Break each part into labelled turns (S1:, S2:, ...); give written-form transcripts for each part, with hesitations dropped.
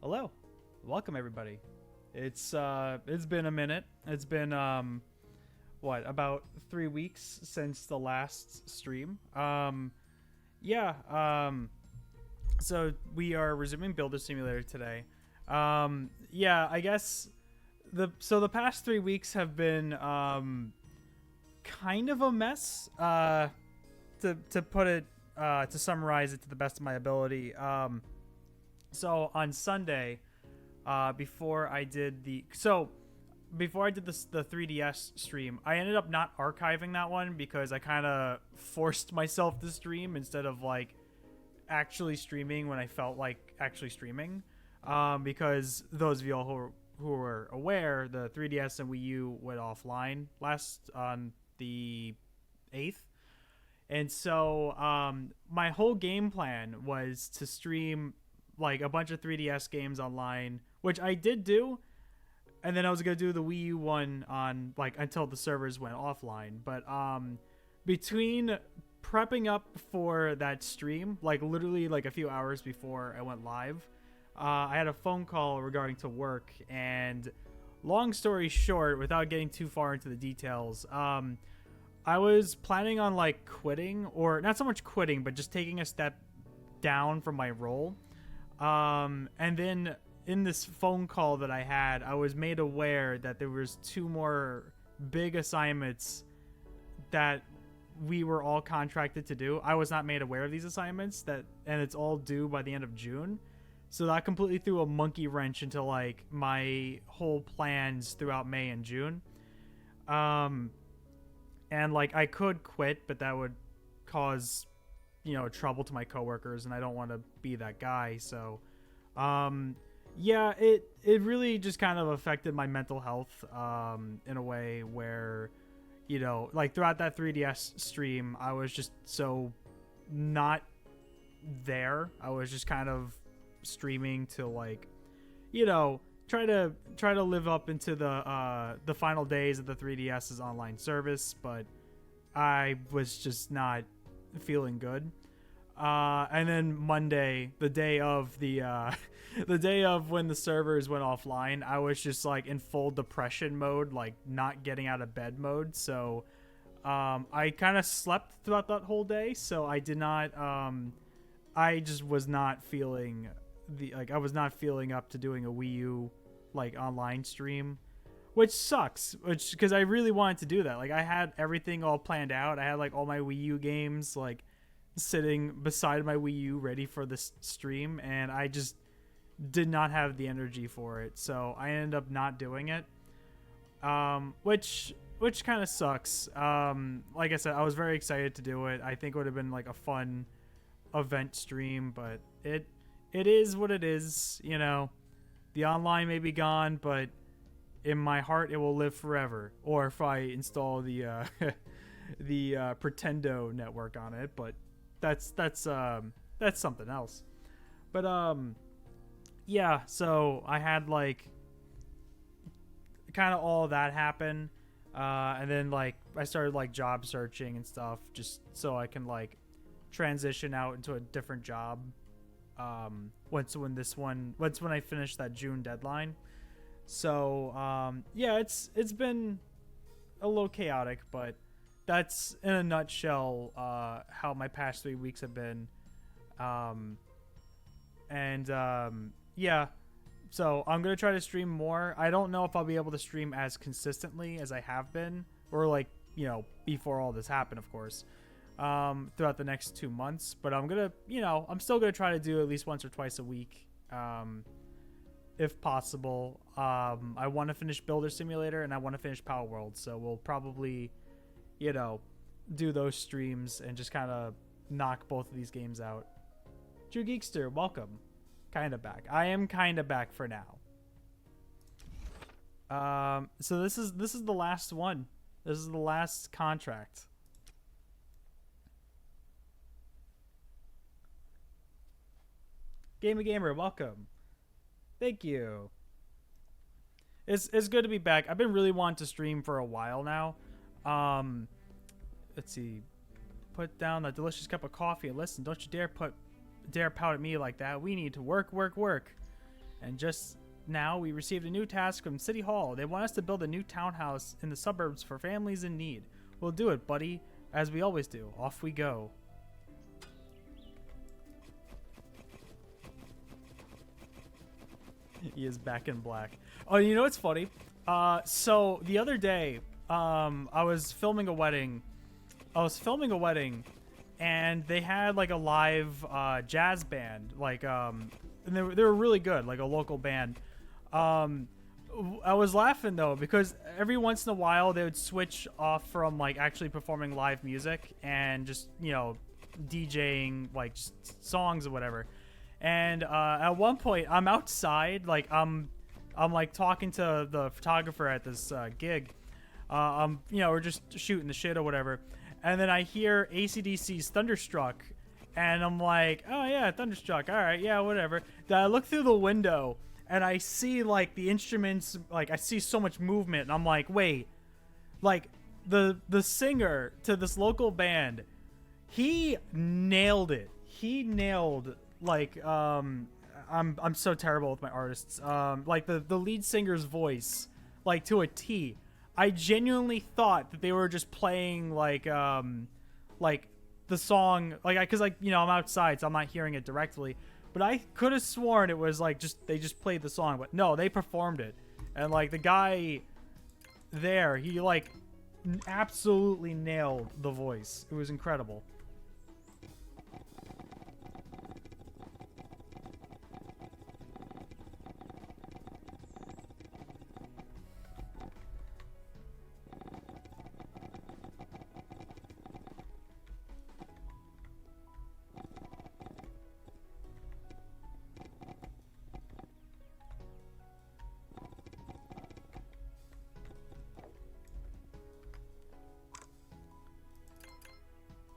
S1: Hello, welcome everybody. It's been a minute. It's been what, about 3 weeks since the last stream. Yeah. So we are resuming Builder Simulator today. Yeah, I guess the past 3 weeks have been kind of a mess. To put it to summarize it to the best of my ability. So on Sunday, before I did the the 3DS stream, I ended up not archiving that one because I kind of forced myself to stream instead of like actually streaming when I felt like actually streaming. Because those of y'all who are aware, the 3DS and Wii U went offline last on the 8th. And so my whole game plan was to stream like a bunch of 3DS games online, which I did do, and then I was gonna do the Wii U one on like until the servers went offline. But between prepping up for that stream, like literally like a few hours before I went live, I had a phone call regarding to work, and long story short, without getting too far into the details, I was planning on like quitting, or not so much quitting, but just taking a step down from my role. And then in this phone call that I had, I was made aware that there was two more big assignments that we were all contracted to do. I was not made aware of these assignments, and it's all due by the end of June. So that completely threw a monkey wrench into like my whole plans throughout May and June. And like I could quit, but that would cause trouble to my coworkers, and I don't want to be that guy. So yeah, it really just kind of affected my mental health in a way where like throughout that 3DS stream, I was just so not there. I was just kind of streaming to like try to live up into the final days of the 3DS's online service, but I was just not feeling good. And then Monday, the day of the day of when the servers went offline, I was just like in full depression mode, like not getting out of bed mode. So I kind of slept throughout that whole day. So I did not. I just was not feeling I was not feeling up to doing a Wii U like online stream, which sucks. Which because I really wanted to do that. Like I had everything all planned out. I had like all my Wii U games like sitting beside my Wii U ready for this stream, and I just did not have the energy for it. So I ended up not doing it. Which kind of sucks. Like I said, I was very excited to do it. I think it would have been like a fun event stream, but it is what it is. The online may be gone, but in my heart it will live forever. Or if I install the the Pretendo network on it, but that's something else. But yeah, so I had like kind of all of that happen, and then like I started like job searching and stuff just so I can like transition out into a different job once when I finish that June deadline. So yeah, it's been a little chaotic, but that's in a nutshell how my past 3 weeks have been. Yeah, so I'm gonna try to stream more. I don't know if I'll be able to stream as consistently as I have been, or like before all this happened, of course, throughout the next 2 months. But I'm gonna I'm still gonna try to do at least once or twice a week, if possible. I want to finish Builder Simulator and I want to finish Power World, so we'll probably do those streams and just kind of knock both of these games out. Drew Geekster, welcome. Kind of back. I am kind of back for now. So this is the last one. This is the last contract. Gamer, welcome. Thank you. It's good to be back. I've been really wanting to stream for a while now. Let's see. Put down that delicious cup of coffee and listen. Don't you dare pout at me like that. We need to work. And just now, we received a new task from City Hall. They want us to build a new townhouse in the suburbs for families in need. We'll do it, buddy, as we always do. Off we go. He is back in black. Oh, you know what's funny? So the other day, I was filming a wedding. And they had like a live jazz band, like and they were really good, like a local band. I was laughing though because every once in a while they would switch off from like actually performing live music and just, you know, DJing like just songs or whatever. And at one point I'm outside, like I'm like talking to the photographer at this gig. You know, we're just shooting the shit or whatever. And then I hear AC/DC's Thunderstruck, and I'm like, oh yeah, Thunderstruck, all right, yeah, whatever. Then I look through the window, and I see, like, the instruments, like, I see so much movement, and I'm like, wait, like, the singer to this local band, he nailed it. He nailed, like, I'm so terrible with my artists. Like, the lead singer's voice, like, to a T. I genuinely thought that they were just playing like the song, like, cause like, you know, I'm outside, so I'm not hearing it directly, but I could have sworn it was like they just played the song, but no, they performed it, and like the guy there, he like absolutely nailed the voice. It was incredible.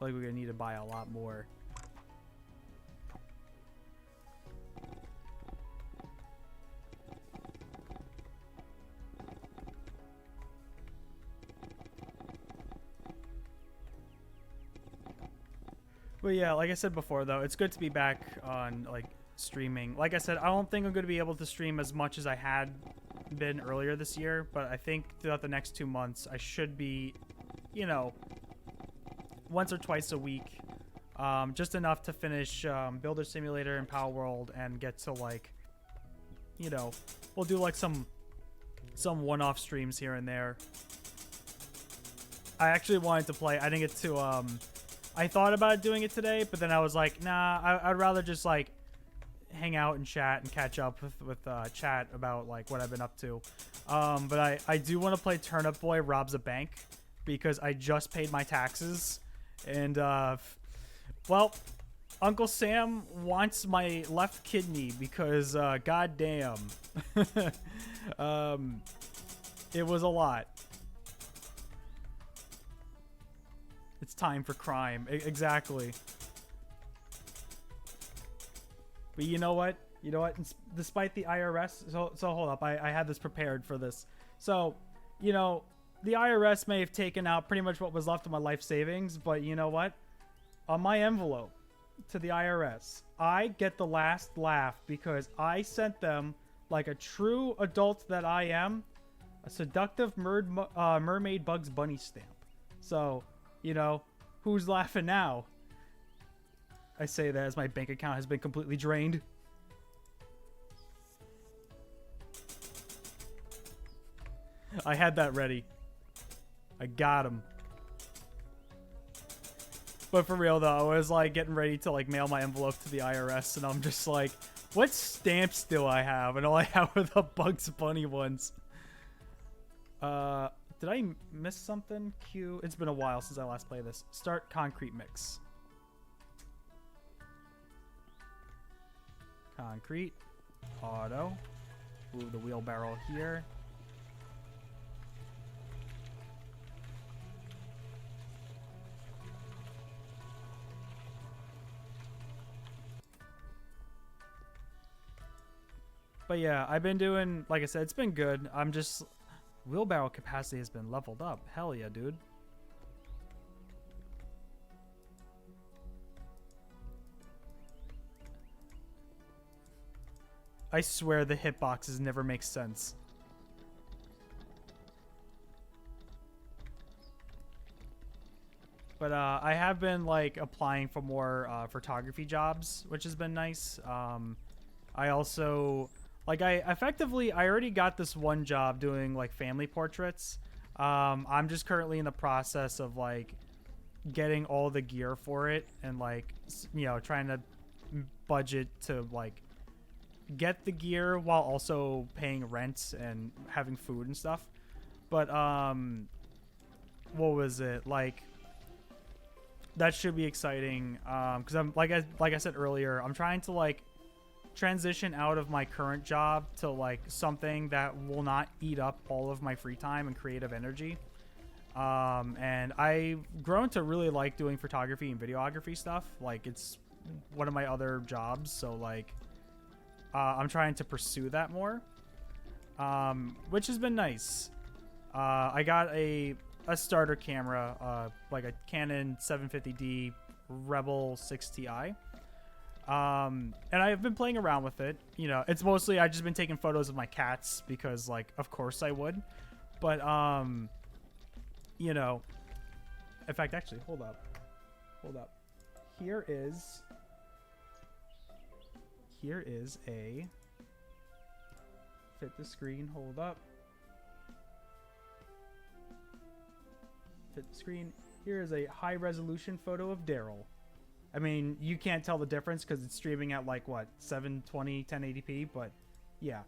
S1: Like we're gonna need to buy a lot more. But yeah, like I said before though, it's good to be back on like streaming. Like I said, I don't think I'm going to be able to stream as much as I had been earlier this year, but I think throughout the next 2 months I should be, you know, once or twice a week, just enough to finish Builder Simulator and Power World and get to, like, you know, we'll do like some one-off streams here and there. I actually wanted to play. I didn't get to I thought about doing it today, but then I was like, nah, I'd rather just like hang out and chat and catch up with chat about like what I've been up to. But I do want to play Turnip Boy Robs a Bank because I just paid my taxes. And, well, Uncle Sam wants my left kidney because, goddamn, it was a lot. It's time for crime. Exactly. But you know what? You know what? Despite the IRS, so hold up. I had this prepared for this. So, you know, the IRS may have taken out pretty much what was left of my life savings, but you know what? On my envelope to the IRS, I get the last laugh because I sent them, like a true adult that I am, a seductive mermaid Bugs Bunny stamp. So, you know, who's laughing now? I say that as my bank account has been completely drained. I had that ready. I got him. But for real though, I was like getting ready to like mail my envelope to the IRS, and I'm just like, what stamps do I have? And all I have are the Bugs Bunny ones. Did I miss something? Q. It's been a while since I last played this. Start concrete mix. Concrete. Auto. Move the wheelbarrow here. But yeah, I've been doing, like I said, it's been good. I'm just, wheelbarrow capacity has been leveled up. Hell yeah, dude. I swear the hitboxes never make sense. But I have been like applying for more photography jobs, which has been nice. I also like I already got this one job doing like family portraits. I'm just currently in the process of like getting all the gear for it and like trying to budget to like get the gear while also paying rent and having food and stuff. But what was it like? That should be exciting because I'm like I said earlier, I'm trying to like transition out of my current job to like something that will not eat up all of my free time and creative energy. And I've grown to really like doing photography and videography stuff. Like it's one of my other jobs, so like I'm trying to pursue that more, which has been nice. I got a starter camera, like a Canon 750D Rebel 6 Ti. And I've been playing around with it. It's mostly I've just been taking photos of my cats because like of course I would. But in fact, actually, hold up. Here is a fit the screen. Hold up. Fit the screen. Here is a high resolution photo of Daryl. I mean, you can't tell the difference because it's streaming at like what 720 1080p, but yeah.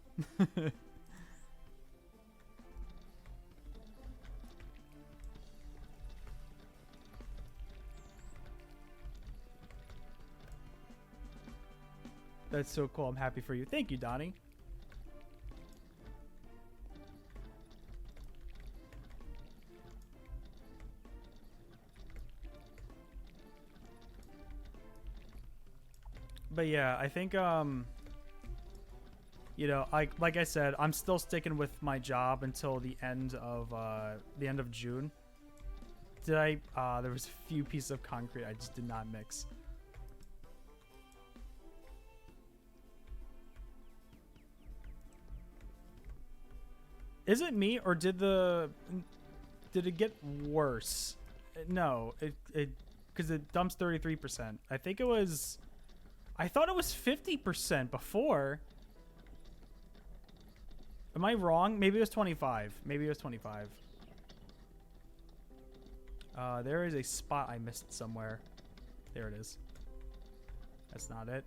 S1: That's so cool. I'm happy for you. Thank you, Donnie. But yeah, I think like I said, I'm still sticking with my job until the end of June. There was a few pieces of concrete I just did not mix. Is it me or did it get worse? No, it because it dumps 33%. I thought it was 50% before. Am I wrong? Maybe it was 25. There is a spot I missed somewhere. There it is. That's not it.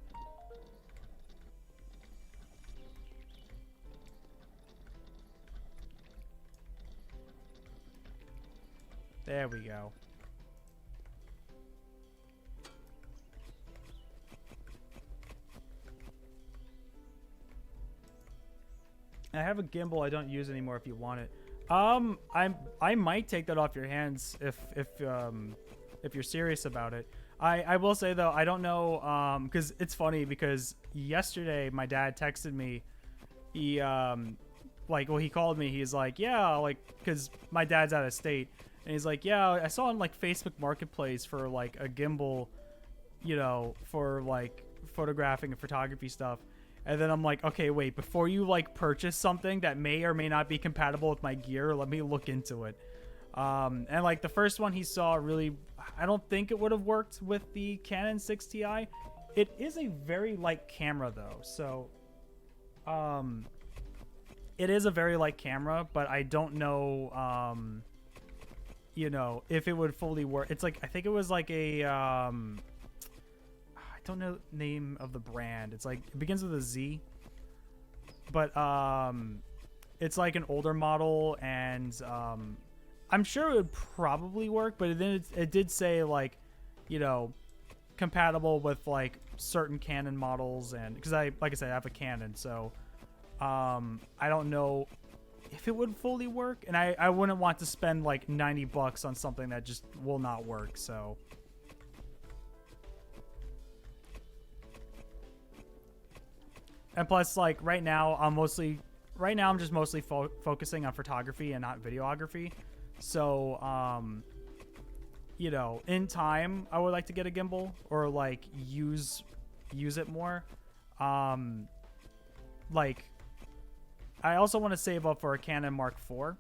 S1: There we go. I have a gimbal I don't use anymore if you want it. I might take that off your hands if you're serious about it. I will say though, I don't know, because it's funny because yesterday my dad texted me. He he called me. He's like, yeah, like, because my dad's out of state, and he's like, yeah, I saw on like Facebook Marketplace for like a gimbal, for like photographing and photography stuff. And then I'm like, okay, wait, before you like purchase something that may or may not be compatible with my gear, let me look into it. And like the first one he saw really, I don't think it would have worked with the Canon 6 Ti. It is a very light camera though. So, it is a very light camera, but I don't know, if it would fully work. It's like, I think it was like a, I don't know the name of the brand. It's like, it begins with a Z, but it's like an older model, and I'm sure it would probably work, but then it did say like, compatible with like certain Canon models, and because like I said, I have a Canon, so I don't know if it would fully work, and I wouldn't want to spend like $90 on something that just will not work. So and plus, like right now I'm just mostly focusing on photography and not videography. So in time I would like to get a gimbal or like use it more. like, I also want to save up for a Canon Mark IV,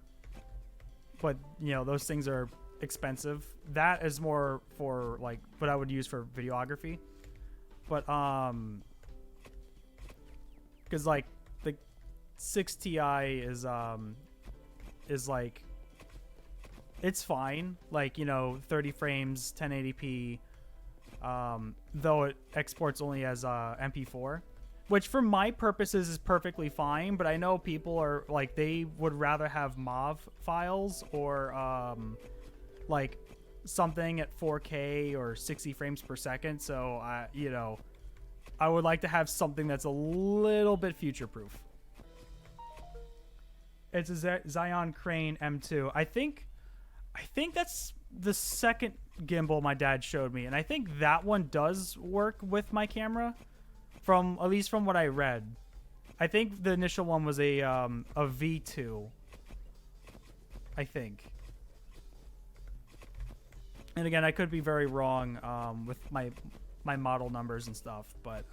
S1: but you know those things are expensive. That is more for like what I would use for videography, but because like the 6 Ti is like it's fine, like, you know, 30 frames, 1080p, though it exports only as MP4, which for my purposes is perfectly fine. But I know people are like, they would rather have MOV files or like something at 4K or 60 frames per second. So I, you know, I would like to have something that's a little bit future proof. It's a Xeon Crane M2. I think that's the second gimbal my dad showed me, and I think that one does work with my camera, from at least from what I read. I think the initial one was a V2, I think. And again, I could be very wrong with my model numbers and stuff, but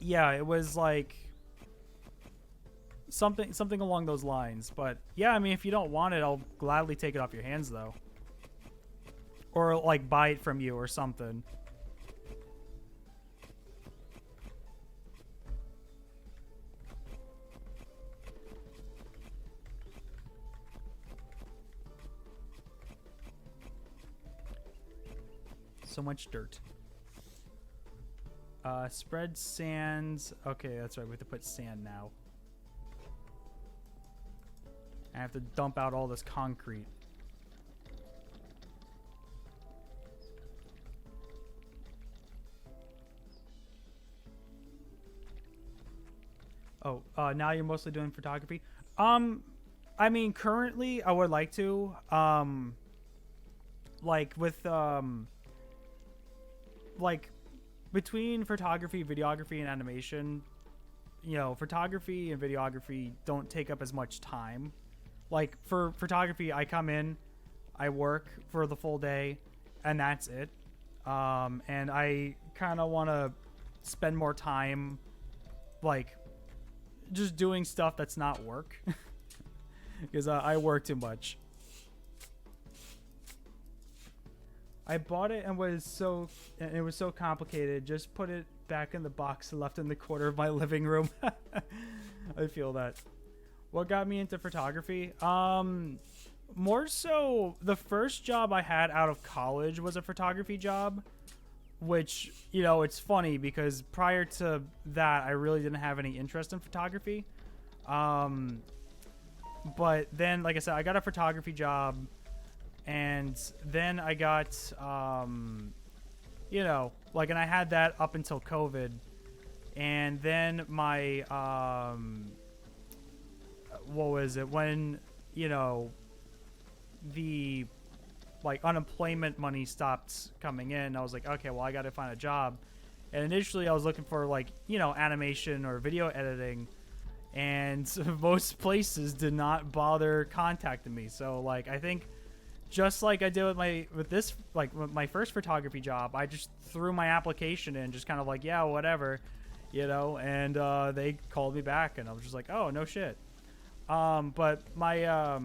S1: yeah, it was like something along those lines. But yeah, I mean, if you don't want it, I'll gladly take it off your hands though, or like buy it from you or something. So much dirt. Spread sands. Okay, that's right, we have to put sand now. I have to dump out all this concrete. Oh, now you're mostly doing photography? I mean, currently I would like to, like with, like between photography, videography, and animation, you know, photography and videography don't take up as much time. Like for photography, I come in, I work for the full day, and that's it. And I kind of want to spend more time, like, just doing stuff that's not work, because I work too much. I bought it and it was so complicated. Just put it back in the box and left in the corner of my living room. I feel that. What got me into photography? More so, the first job I had out of college was a photography job, which, you know, it's funny because prior to that, I really didn't have any interest in photography. But then, like I said, I got a photography job, and then I got, you know, like, and I had that up until COVID, and then my, what was it, when, you know, the, like, unemployment money stopped coming in, I was like, okay, well, I gotta find a job. And initially I was looking for, like, you know, animation or video editing, and most places did not bother contacting me. So, like, I think just like I did with my first photography job, I just threw my application in, just kind of like, yeah, whatever, you know, and they called me back, and I was just like, oh, no shit. But my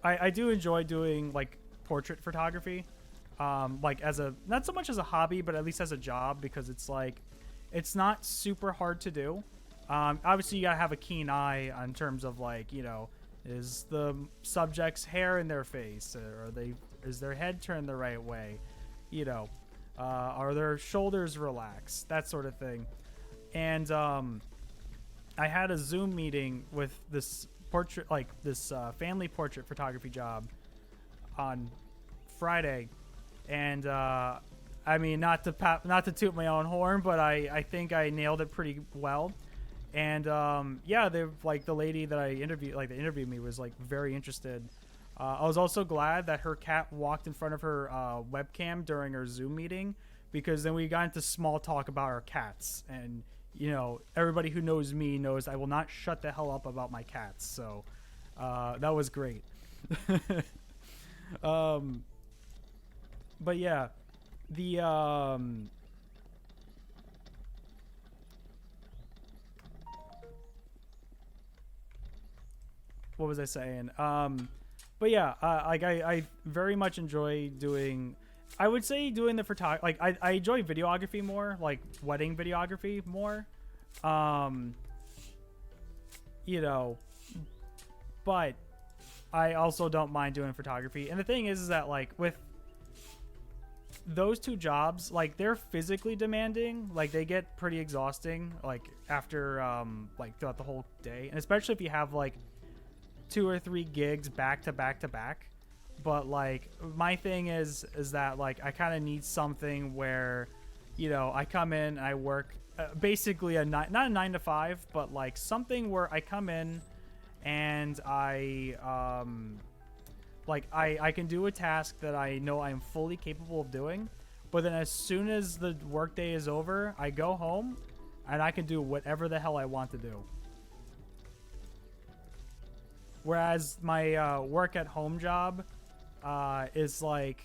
S1: I do enjoy doing, like, portrait photography, like, as a, not so much as a hobby, but at least as a job, because it's like, it's not super hard to do. Obviously you gotta have a keen eye in terms of, like, you know, is the subject's hair in their face, or is their head turned the right way, you know, are their shoulders relaxed, that sort of thing. And I had a Zoom meeting with this portrait, like this family portrait photography job on Friday, and I mean, not to toot my own horn, but I think I nailed it pretty well. And yeah, they, like, the lady that I interviewed, like, that interviewed me, was, like, very interested. I was also glad that her cat walked in front of her webcam during our Zoom meeting, because then we got into small talk about our cats. And, you know, everybody who knows me knows I will not shut the hell up about my cats. So that was great. But yeah, the what was I saying? But yeah, like I very much enjoy doing. I would say doing the photography. Like I enjoy videography more, like wedding videography more. You know, but I also don't mind doing photography. And the thing is that like with those two jobs, like they're physically demanding, like they get pretty exhausting, like after like throughout the whole day, and especially if you have like 2 or 3 gigs back to back to back. But like my thing is that like I kind of need something where, you know, I come in and I work basically not a 9 to 5, but like something where I come in and I like I can do a task that I know I'm fully capable of doing, but then as soon as the workday is over, I go home and I can do whatever the hell I want to do. Whereas my work at home job is like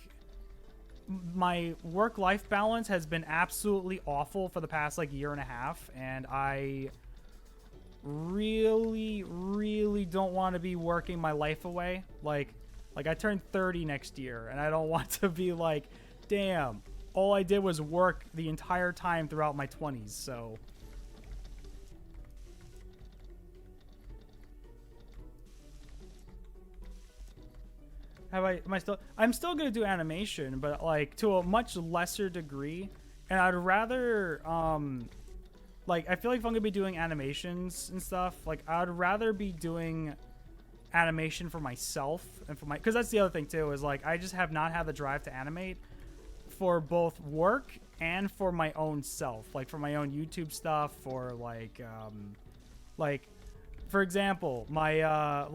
S1: my work-life balance has been absolutely awful for the past like year and a half, and I really don't want to be working my life away. Like I turn 30 next year, and I don't want to be like, damn, all I did was work the entire time throughout my 20s. So I'm still gonna do animation, but like to a much lesser degree. And I'd rather like I feel like if I'm gonna be doing animations and stuff, like I'd rather be doing animation for myself and for my, because that's the other thing too, is like I just have not had the drive to animate for both work and for my own self, like for my own YouTube stuff, or like for example, my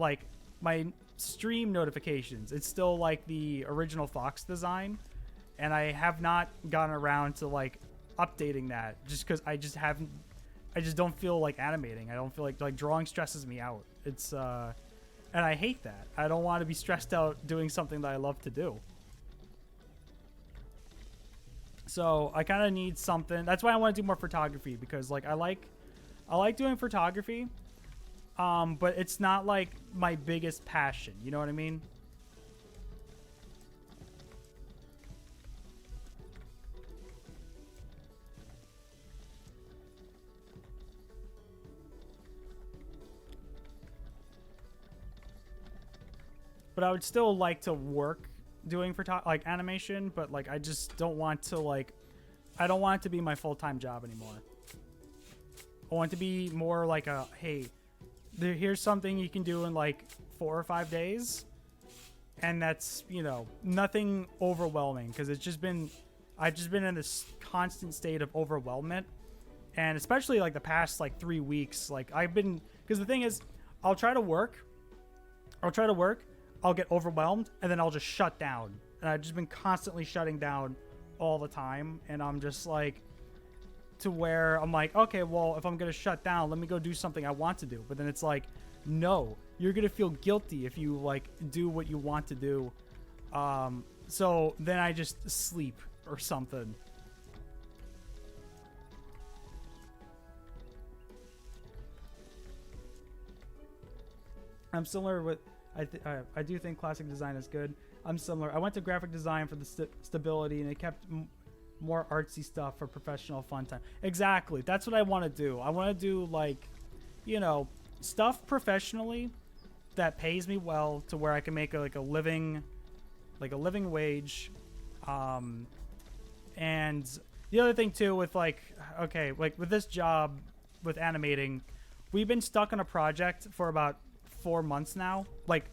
S1: my stream notifications, it's still like the original Fox design, and I have not gotten around to like updating that just because I just don't feel like animating. I don't feel like drawing stresses me out. It's and I hate that. I don't want to be stressed out doing something that I love to do. So I kind of need something. That's why I want to do more photography, because like I like doing photography, but it's not like my biggest passion. You know what I mean? But I would still like to work doing like animation, but like I just don't want to like, I don't want it to be my full-time job anymore. I want it to be more like a, hey, here's something you can do in like 4 or 5 days, and that's, you know, nothing overwhelming, because I've just been in this constant state of overwhelmment, and especially like the past like 3 weeks, like I've been, because the thing is, I'll try to work, I'll get overwhelmed, and then I'll just shut down, and I've just been constantly shutting down all the time, and I'm just like, to where I'm like, okay, well, if I'm gonna shut down, let me go do something I want to do. But then it's like, no, you're gonna feel guilty if you like do what you want to do. So then I just sleep or something. I'm similar with, I do think classic design is good. I'm similar. I went to graphic design for the stability, and it kept more artsy stuff for professional fun time. Exactly. That's what I want to do. I want to do like, you know, stuff professionally that pays me well to where I can make a living wage. And the other thing too with like, okay, like with this job with animating, we've been stuck on a project for about 4 months now, like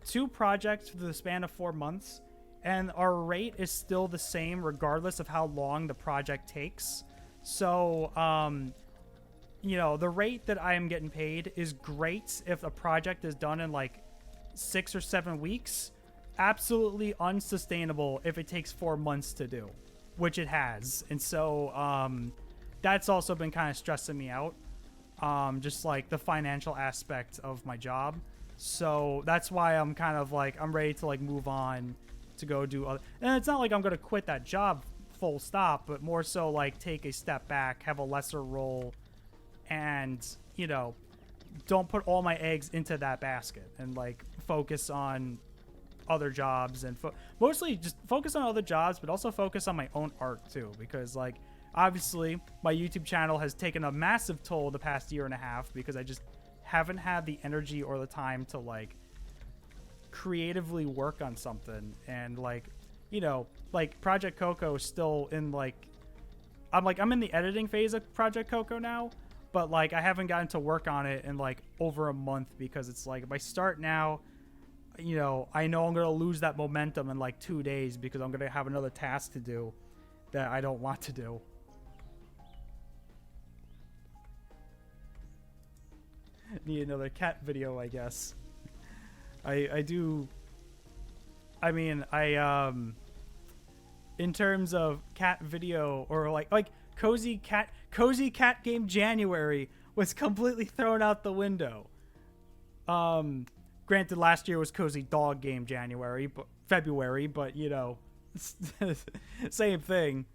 S1: 2 projects for the span of 4 months. And our rate is still the same regardless of how long the project takes. So, you know, the rate that I am getting paid is great if a project is done in like 6 or 7 weeks. Absolutely unsustainable if it takes 4 months to do, which it has. And so, that's also been kind of stressing me out. Just like the financial aspect of my job. So that's why I'm kind of like, I'm ready to like move on to go do other, and it's not like I'm gonna quit that job full stop, but more so like take a step back, have a lesser role, and, you know, don't put all my eggs into that basket and like focus on other jobs and mostly just focus on other jobs, but also focus on my own art too, because like obviously my YouTube channel has taken a massive toll the past year and a half because I just haven't had the energy or the time to like creatively work on something. And like, you know, like Project Coco is still in like I'm in the editing phase of Project Coco now, but like I haven't gotten to work on it in like over a month because it's like if I start now, you know I'm gonna lose that momentum in like 2 days because I'm gonna have another task to do that I don't want to do. Need another cat video, I guess. I do. I mean, in terms of cat video or like cozy cat game January was completely thrown out the window. Granted, last year was cozy dog game February, but you know, same thing.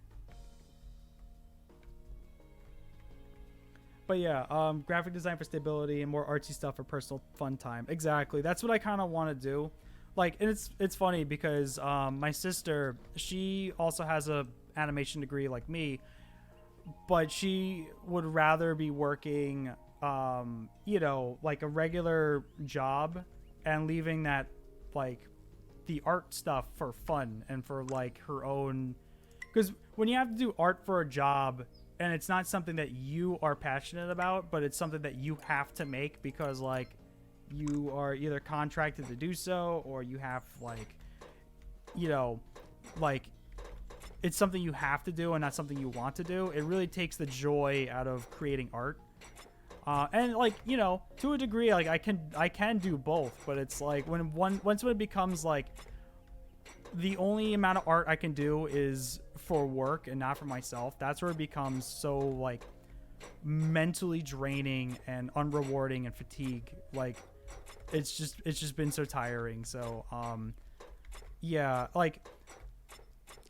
S1: But yeah, graphic design for stability and more artsy stuff for personal fun time. Exactly, that's what I kind of want to do. Like, and it's funny because my sister, she also has a animation degree like me, but she would rather be working, you know, like a regular job and leaving that, like, the art stuff for fun and for, like, her own... Because when you have to do art for a job, and it's not something that you are passionate about, but it's something that you have to make because, like, you are either contracted to do so, or you have, like, you know, like, it's something you have to do and not something you want to do. It really takes the joy out of creating art. And like, you know, to a degree, like I can do both, but it's like once it becomes like the only amount of art I can do is for work and not for myself, that's where it becomes so like mentally draining and unrewarding and fatigue. Like it's just been so tiring. So yeah, like,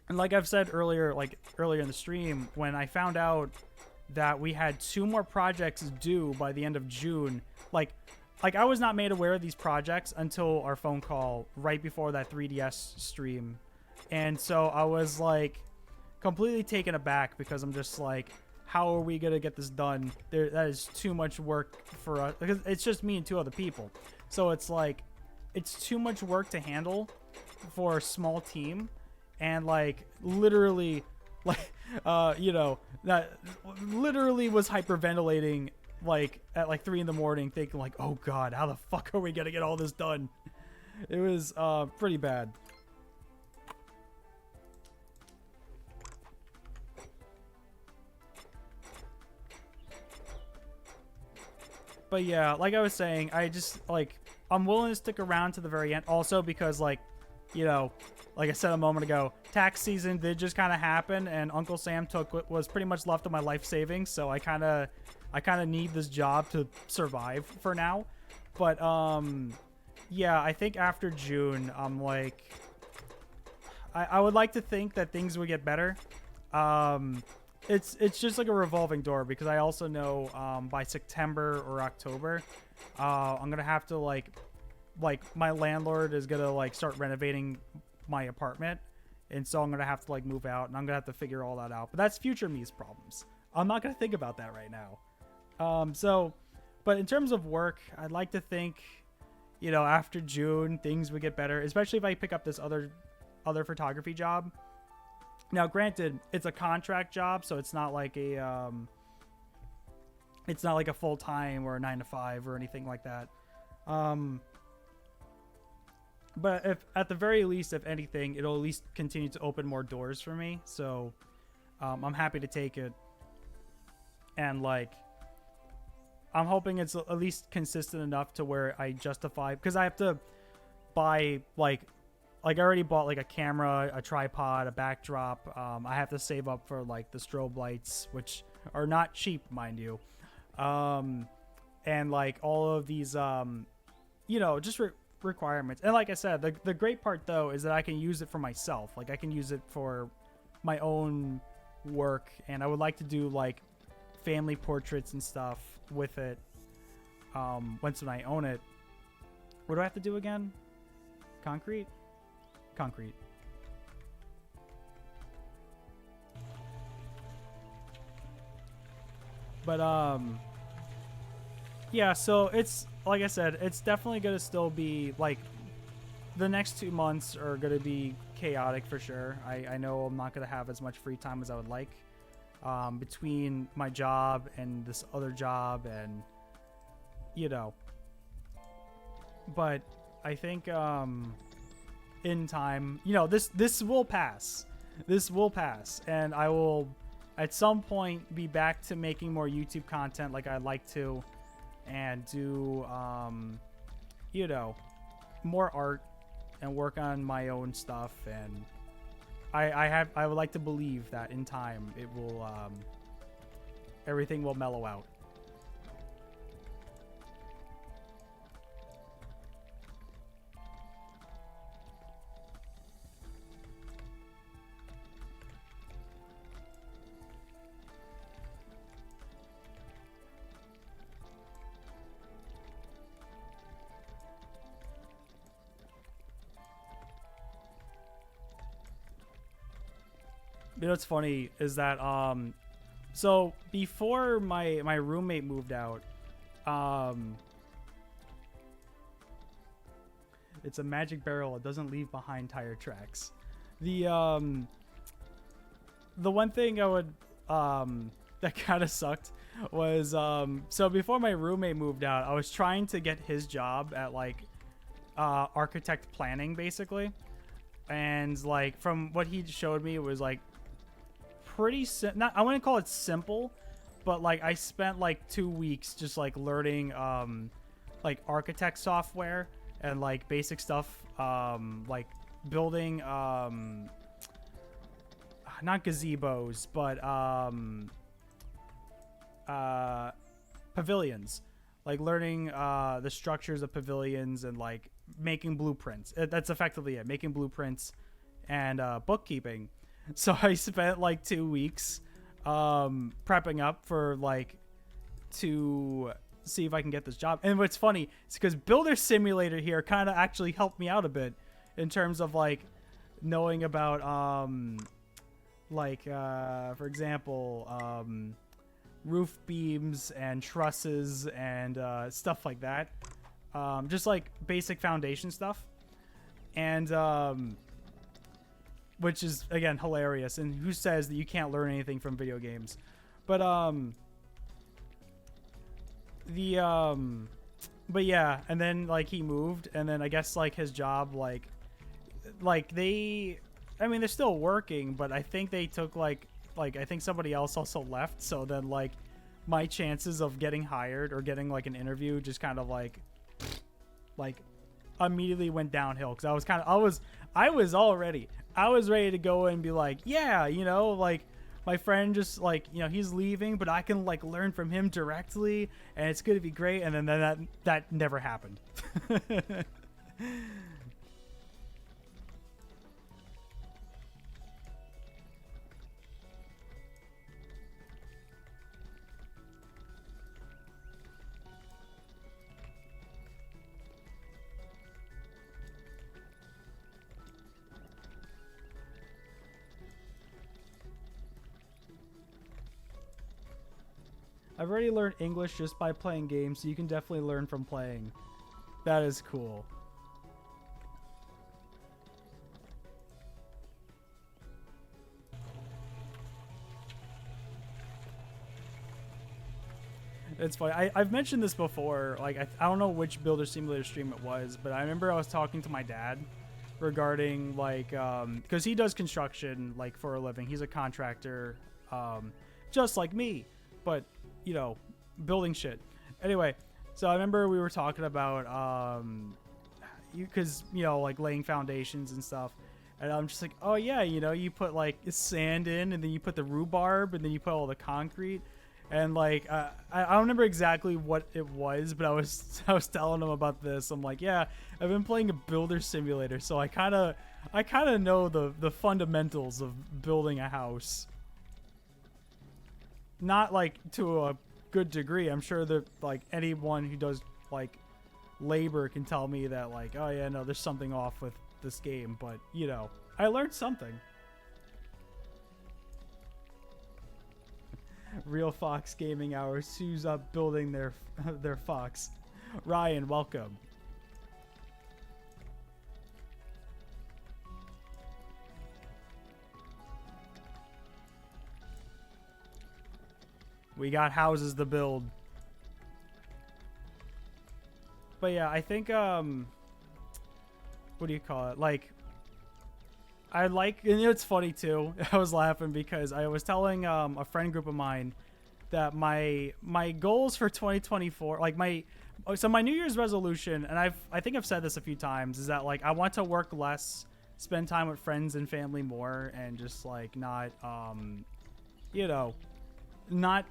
S1: and like I've said earlier in the stream, when I found out that we had 2 more projects due by the end of June, like I was not made aware of these projects until our phone call right before that 3DS stream. And so I was like completely taken aback because I'm just like, how are we going to get this done? That is too much work for us, because it's just me and 2 other people. So it's like, it's too much work to handle for a small team. And like literally, like you know, that literally was hyperventilating like at like 3 a.m, thinking like, oh god, how the fuck are we gonna get all this done? It was pretty bad. But yeah, like I was saying, I just like, I'm willing to stick around to the very end also because, like, you know, like I said a moment ago, tax season did just kind of happen, and Uncle Sam took what was pretty much left of my life savings, so I kind of need this job to survive for now. But yeah, I think after June, I'm like, I would like to think that things would get better. It's just like a revolving door, because I also know by September or October, I'm gonna have to like my landlord is gonna like start renovating my apartment, and so I'm gonna have to like move out, and I'm gonna have to figure all that out. But that's future me's problems. I'm not gonna think about that right now. So, but in terms of work, I'd like to think, you know, after June things would get better, especially if I pick up this other photography job. Now, granted, it's a contract job, so it's not like a full-time or a 9-to-5 or anything like that. But if at the very least, if anything, it'll at least continue to open more doors for me. So I'm happy to take it. And like, I'm hoping it's at least consistent enough to where I justify, because I have to buy like I already bought like a camera, a tripod, a backdrop. I have to save up for like the strobe lights, which are not cheap, mind you. And like all of these, you know, just requirements. And like I said, the great part though is that I can use it for myself. Like I can use it for my own work, and I would like to do like family portraits and stuff with it. once when I own it. What do I have to do again? Concrete? Concrete. But yeah, so it's like I said, it's definitely gonna still be like the next 2 months are gonna be chaotic for sure. I know I'm not gonna have as much free time as I would like between my job and this other job, and you know. But I think in time, you know, this will pass. This will pass, and I will at some point be back to making more YouTube content like I'd like to, and do you know, more art and work on my own stuff. And I would like to believe that in time it will everything will mellow out. You know what's funny is that so before my roommate moved out, it's a magic barrel. It doesn't leave behind tire tracks. The one thing I would that kind of sucked was so before my roommate moved out, I was trying to get his job at like architect planning basically, and like from what he showed me, it was like pretty not, I wouldn't call it simple, but like I spent like 2 weeks just like learning like architect software and like basic stuff, like building not gazebos but pavilions, like learning the structures of pavilions and like making blueprints. That's effectively it, making blueprints and bookkeeping. So I spent like 2 weeks prepping up for like to see if I can get this job. And what's funny is because Builder Simulator here kind of actually helped me out a bit in terms of like knowing about for example roof beams and trusses and stuff like that, just like basic foundation stuff. And which is again hilarious, and who says that you can't learn anything from video games? But but yeah, and then like he moved, and then I guess like his job like they, I mean they're still working, but I think they took like I think somebody else also left, so then like my chances of getting hired or getting like an interview just kind of like immediately went downhill, because I was ready to go and be like, yeah, you know, like my friend just like, you know, he's leaving, but I can like learn from him directly and it's going to be great. And then that never happened. I've already learned English just by playing games, so you can definitely learn from playing. That is cool. It's funny. I've mentioned this before. Like, I don't know which Builder Simulator stream it was, but I remember I was talking to my dad regarding, like, because he does construction, like, for a living. He's a contractor, just like me, but you know, building shit. Anyway, so I remember we were talking about because you know, like laying foundations and stuff, and I'm just like, oh yeah, you know, you put like sand in, and then you put the rhubarb, and then you put all the concrete, and like I don't remember exactly what it was, but I was telling him about this. I'm like, yeah, I've been playing a Builder Simulator, so I kind of know the fundamentals of building a house. Not like to a good degree. I'm sure that like anyone who does like labor can tell me that like, oh yeah, no, there's something off with this game, but you know, I learned something. Real Fox Gaming Hours. Sue's up building their Fox. Ryan, welcome. We got houses to build. But yeah, I think what do you call it? Like I like, and you know, it's funny too. I was laughing because I was telling a friend group of mine that my goals for 2024, like my New Year's resolution, and I think I've said this a few times, is that like I want to work less, spend time with friends and family more, and just like not you know, not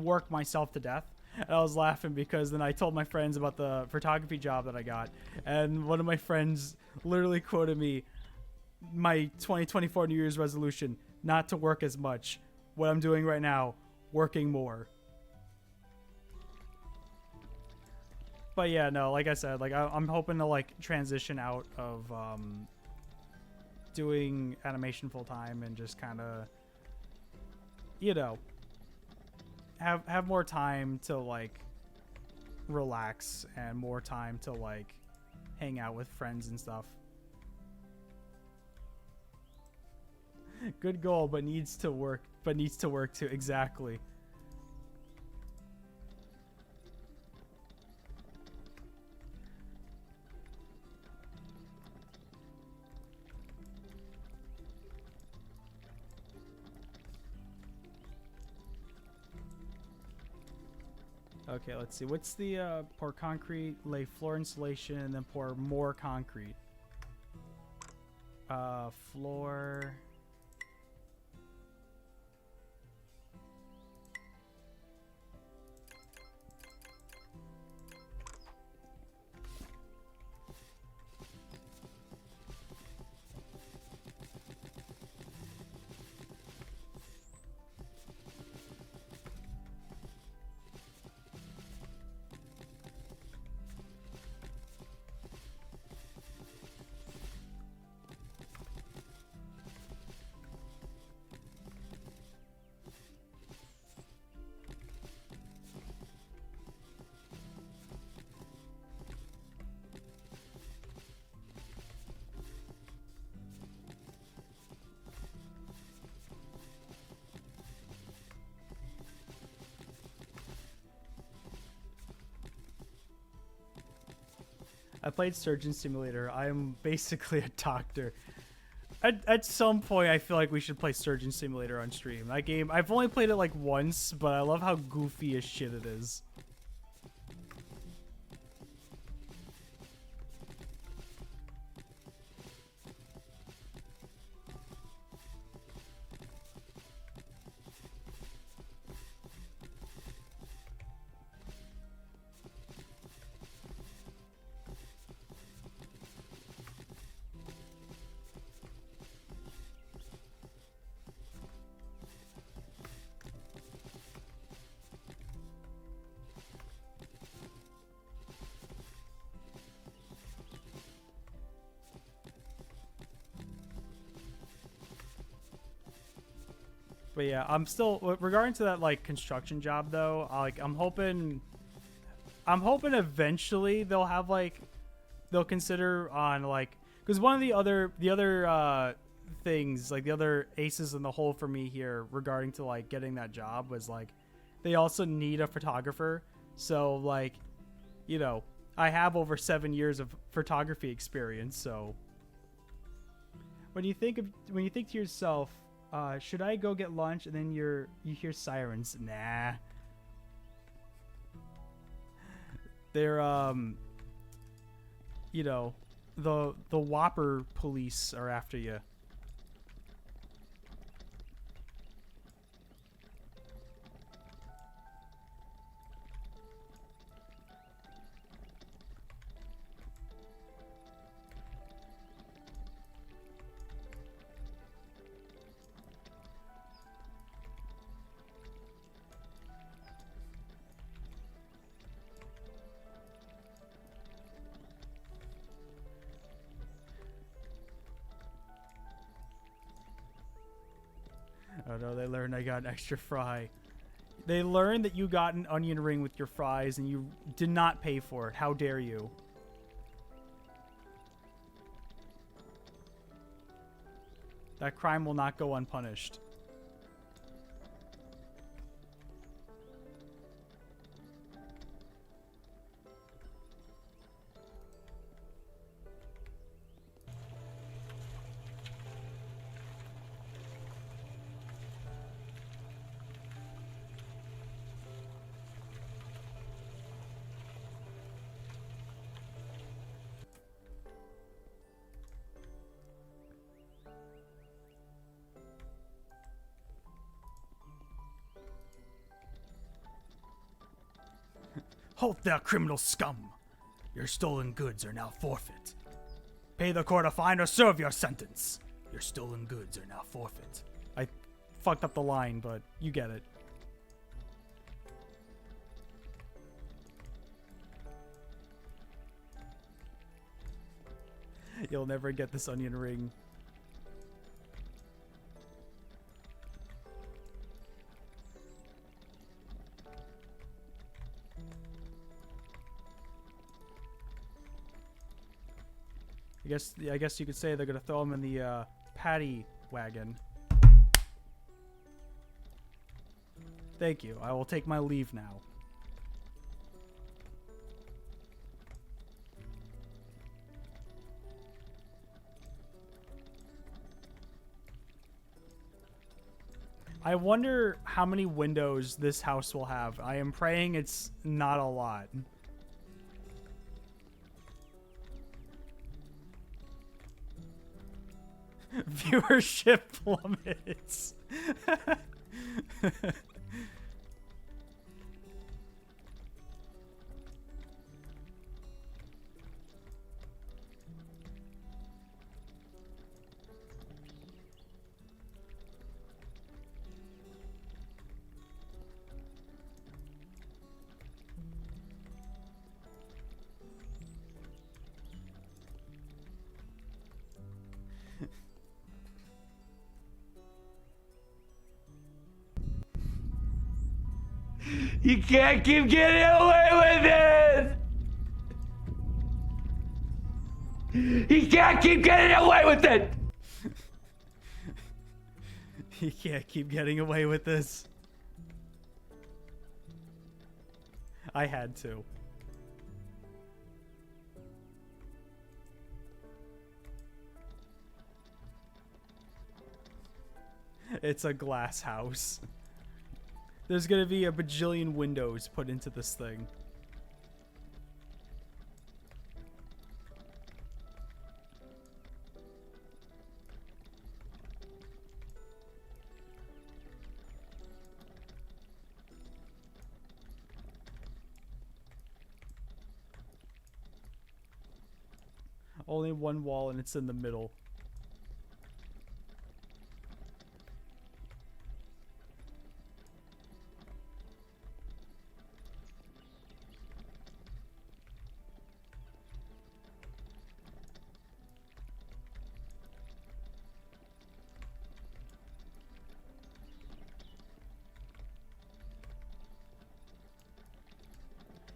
S1: work myself to death. And I was laughing because then I told my friends about the photography job that I got, and one of my friends literally quoted me, my 2024 New Year's resolution, not to work as much. What I'm doing right now, working more. But yeah, no, like I said, like I'm hoping to like transition out of doing animation full time and just kind of, you know, have more time to like relax and more time to like hang out with friends and stuff. Good goal, but needs to work too. Exactly. Okay, let's see. What's the pour concrete, lay floor insulation, and then pour more concrete. Floor. I played Surgeon Simulator. I am basically a doctor. At some point, I feel like we should play Surgeon Simulator on stream. That game, I've only played it like once, but I love how goofy as shit it is. But yeah, I'm still regarding to that like construction job though. I'm hoping eventually they'll have like they'll consider on like because one of the other things like the other aces in the hole for me here regarding to like getting that job was like they also need a photographer. So like, you know, I have over 7 years of photography experience. So when you think to yourself, should I go get lunch? And then you hear sirens. Nah. They're you know, the Whopper police are after you. Oh no, they learned I got an extra fry. They learned that you got an onion ring with your fries and you did not pay for it. How dare you? That crime will not go unpunished. Halt there, criminal scum! Your stolen goods are now forfeit. Pay the court a fine or serve your sentence. Your stolen goods are now forfeit. I fucked up the line, but you get it. You'll never get this onion ring. I guess you could say they're gonna throw him in the paddy wagon. Thank you. I will take my leave now. I wonder how many windows this house will have. I am praying it's not a lot. Viewership plummets.
S2: You can't keep getting away with it! You can't keep getting away with it!
S1: You can't keep getting away with this. I had to. It's a glass house. There's gonna be a bajillion windows put into this thing. Only one wall and it's in the middle.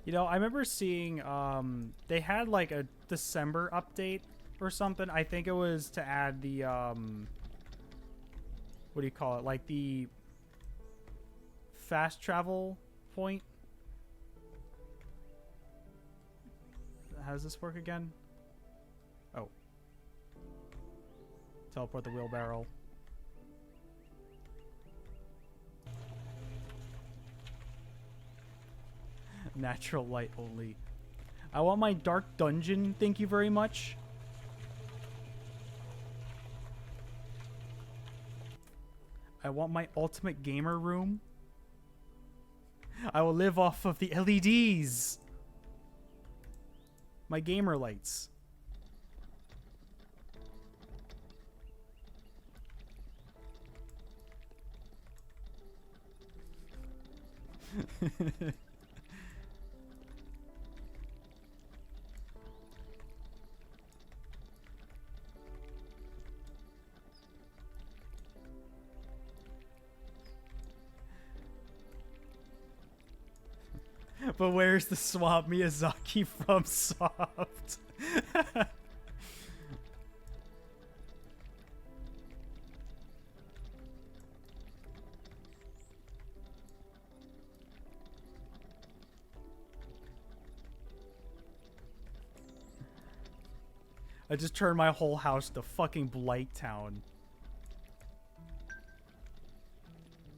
S1: You know, I remember seeing, they had like a December update or something. I think it was to add the, what do you call it? Like the fast travel point. How does this work again? Oh. Teleport the wheelbarrow. Natural light only. I want my dark dungeon, thank you very much. I want my ultimate gamer room. I will live off of the LEDs. My gamer lights. But where's the swamp? Miyazaki from Soft. I just turned my whole house to fucking Blight Town.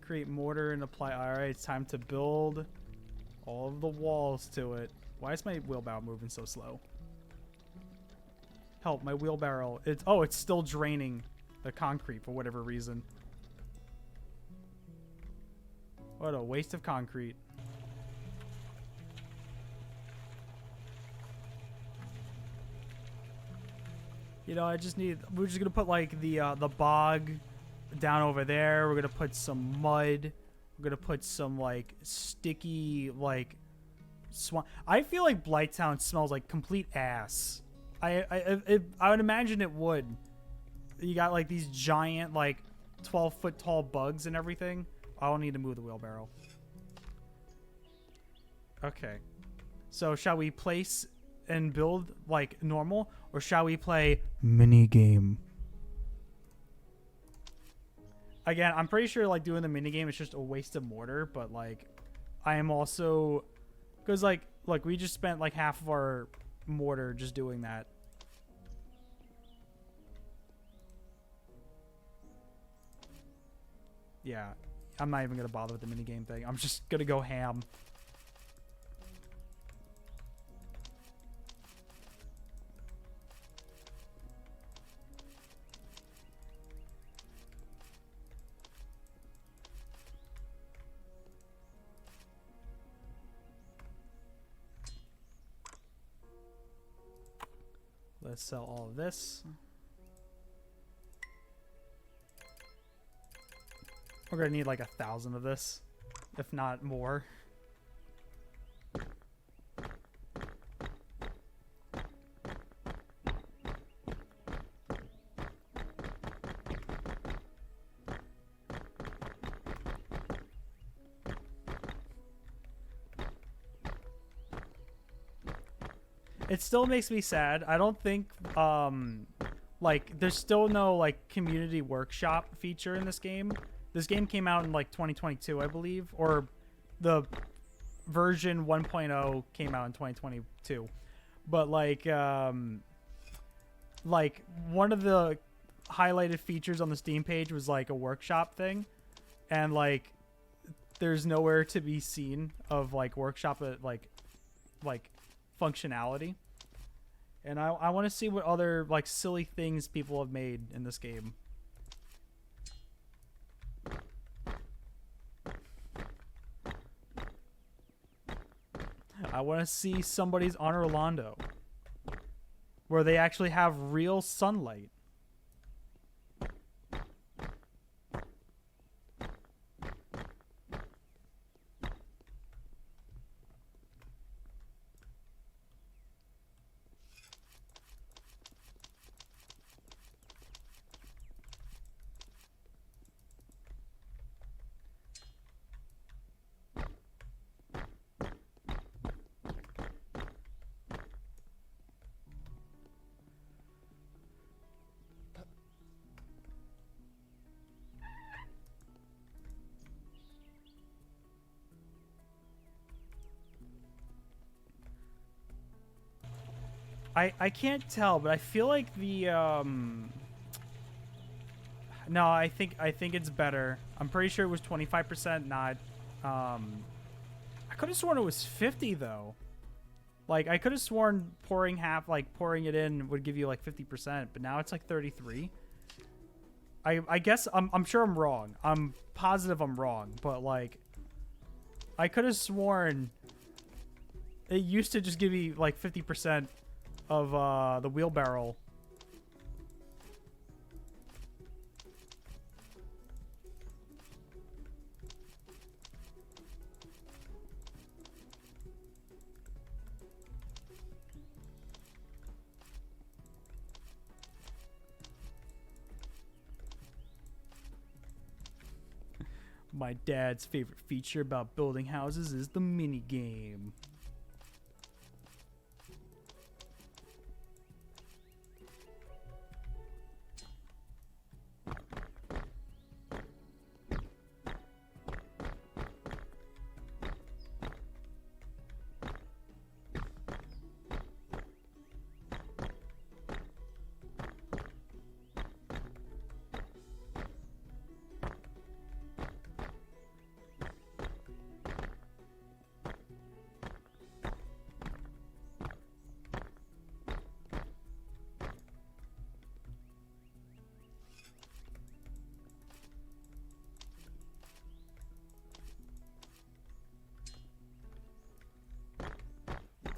S1: Create mortar and apply. Alright, it's time to build all of the walls to it. Why is my wheelbarrow moving so slow? Help, my wheelbarrow. It's still draining the concrete for whatever reason. What a waste of concrete. You know, we're just gonna put like the bog down over there. We're gonna put some mud. We're gonna put some like sticky like swamp. I feel like Blighttown smells like complete ass. I would imagine it would. You got like these giant like 12-foot tall bugs and everything. I don't need to move the wheelbarrow. Okay. So shall we place and build like normal, or shall we play mini game? Again, I'm pretty sure like doing the mini game is just a waste of mortar, but like I am also, because like look, we just spent like half of our mortar just doing that. Yeah, I'm not even gonna bother with the mini game thing. I'm just gonna go ham. Let's sell all of this. We're gonna need like 1,000 of this, if not more. It still makes me sad. I don't think like there's still no like community workshop feature in this game. This game came out in like 2022, I believe, or the version 1.0 came out in 2022. But like one of the highlighted features on the Steam page was like a workshop thing, and like there's nowhere to be seen of like workshop like functionality. And I want to see what other like silly things people have made in this game. I want to see somebody's Honor Orlando, where they actually have real sunlight. I can't tell, but I feel like the no, I think it's better. I'm pretty sure it was 25%, not I could have sworn it was 50 though. Like I could have sworn pouring it in would give you like 50%, but now it's like 33. I guess I'm sure I'm wrong. I'm positive I'm wrong, but like I could have sworn it used to just give you like 50% of the wheelbarrow. My dad's favorite feature about building houses is the mini game.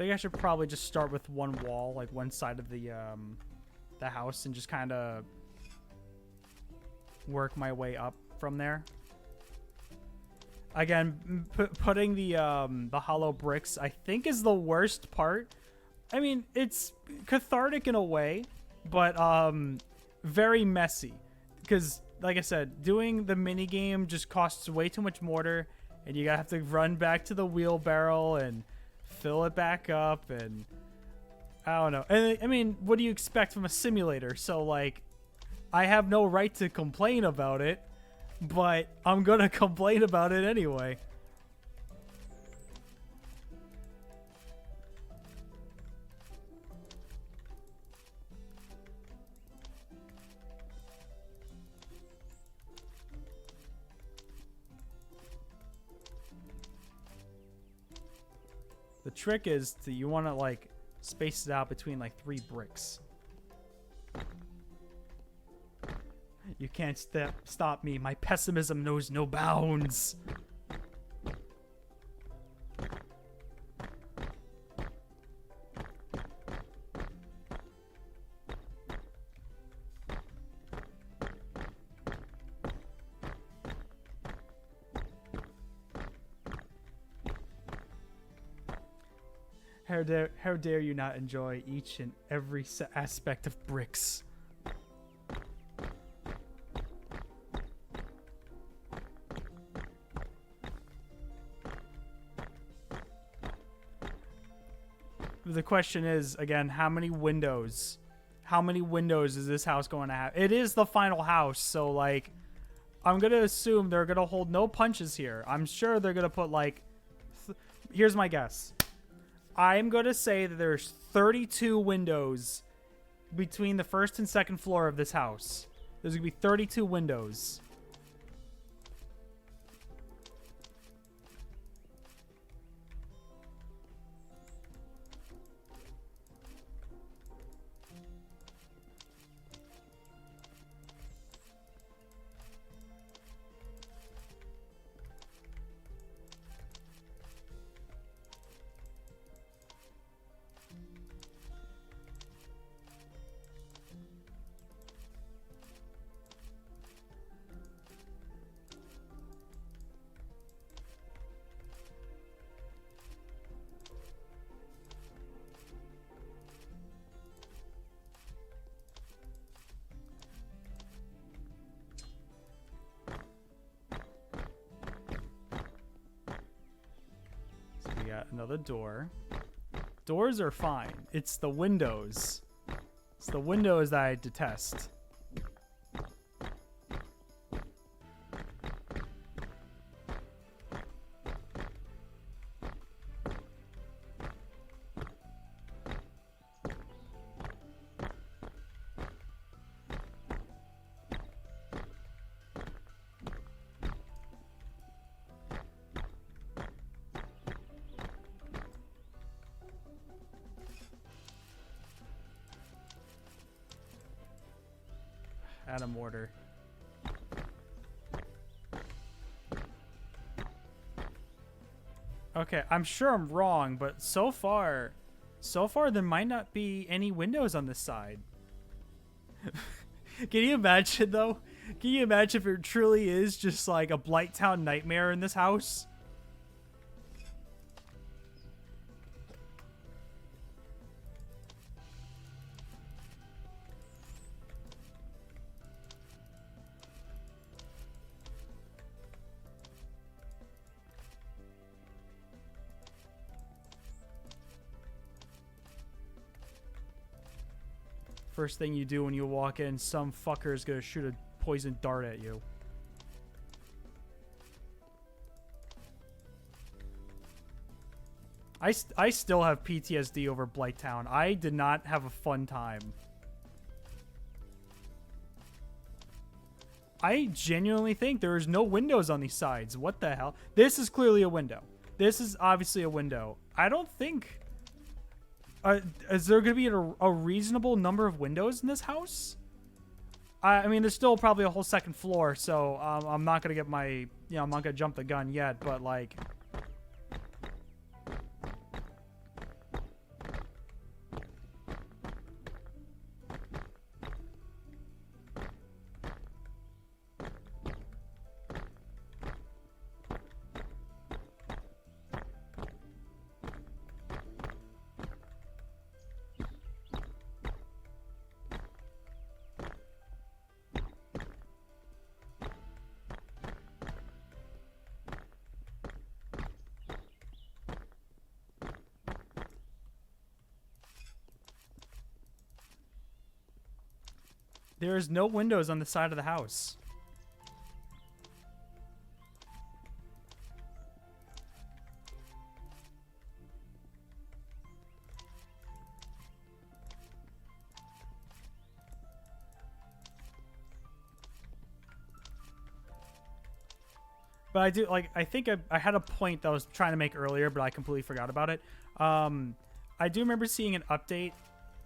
S1: think I should probably just start with one wall, like one side of the house, and just kind of work my way up from there. Again, putting the hollow bricks, I think, is the worst part. I mean, it's cathartic in a way, but very messy. Because, like I said, doing the mini game just costs way too much mortar, and you gotta have to run back to the wheelbarrow and fill it back up, and I don't know. And I mean, what do you expect from a simulator? So, like, I have no right to complain about it, but I'm gonna complain about it anyway. The trick is you want to, like, space it out between, like, 3 bricks. You can't stop me. My pessimism knows no bounds. How dare you not enjoy each and every aspect of bricks? The question is, again, how many windows? How many windows is this house going to have? It is the final house, so, like, I'm going to assume they're going to hold no punches here. I'm sure they're going to put, like... Here's my guess. I'm going to say that there's 32 windows between the first and second floor of this house. There's going to be 32 windows. Another door. Doors are fine. It's the windows. It's the windows that I detest. Out of mortar. Okay, I'm sure I'm wrong, but so far there might not be any windows on this side. Can you imagine, though? Can you imagine if it truly is just like a Blighttown nightmare in this house? First thing you do when you walk in, some fucker is gonna shoot a poison dart at you. I still have PTSD over Blighttown. I did not have a fun time. I genuinely think there is no windows on these sides. What the hell? This is clearly a window. This is obviously a window. I don't think... is there going to be a reasonable number of windows in this house? I mean, there's still probably a whole second floor, so I'm not going to get my... You know, I'm not going to jump the gun yet, but, like... There's no windows on the side of the house. But I do, like, I think I had a point that I was trying to make earlier, but I completely forgot about it. I do remember seeing an update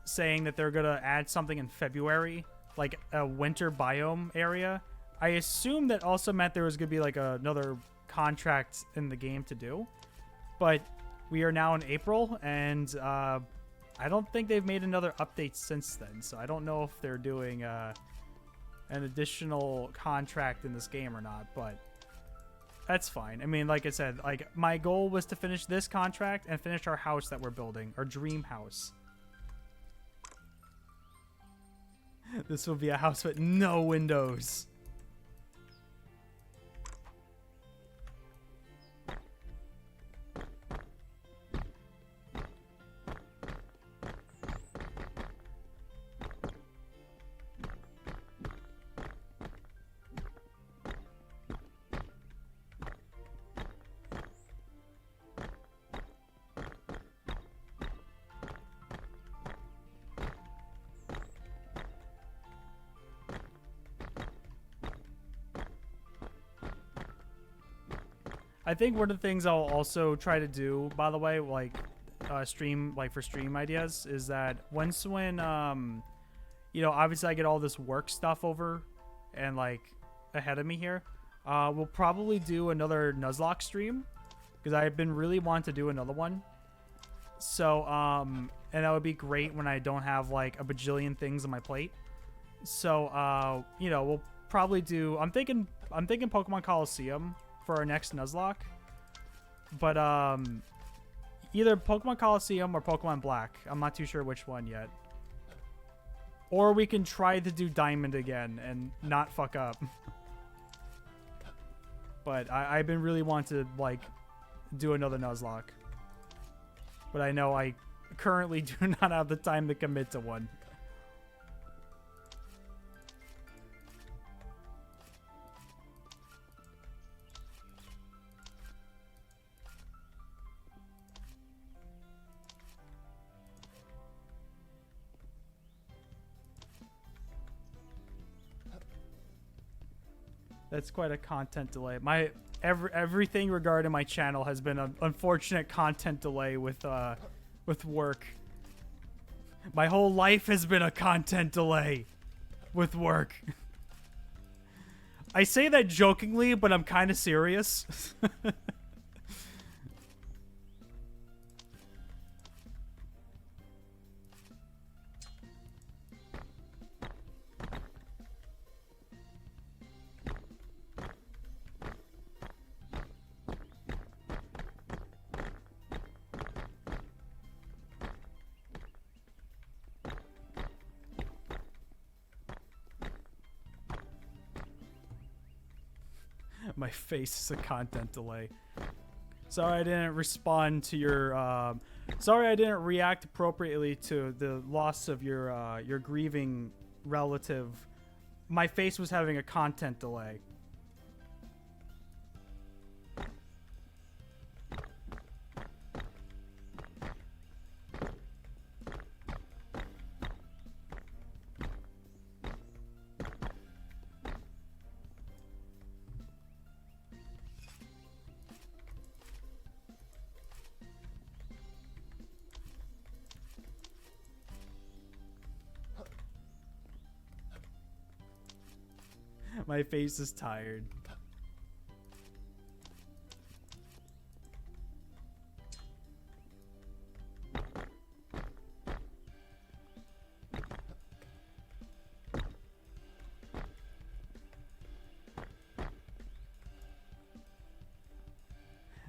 S1: saying that they're going to add something in February, like a winter biome area. I assume that also meant there was going to be, like, another contract in the game to do. But we are now in April, and I don't think they've made another update since then. So I don't know if they're doing an additional contract in this game or not, but that's fine. I mean, like I said, like my goal was to finish this contract and finish our house that we're building, our dream house. This will be a house with no windows. I think one of the things I'll also try to do, by the way, like stream, like for stream ideas, is that when you know, obviously I get all this work stuff over and like ahead of me here, we'll probably do another Nuzlocke stream because I've been really wanting to do another one. So and that would be great when I don't have like a bajillion things on my plate. So you know, we'll probably do. I'm thinking Pokemon Coliseum for our next Nuzlocke, but either Pokemon Coliseum or Pokemon Black. I'm not too sure which one yet. Or we can try to do Diamond again and not fuck up. But I've been really wanting to like do another Nuzlocke, but I know I currently do not have the time to commit to one. That's quite a content delay. My everything regarding my channel has been an unfortunate content delay with work. My whole life has been a content delay with work. I say that jokingly, but I'm kind of serious. My face is a content delay. Sorry I didn't respond to your sorry I didn't react appropriately to the loss of your grieving relative. My face was having a content delay. My face is tired.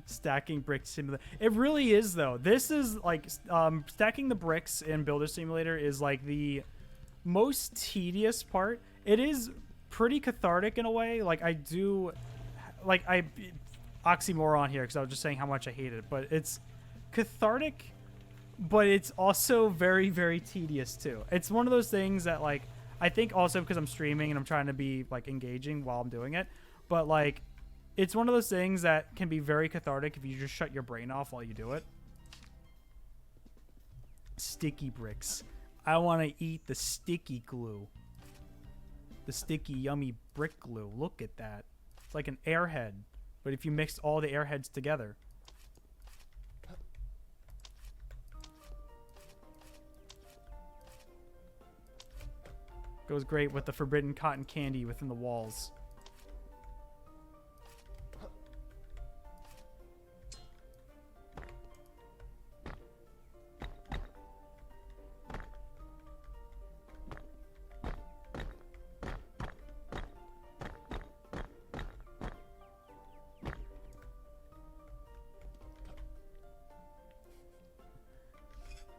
S1: Stacking brick simulator. It really is though. This is like stacking the bricks in Builder Simulator is like the most tedious part. It is pretty cathartic in a way. Like I do, like oxymoron here because I was just saying how much I hate it, but it's cathartic, but it's also very, very tedious too. It's one of those things that like I think also because I'm streaming and I'm trying to be like engaging while I'm doing it. But like, it's one of those things that can be very cathartic if you just shut your brain off while you do it. Sticky bricks. I want to eat the sticky glue. The sticky, yummy brick glue. Look at that. It's like an airhead, but if you mixed all the airheads together. Goes great with the forbidden cotton candy within the walls.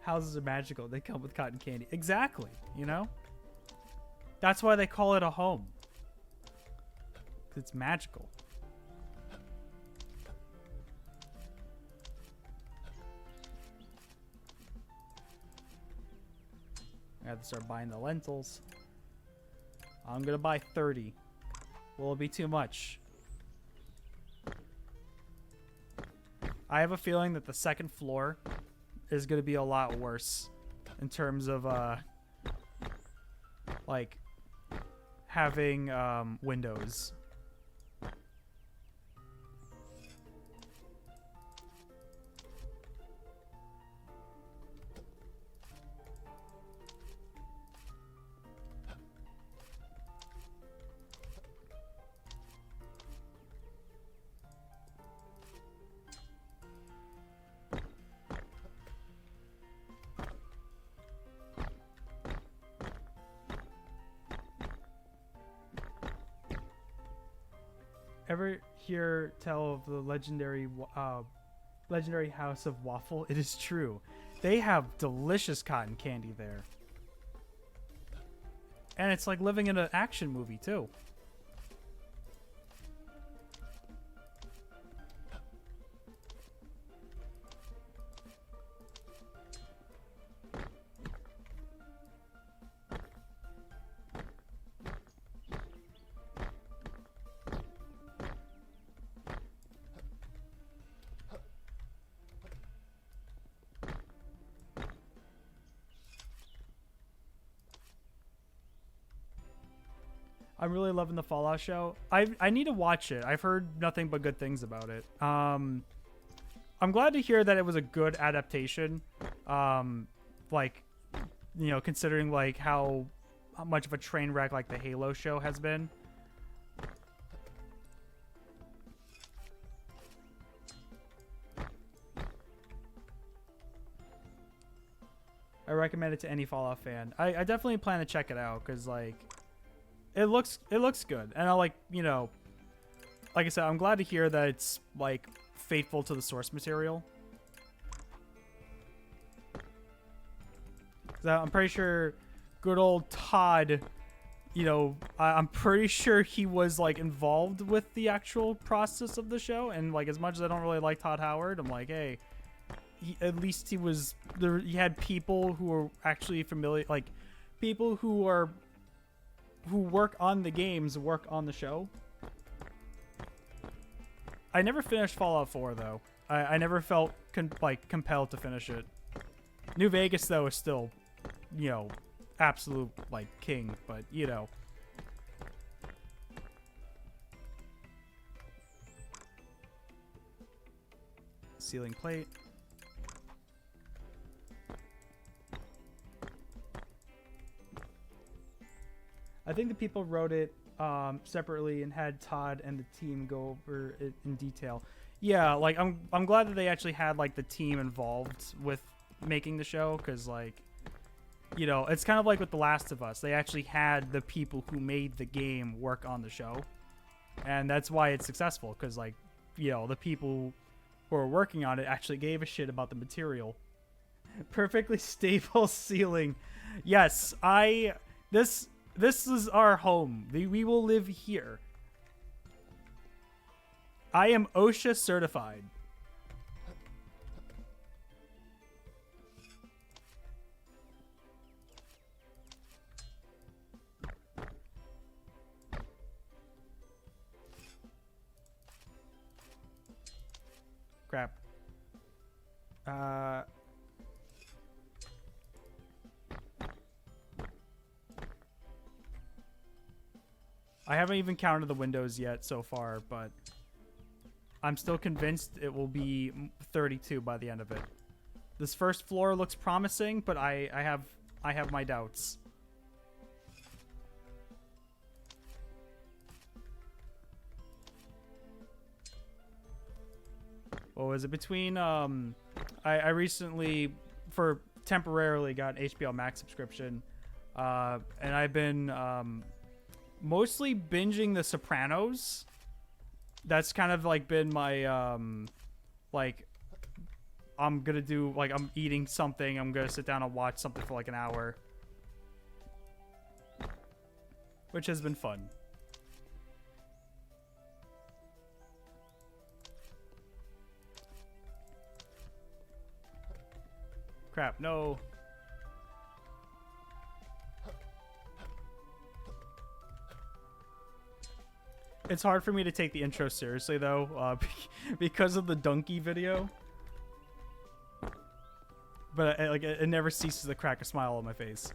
S1: Houses are magical. They come with cotton candy. Exactly, you know? That's why they call it a home. 'Cause it's magical. I have to start buying the lentils. I'm gonna buy 30. Will it be too much? I have a feeling that the second floor is gonna be a lot worse in terms of like having windows. Ever hear tell of the legendary House of Waffle? It is true. They have delicious cotton candy there. And it's like living in an action movie too. I'm really loving the Fallout show. I need to watch it. I've heard nothing but good things about it. I'm glad to hear that it was a good adaptation. Like, you know, considering like how much of a train wreck like the Halo show has been. I recommend it to any Fallout fan. I definitely plan to check it out because like it looks good, and I like, you know, like I said, I'm glad to hear that it's like faithful to the source material. 'Cause I'm pretty sure good old Todd, you know, I'm pretty sure he was like involved with the actual process of the show, and like as much as I don't really like Todd Howard, I'm like, hey, at least he was there. He had people who were actually familiar, like people who work on the games work on the show. I never finished Fallout 4 though. I never felt compelled to finish it. New Vegas though is still, you know, absolute like king, but you know. Ceiling plate. I think the people wrote it separately and had Todd and the team go over it in detail. Yeah, like I'm glad that they actually had like the team involved with making the show, because like, you know, it's kind of like with The Last of Us. They actually had the people who made the game work on the show, and that's why it's successful, because like, you know, the people who are working on it actually gave a shit about the material. Perfectly stable ceiling. Yes, This is our home. We will live here. I am OSHA certified. Uh, I haven't even counted the windows yet so far, but I'm still convinced it will be 32 by the end of it. This first floor looks promising, but I have my doubts. What was it? Between I recently temporarily got an HBO Max subscription, and I've been mostly binging The Sopranos. That's kind of like been my like I'm gonna do, like, I'm eating something, I'm gonna sit down and watch something for like an hour, which has been fun. Crap, no. It's hard for me to take the intro seriously, though, because of the donkey video. But like, it never ceases to crack a smile on my face.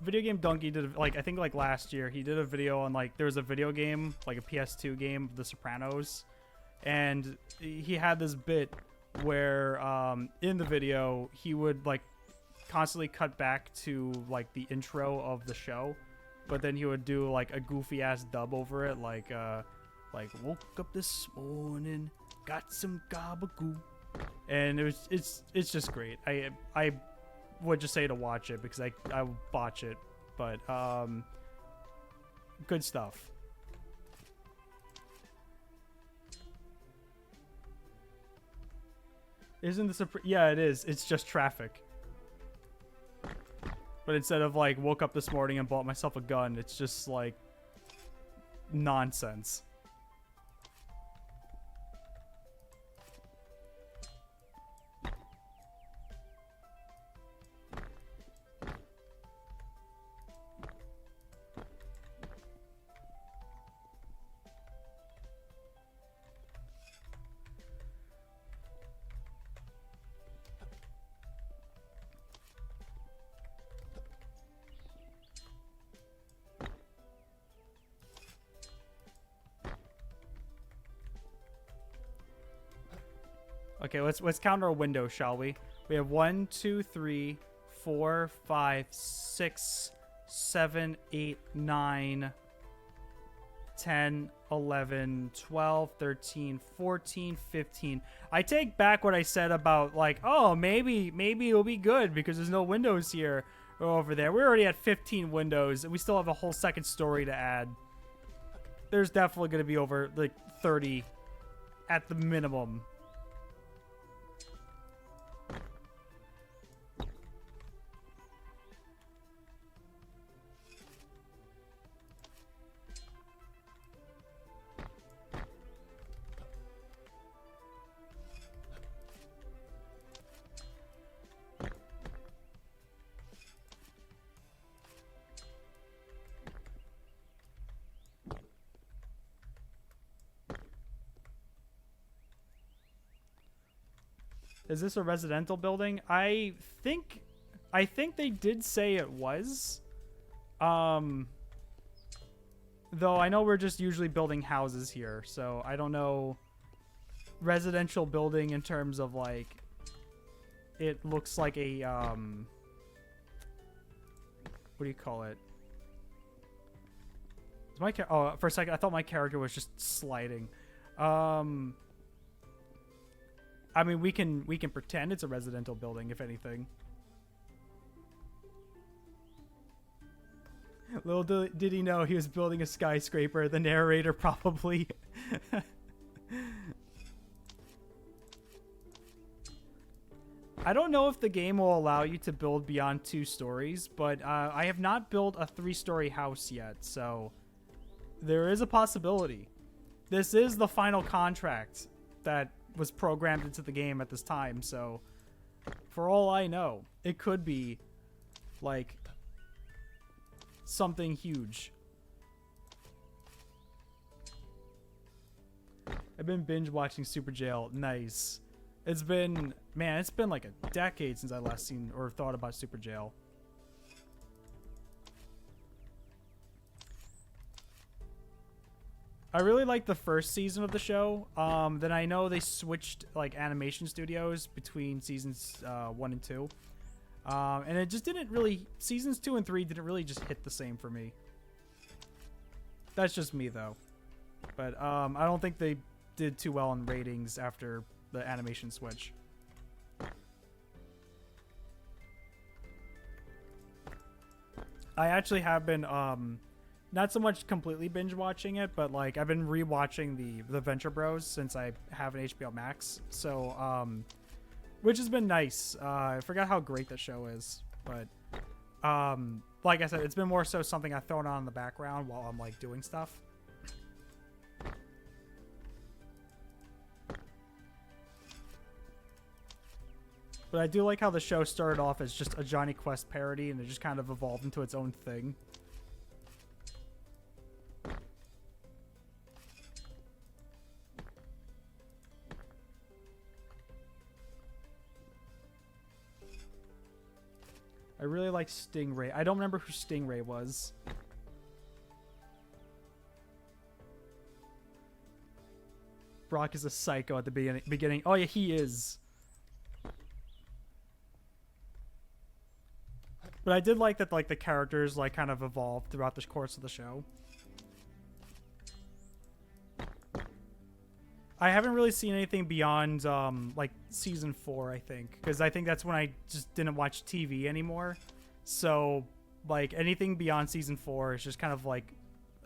S1: Video Game Donkey did, like, I think like last year, he did a video on, like, there was a video game, like a PS2 game, The Sopranos, and he had this bit where in the video he would like constantly cut back to like the intro of the show, but then he would do like a goofy ass dub over it, like woke up this morning, got some gabagoo, and it's just great. I would just say to watch it because I will botch it, but good stuff. Isn't this yeah, it is. It's just traffic. But instead of like woke up this morning and bought myself a gun, it's just like nonsense. Okay, let's count our windows, shall we? We have 1, 2, 3, 4, 5, 6, 7, 8, 9, 10, 11, 12, 13, 14, 15. I take back what I said about, like, oh, maybe it'll be good because there's no windows here or over there. We're already at 15 windows, and we still have a whole second story to add. There's definitely going to be over, like, 30 at the minimum. Is this a residential building? I think they did say it was. Though I know we're just usually building houses here, so I don't know residential building in terms of like it looks like a what do you call it? Is my oh, for a second I thought my character was just sliding. I mean, we can pretend it's a residential building, if anything. Little did he know he was building a skyscraper. The narrator probably. I don't know if the game will allow you to build beyond 2 stories, but I have not built a 3-story house yet, so there is a possibility. This is the final contract that was programmed into the game at this time. So for all I know, it could be like something huge. I've been binge watching Super Jail. Nice. It's been like a decade since I last seen or thought about Super Jail. I really like the first season of the show. Then I know they switched like animation studios between seasons 1 and 2. And it just didn't really, seasons 2 and 3 didn't really just hit the same for me. That's just me though. But I don't think they did too well in ratings after the animation switch. I actually have been not so much completely binge watching it, but like I've been rewatching the Venture Bros since I have an HBO Max. So which has been nice. I forgot how great that show is, but like I said, it's been more so something I've thrown on in the background while I'm like doing stuff. But I do like how the show started off as just a Johnny Quest parody and it just kind of evolved into its own thing. I really like Stingray. I don't remember who Stingray was. Brock is a psycho at the beginning. Oh yeah, he is. But I did like that like the characters like kind of evolved throughout the course of the show. I haven't really seen anything beyond like season 4, I think, because I think that's when I just didn't watch TV anymore. So like anything beyond season 4 is just kind of like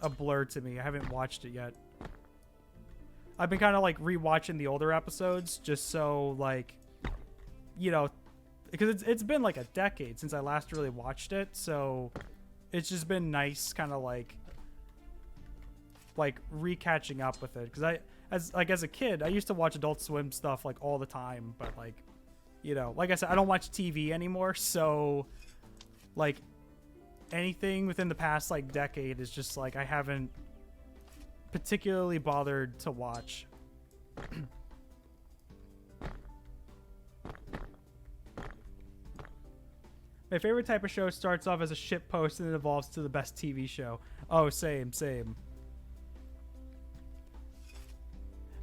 S1: a blur to me. I haven't watched it yet. I've been kind of like rewatching the older episodes just so like, you know, because it's been like a decade since I last really watched it, so it's just been nice kind of like re-catching up with it, because as a kid I used to watch Adult Swim stuff like all the time, but like, you know, like I said, I don't watch TV anymore, so like anything within the past like decade is just like I haven't particularly bothered to watch. My favorite type of show starts off as a shit post and it evolves to the best TV show. Oh, same.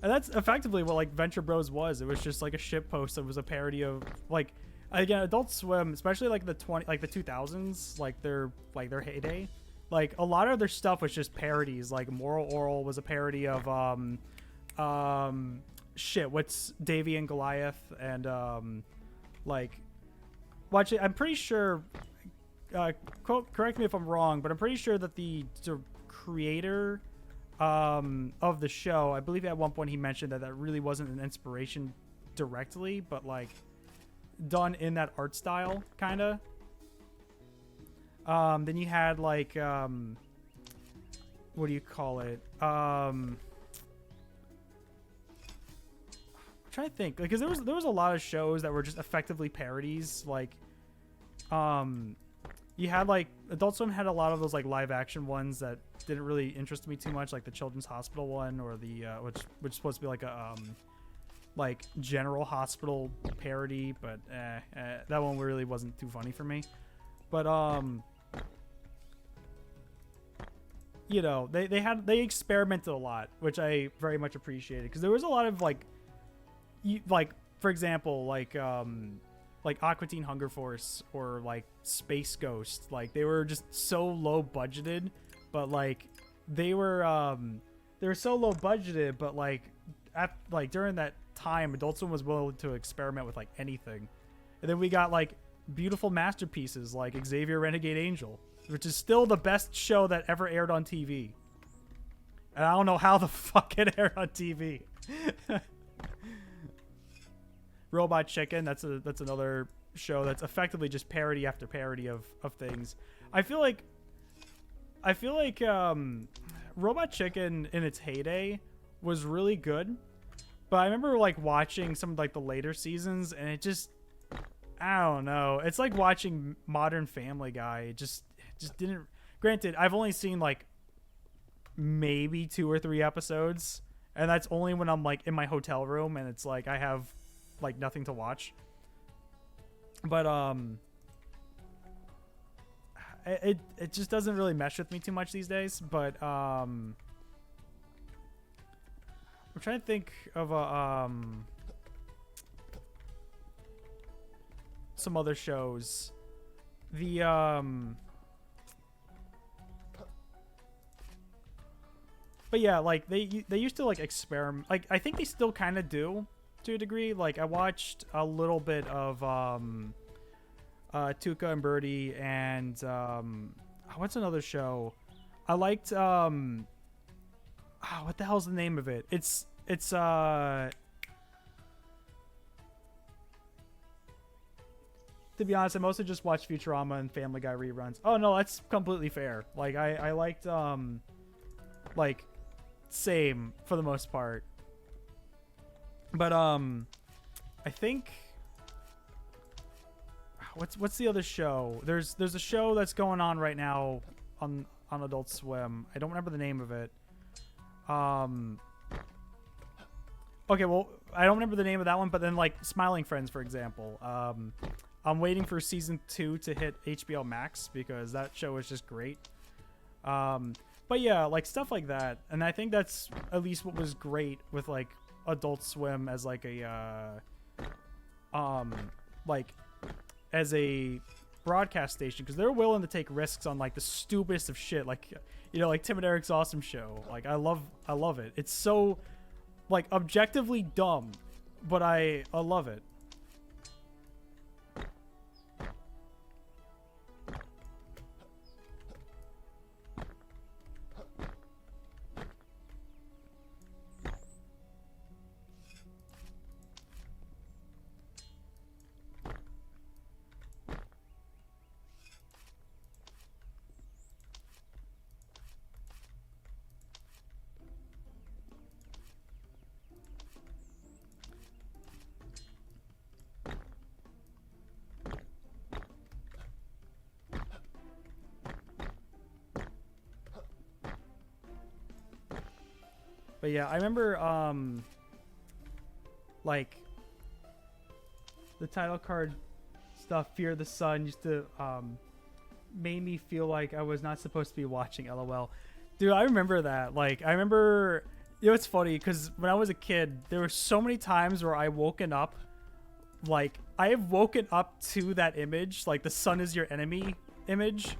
S1: And that's effectively what like Venture Bros was. It was just like a shit post that was a parody of like, again, Adult Swim, especially like the 2000s, like their heyday. Like a lot of their stuff was just parodies. Like Moral Oral was a parody of what's Davy and Goliath, and like watch it. I'm pretty sure, correct me if I'm wrong, but I'm pretty sure that the creator of the show, I believe at one point he mentioned that really wasn't an inspiration directly, but like done in that art style kind of. Then you had like what do you call it, I'm trying to think, because there was a lot of shows that were just effectively parodies. Like you had like Adult Swim had a lot of those like live action ones that didn't really interest me too much, like the Children's Hospital one, or the which is supposed to be like a like General Hospital parody, but that one really wasn't too funny for me. But you know, they experimented a lot, which I very much appreciated, because there was a lot of like for example, like Aqua Teen Hunger Force or like Space Ghost, like they were just so low budgeted, but like they were so low budgeted, but like during that time, Adult Swim was willing to experiment with like anything. And then we got like beautiful masterpieces like Xavier Renegade Angel, which is still the best show that ever aired on TV. And I don't know how the fuck it aired on TV. Robot Chicken, that's another show that's effectively just parody after parody of things. I feel like Robot Chicken in its heyday was really good, But I remember like watching some of like the later seasons, and it just, I don't know. It's like watching Modern Family Guy. It just didn't. Granted, I've only seen like maybe 2 or 3 episodes, and that's only when I'm like in my hotel room and it's like I have like nothing to watch. But it just doesn't really mesh with me too much these days. But I'm trying to think of a some other shows. But yeah, like they used to like experiment. Like I think they still kind of do to a degree. Like I watched a little bit of Tuca and Birdie and what's another show? I liked what the hell's the name of it? It's to be honest, I mostly just watch Futurama and Family Guy reruns. Oh no, that's completely fair. Like I liked like same for the most part. But I think what's the other show? There's a show that's going on right now on Adult Swim. I don't remember the name of it. Okay, well, I don't remember the name of that one, but then like Smiling Friends, for example. I'm waiting for season 2 to hit HBO Max because that show is just great. But yeah, like stuff like that. And I think that's at least what was great with like Adult Swim as like a like as a broadcast station, because they're willing to take risks on like the stupidest of shit, like, you know, like Tim and Eric's Awesome Show. Like I love it. It's so like objectively dumb, but I love it. But yeah, I remember like the title card stuff, Fear of the Sun, used to made me feel like I was not supposed to be watching LOL. Dude, I remember that. Like I remember, you know, it's funny because when I was a kid, there were so many times where I woken up, like I have woken up to that image, like the sun is your enemy image,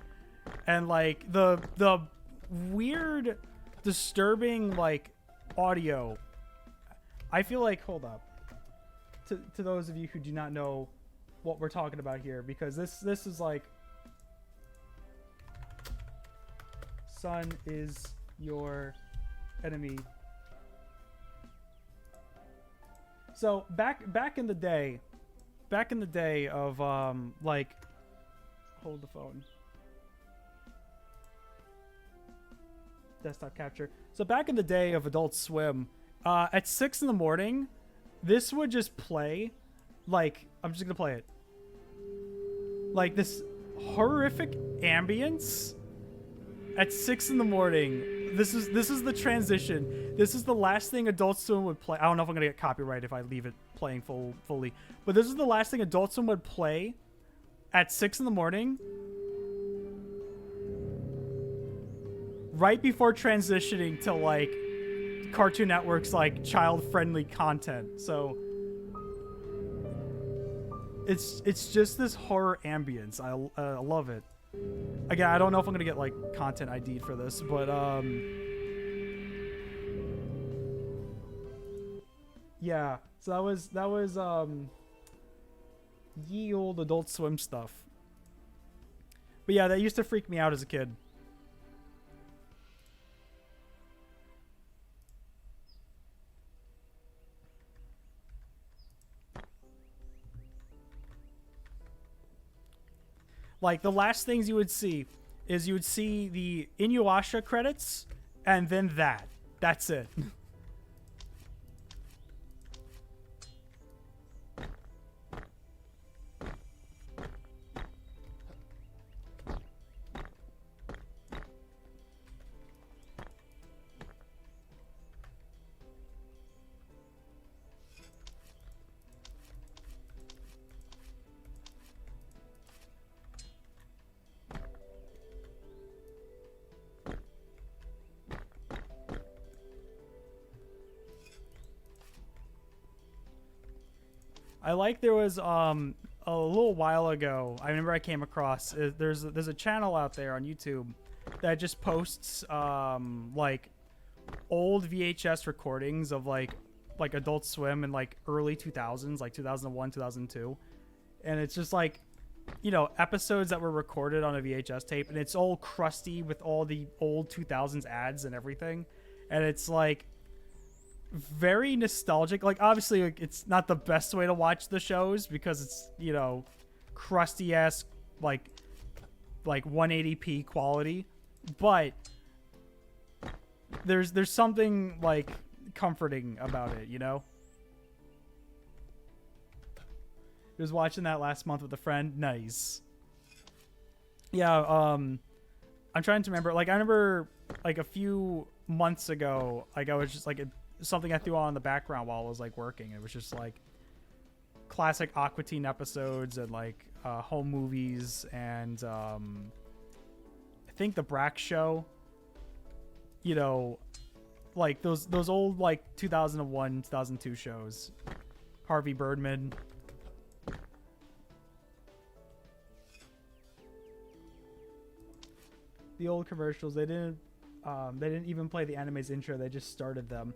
S1: and like the weird, disturbing like audio. I feel like, hold up, to those of you who do not know what we're talking about here, because this is like, sun is your enemy. So back in the day of like, hold the phone, desktop capture. So back in the day of Adult Swim, at 6 in the morning, this would just play. Like, I'm just gonna play it. Like this horrific ambience at 6 in the morning. This is the transition. This is the last thing Adult Swim would play. I don't know if I'm gonna get copyright if I leave it playing fully, but this is the last thing Adult Swim would play at 6 in the morning, right before transitioning to like Cartoon Network's like child-friendly content. So it's just this horror ambience. I love it. Again, I don't know if I'm gonna get like content ID'd for this, but yeah. So that was ye old Adult Swim stuff. But yeah, that used to freak me out as a kid. Like, the last things you would see is you would see the Inuyasha credits, and then that. That's it. I like there was a little while ago. I remember I came across there's a channel out there on YouTube that just posts like old VHS recordings of like Adult Swim in like early 2000s, like 2001, 2002, and it's just like, you know, episodes that were recorded on a VHS tape, and it's all crusty with all the old 2000s ads and everything, and it's like very nostalgic. Like, obviously, like, it's not the best way to watch the shows because it's, you know, crusty ass like 180p quality, but there's something like comforting about it, you know. I was watching that last month with a friend. Nice. Yeah, I'm trying to remember. Like, I remember like a few months ago, like I was just like something I threw on in the background while I was like working. It was just like classic Aqua Teen episodes and like home movies and I think the Brack Show. You know, like those old like 2001, 2002 shows. Harvey Birdman. The old commercials, they didn't even play the anime's intro, they just started them.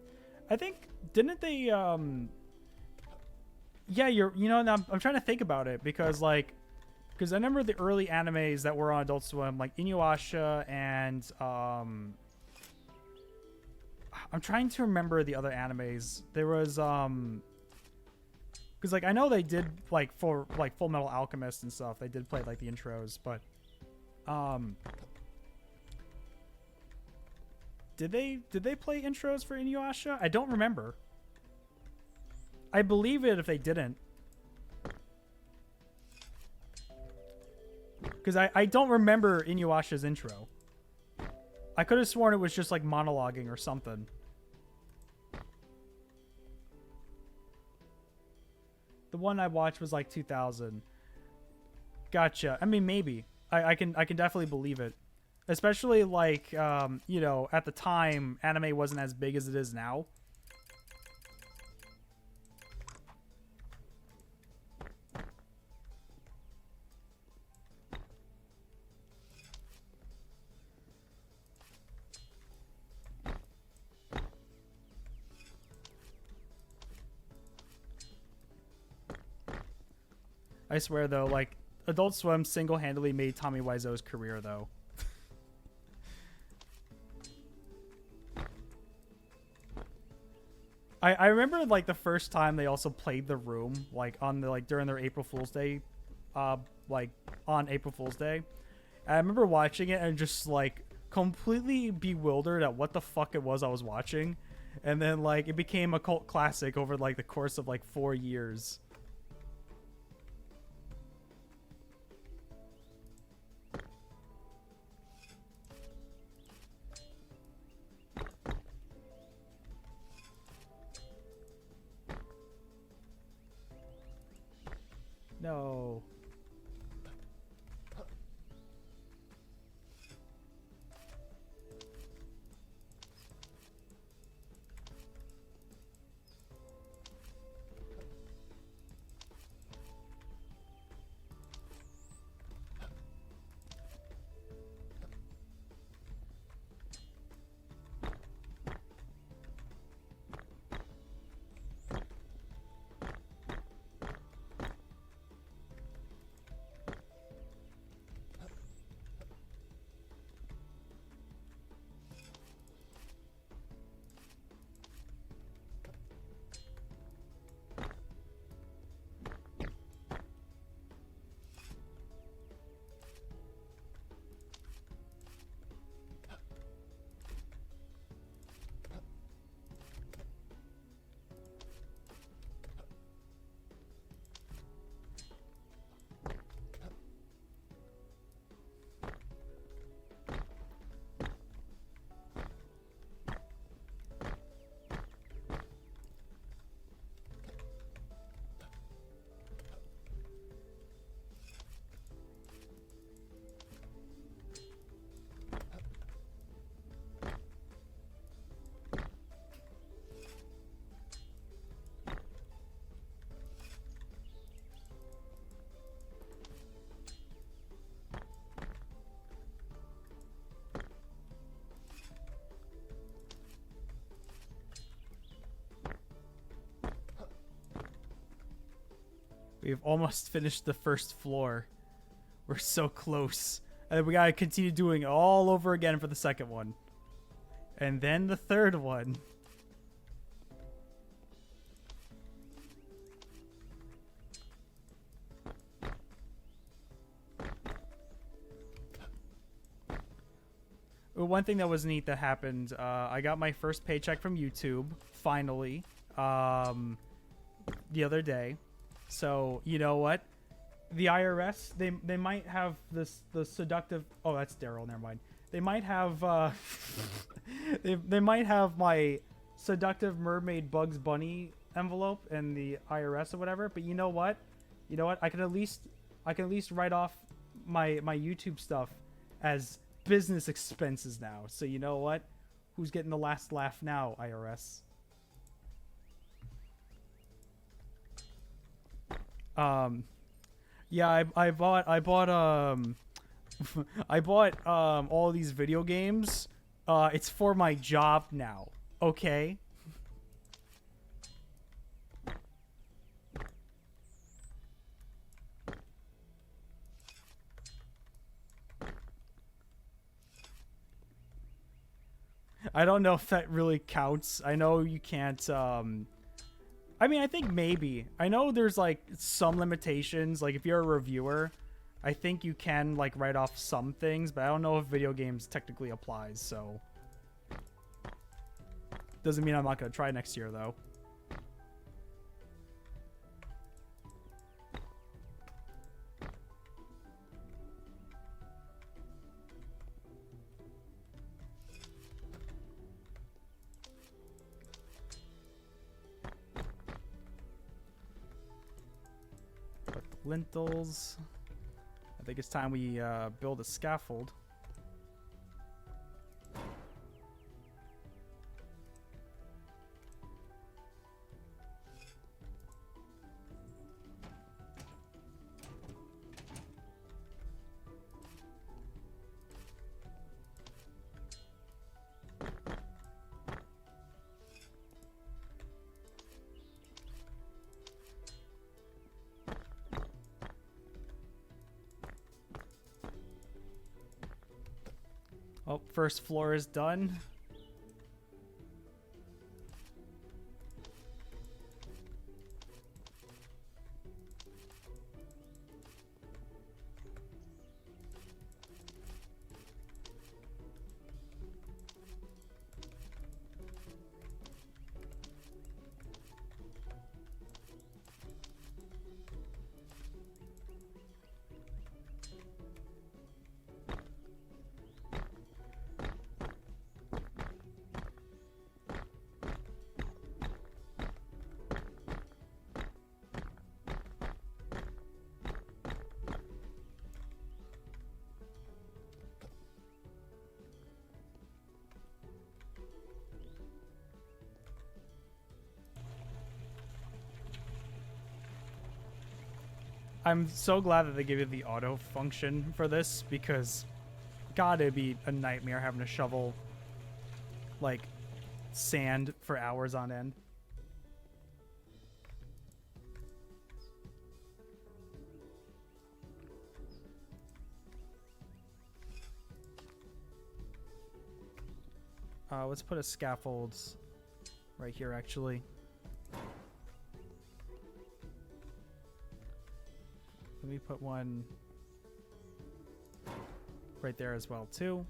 S1: I think, didn't they yeah, you know, I'm trying to think about it because I remember the early animes that were on Adult Swim, like Inuyasha and I'm trying to remember the other animes. There was because like I know they did like for like Full Metal Alchemist and stuff. They did play like the intros, but did they play intros for Inuyasha? I don't remember. I believe it if they didn't. Because I don't remember Inuyasha's intro. I could have sworn it was just like monologuing or something. The one I watched was like 2000. Gotcha. I mean, maybe. I can definitely believe it. Especially like, you know, at the time, anime wasn't as big as it is now. I swear, though, like, Adult Swim single-handedly made Tommy Wiseau's career, though. I remember, like, the first time they also played The Room, like, on the, like, during their April Fool's Day, like, on April Fool's Day. And I remember watching it and just, like, completely bewildered at what the fuck it was I was watching. And then, like, it became a cult classic over, like, the course of, like, 4 years. No. We've almost finished the first floor. We're so close. And we gotta continue doing it all over again for the second one. And then the third one. One thing that was neat that happened, I got my first paycheck from YouTube, finally, the other day. So, you know what? The IRS, they might have the seductive... Oh, that's Daryl, never mind. They might have, they might have my seductive mermaid Bugs Bunny envelope in the IRS or whatever, but you know what? You know what? I can at least write off my YouTube stuff as business expenses now. So you know what? Who's getting the last laugh now, IRS? Yeah, I bought I bought all these video games. It's for my job now. Okay? I don't know if that really counts. I know you can't, I mean, I think maybe. I know there's, like, some limitations. Like, if you're a reviewer, I think you can, like, write off some things, but I don't know if video games technically applies, so... Doesn't mean I'm not gonna try next year, though. Lintels. I think it's time we build a scaffold. Oh, first floor is done. I'm so glad that they gave you the auto function for this, because God, it'd be a nightmare having to shovel like sand for hours on end. Let's put a scaffold right here, actually. Let me put one right there as well, too.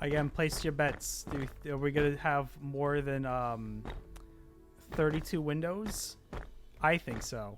S1: Again, place your bets. Are we gonna have more than 32 windows? I think so.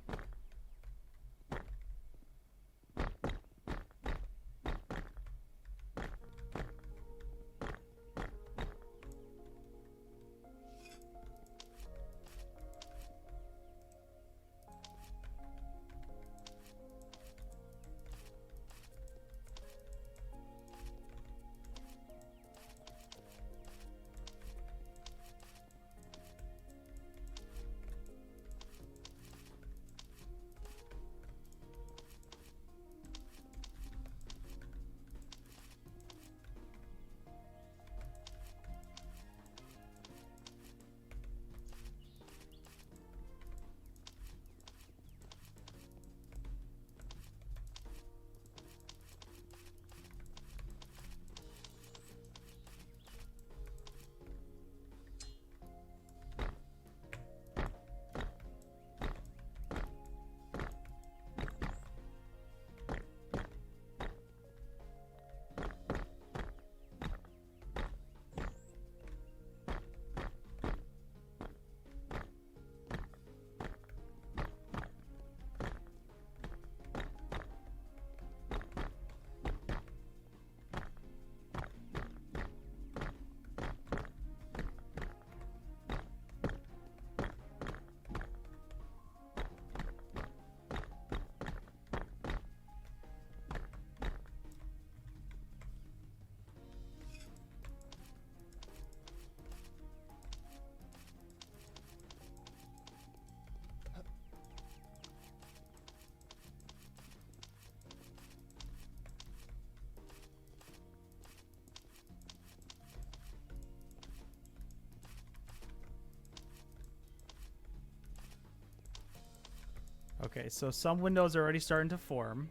S1: Okay, so some windows are already starting to form,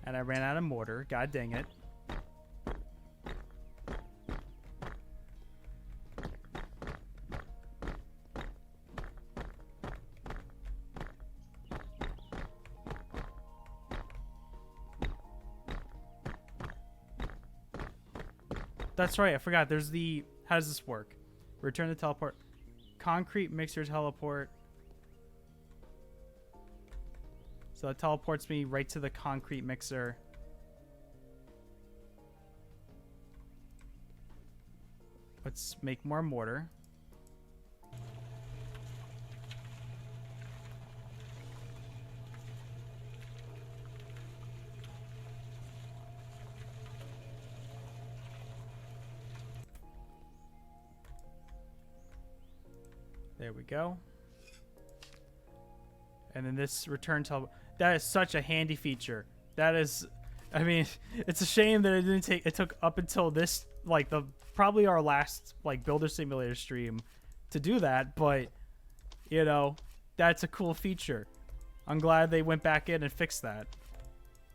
S1: and I ran out of mortar. God dang it. That's right, I forgot. There's the... How does this work? Return the teleport. Concrete mixer teleport. So it teleports me right to the concrete mixer. Let's make more mortar. There we go. And then this return teleport. That is such a handy feature. That is, I mean, it's a shame that it didn't take. It took up until this, like probably our last like Builder Simulator stream, to do that. But you know, that's a cool feature. I'm glad they went back in and fixed that,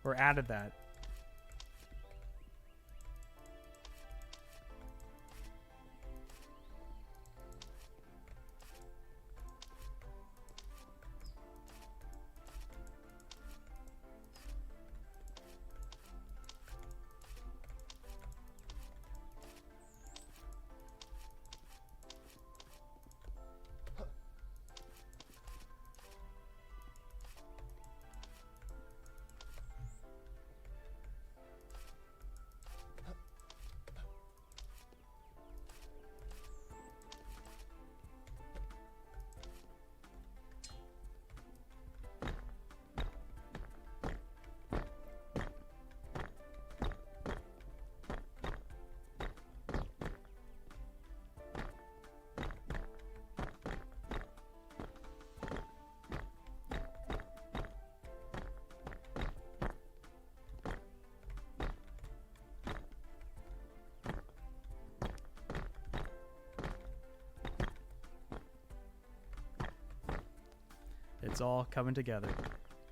S1: or added that. It's all coming together.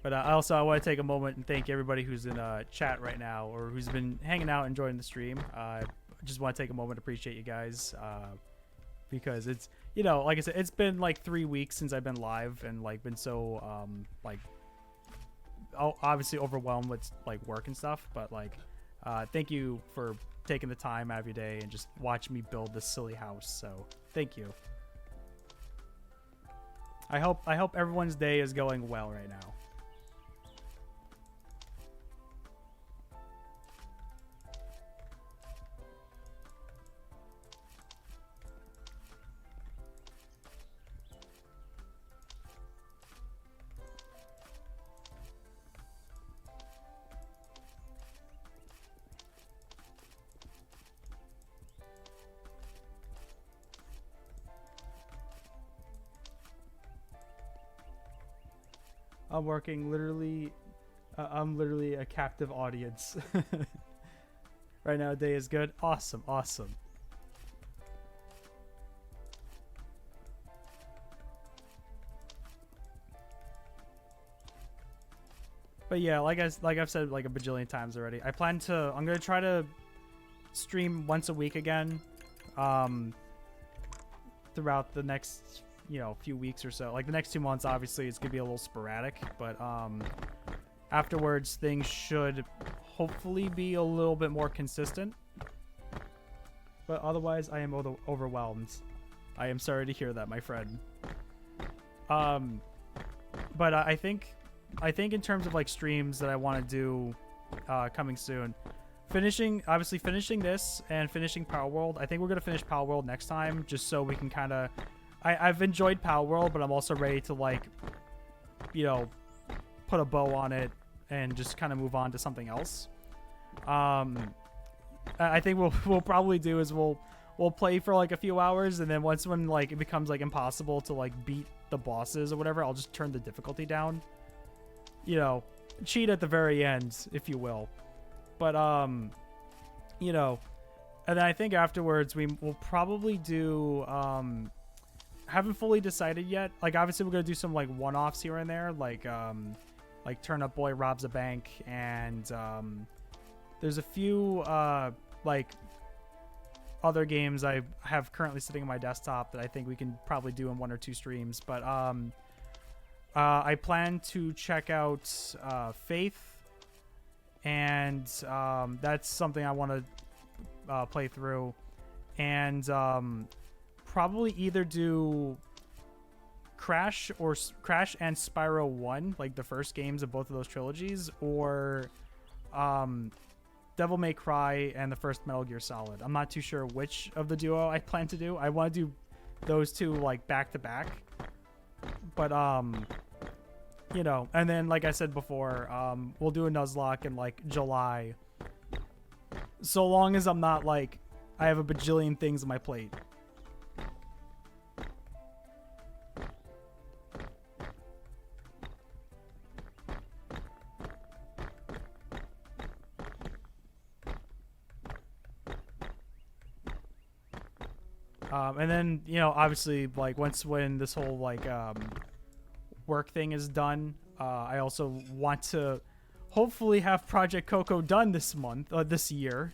S1: But I want to take a moment and thank everybody who's in chat right now or who's been hanging out enjoying the stream. I just want to take a moment to appreciate you guys because it's, you know, like I said, it's been like 3 weeks since I've been live and like been so like obviously overwhelmed with like work and stuff. But like Thank you for taking the time out of your day and just watching me build this silly house. So thank you. I hope everyone's day is going well right now. I'm working literally. I'm literally a captive audience. Right now, day is good. Awesome, awesome. But yeah, like I've said like a bajillion times already, I'm gonna try to stream once a week again, throughout the next few weeks or so. Like the next 2 months, obviously it's gonna be a little sporadic, but afterwards things should hopefully be a little bit more consistent. But otherwise, I am overwhelmed. I am sorry to hear that, my friend. But I think in terms of like streams that I want to do coming soon, finishing this and finishing Power World. I think we're gonna finish Power World next time, just so we can kind of. I've enjoyed Power World, but I'm also ready to like, put a bow on it and just kind of move on to something else. I think we'll probably do is we'll play for like a few hours, and then when like it becomes like impossible to like beat the bosses or whatever, I'll just turn the difficulty down. Cheat at the very end, if you will. But and then I think afterwards we'll probably do haven't fully decided yet. Like obviously we're gonna do some like one-offs here and there, like Turnip Boy Robs a Bank, and there's a few like other games I have currently sitting on my desktop that I think we can probably do in 1 or 2 streams. But I plan to check out Faith, and that's something I want to play through, and probably either do Crash and Spyro 1, like the first games of both of those trilogies, or Devil May Cry and the first Metal Gear Solid. I'm not too sure which of the duo I plan to do. I want to do those two like back to back, but and then like I said before, we'll do a Nuzlocke in like July, so long as I'm not like I have a bajillion things on my plate. And then, obviously, like when this whole like work thing is done, I also want to hopefully have Project Coco done this year.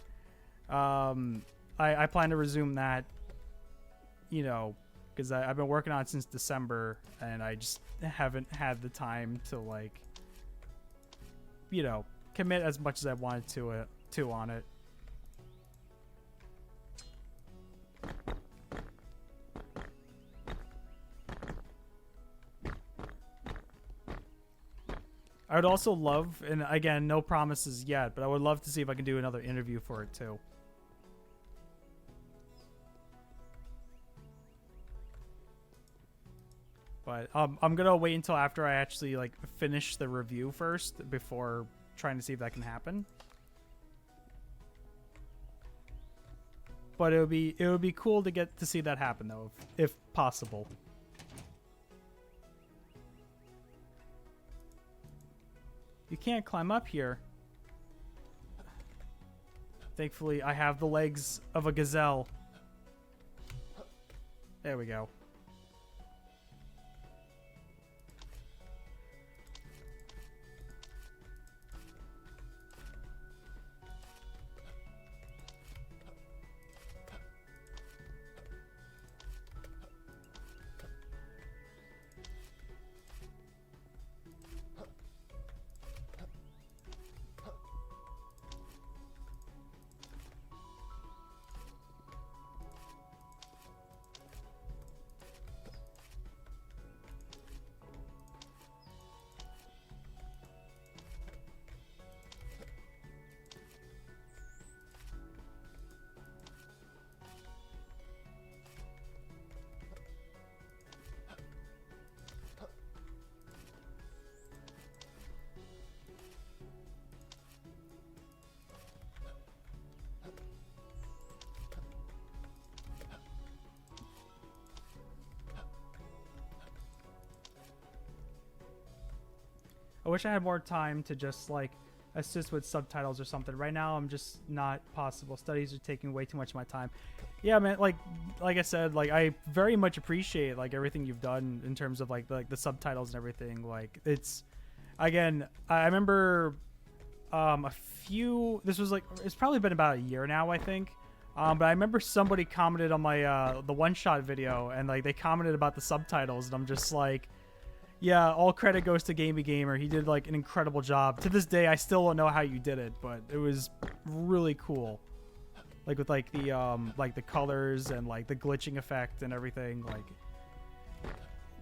S1: I plan to resume that, because I've been working on it since December, and I just haven't had the time to like, commit as much as I wanted to on it. I would also love, and again, no promises yet, but I would love to see if I can do another interview for it too. But I'm gonna wait until after I actually like finish the review first before trying to see if that can happen. But it would be cool to get to see that happen though, if possible. You can't climb up here. Thankfully, I have the legs of a gazelle. There we go. I wish I had more time to just like assist with subtitles or something. Right now, I'm just not possible. Studies are taking way too much of my time. Yeah, man. Like I said, like I very much appreciate like everything you've done in terms of like the subtitles and everything. Like it's, again, I remember a few. This was like it's probably been about a year now, I think. But I remember somebody commented on my the one shot video, and like they commented about the subtitles, and I'm just like, yeah, all credit goes to Gamey Gamer. He did like an incredible job. To this day, I still don't know how you did it, but it was really cool. Like with like the colors and like the glitching effect and everything. Like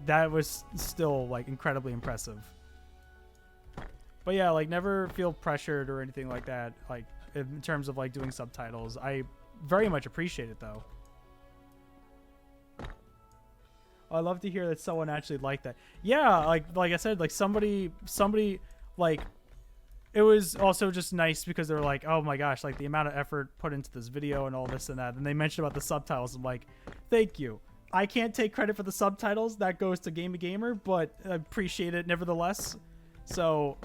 S1: that was still like incredibly impressive. But yeah, like never feel pressured or anything like that. Like in terms of like doing subtitles, I very much appreciate it though. I love to hear that someone actually liked that. Yeah, like I said, like somebody like it was also just nice because they were like, oh my gosh, like the amount of effort put into this video and all this and that. And they mentioned about the subtitles. I'm like, thank you. I can't take credit for the subtitles. That goes to Gamey Gamer, but I appreciate it nevertheless. So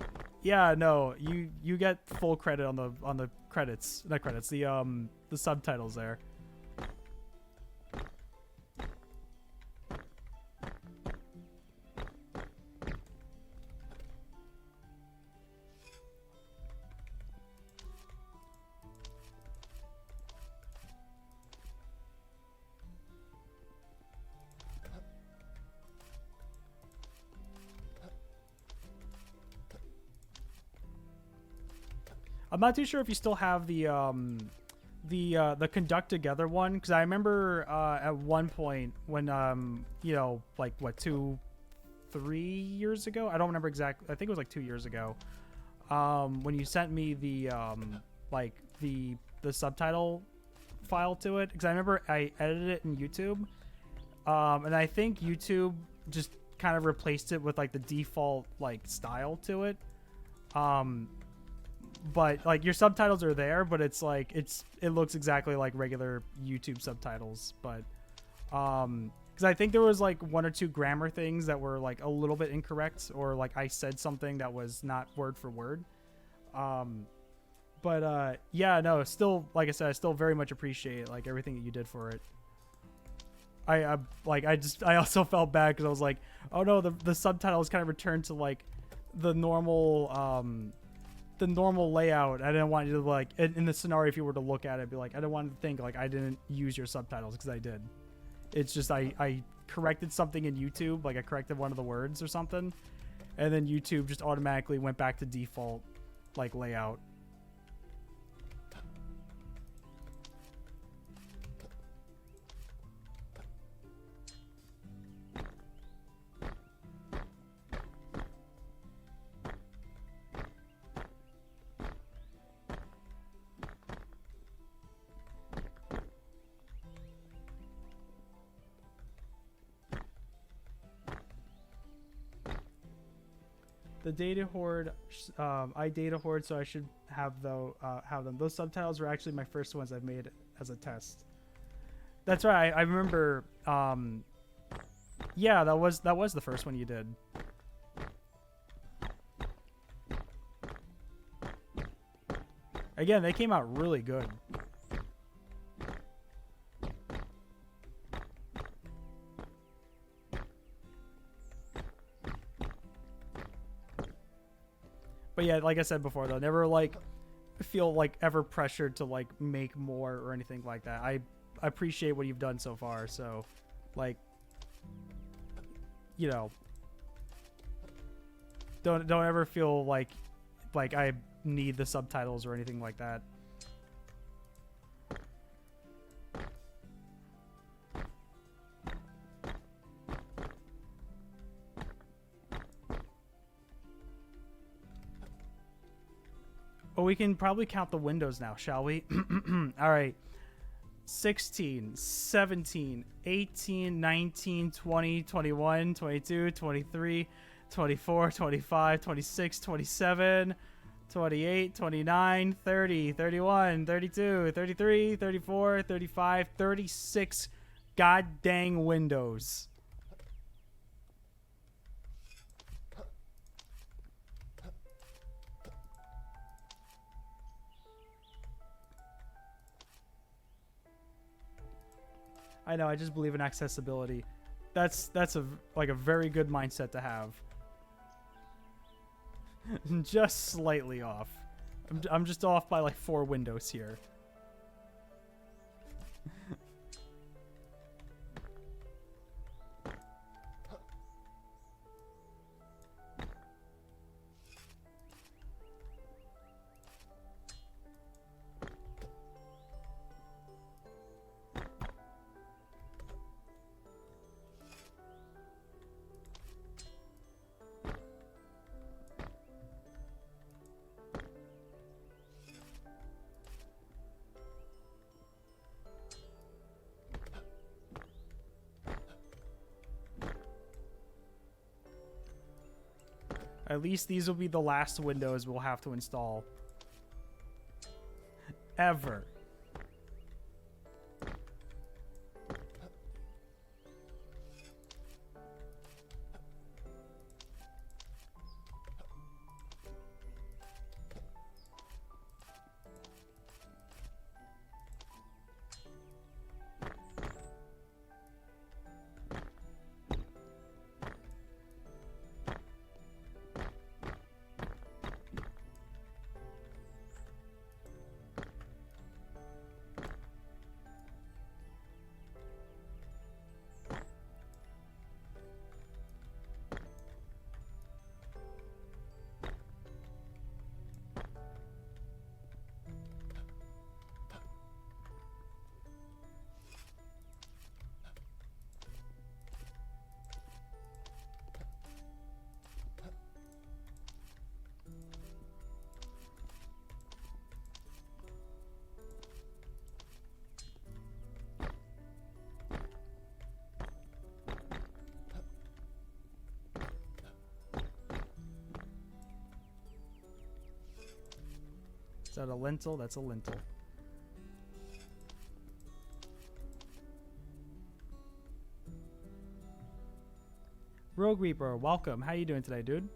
S1: yeah, no, you get full credit on the credits, not credits, the subtitles there. I'm not too sure if you still have the Conduct Together one, because I remember at one point when you know, like what, 2-3 years ago, I don't remember exactly, I think it was like 2 years ago, when you sent me the like the subtitle file to it, because I remember I edited it in YouTube, and I think YouTube just kind of replaced it with like the default like style to it. But like your subtitles are there, but it's like it looks exactly like regular YouTube subtitles. But because I think there was like 1 or 2 grammar things that were like a little bit incorrect, or like I said something that was not word for word. But yeah, no, still, like I said, I still very much appreciate like everything that you did for it. I also felt bad because I was like, oh no, the subtitles kind of returned to like the normal layout. I didn't want you to like in the scenario, if you were to look at it, be like, I don't want to think like I didn't use your subtitles, because I did. It's just I corrected something in YouTube, like I corrected one of the words or something, and then YouTube just automatically went back to default like layout. The data hoard, I data hoard, so I should have them. Those subtitles were actually my first ones I've made as a test. That's right. I remember. Yeah, that was the first one you did. Again, they came out really good. But yeah, like I said before, though, never like feel like ever pressured to like make more or anything like that. I appreciate what you've done so far. So, like, you know, don't ever feel like I need the subtitles or anything like that. Oh, we can probably count the windows now, shall we? All right. 16, 17, 18, 19, 20, 21, 22, 23, 24, 25, 26, 27, 28, 29, 30, 31, 32, 33, 34, 35, 36 god dang windows. I know. I just believe in accessibility. That's a very good mindset to have. Just slightly off. I'm just off by like 4 windows here. At least these will be the last windows we'll have to install. Ever. Is that a lintel? That's a lintel. Rogue Reaper, welcome. How you doing today, dude?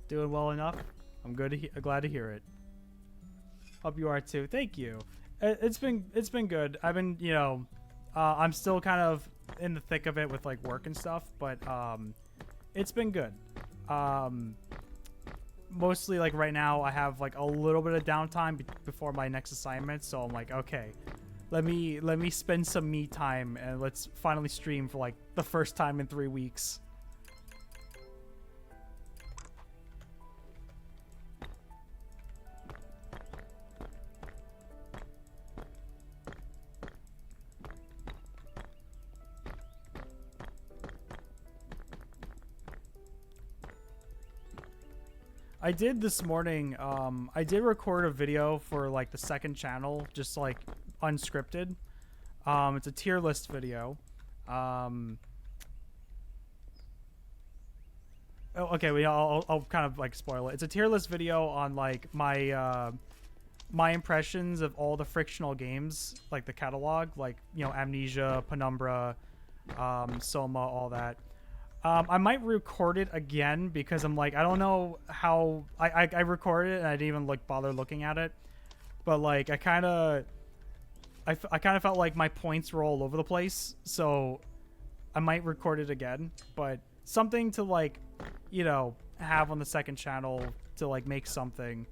S1: Doing well enough. I'm good. Glad to hear it. Hope you are too. Thank you. It's been good. I've been, you know, I'm still kind of in the thick of it with like work and stuff, but it's been good. Mostly like right now I have like a little bit of downtime before my next assignment, so I'm like, okay, let me spend some me time and let's finally stream for like the first time in 3 weeks. I did this morning, I did record a video for like the second channel, just like unscripted. It's a tier list video. Oh, okay, I'll kind of like spoil it. It's a tier list video on like my my impressions of all the frictional games, like the catalog, like, you know, Amnesia, Penumbra, Soma, all that. I might record it again because I'm like, I don't know how I recorded it and I didn't even like bother looking at it, but like I kind of felt like my points were all over the place, so I might record it again. But something to like, you know, have on the second channel to like make something.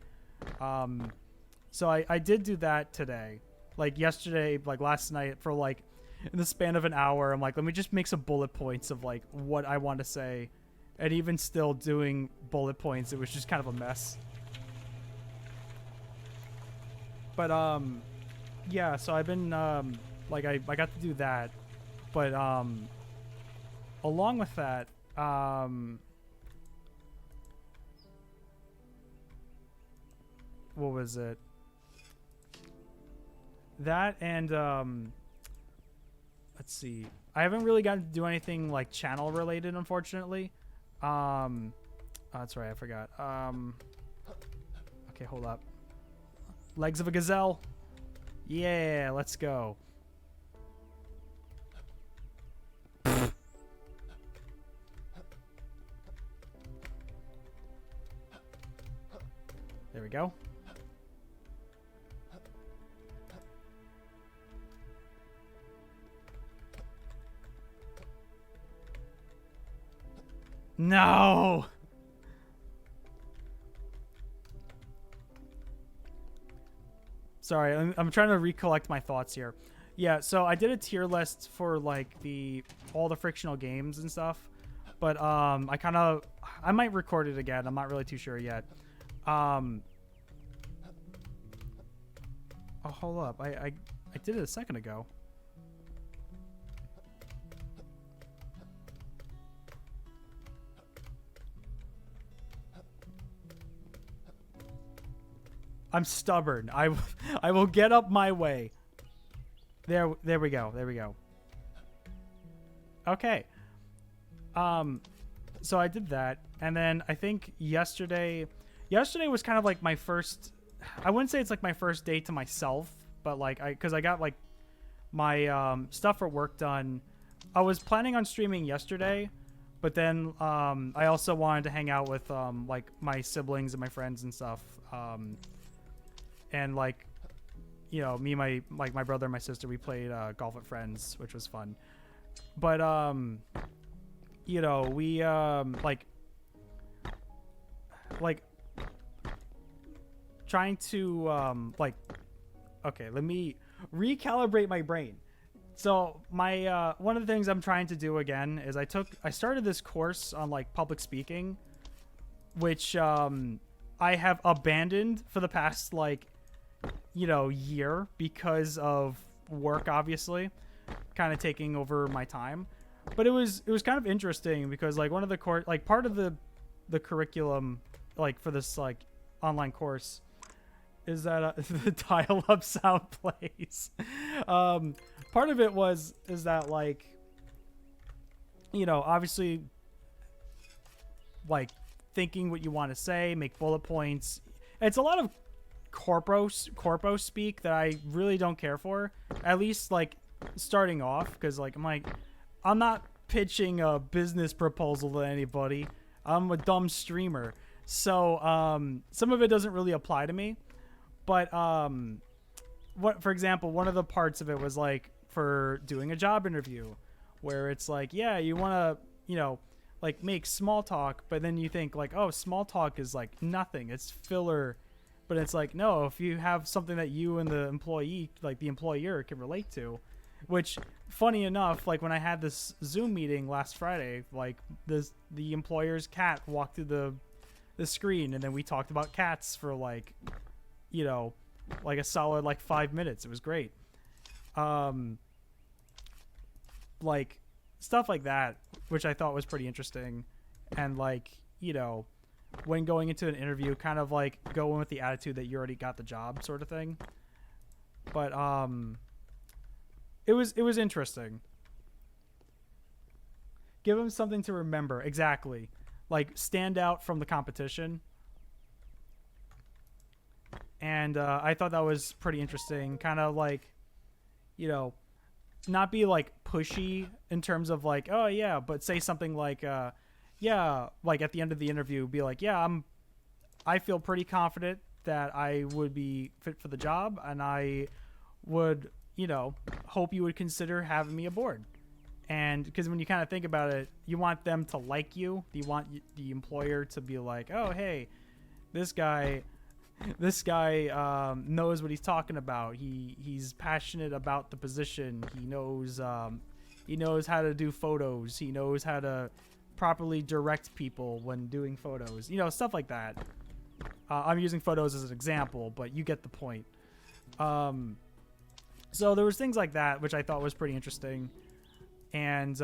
S1: So I did do that today, like yesterday, like last night for like. In the span of an hour, I'm like, let me just make some bullet points of like what I want to say. And even still doing bullet points, it was just kind of a mess. But yeah, so I've been like I got to do that. But along with that, what was it? That and let's see. I haven't really gotten to do anything like channel related, unfortunately. Oh, that's right, I forgot. Okay, hold up. Legs of a gazelle. Yeah, let's go. There we go. No. Sorry, I'm trying to recollect my thoughts here. Yeah, so I did a tier list for like all the frictional games and stuff, but I might record it again. I'm not really too sure yet. Oh, hold up. I did it a second ago. I'm stubborn. I will get up my way. There we go. There we go. Okay. So I did that, and then I think yesterday was kind of like my first. I wouldn't say it's like my first day to myself, but like because I got like my stuff for work done. I was planning on streaming yesterday, but then I also wanted to hang out with like my siblings and my friends and stuff. And like, you know, me, my brother and my sister, we played golf at Friends, which was fun. But you know, we like trying to like, okay, let me recalibrate my brain. So my one of the things I'm trying to do again is I started this course on like public speaking, which I have abandoned for the past like, you know, year because of work, obviously kind of taking over my time. But it was kind of interesting because like one of the part of the curriculum like for this like online course is that the dial-up sound plays. Part of it is that like, you know, obviously like thinking what you want to say, make bullet points. It's a lot of corpo speak that I really don't care for, at least like starting off, because like I'm not pitching a business proposal to anybody. I'm a dumb streamer, so some of it doesn't really apply to me. But for example, one of the parts of it was like for doing a job interview, where it's like, yeah, you want to, you know, like make small talk, but then you think like, oh, small talk is like nothing, it's filler. But it's like, no, if you have something that you and the employee, like the employer, can relate to, which, funny enough, like when I had this Zoom meeting last Friday, like the employer's cat walked through the screen, and then we talked about cats for like, you know, like a solid like 5 minutes. It was great. Like stuff like that, which I thought was pretty interesting, and like, you know, when going into an interview, kind of like go in with the attitude that you already got the job, sort of thing. But it was interesting. Give them something to remember. Exactly. Like stand out from the competition. And I thought that was pretty interesting. Kind of like, you know, not be like pushy in terms of like, oh yeah, but say something like yeah, like at the end of the interview, be like, yeah, I feel pretty confident that I would be fit for the job, and I would, you know, hope you would consider having me aboard. And because when you kind of think about it, you want them to like you. You want the employer to be like, oh, hey, this guy knows what he's talking about. He's passionate about the position. He knows how to do photos. He knows how to properly direct people when doing photos, you know, stuff like that. I'm using photos as an example, but you get the point. So there was things like that, which I thought was pretty interesting. And,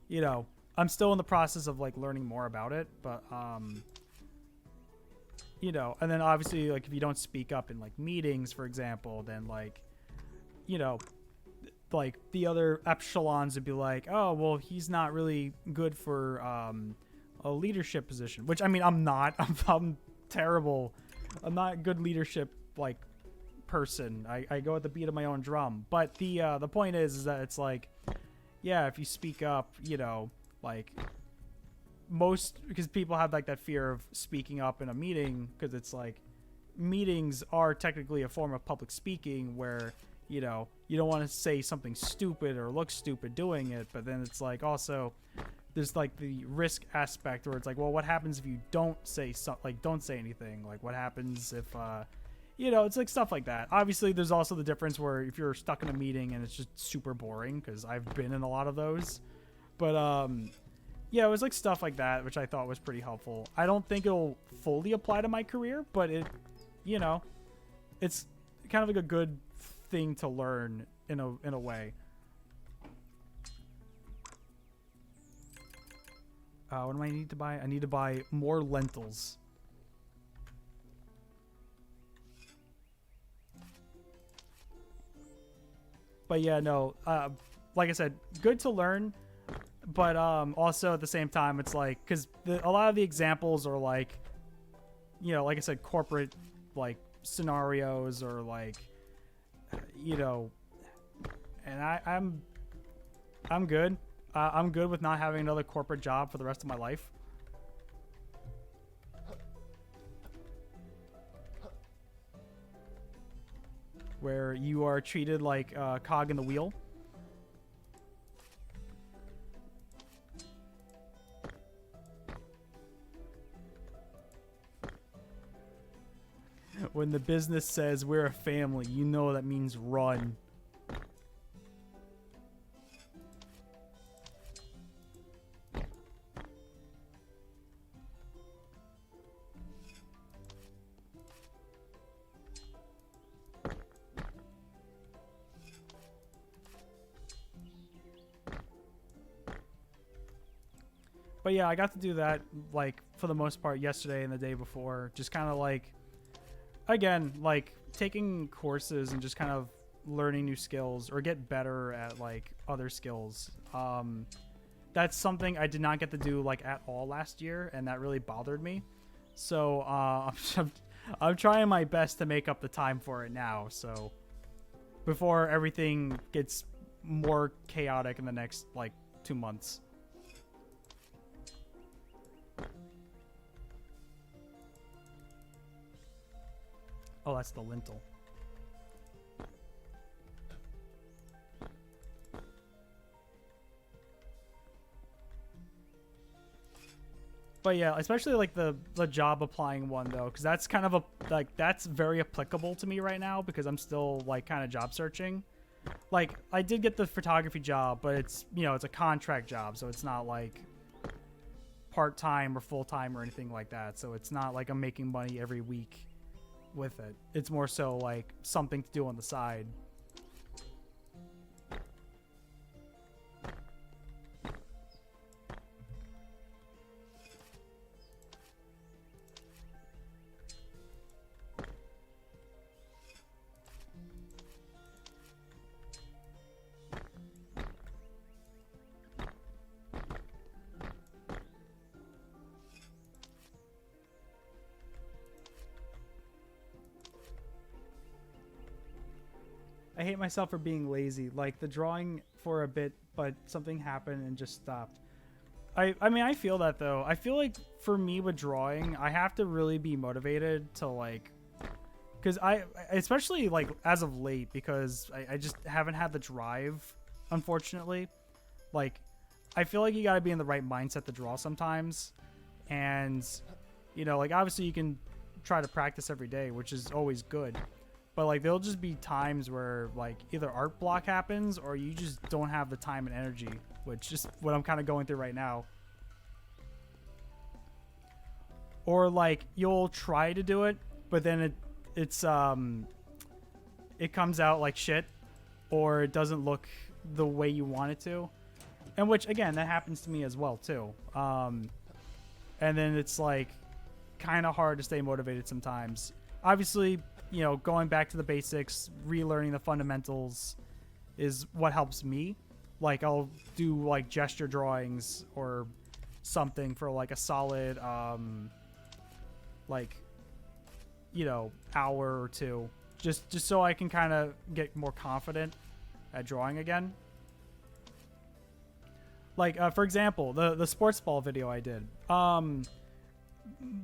S1: you know, I'm still in the process of like learning more about it, but, you know, and then obviously like if you don't speak up in like meetings, for example, then like, you know, like the other echelons would be like, oh, well, he's not really good for a leadership position, which I mean, I'm not. I'm terrible. I'm not a good leadership like person. I go at the beat of my own drum. But the point is that it's like, yeah, if you speak up, you know, like because people have like that fear of speaking up in a meeting, because it's like meetings are technically a form of public speaking where, you know, you don't want to say something stupid or look stupid doing it, but then it's like also there's like the risk aspect where it's like, well, what happens if you don't say don't say anything? Like what happens if you know, it's like stuff like that. Obviously there's also the difference where if you're stuck in a meeting and it's just super boring, because I've been in a lot of those. But yeah, it was like stuff like that, which I thought was pretty helpful. I don't think it'll fully apply to my career, but it, you know, it's kind of like a good thing to learn in a way. What do I need to buy? I need to buy more lentils. But yeah, no, like I said, good to learn, but also at the same time, it's like, because a lot of the examples are like, you know, like I said, corporate like scenarios or like, you know, and I'm good. I'm good with not having another corporate job for the rest of my life. Where you are treated like a cog in the wheel. When the business says we're a family, you know that means run. But yeah, I got to do that, like, for the most part yesterday and the day before. Just kind of like, again, like, taking courses and just kind of learning new skills or get better at, like, other skills. That's something I did not get to do, like, at all last year, and that really bothered me. So, I'm trying my best to make up the time for it now, so before everything gets more chaotic in the next, like, 2 months. Oh, that's the lintel. But yeah, especially like the job applying one though, because that's kind of that's very applicable to me right now because I'm still like kind of job searching. Like I did get the photography job, but it's, you know, it's a contract job, so it's not like part-time or full-time or anything like that. So it's not like I'm making money every week with it. It's more so like something to do on the side. I hate myself for being lazy. Like the drawing for a bit, but something happened and just stopped. I mean, I feel that though. I feel like for me with drawing, I have to really be motivated to like, because especially like as of late, because I just haven't had the drive, unfortunately. Like, I feel like you gotta be in the right mindset to draw sometimes. And, you know, like obviously you can try to practice every day, which is always good. But like there'll just be times where like either art block happens or you just don't have the time and energy, which is what I'm kind of going through right now. Or like you'll try to do it, but then it comes out like shit, or it doesn't look the way you want it to. And which again, that happens to me as well too. And then it's like kind of hard to stay motivated sometimes. obviously, going back to the basics, relearning the fundamentals is what helps me. Like, I'll do like gesture drawings or something for like a solid like hour or two, just so I can kind of get more confident at drawing again. Like for example, the sports ball video I did,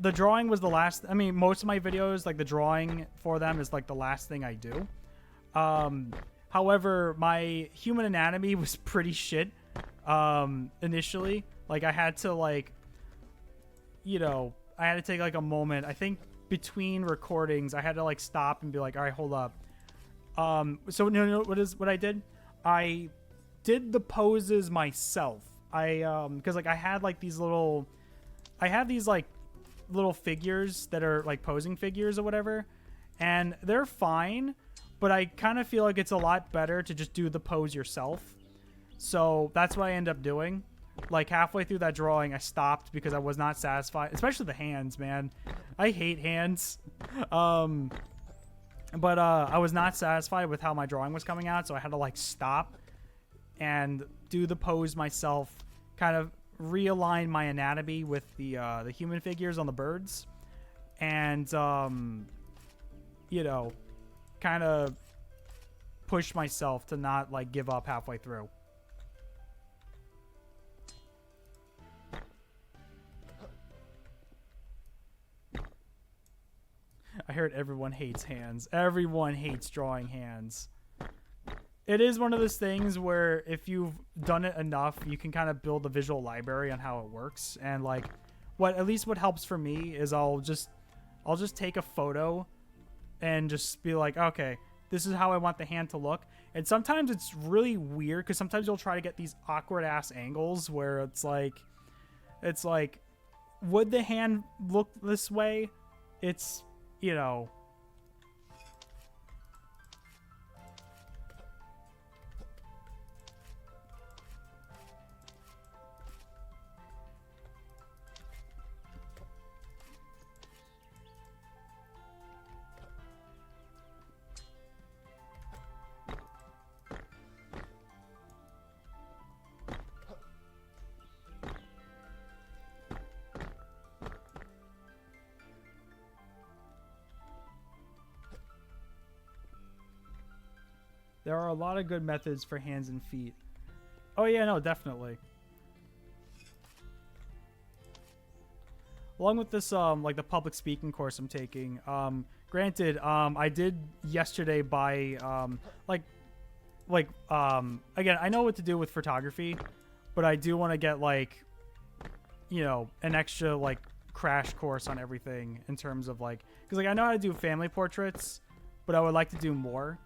S1: the drawing was the last. I mean, most of my videos, like the drawing for them is like the last thing I do. However, my human anatomy was pretty shit initially. Like, I had to like, I had to take like a moment. I think between recordings, I had to like stop and be like, all right, hold up. So what I did? I did the poses myself. Because like I had like these little, I have these like little figures that are like posing figures or whatever, and they're fine, but I kind of feel like it's a lot better to just do the pose yourself. So that's what I end up doing. Like halfway through that drawing, I stopped because I was not satisfied, especially the hands, man. I hate hands. But I was not satisfied with how my drawing was coming out, so I had to like stop and do the pose myself, kind of realign my anatomy with the human figures on the birds, and kind of push myself to not like give up halfway through. I heard everyone hates hands. Everyone hates drawing hands. It is one of those things where if you've done it enough, you can kind of build a visual library on how it works. And like, at least what helps for me is I'll just take a photo and just be like, okay, this is how I want the hand to look. And sometimes it's really weird because sometimes you'll try to get these awkward ass angles where it's like, would the hand look this way? It's, there are a lot of good methods for hands and feet. Oh yeah, no, definitely. Along with this, like the public speaking course I'm taking, granted, I did yesterday buy, again, I know what to do with photography, but I do want to get like, an extra like crash course on everything in terms of like, because like I know how to do family portraits, but I would like to do more,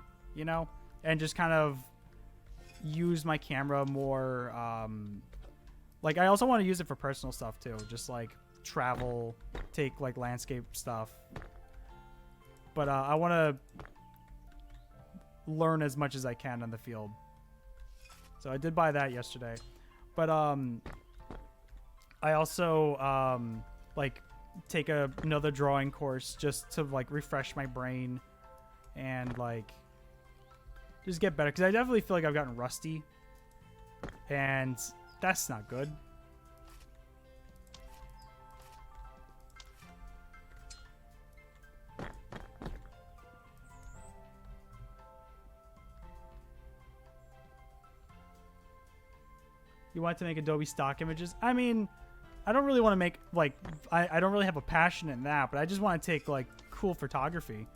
S1: and just kind of use my camera more. Like I also want to use it for personal stuff too, just like travel, take like landscape stuff. But I want to learn as much as I can in the field. So I did buy that yesterday. But I also like take another drawing course just to like refresh my brain and like just get better, because I definitely feel like I've gotten rusty, and that's not good. You want to make Adobe stock images? I mean, I don't really want to make like I don't really have a passion in that, but I just want to take like cool photography.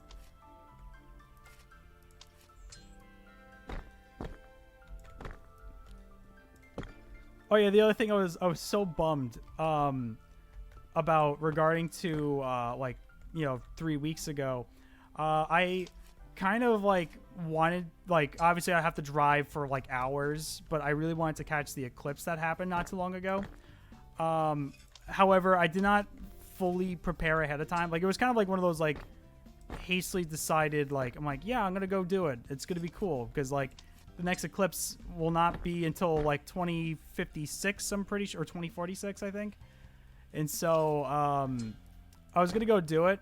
S1: Oh yeah, the other thing I was so bummed about regarding to 3 weeks ago, I kind of like wanted, like, obviously I have to drive for like hours, but I really wanted to catch the eclipse that happened not too long ago. However, I did not fully prepare ahead of time. Like it was kind of like one of those like hastily decided, like I'm like, yeah, I'm gonna go do it. It's gonna be cool because like the next eclipse will not be until like 2056, I'm pretty sure, or 2046, I think. And so I was gonna go do it,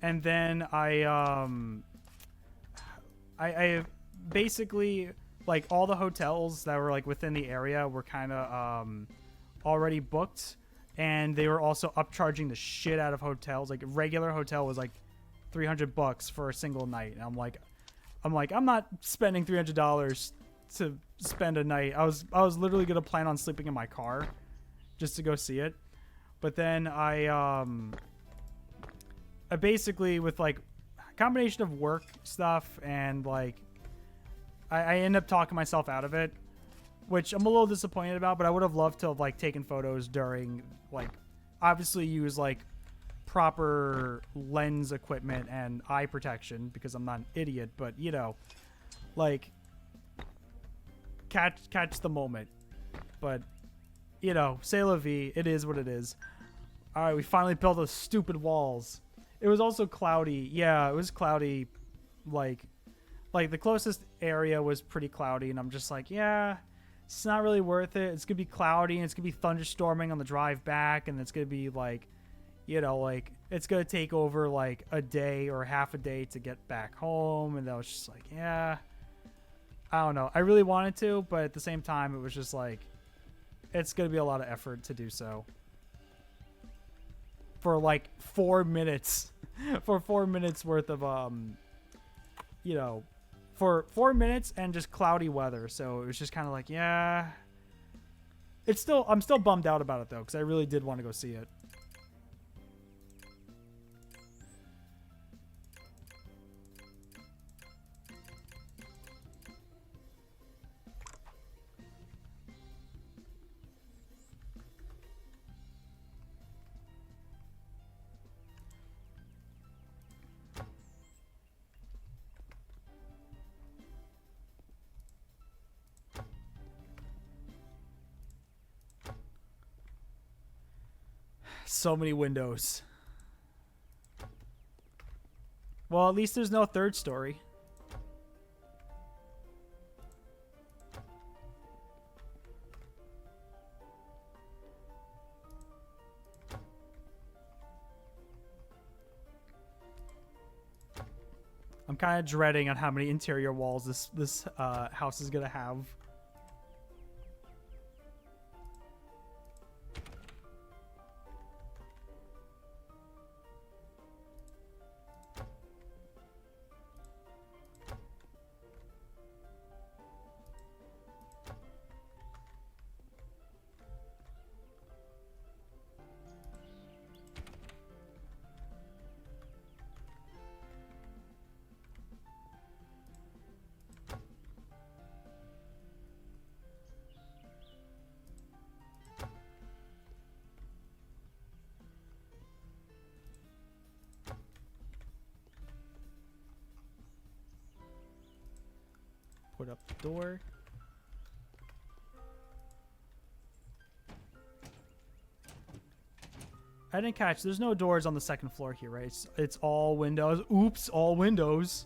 S1: and then I basically, like, all the hotels that were like within the area were kind of already booked, and they were also upcharging the shit out of hotels. Like, a regular hotel was like $300 for a single night, and I'm not spending $300 to spend a night. I was literally gonna plan on sleeping in my car just to go see it, but then I basically, with like a combination of work stuff and like I end up talking myself out of it, which I'm a little disappointed about. But I would have loved to have like taken photos during, like, obviously use like proper lens equipment and eye protection because I'm not an idiot, but you know, like, catch the moment. But you know, c'est la vie, it is what it is. All right, we finally built those stupid walls. It was also cloudy. Yeah, it was cloudy. Like the closest area was pretty cloudy, and I'm just like, yeah, it's not really worth it. It's gonna be cloudy, and it's gonna be thunderstorming on the drive back, and it's gonna be like, you know, like, it's gonna take over like a day or half a day to get back home. And I was just like, yeah, I don't know. I really wanted to, but at the same time, it was just like, it's gonna be a lot of effort to do so for like 4 minutes. For 4 minutes worth of you know, for 4 minutes and just cloudy weather. So it was just kind of like, yeah, I'm still bummed out about it though, because I really did want to go see it. So many windows. Well, at least there's no third story. I'm kind of dreading on how many interior walls this house is gonna have. Put up the door. I didn't catch. There's no doors on the second floor here, right? It's all windows. Oops, all windows.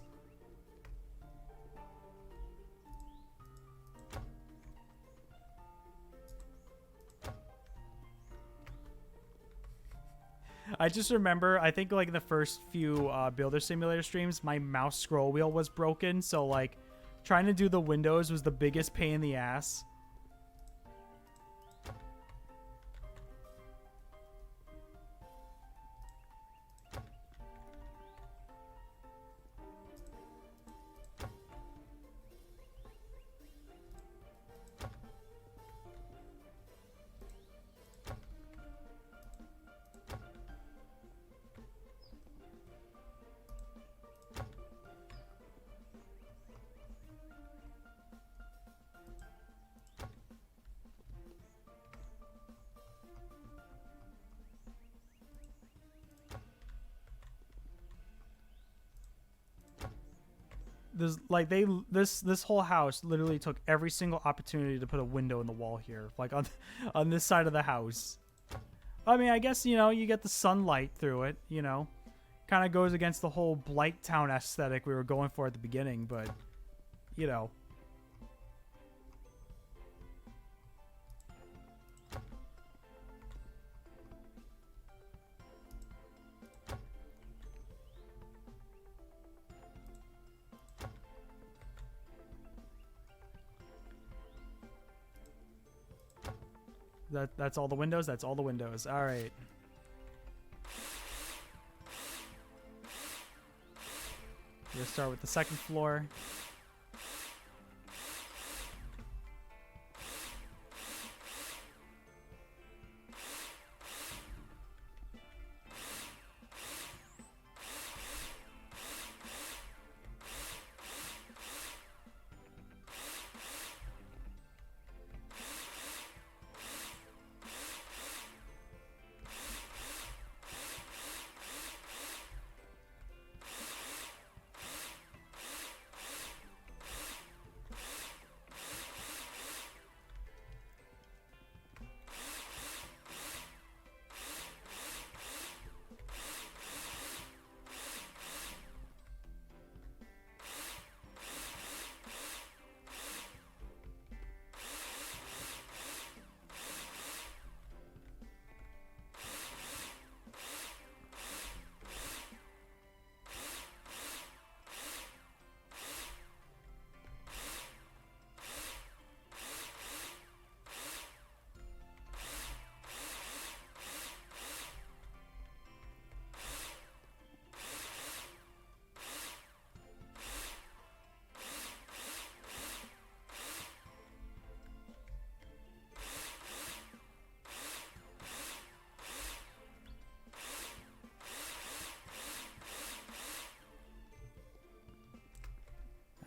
S1: I just remember, I think like the first few Builder Simulator streams, my mouse scroll wheel was broken, so like trying to do the windows was the biggest pain in the ass. This whole house literally took every single opportunity to put a window in the wall here, like on this side of the house. I mean, I guess, you know, you get the sunlight through it, you know. Kind of goes against the whole Blight Town aesthetic we were going for at the beginning, but, you know. That's all the windows? That's all the windows. All right. We're gonna start with the second floor.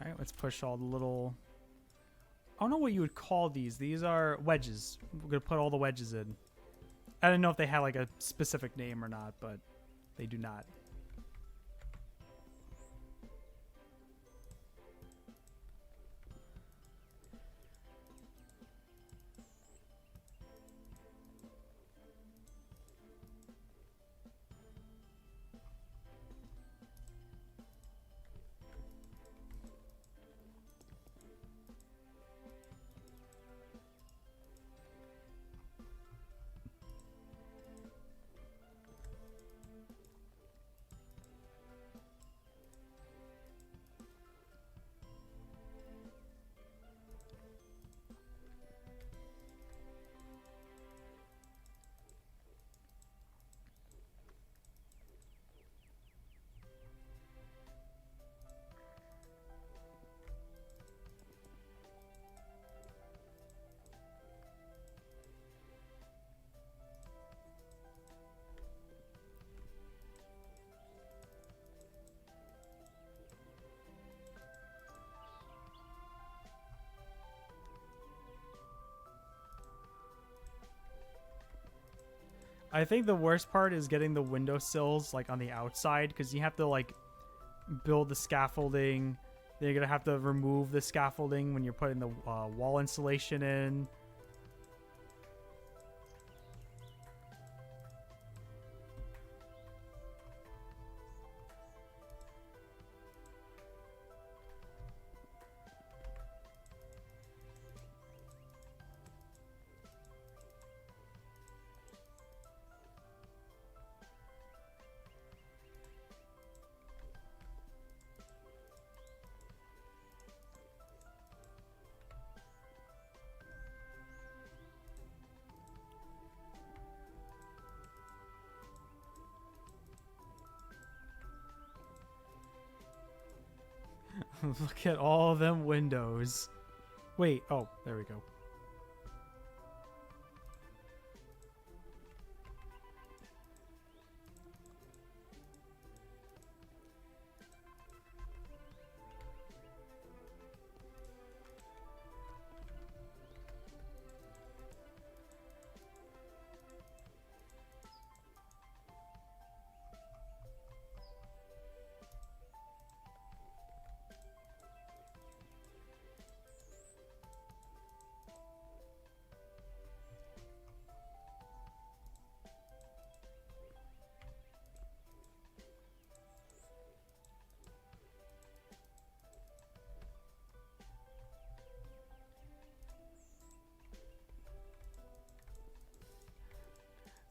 S1: All right, let's push all the little... I don't know what you would call these. These are wedges. We're going to put all the wedges in. I don't know if they have like a specific name or not, but they do not. I think the worst part is getting the windowsills like on the outside, because you have to like build the scaffolding. Then you're gonna have to remove the scaffolding when you're putting the wall insulation in. Look at all them windows. Wait, oh, there we go.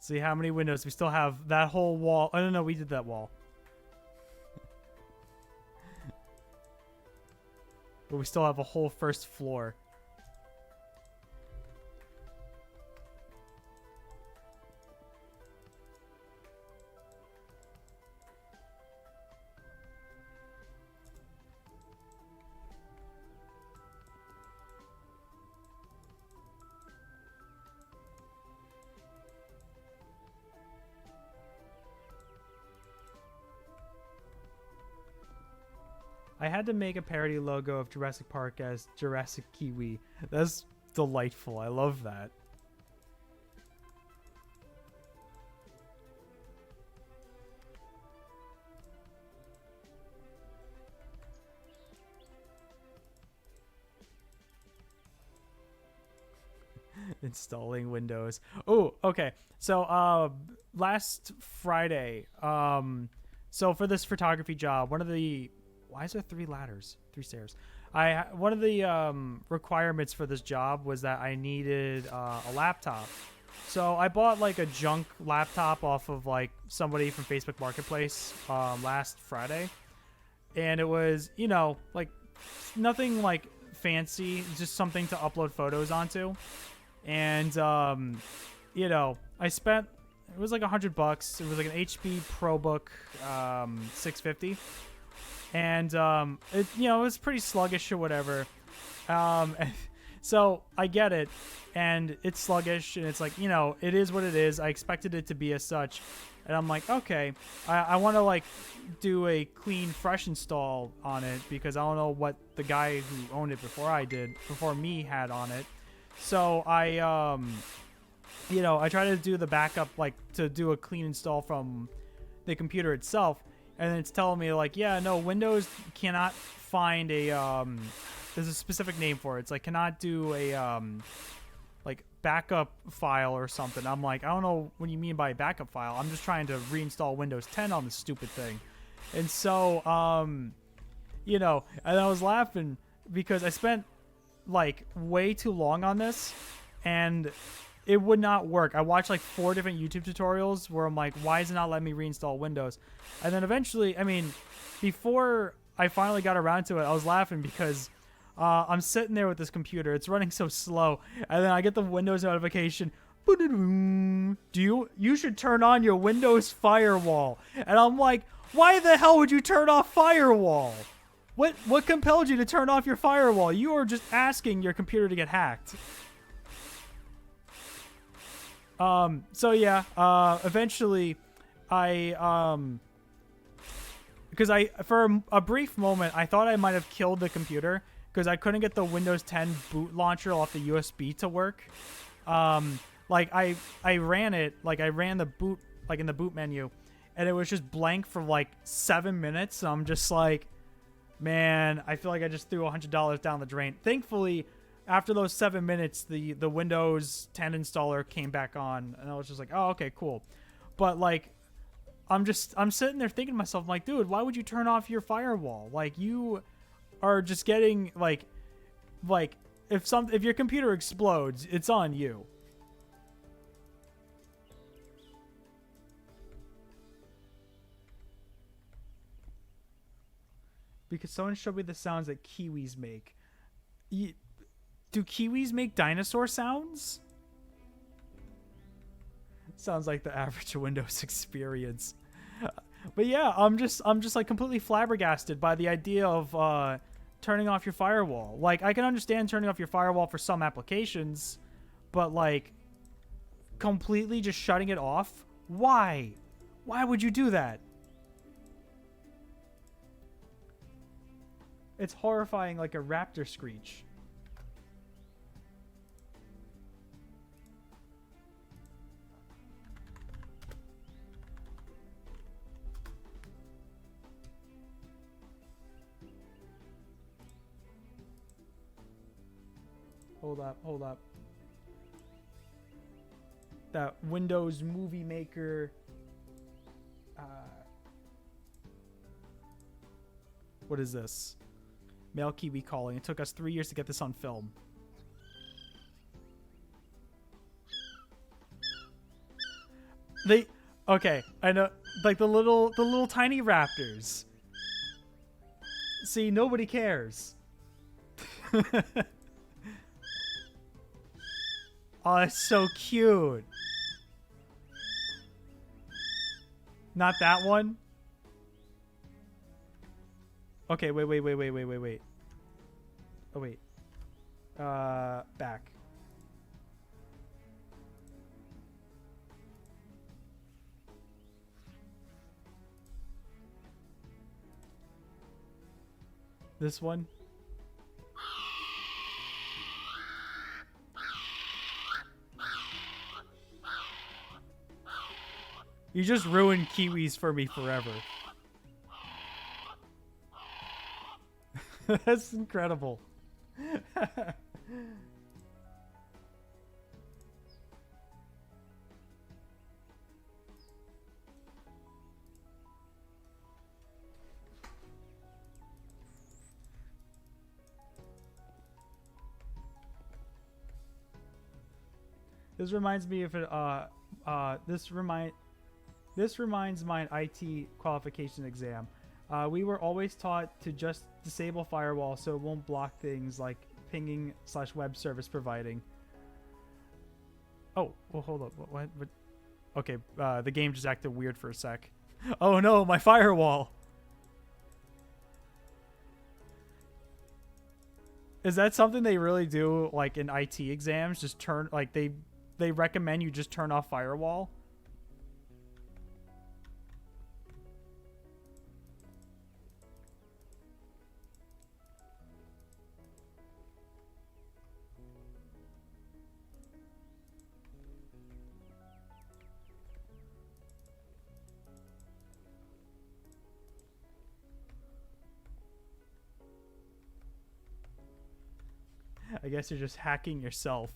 S1: See how many windows we still have. That whole wall. Oh, no, we did that wall. But we still have a whole first floor. I had to make a parody logo of Jurassic Park as Jurassic Kiwi. That's delightful. I love that. Installing Windows. Oh, okay. So last Friday, so for this photography job, one of the why is there three ladders, three stairs? One of the requirements for this job was that I needed a laptop. So I bought like a junk laptop off of like somebody from Facebook Marketplace last Friday, and it was, you know, like nothing like fancy, just something to upload photos onto. And you know, I spent, it was like $100. It was like an HP ProBook 650, and it, you know, it was pretty sluggish or whatever. So I get it, and it's sluggish, and it's like, you know, it is what it is. I expected it to be as such, and I'm like, okay, I want to like do a clean, fresh install on it because I don't know what the guy who owned it before me had on it. So I, you know, I try to do the backup, like to do a clean install from the computer itself, and it's telling me like, yeah, no, Windows cannot find a, there's a specific name for it. It's like cannot do a, like backup file or something. I'm like, I don't know what you mean by backup file. I'm just trying to reinstall Windows 10 on this stupid thing. And so, you know, and I was laughing because I spent like way too long on this and it would not work. I watched like 4 different YouTube tutorials where I'm like, why is it not letting me reinstall Windows? And then eventually, I mean, before I finally got around to it, I was laughing because I'm sitting there with this computer. It's running so slow. And then I get the Windows notification. You should turn on your Windows firewall. And I'm like, why the hell would you turn off firewall? What compelled you to turn off your firewall? You are just asking your computer to get hacked. So yeah, eventually I, because for a brief moment, I thought I might have killed the computer because I couldn't get the Windows 10 boot launcher off the USB to work. Like I ran it, like I ran the boot, like in the boot menu, and it was just blank for like 7 minutes. So I'm just like, man, I feel like I just threw $100 down the drain. Thankfully, after those 7 minutes, the Windows 10 installer came back on, and I was just like, oh, okay, cool. But like, I'm sitting there thinking to myself, I'm like, dude, why would you turn off your firewall? Like, you are just getting like if your computer explodes, it's on you. Because someone showed me the sounds that kiwis make. Do kiwis make dinosaur sounds? Sounds like the average Windows experience. But yeah, I'm just like completely flabbergasted by the idea of turning off your firewall. Like, I can understand turning off your firewall for some applications, but like completely just shutting it off? Why? Why would you do that? It's horrifying, like a raptor screech. Hold up. That Windows Movie Maker. What is this? Male Kiwi calling. It took us 3 years to get this on film. Okay, I know, like the little tiny raptors. See, nobody cares. Oh, it's so cute. Not that one? Okay, wait. Oh, wait. Back. This one. You just ruined Kiwis for me forever. That's incredible. This reminds me of this reminds my IT qualification exam. We were always taught to just disable firewall so it won't block things like pinging / web service providing. Oh, well, hold up. What? Okay, the game just acted weird for a sec. Oh no, my firewall. Is that something they really do, like in IT exams? Just turn, like they recommend you just turn off firewall? I guess you're just hacking yourself.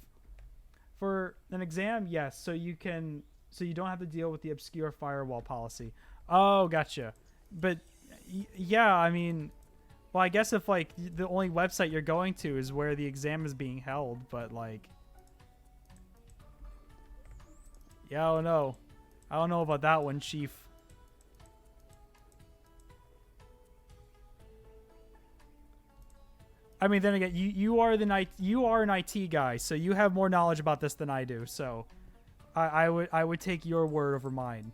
S1: For an exam, yes, so you don't have to deal with the obscure firewall policy. Oh, gotcha. But yeah, I mean, well, I guess if like the only website you're going to is where the exam is being held, but like, yeah, I don't know. I don't know about that one, Chief. I mean, then again, you are an IT guy, so you have more knowledge about this than I do. So, I would take your word over mine.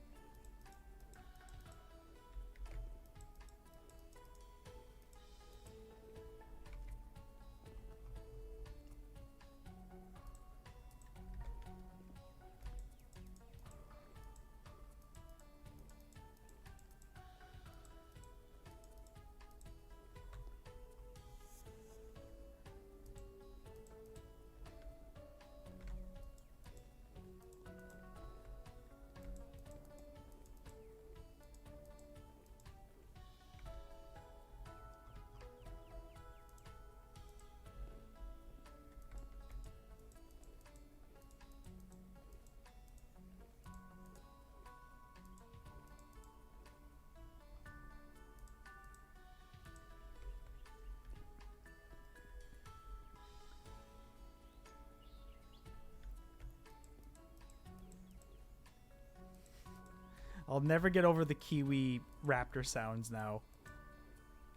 S1: I'll never get over the Kiwi raptor sounds now.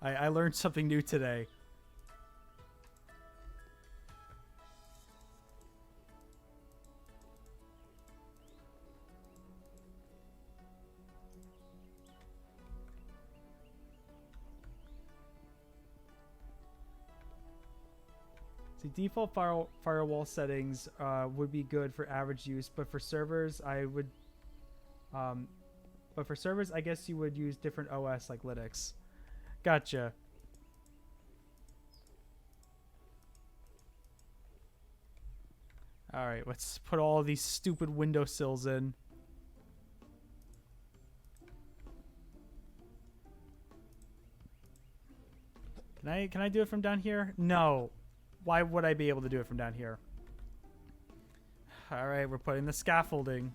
S1: I learned something new today. See, default firewall settings would be good for average use, but for servers, I guess you would use different OS like Linux. Gotcha. All right, let's put all these stupid windowsills in. Can I do it from down here? No. Why would I be able to do it from down here? All right, we're putting the scaffolding.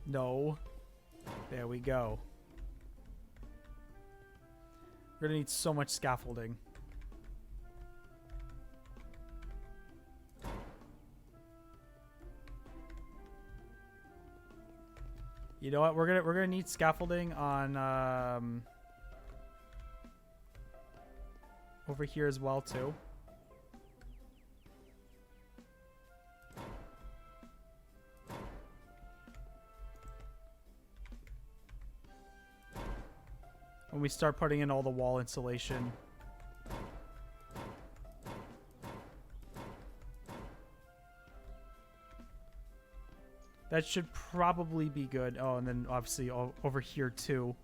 S1: No. There we go. We're gonna need so much scaffolding. You know what? We're gonna need scaffolding on over here as well too. When we start putting in all the wall insulation. That should probably be good. Oh, and then obviously over here too.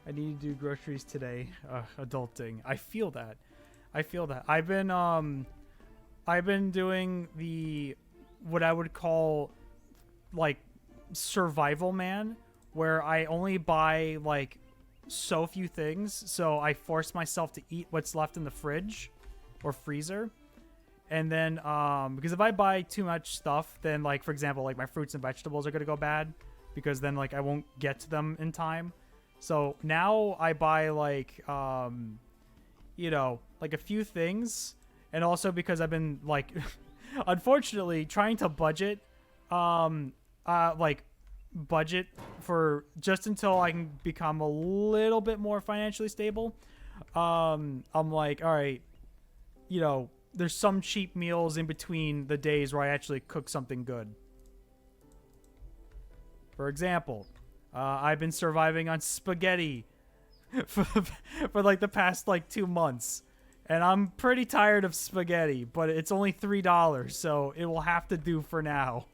S1: I need to do groceries today. Adulting. I feel that. I feel that. I've been doing the what I would call like survival man, where I only buy like so few things, so I force myself to eat what's left in the fridge or freezer. And then because if I buy too much stuff, then like for example, like my fruits and vegetables are gonna go bad because then like I won't get to them in time. So now I buy like you know, like a few things, and also because I've been like unfortunately trying to budget like budget for just until I can become a little bit more financially stable. I'm like, all right, you know, there's some cheap meals in between the days where I actually cook something good. For example, I've been surviving on spaghetti for like the past like 2 months, and I'm pretty tired of spaghetti, but it's only $3, so it will have to do for now.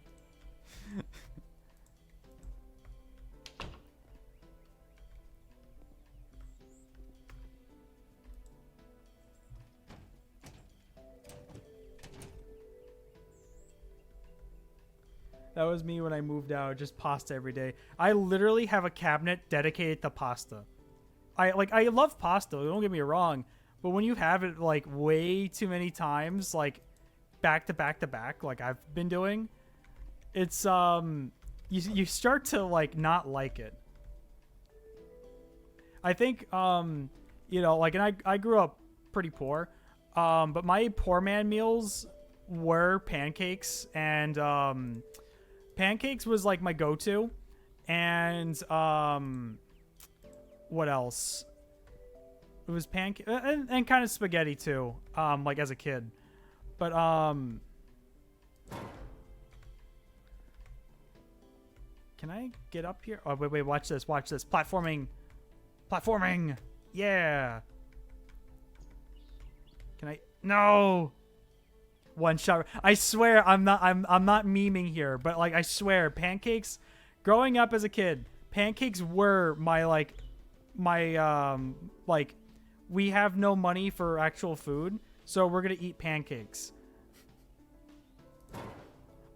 S1: That was me when I moved out, just pasta every day. I literally have a cabinet dedicated to pasta. I love pasta, don't get me wrong, but when you have it like way too many times, like back to back to back, like I've been doing, it's you start to like not like it. I think you know, like, and I grew up pretty poor, but my poor man meals were pancakes, and pancakes was like my go-to, and what else? It was pancake and kind of spaghetti too, like as a kid. But can I get up here? Oh wait, watch this, platforming, yeah. Can I? No. One shot. I swear I'm not memeing here, but like I swear pancakes, growing up as a kid, pancakes were my like we have no money for actual food, so we're gonna eat pancakes.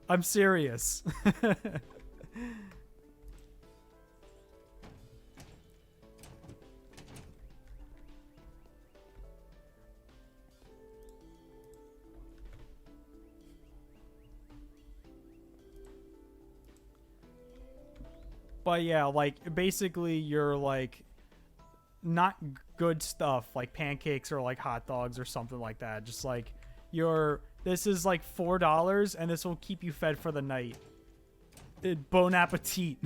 S1: I'm serious. But yeah, like basically you're like not good stuff like pancakes or like hot dogs or something like that. Just like this is like $4 and this will keep you fed for the night. Bon appetit.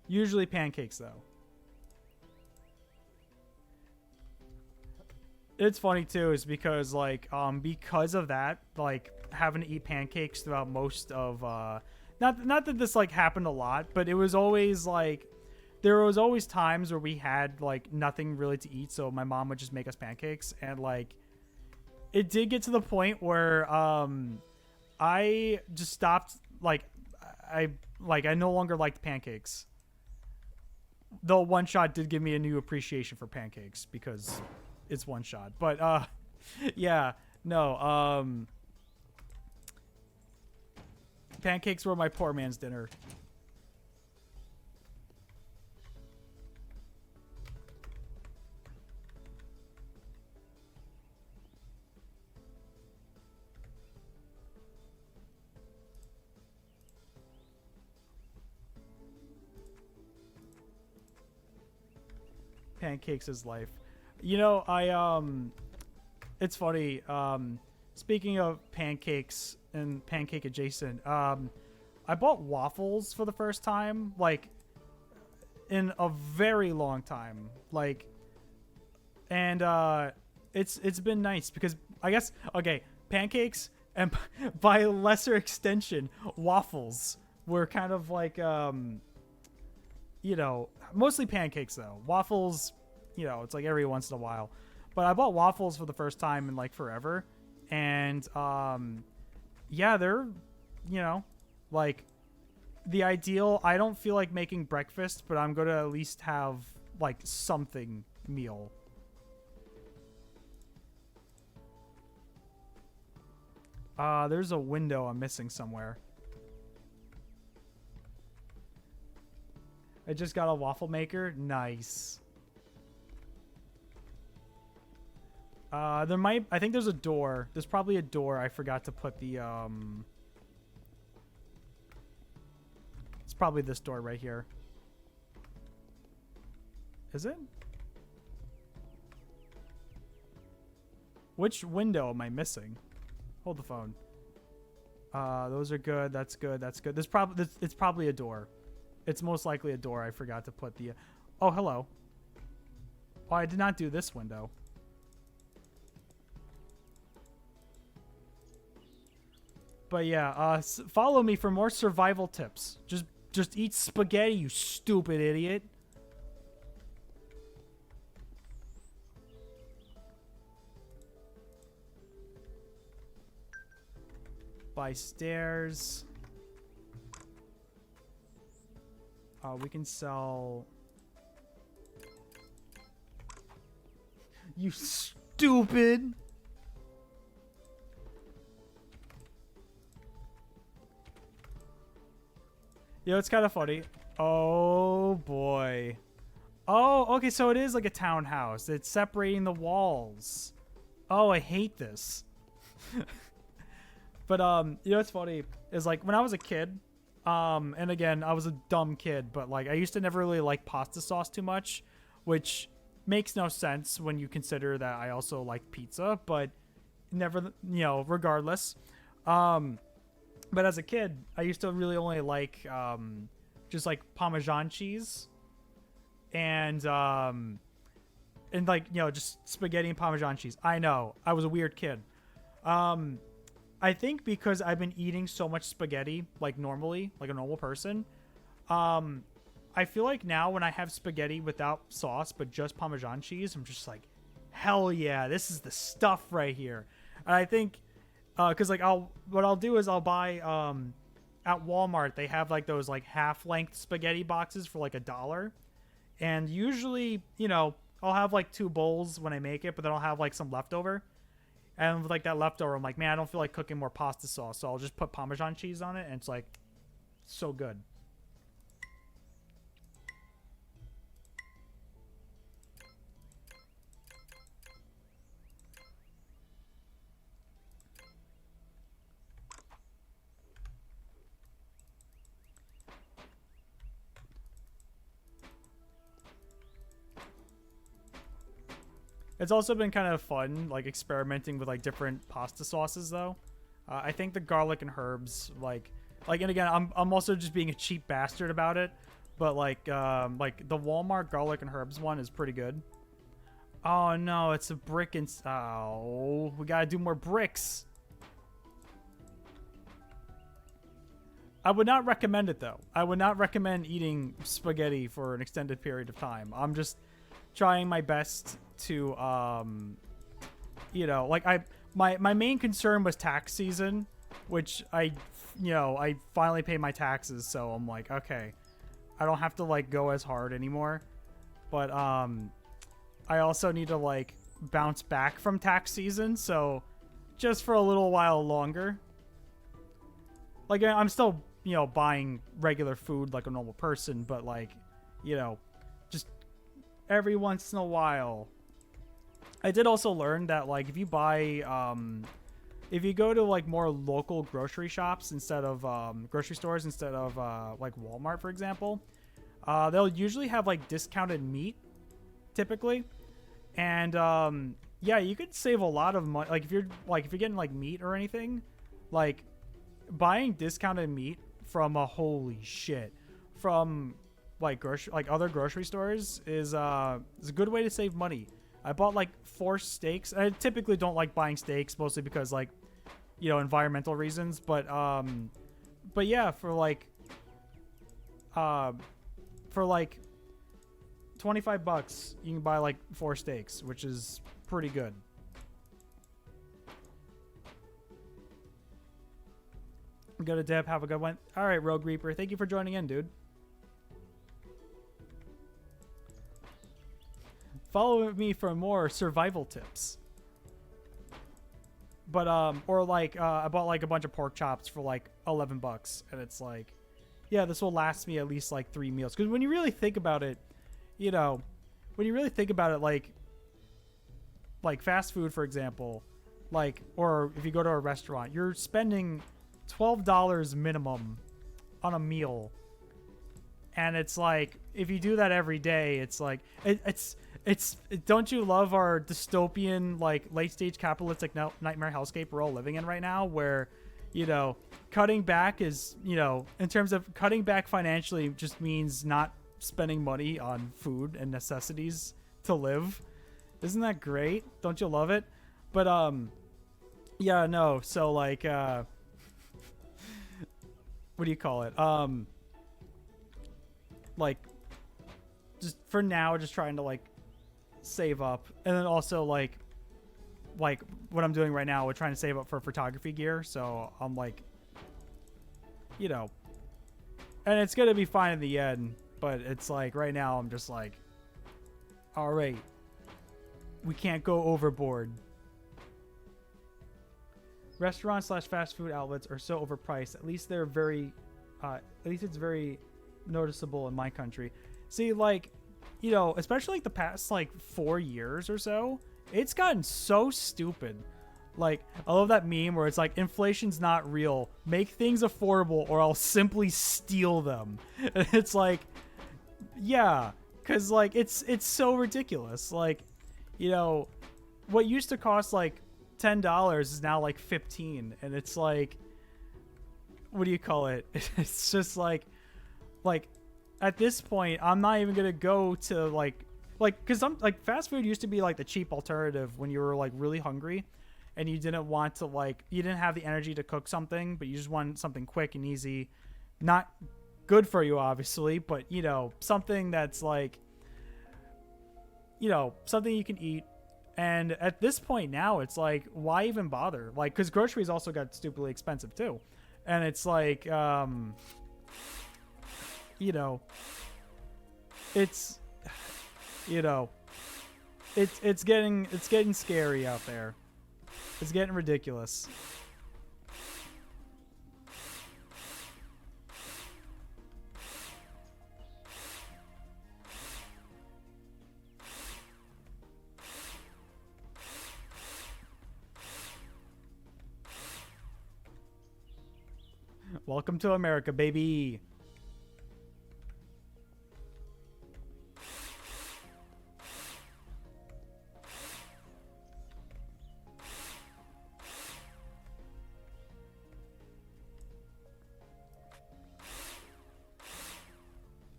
S1: Usually pancakes though. It's funny too, is because like because of that, like having to eat pancakes throughout most of not that this like happened a lot, but it was always like there was always times where we had like nothing really to eat, so my mom would just make us pancakes, and like it did get to the point where I just stopped, like I no longer liked pancakes. Though One Shot did give me a new appreciation for pancakes because it's One Shot. But yeah, no, pancakes were my poor man's dinner. Pancakes is life. You know, it's funny, speaking of pancakes and pancake adjacent, I bought waffles for the first time, like, in a very long time. Like, and it's been nice because I guess, okay, pancakes and by lesser extension, waffles were kind of like, you know, mostly pancakes though. Waffles, you know, it's like every once in a while. But I bought waffles for the first time in like forever. And yeah, they're, you know, like the ideal. I don't feel like making breakfast, but I'm going to at least have like something meal. There's a window I'm missing somewhere. I just got a waffle maker. Nice. I think there's a door. There's probably a door. I forgot to put the, it's probably this door right here. Is it? Which window am I missing? Hold the phone. Those are good. That's good. That's good. It's probably a door. It's most likely a door. I forgot to put the... Oh, hello. Oh, I did not do this window. But yeah, follow me for more survival tips. Just eat spaghetti, you stupid idiot. Buy stairs. We can sell... You stupid! Yo, it's kind of funny. Oh, boy. Oh, okay, so it is like a townhouse. It's separating the walls. Oh, I hate this. But, you know what's funny is, like, when I was a kid, and again, I was a dumb kid, but, like, I used to never really like pasta sauce too much, which makes no sense when you consider that I also like pizza, but never, you know, regardless. But as a kid, I used to really only like, just, like, Parmesan cheese and like, you know, just spaghetti and Parmesan cheese. I know, I was a weird kid. I think because I've been eating so much spaghetti, like normally, like a normal person, I feel like now when I have spaghetti without sauce, but just Parmesan cheese, I'm just like, hell yeah, this is the stuff right here. And I think, cause like what I'll do is I'll buy, at Walmart, they have like those like half-length spaghetti boxes for like $1. And usually, you know, I'll have like 2 bowls when I make it, but then I'll have like some leftover. And with like that leftover, I'm like, man, I don't feel like cooking more pasta sauce, so I'll just put Parmesan cheese on it, and it's like so good. It's also been kind of fun, like, experimenting with, like, different pasta sauces, though. I think the garlic and herbs, and again, I'm also just being a cheap bastard about it, but, like the Walmart garlic and herbs one is pretty good. Oh, no, it's a brick and... Oh, we gotta do more bricks. I would not recommend it, though. I would not recommend eating spaghetti for an extended period of time. I'm just trying my best to you know, like my main concern was tax season, which I finally paid my taxes, so I'm like, okay, I don't have to like go as hard anymore. But I also need to like bounce back from tax season, so just for a little while longer. Like, I'm still, you know, buying regular food like a normal person, but like, you know, just every once in a while. I did also learn that, like, if you buy, if you go to, like, more local grocery shops instead of, grocery stores instead of, like, Walmart, for example, they'll usually have, like, discounted meat, typically. And, yeah, you could save a lot of money. Like, if you're getting, like, meat or anything, like, buying discounted meat from a holy shit from like other grocery stores is a good way to save money. I bought like 4 steaks. I typically don't like buying steaks, mostly because like, you know, environmental reasons. But yeah, for like 25 bucks, you can buy like 4 steaks, which is pretty good. Go to Deb. Have a good one. All right, Rogue Reaper. Thank you for joining in, dude. Follow me for more survival tips. But or like I bought like a bunch of pork chops for like 11 bucks, and it's like, yeah, this will last me at least like 3 meals. Because when you really think about it, you know, like fast food, for example, like, or if you go to a restaurant, you're spending $12 minimum on a meal. And it's like, if you do that every day, it's like, it's don't you love our dystopian, like, late stage capitalistic nightmare hellscape we're all living in right now, where, you know, cutting back is, you know, in terms of cutting back financially just means not spending money on food and necessities to live. Isn't that great? Don't you love it? But yeah, no, so like what do you call it? Like, just for now, just trying to like save up, and then also like what I'm doing right now, we're trying to save up for photography gear. So I'm like, you know, and it's gonna be fine in the end, but it's like right now I'm just like, all right, we can't go overboard. Restaurants / fast food outlets are so overpriced. At least they're very, at least it's very noticeable in my country. See, like, you know, especially like the past like 4 years or so, it's gotten so stupid. Like, I love that meme where it's like, inflation's not real, make things affordable or I'll simply steal them. And it's like, yeah, because like it's so ridiculous. Like, you know, what used to cost like $10 is now like 15, and it's like, what do you call it? It's just like at this point, I'm not even gonna go to like because I'm like, fast food used to be like the cheap alternative when you were like really hungry and you didn't want to, like, you didn't have the energy to cook something, but you just wanted something quick and easy, not good for you obviously, but you know, something that's like, you know, something you can eat. And at this point now, it's like, why even bother? Like, because groceries also got stupidly expensive too, and it's like, you know, it's, you know, it's getting scary out there. It's getting ridiculous. Welcome to America, baby.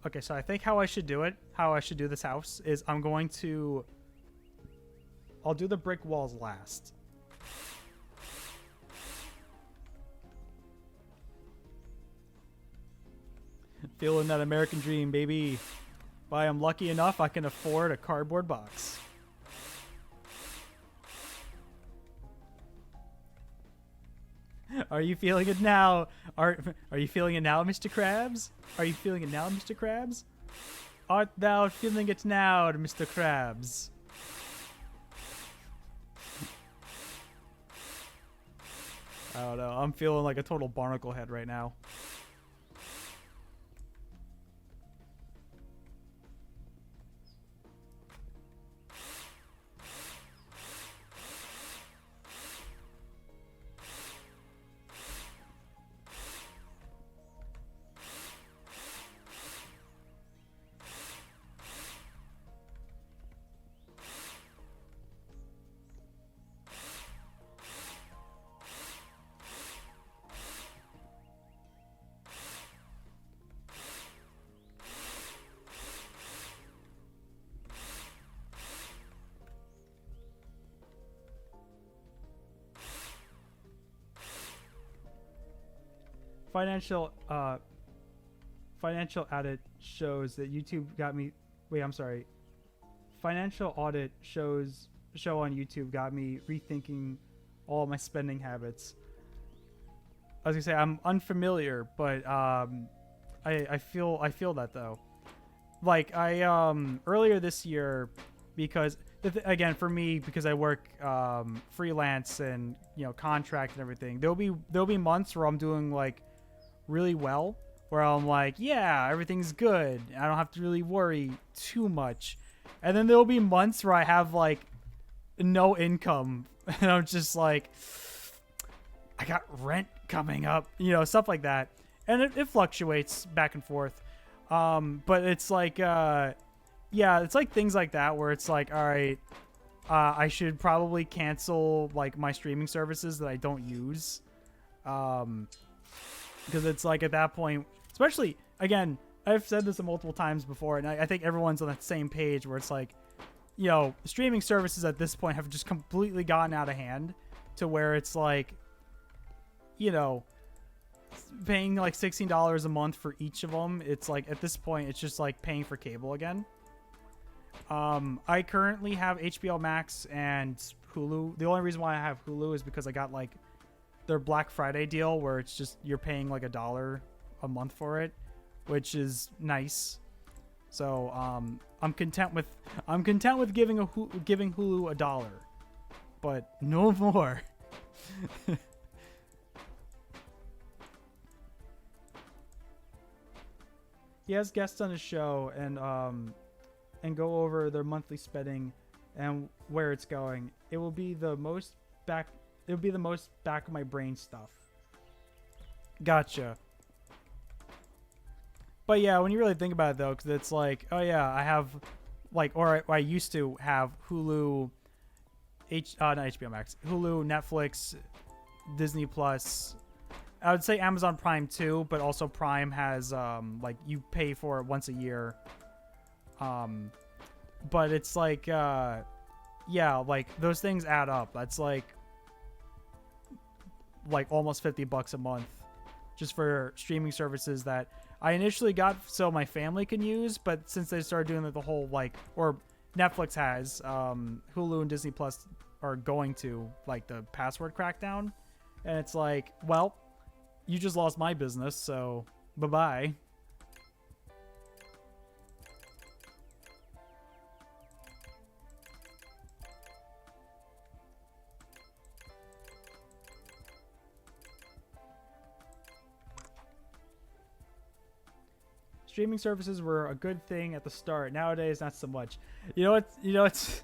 S1: Okay, so I think how I should do this house is I'll do the brick walls last. Feeling that American dream, baby. If I am lucky enough, I can afford a cardboard box. Are you feeling it now? Are you feeling it now, Mr. Krabs? Are you feeling it now, Mr. Krabs? Art thou feeling it now, Mr. Krabs? I don't know. I'm feeling like a total barnacle head right now. financial audit shows that YouTube got me. Wait, I'm sorry. Financial audit show on YouTube got me rethinking all my spending habits. I was gonna say I'm unfamiliar, but I feel that though. Like I earlier this year, because again for me, because I work freelance and contract and everything, there'll be months where I'm doing like really well, where I'm like, yeah, everything's good, I don't have to really worry too much, and then there'll be months where I have like no income and I'm just like, I got rent coming up, stuff like that, and it fluctuates back and forth. But it's like, yeah, it's like things like that where it's like, all right, I should probably cancel like my streaming services that I don't use. Because it's like at that point, especially again, I've said this multiple times before, and I think everyone's on that same page where it's like, streaming services at this point have just completely gotten out of hand to where it's like, paying like $16 a month for each of them. It's like at this point, it's just like paying for cable again. I currently have HBO Max and Hulu. The only reason why I have Hulu is because I got like their Black Friday deal where it's just you're paying like $1 a month for it, which is nice. So I'm content with giving Hulu $1, but no more. He has guests on his show and go over their monthly spending and where it's going. It will be the most back of my brain stuff. Gotcha. But yeah, when you really think about it though, because it's like, oh yeah, I have like, or I used to have Hulu, not HBO Max, Hulu, Netflix, Disney Plus. I would say Amazon Prime too, but also Prime has like you pay for it once a year. But it's like yeah, like those things add up. That's like almost $50 a month just for streaming services that I initially got so my family can use, but since they started doing the whole like, or Netflix has, Hulu and Disney Plus are going to like the password crackdown, and it's like, well, you just lost my business, so bye-bye. Streaming services were a good thing at the start. Nowadays, not so much. It's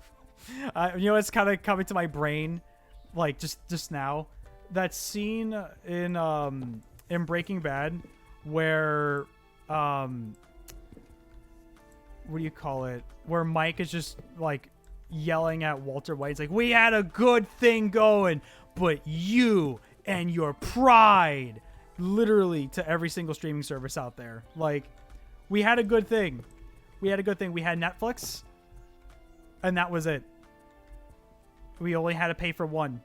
S1: kind of coming to my brain, like just now. That scene in Breaking Bad where what do you call it? Where Mike is just like yelling at Walter White. It's like, we had a good thing going, but you and your pride, literally to every single streaming service out there. Like, we had a good thing. We had Netflix, and that was it. We only had to pay for one.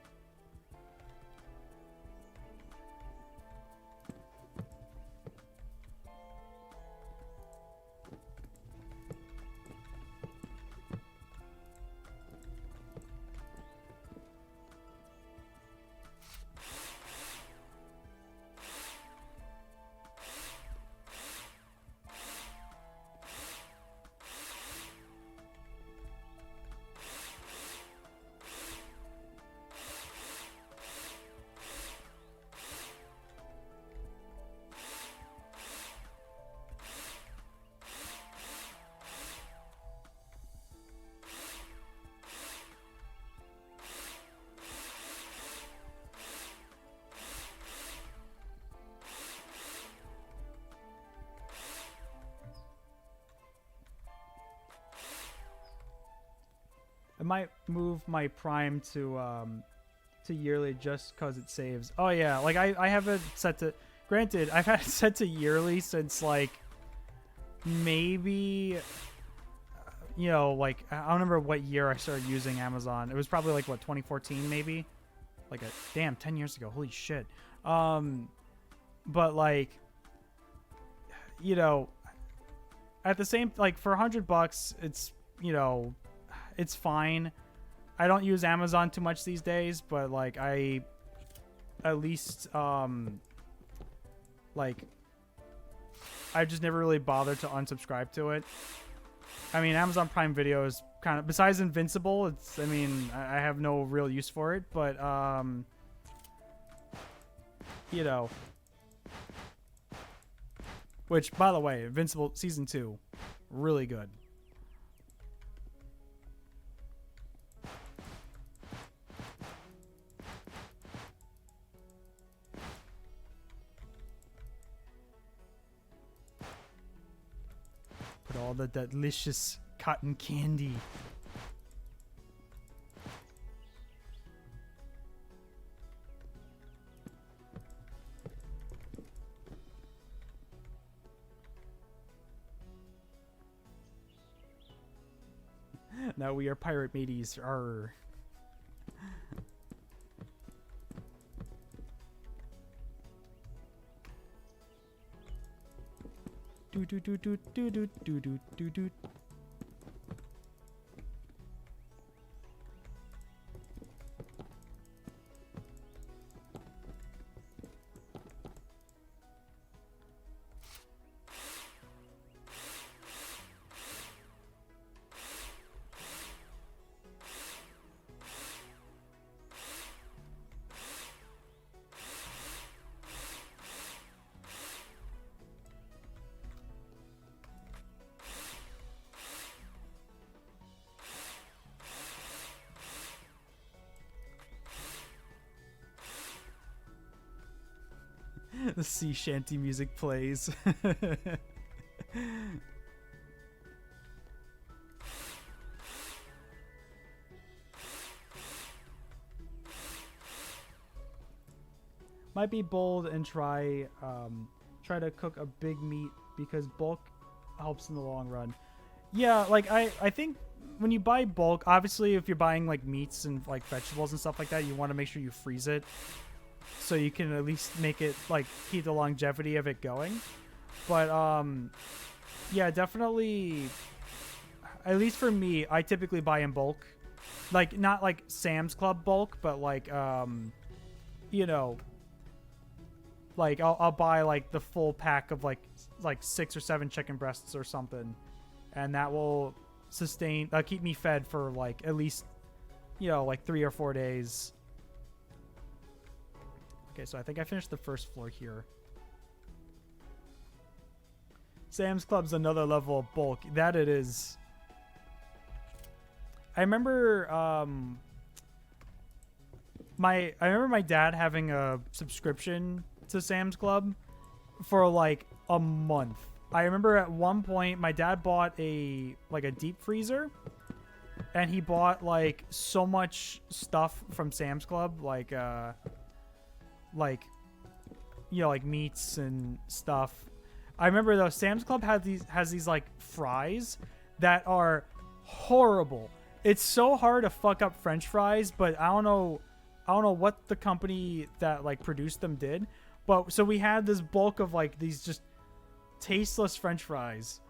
S1: I might move my Prime to yearly just because it saves. Oh yeah, like I have it set to. Granted, I've had it set to yearly since like maybe like I don't remember what year I started using Amazon. It was probably like what 2014 maybe, like a damn 10 years ago. Holy shit. but like, you know, at the same, like for $100, it's, you know, it's fine. I don't use Amazon too much these days, but like I at least like I've just never really bothered to unsubscribe to it. I mean, Amazon Prime Video is kind of, besides Invincible, it's, I mean, I have no real use for it, but you know, which, by the way, Invincible season 2, really good. Put all the delicious cotton candy. Now we are pirate mateys. Arr. Do do do do do do do do do do. The sea shanty music plays. Might be bold and try to cook a big meat because bulk helps in the long run. Yeah, like I think when you buy bulk, obviously if you're buying like meats and like vegetables and stuff like that, you want to make sure you freeze it so you can at least make it like keep the longevity of it going. But yeah, definitely, at least for me, I typically buy in bulk. Like not like Sam's Club bulk, but like you know, like I'll buy like the full pack of like 6 or 7 chicken breasts or something, and that will keep me fed for like at least, you know, like 3 or 4 days. Okay, so I think I finished the first floor here. Sam's Club's another level of bulk. That it is. I remember my dad having a subscription to Sam's Club for like a month. I remember at one point my dad bought a deep freezer, and he bought like so much stuff from Sam's Club, like you know, like meats and stuff. I remember though, Sam's Club has these like fries that are horrible. It's so hard to fuck up French fries, but I don't know what the company that like produced them did. But so we had this bulk of like these just tasteless French fries.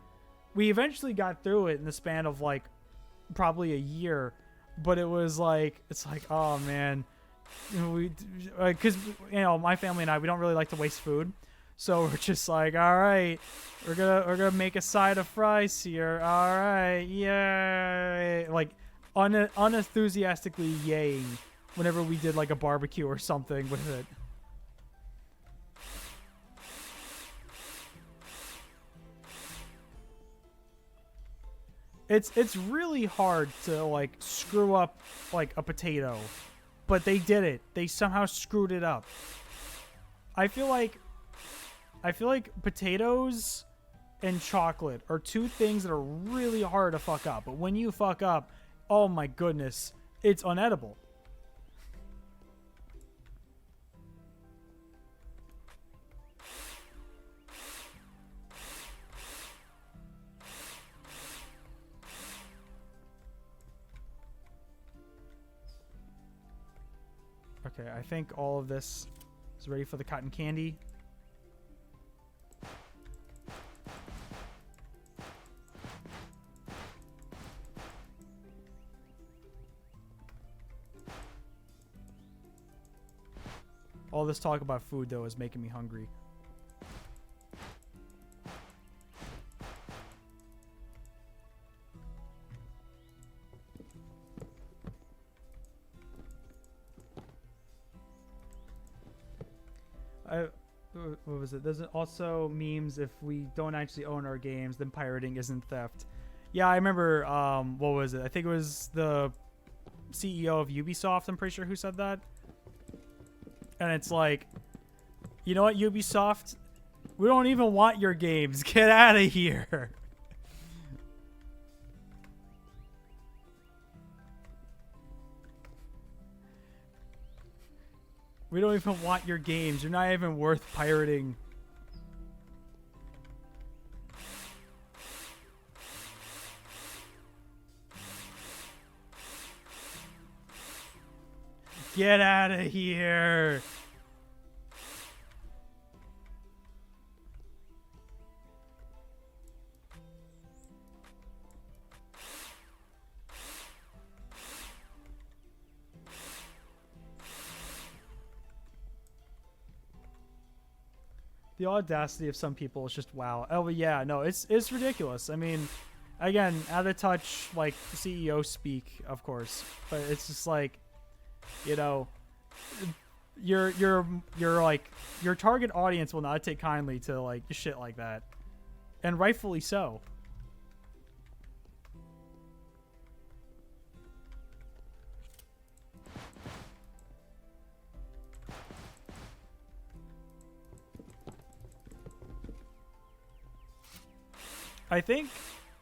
S1: We eventually got through it in the span of like probably a year, but it was like, it's like, oh man, you know, because you know, my family and I, we don't really like to waste food, so we're just like, all right, we're gonna make a side of fries here. All right, yay! Like unenthusiastically yaying whenever we did like a barbecue or something with it. It's really hard to like screw up like a potato, but they did it. They somehow screwed it up. I feel like potatoes and chocolate are two things that are really hard to fuck up. But when you fuck up, oh my goodness, it's unedible. Okay, I think all of this is ready for the cotton candy. All this talk about food, though, is making me hungry. What was it? There's also memes if we don't actually own our games, then pirating isn't theft. Yeah, I remember, what was it? I think it was the CEO of Ubisoft, I'm pretty sure, who said that. And it's like, you know what, Ubisoft? We don't even want your games. Get out of here. We don't even want your games. You're not even worth pirating. Get out of here. The audacity of some people is just wow. Oh yeah, no, it's ridiculous. I mean, again, out of touch, like CEO speak, of course, but it's just like, you know, you're like your target audience will not take kindly to like shit like that, and rightfully so. I think,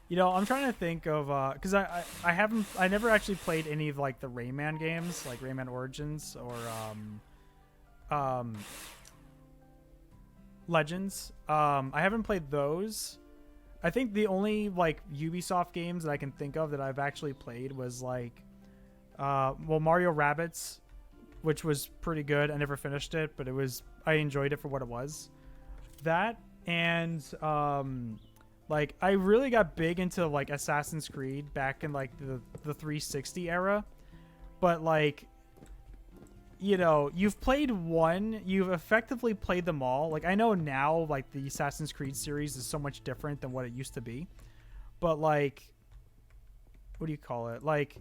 S1: you know, I'm trying to think of because I never actually played any of like the Rayman games, like Rayman Origins or Legends. I haven't played those. I think the only like Ubisoft games that I can think of that I've actually played was like well, Mario Rabbids, which was pretty good. I never finished it, but I enjoyed it for what it was. That and like, I really got big into, like, Assassin's Creed back in, like, the 360 era. But, like, you know, you've played one. You've effectively played them all. Like, I know now, like, the Assassin's Creed series is so much different than what it used to be. But, like, what do you call it? Like,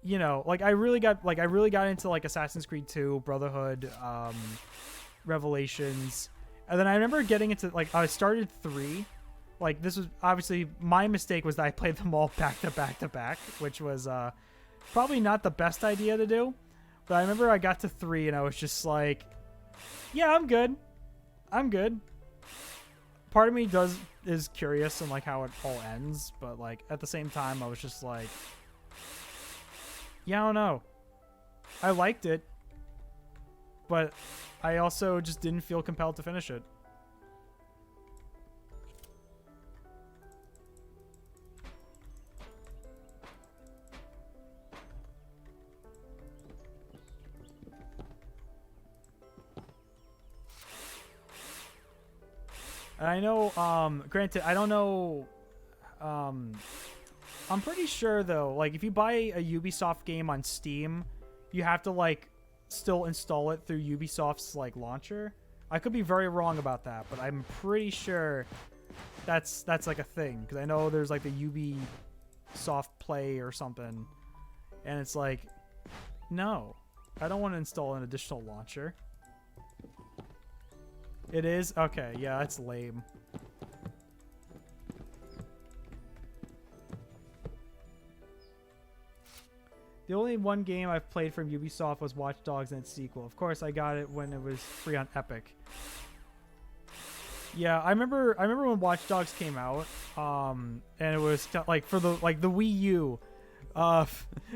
S1: you know, like, I really got into, like, Assassin's Creed 2, Brotherhood, Revelations, and then I remember getting into like I started 3. Like this was obviously my mistake was that I played them all back to back to back, which was probably not the best idea to do. But I remember I got to 3 and I was just like, yeah, I'm good. Part of me is curious on like how it all ends, but like at the same time I was just like, yeah, I don't know. I liked it, but I also just didn't feel compelled to finish it. And I know, granted, I don't know, I'm pretty sure though, like if you buy a Ubisoft game on Steam, you have to like still install it through Ubisoft's like launcher. I could be very wrong about that, but I'm pretty sure that's like a thing, because I know there's like the Ubisoft Play or something, and it's like, no, I don't want to install an additional launcher. It is? Okay, yeah, that's lame. The only one game I've played from Ubisoft was Watch Dogs and its sequel. Of course, I got it when it was free on Epic. Yeah, I remember when Watch Dogs came out, and it was like for the Wii U.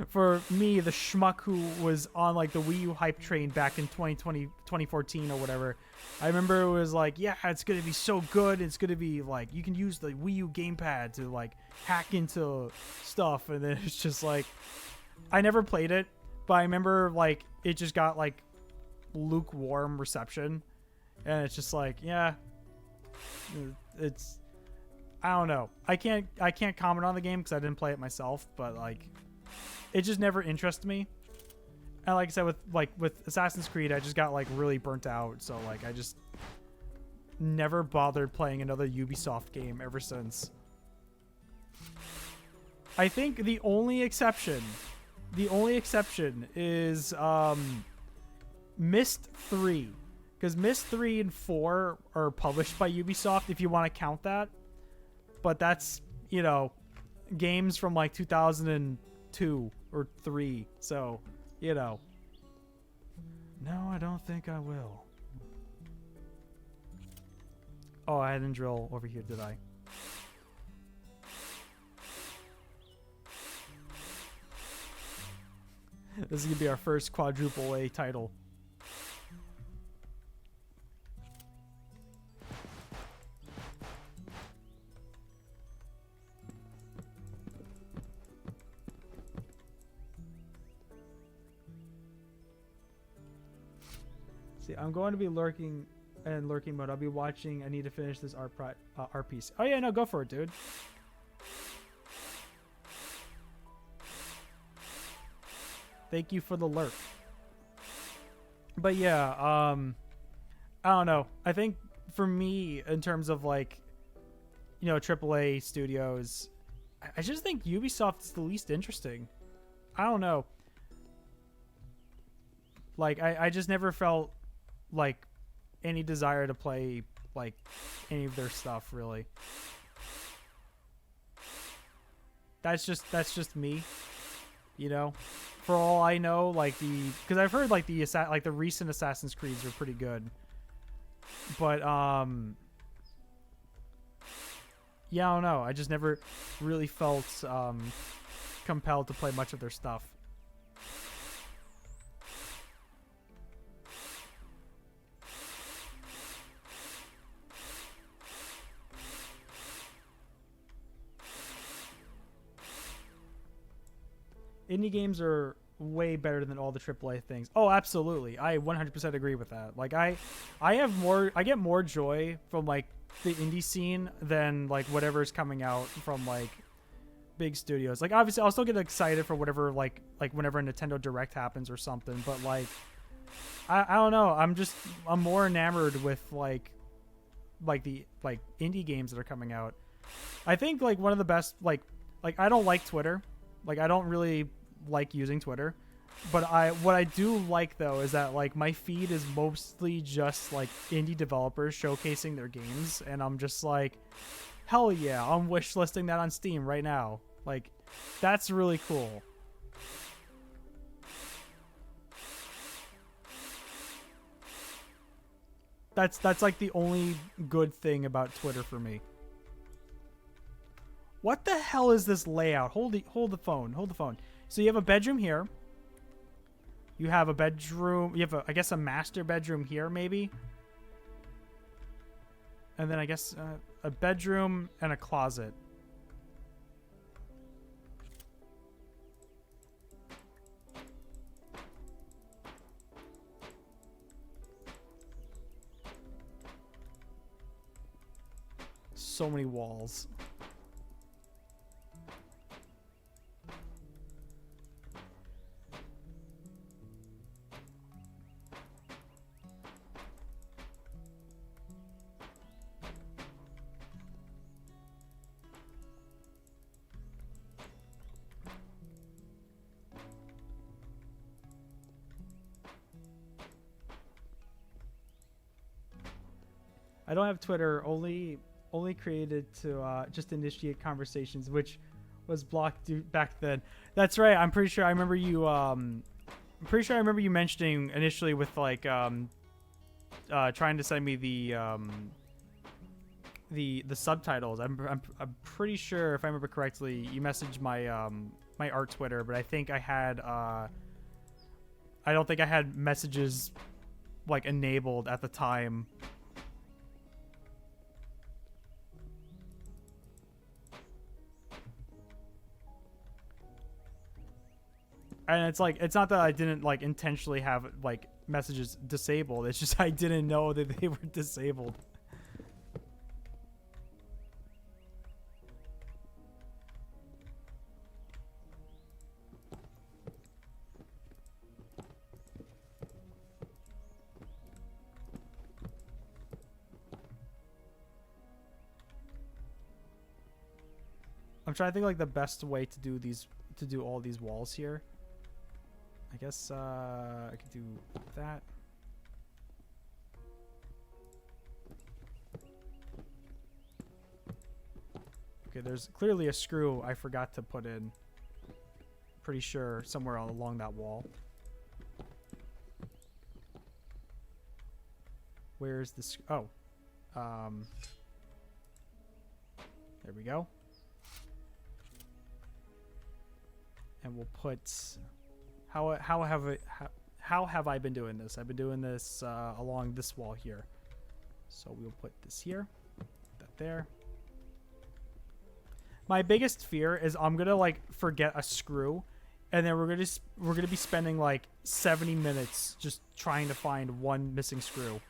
S1: For me, the schmuck who was on like the Wii U hype train back in 2014 or whatever, I remember it was like, yeah, it's gonna be so good. It's gonna be like you can use the Wii U gamepad to like hack into stuff, and then it's just like, I never played it, but I remember like it just got like lukewarm reception, and it's just like, yeah, it's, I don't know. I can't comment on the game because I didn't play it myself, but like, it just never interested me. And like I said, with Assassin's Creed, I just got like really burnt out. So like I just never bothered playing another Ubisoft game ever since. I think the only exception is Myst 3. Because Myst 3 and 4 are published by Ubisoft, if you want to count that. But that's, you know, games from like 2002 or 3. So, you know. No, I don't think I will. Oh, I didn't drill over here, did I? This is going to be our first quadruple A title. See, I'm going to be lurking in lurking mode. I'll be watching. I need to finish this art piece. Oh yeah, no, go for it, dude. Thank you for the lurk. But yeah, I don't know. I think for me, in terms of like, you know, AAA studios, I just think Ubisoft is the least interesting. I don't know. Like, I just never felt like any desire to play like any of their stuff, really. That's just me, you know. For all I know, like because I've heard like the recent Assassin's Creeds are pretty good, but yeah, I don't know. I just never really felt compelled to play much of their stuff. Indie games are way better than all the AAA things. Oh, absolutely. I 100% agree with that. Like I get more joy from like the indie scene than like whatever's coming out from like big studios. Like obviously I'll still get excited for whatever like whenever a Nintendo Direct happens or something, but like I don't know. I'm more enamored with like the indie games that are coming out. I think like one of the best like I don't like Twitter. Like I don't really like using Twitter, but what I do like though is that like my feed is mostly just like indie developers showcasing their games, and I'm just like, hell yeah, I'm wish listing that on Steam right now. Like that's really cool. That's like the only good thing about Twitter for me. What the hell is this layout? Hold the phone. So you have a bedroom here. You have a bedroom. You have I guess a master bedroom here maybe. And then I guess a bedroom and a closet. So many walls. I don't have Twitter, only created to just initiate conversations, which was blocked back then. That's right. I'm pretty sure I remember you. I'm pretty sure I remember you mentioning initially with like trying to send me the subtitles. I'm pretty sure if I remember correctly, you messaged my my art Twitter, but I think I had I don't think I had messages like enabled at the time. And it's like, it's not that I didn't like intentionally have like messages disabled. It's just I didn't know that they were disabled. I'm trying to think like the best way to do all these walls here. I guess I could do that. Okay, there's clearly a screw I forgot to put in. Pretty sure somewhere along that wall. Where's the oh, there we go. And we'll put how have I been doing this? I've been doing this along this wall here. So we'll put this here, put that there. My biggest fear is I'm gonna like forget a screw, and then we're gonna be spending like 70 minutes just trying to find one missing screw.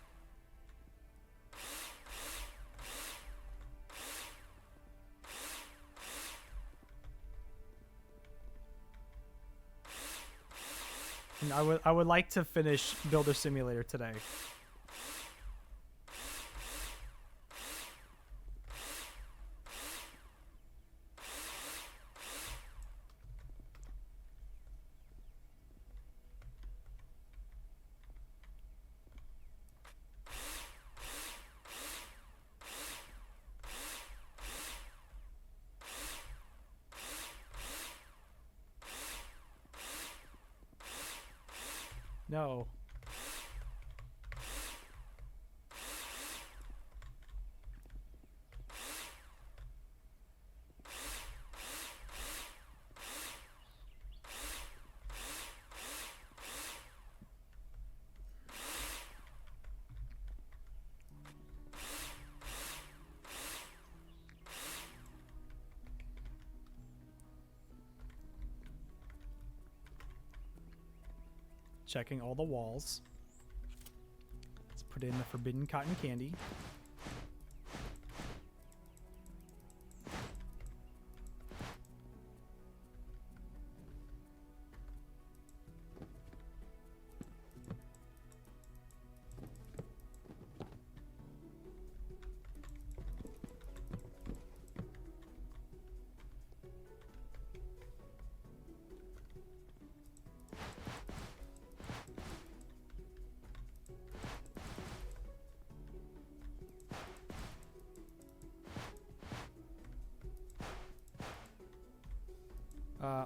S1: And I would like to finish Builder Simulator today. No. Checking all the walls. Let's put in the forbidden cotton candy.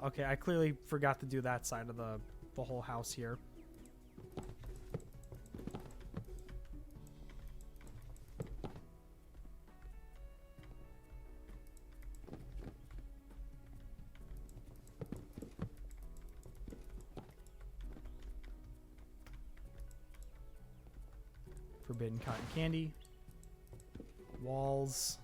S1: Okay, I clearly forgot to do that side of the whole house here. Forbidden cotton candy. Walls.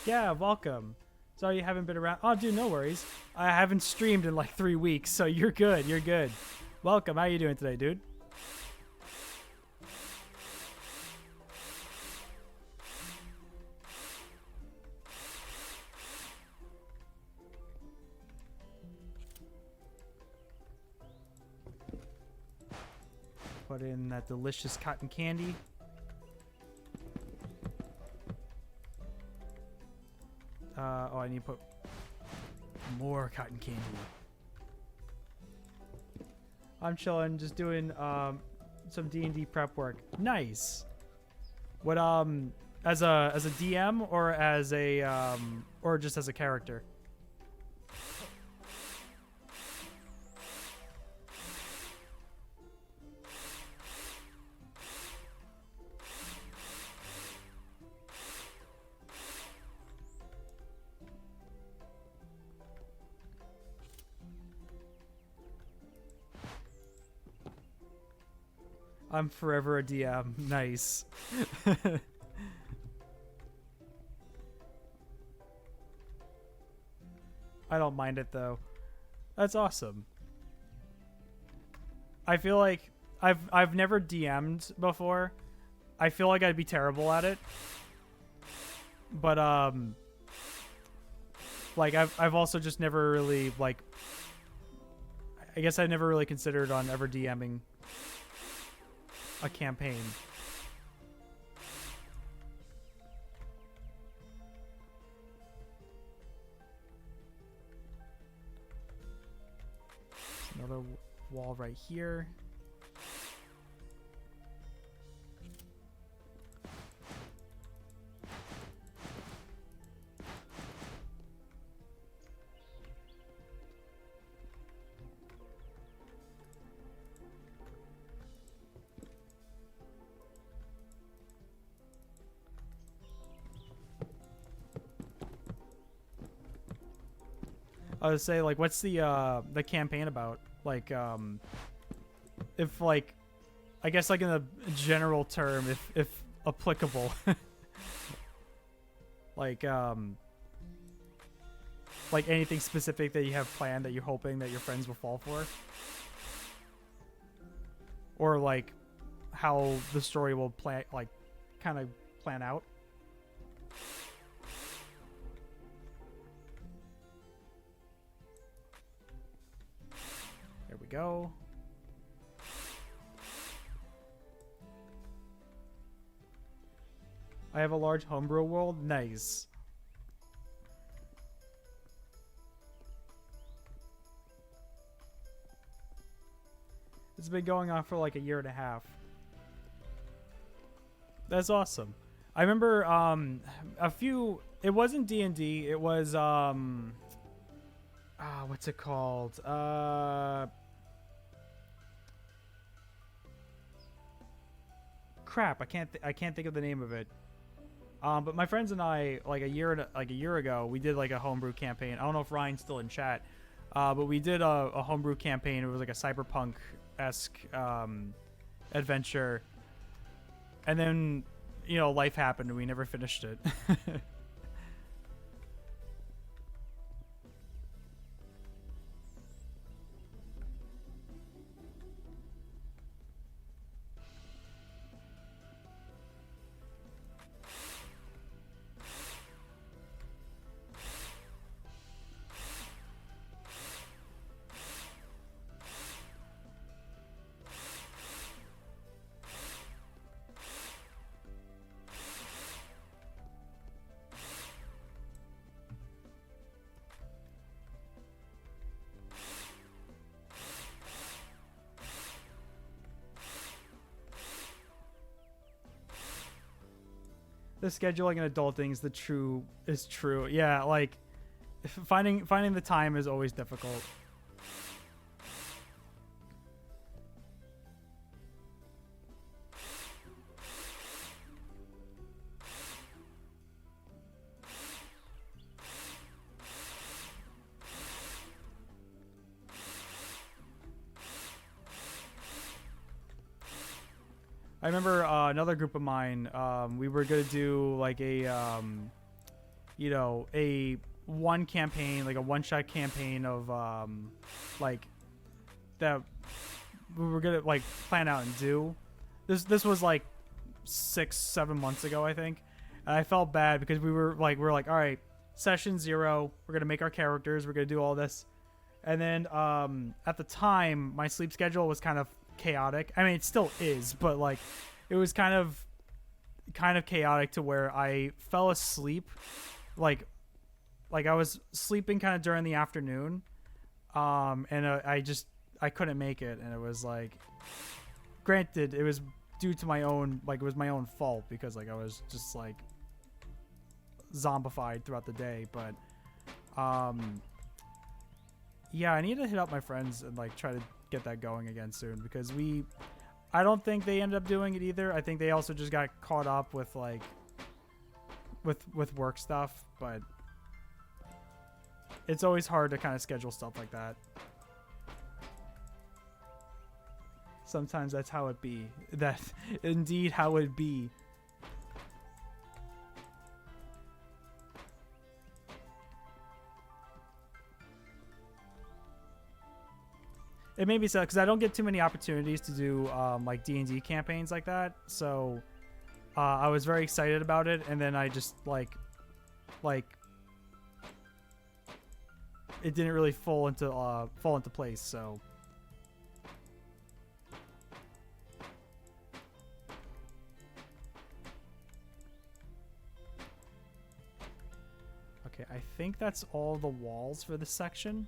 S1: Yeah, welcome. Sorry you haven't been around. Oh, dude, no worries. I haven't streamed in like 3 weeks, so you're good. You're good. Welcome. How you doing today, dude? Put in that delicious cotton candy. Oh, I need to put more cotton candy. I'm chilling, just doing some D&D prep work. Nice. What as a DM or as a or just as a character? I'm forever a DM. Nice. I don't mind it though. That's awesome. I feel like I've never DM'd before. I feel like I'd be terrible at it. But like I've also just never really like I guess I never really considered on ever DMing a campaign. Another wall right here. I would say, like, what's the campaign about? Like, if like, I guess like in a general term, if applicable, like anything specific that you have planned that you're hoping that your friends will fall for, or like how the story will play, like, kind of plan out. There we go. I have a large homebrew world. Nice. It's been going on for like a year and a half. That's awesome. I remember a few, it wasn't D&D, it was what's it called? Crap, I can't think of the name of it. But my friends and I, like a year ago, we did like a homebrew campaign. I don't know if Ryan's still in chat, but we did a homebrew campaign. It was like a cyberpunk-esque adventure, and then life happened and we never finished it. The scheduling and adulting is true. Yeah, like finding the time is always difficult. I remember another group of mine, we were going to do like a, a one campaign, like a one-shot campaign of like that we were going to like plan out and do. This was like 6-7 months ago, I think. And I felt bad because we were like, all right, session 0, we're going to make our characters, we're going to do all this. And then at the time, my sleep schedule was kind of chaotic. I mean, it still is, but like it was kind of chaotic to where I fell asleep like I was sleeping kind of during the afternoon, and I couldn't make it, and it was like, granted, it was due to my own, like, it was my own fault because like I was just like zombified throughout the day. But yeah, I need to hit up my friends and like try to get that going again soon, because I don't think they ended up doing it either. I think they also just got caught up with like with work stuff, but it's always hard to kind of schedule stuff like that. Sometimes that's how it be. That indeed how it be. It made me sad because I don't get too many opportunities to do like D&D campaigns like that. So I was very excited about it, and then I just like it didn't really fall into place. So okay, I think that's all the walls for this section.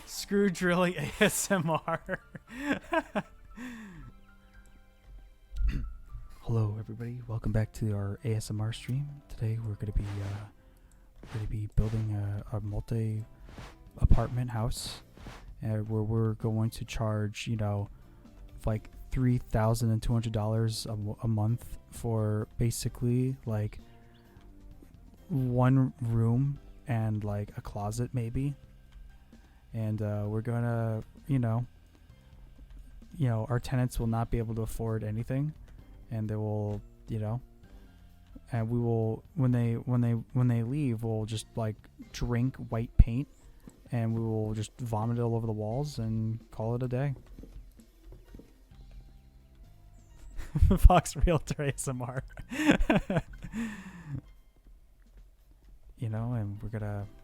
S1: Screw drilling ASMR. Hello, everybody. Welcome back to our ASMR stream. Today we're going to be building a multi-apartment house, where we're going to charge, like $3,200 a month for basically like one room and like a closet maybe. And we're gonna, our tenants will not be able to afford anything, and they will, and we will when they leave, we'll just like drink white paint, and we will just vomit it all over the walls and call it a day. Fox Realtor ASMR. And we're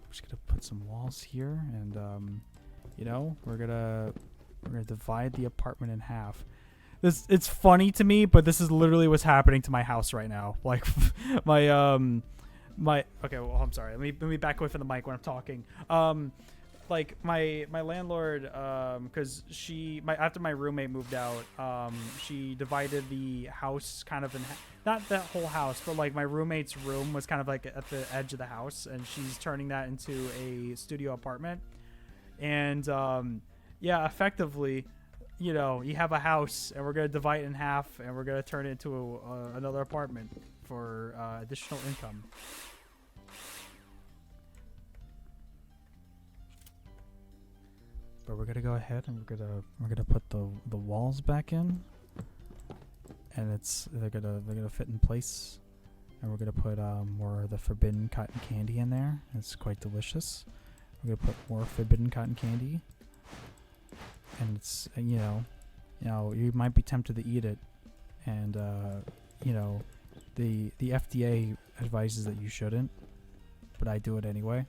S1: just gonna put some walls here, and we're gonna divide the apartment in half. It's funny to me, but this is literally what's happening to my house right now. Like my okay, well, I'm sorry. Let me back away from the mic when I'm talking. Like my landlord, because after my roommate moved out, she divided the house kind of in not that whole house, but like my roommate's room was kind of like at the edge of the house, and she's turning that into a studio apartment. And yeah, effectively, you have a house, and we're gonna divide it in half, and we're gonna turn it into another apartment for additional income. But we're gonna go ahead and we're gonna put the walls back in, and they're gonna fit in place, and we're gonna put more of the forbidden cotton candy in there. It's quite delicious. We're gonna put more forbidden cotton candy, and it's you might be tempted to eat it, and the FDA advises that you shouldn't, but I do it anyway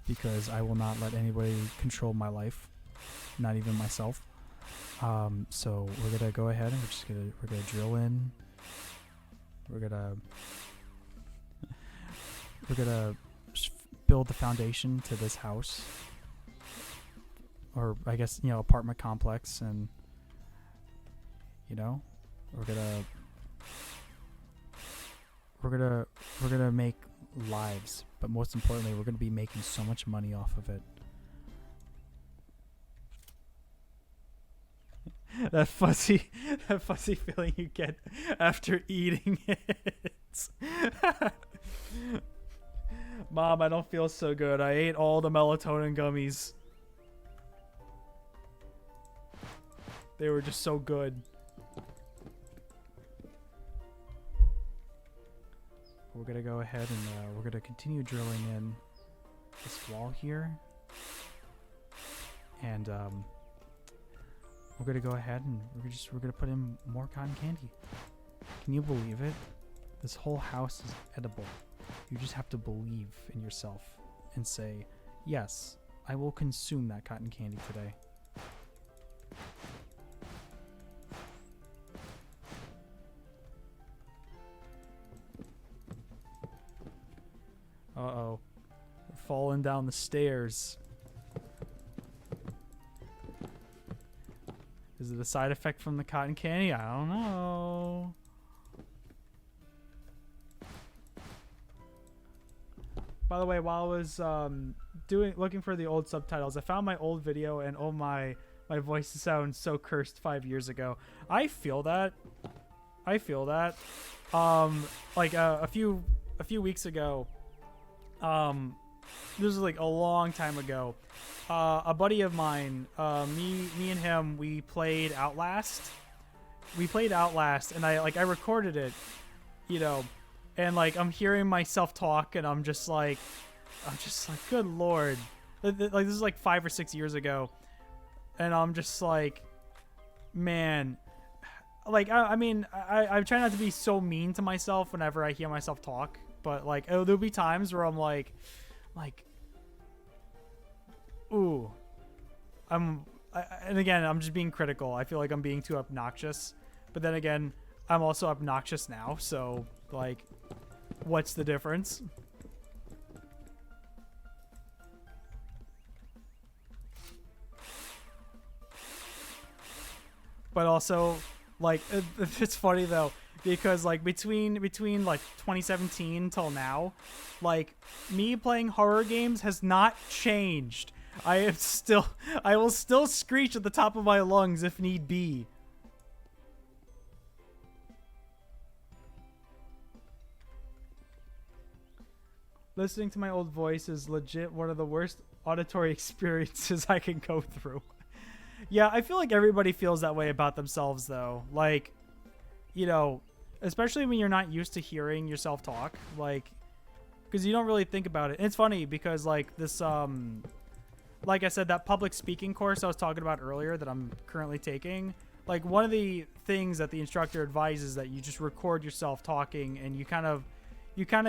S1: because I will not let anybody control my life. Not even myself. So we're gonna go ahead and we're gonna drill in. We're gonna build the foundation to this house, or I guess apartment complex, and we're gonna make lives, but most importantly, we're gonna be making so much money off of it. That fuzzy feeling you get after eating it. Mom, I don't feel so good. I ate all the melatonin gummies. They were just so good. We're gonna go ahead and we're gonna continue drilling in this wall here, and we're gonna go ahead and we're gonna put in more cotton candy. Can you believe it? This whole house is edible. You just have to believe in yourself and say, yes, I will consume that cotton candy today. Uh-oh. We're falling down the stairs. Is it a side effect from the cotton candy? I don't know. By the way, while I was looking for the old subtitles, I found my old video, and oh my voice sounds so cursed 5 years ago. I feel that. Like a few weeks ago, this was like a long time ago. A buddy of mine, me and him, we played Outlast. And I recorded it, you know, and like I'm hearing myself talk, and I'm just like, good lord, like this is like 5 or 6 years ago, and I'm just like, man, like I mean, I try not to be so mean to myself whenever I hear myself talk, but like there'll be times where I'm like, ooh, and again, I'm just being critical. I feel like I'm being too obnoxious, but then again, I'm also obnoxious now, so like, what's the difference? But also, like, it's funny though, because like between like 2017 till now, like, me playing horror games has not changed. I will still screech at the top of my lungs if need be. Listening to my old voice is legit one of the worst auditory experiences I can go through. Yeah, I feel like everybody feels that way about themselves, though. Like, you know, especially when you're not used to hearing yourself talk, like, because you don't really think about it. And it's funny because, like, this, like I said, that public speaking course I was talking about earlier that I'm currently taking, like, one of the things that the instructor advises is that you just record yourself talking, and you kind of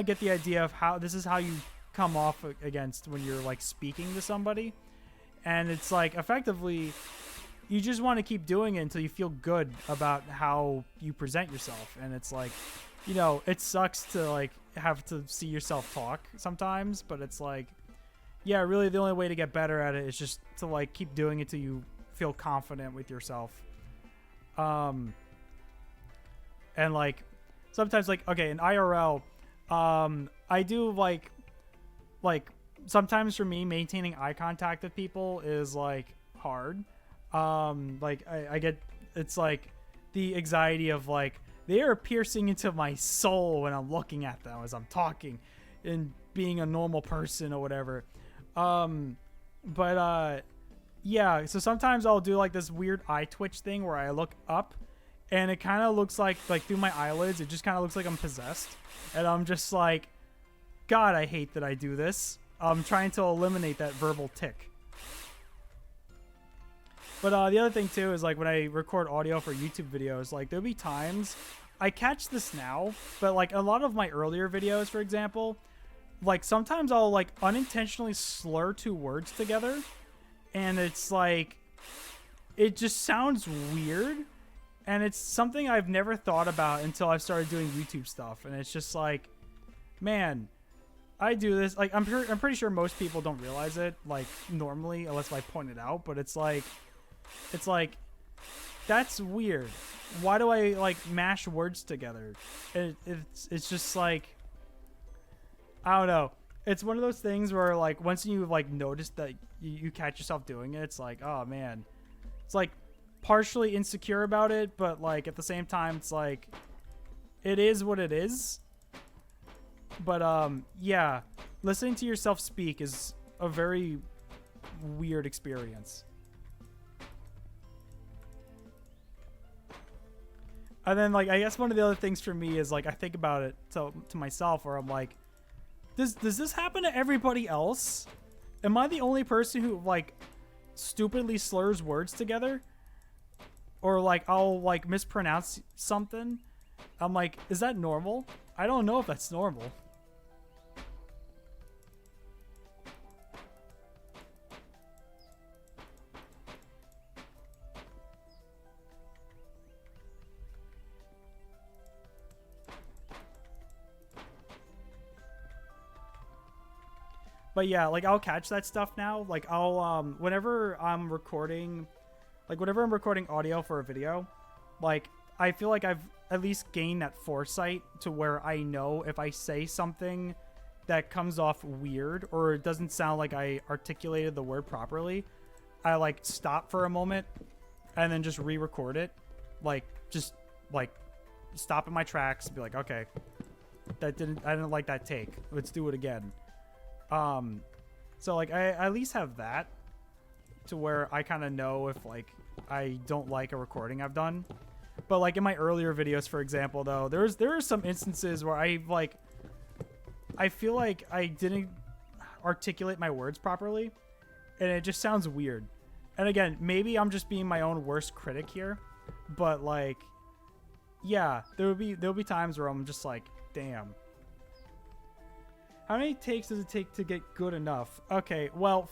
S1: get the idea of how this is how you come off against when you're like speaking to somebody. And it's like, effectively, you just want to keep doing it until you feel good about how you present yourself. And it's like, you know, it sucks to like have to see yourself talk sometimes, but it's like, yeah, really the only way to get better at it is just to like keep doing it till you feel confident with yourself. And like sometimes, like, okay, in IRL, I do like sometimes for me, maintaining eye contact with people is like hard. Like I get, it's like the anxiety of like, they are piercing into my soul when I'm looking at them as I'm talking and being a normal person or whatever. Yeah, so sometimes I'll do like this weird eye twitch thing where I look up, and it kind of looks like through my eyelids, it just kind of looks like I'm possessed. And I'm just like, God, I hate that I do this. I'm trying to eliminate that verbal tick. But the other thing too is like when I record audio for YouTube videos, like there'll be times, I catch this now, but like a lot of my earlier videos, for example, like sometimes I'll like unintentionally slur two words together, and it's like, it just sounds weird. And it's something I've never thought about until I started doing YouTube stuff. And it's just like, man, I do this. Like, I'm pretty sure most people don't realize it, like, normally, unless I point it out. But it's like, that's weird. Why do I, like, mash words together? It's just like, I don't know. It's one of those things where, like, once you, like, notice that you catch yourself doing it, it's like, oh, man. It's like, partially insecure about it, but like at the same time, it's like, it is what it is. But yeah, listening to yourself speak is a very weird experience. And then like I guess one of the other things for me is like I think about it to myself where I'm like, does this happen to everybody else? Am I the only person who like stupidly slurs words together? Or like I'll like mispronounce something. I'm like, is that normal? I don't know if that's normal. But yeah, like I'll catch that stuff now. Like I'll whenever I'm recording audio for a video, like I feel like I've at least gained that foresight to where I know if I say something that comes off weird or it doesn't sound like I articulated the word properly, I like stop for a moment and then just re-record it. Like just like stop in my tracks and be like, okay, I didn't like that take. Let's do it again. So like I at least have that to where I kind of know if like I don't like a recording I've done. But like in my earlier videos, for example, though, there are some instances where I feel like I didn't articulate my words properly and it just sounds weird. And again, maybe I'm just being my own worst critic here, but like, yeah, there'll be times where I'm just like, damn. How many takes does it take to get good enough? Okay, well,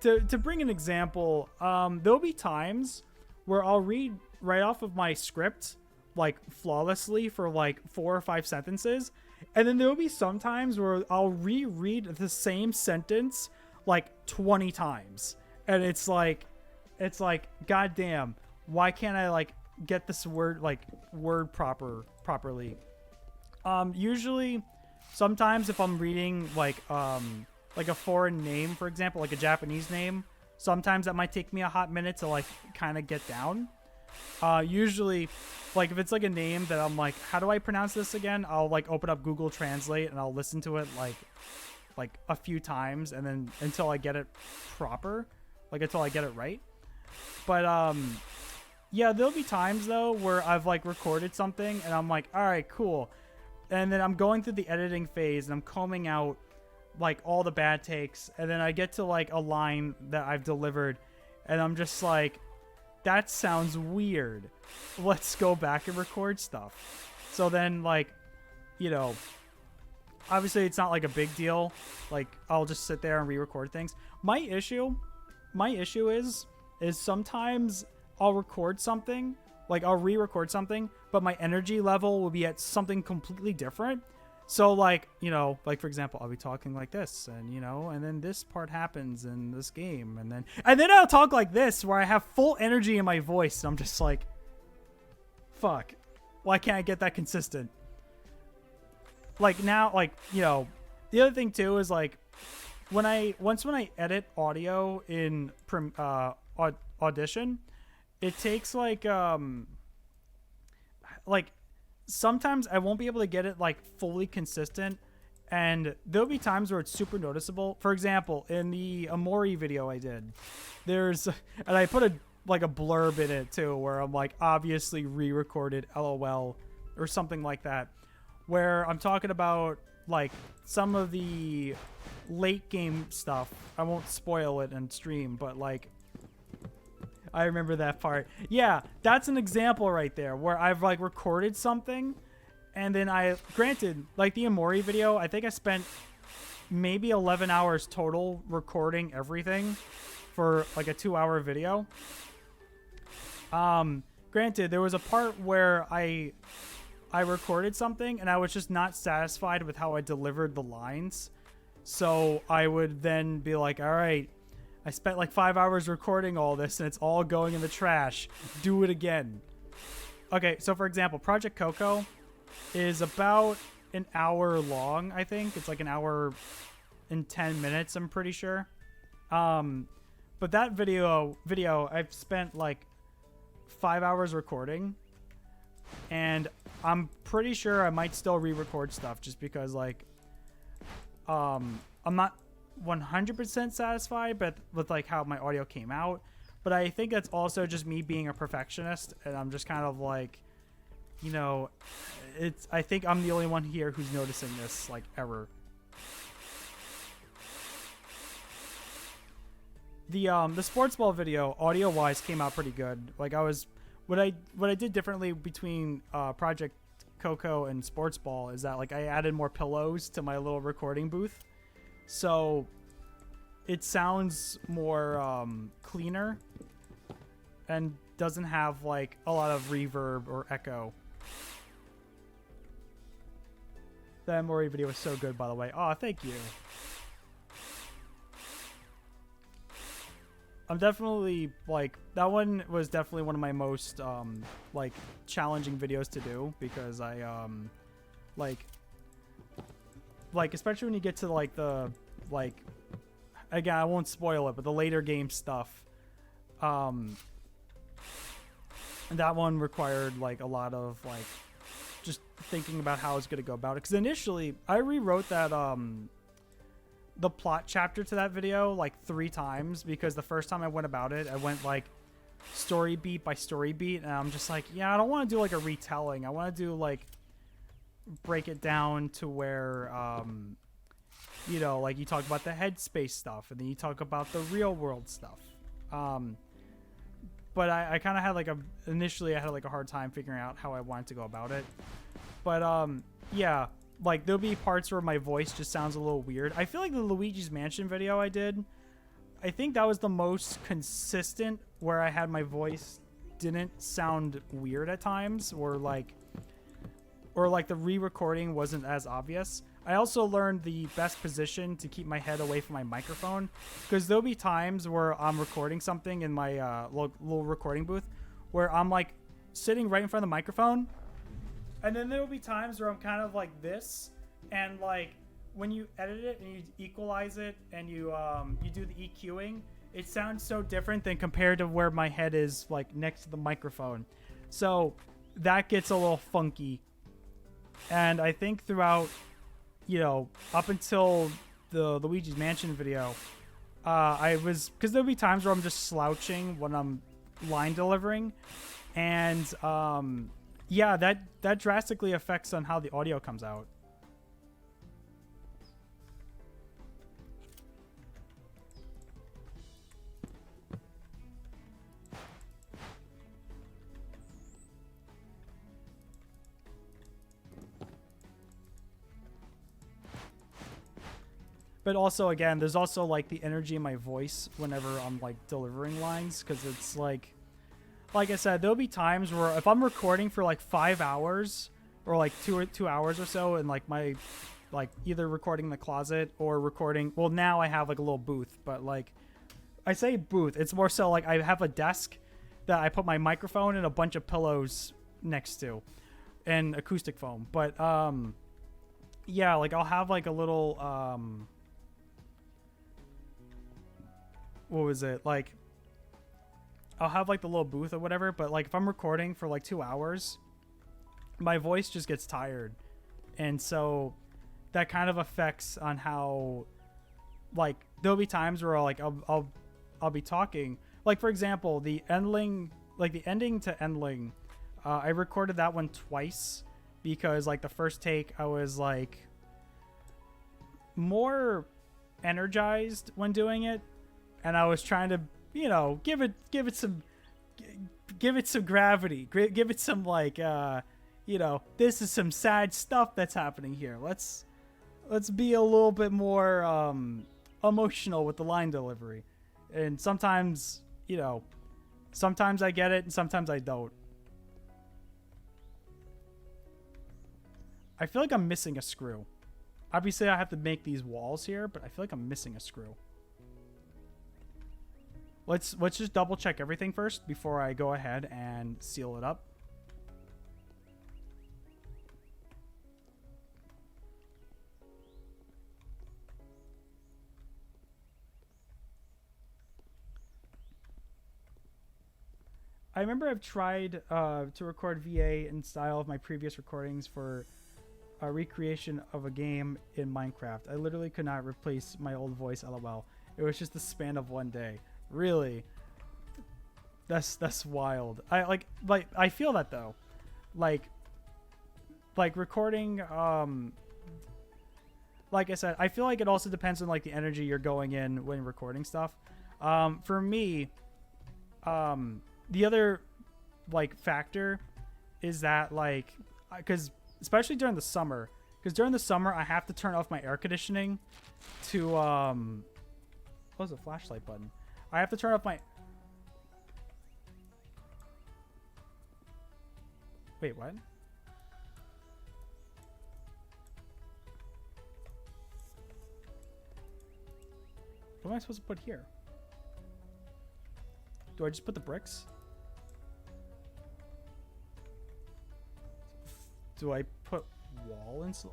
S1: to bring an example, there'll be times where I'll read right off of my script, like, flawlessly for, like, 4 or 5 sentences, and then there'll be some times where I'll reread the same sentence, like, 20 times, and it's like, goddamn, why can't I, like, get this word properly? Usually... Sometimes if I'm reading like a foreign name, for example, like a Japanese name, sometimes that might take me a hot minute to like kind of get down. Usually, like if it's like a name that I'm like, how do I pronounce this again? I'll like open up Google Translate and I'll listen to it like a few times and then until I get it proper, like until I get it right. But yeah, there'll be times though where I've like recorded something and I'm like, all right, cool. And then I'm going through the editing phase and I'm combing out like all the bad takes. And then I get to like a line that I've delivered and I'm just like, that sounds weird. Let's go back and record stuff. So then like, you know, obviously it's not like a big deal. Like I'll just sit there and re-record things. My issue is sometimes I'll record something, like I'll re-record something, but my energy level will be at something completely different. So like, you know, like for example, I'll be talking like this and, you know, and then this part happens in this game. And then I'll talk like this where I have full energy in my voice. And I'm just like, fuck, why can't I get that consistent? Like now, like, you know, the other thing too is like when I edit audio in Audition, it takes like sometimes I won't be able to get it like fully consistent, and there'll be times where it's super noticeable. For example, in the Amori video I did, and I put a blurb in it too, where I'm like, obviously re-recorded LOL or something like that, where I'm talking about like some of the late game stuff. I won't spoil it in stream, but like, I remember that part. Yeah, that's an example right there where I've like recorded something and then granted, like the Amori video, I think I spent maybe 11 hours total recording everything for like a 2-hour video. Granted, there was a part where I recorded something and I was just not satisfied with how I delivered the lines. So I would then be like, all right, I spent like 5 hours recording all this and it's all going in the trash. Do it again. Okay, so for example, Project Coco is about an hour long, I think. It's like an hour and 10 minutes, I'm pretty sure. But that video I've spent like 5 hours recording. And I'm pretty sure I might still re-record stuff just because like I'm not 100% satisfied but with like how my audio came out, but I think that's also just me being a perfectionist, and I'm just kind of like, you know, it's. I think I'm the only one here who's noticing this like ever. The sports ball video audio wise came out pretty good. Like what I did differently between Project Coco and sports ball is that like I added more pillows to my little recording booth, so it sounds more cleaner and doesn't have like a lot of reverb or echo. The Mori video was so good, by the way. Oh, thank you. I'm definitely like that one was definitely one of my most like challenging videos to do because I like especially when you get to like the like again I won't spoil it but the later game stuff that one required like a lot of like just thinking about how I was gonna go about it because initially I rewrote that the plot chapter to that video like 3 times because the first time I went about it I went like story beat by story beat and I'm just like yeah I don't want to do like a retelling. I want to do like break it down to where you know like you talk about the headspace stuff and then you talk about the real world stuff but I kind of had like initially I had like a hard time figuring out how I wanted to go about it but yeah like there'll be parts where my voice just sounds a little weird. I feel like the Luigi's Mansion video I did, I think that was the most consistent where I had my voice didn't sound weird at times or like the re-recording wasn't as obvious. I also learned the best position to keep my head away from my microphone because there'll be times where I'm recording something in my little recording booth where I'm like sitting right in front of the microphone. And then there will be times where I'm kind of like this, and like when you edit it and you equalize it and you do the EQing, it sounds so different than compared to where my head is like next to the microphone. So that gets a little funky. And I think throughout, you know, up until the Luigi's Mansion video, because there'll be times where I'm just slouching when I'm line delivering, and yeah, that drastically affects on how the audio comes out. But also, again, there's also like the energy in my voice whenever I'm like delivering lines, because it's like I said, there'll be times where if I'm recording for like 5 hours or like two hours or so, and like my like either recording in the closet or recording. Well, now I have like a little booth, but like I say booth, it's more so like I have a desk that I put my microphone and a bunch of pillows next to, and acoustic foam. But yeah, like I'll have like a little what was it like? I'll have like the little booth or whatever, but like if I'm recording for like 2 hours, my voice just gets tired. And so that kind of affects on how like there'll be times where I'll be talking. Like for example, the ending to Endling, I recorded that one twice because like the first take I was like more energized when doing it, and I was trying to, you know, give it some gravity, give it some like you know, this is some sad stuff that's happening here. Let's be a little bit more emotional with the line delivery. And sometimes, you know, sometimes I get it and sometimes I don't. I feel like I'm missing a screw. Obviously I have to make these walls here, but I feel like I'm missing a screw. Let's just double check everything first before I go ahead and seal it up. I remember I've tried to record VA in style of my previous recordings for a recreation of a game in Minecraft. I literally could not replace my old voice, LOL. It was just the span of one day. Really? That's wild. I feel that though. Like like recording, like I said, I feel like it also depends on like the energy you're going in when recording stuff. For me, the other like factor is that like, because especially during the summer, because during the summer I have to turn off my air conditioning to what was the flashlight button? I have to turn off my. Wait, what? What am I supposed to put here? Do I just put the bricks? Do I put wall insul?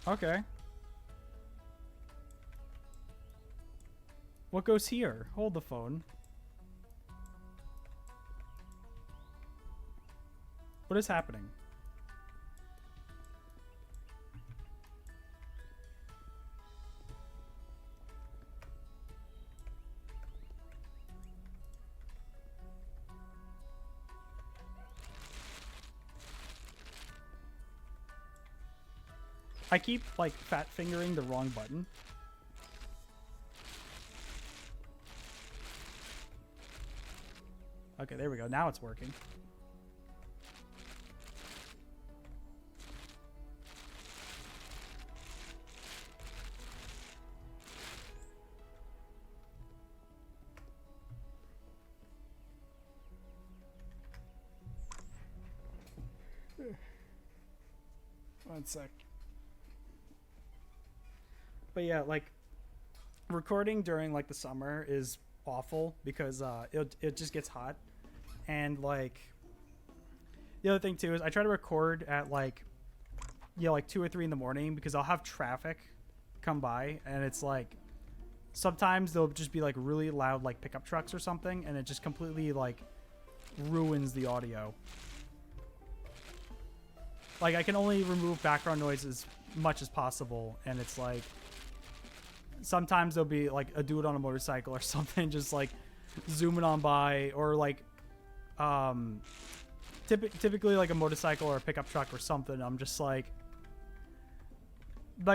S1: Okay. What goes here? Hold the phone. What is happening? I keep like fat fingering the wrong button. Okay, there we go. Now it's working. One sec. But yeah, like recording during like the summer is awful because it just gets hot. And like the other thing too is I try to record at like like 2 or 3 in the morning because I'll have traffic come by and it's like sometimes there'll just be like really loud like pickup trucks or something and it just completely like ruins the audio. Like I can only remove background noise as much as possible and it's like sometimes there'll be like a dude on a motorcycle or something just like zooming on by or like typically like a motorcycle or a pickup truck or something. I'm just like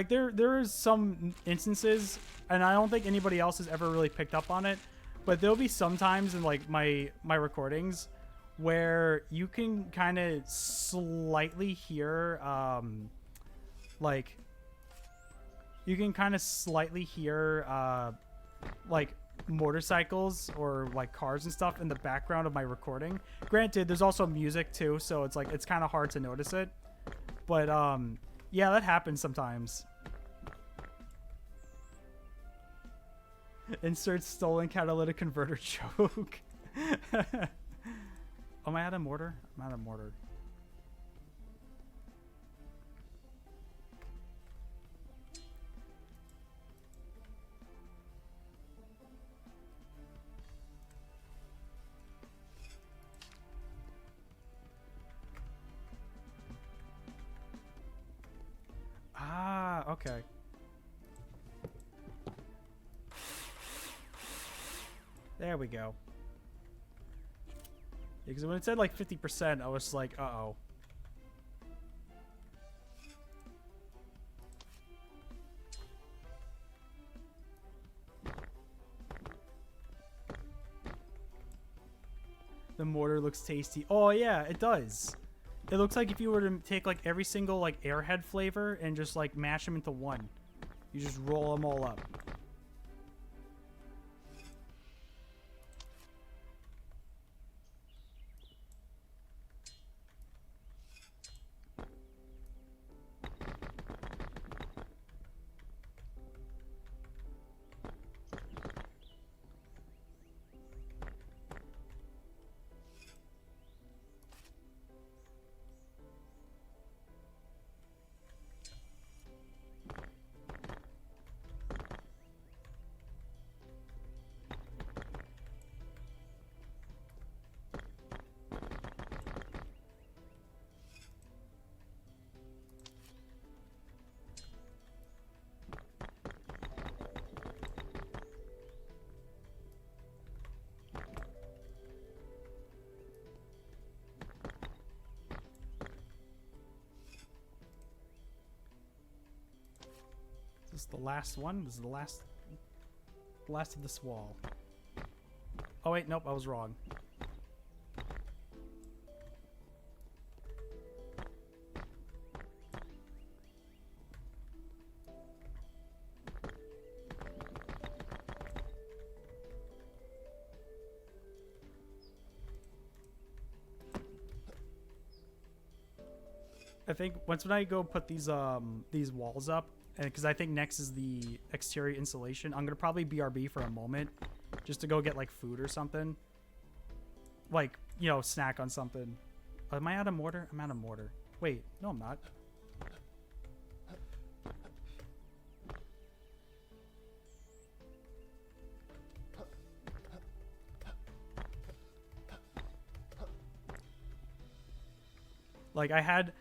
S1: there is some instances and I don't think anybody else has ever really picked up on it, but there'll be some times in like my recordings where you can kind of slightly hear like you can kind of slightly hear like motorcycles or like cars and stuff in the background of my recording. Granted, there's also music too, so it's like it's kind of hard to notice it. But yeah, that happens sometimes. Insert stolen catalytic converter joke. Am I out of mortar? I'm out of mortar. Ah, okay. There we go. Because when it said like 50%, I was like, uh-oh. The mortar looks tasty. Oh yeah, it does. It looks like if you were to take like every single like Airhead flavor and just like mash them into one. You just roll them all up. This is the last one. This is the last of this wall. Oh wait, nope, I was wrong. I think once when I go put these walls up, and because I think next is the exterior insulation, I'm gonna probably BRB for a moment, just to go get like food or something, like, you know, snack on something. Am I out of mortar? I'm out of mortar. Wait, no, I'm not. Like I had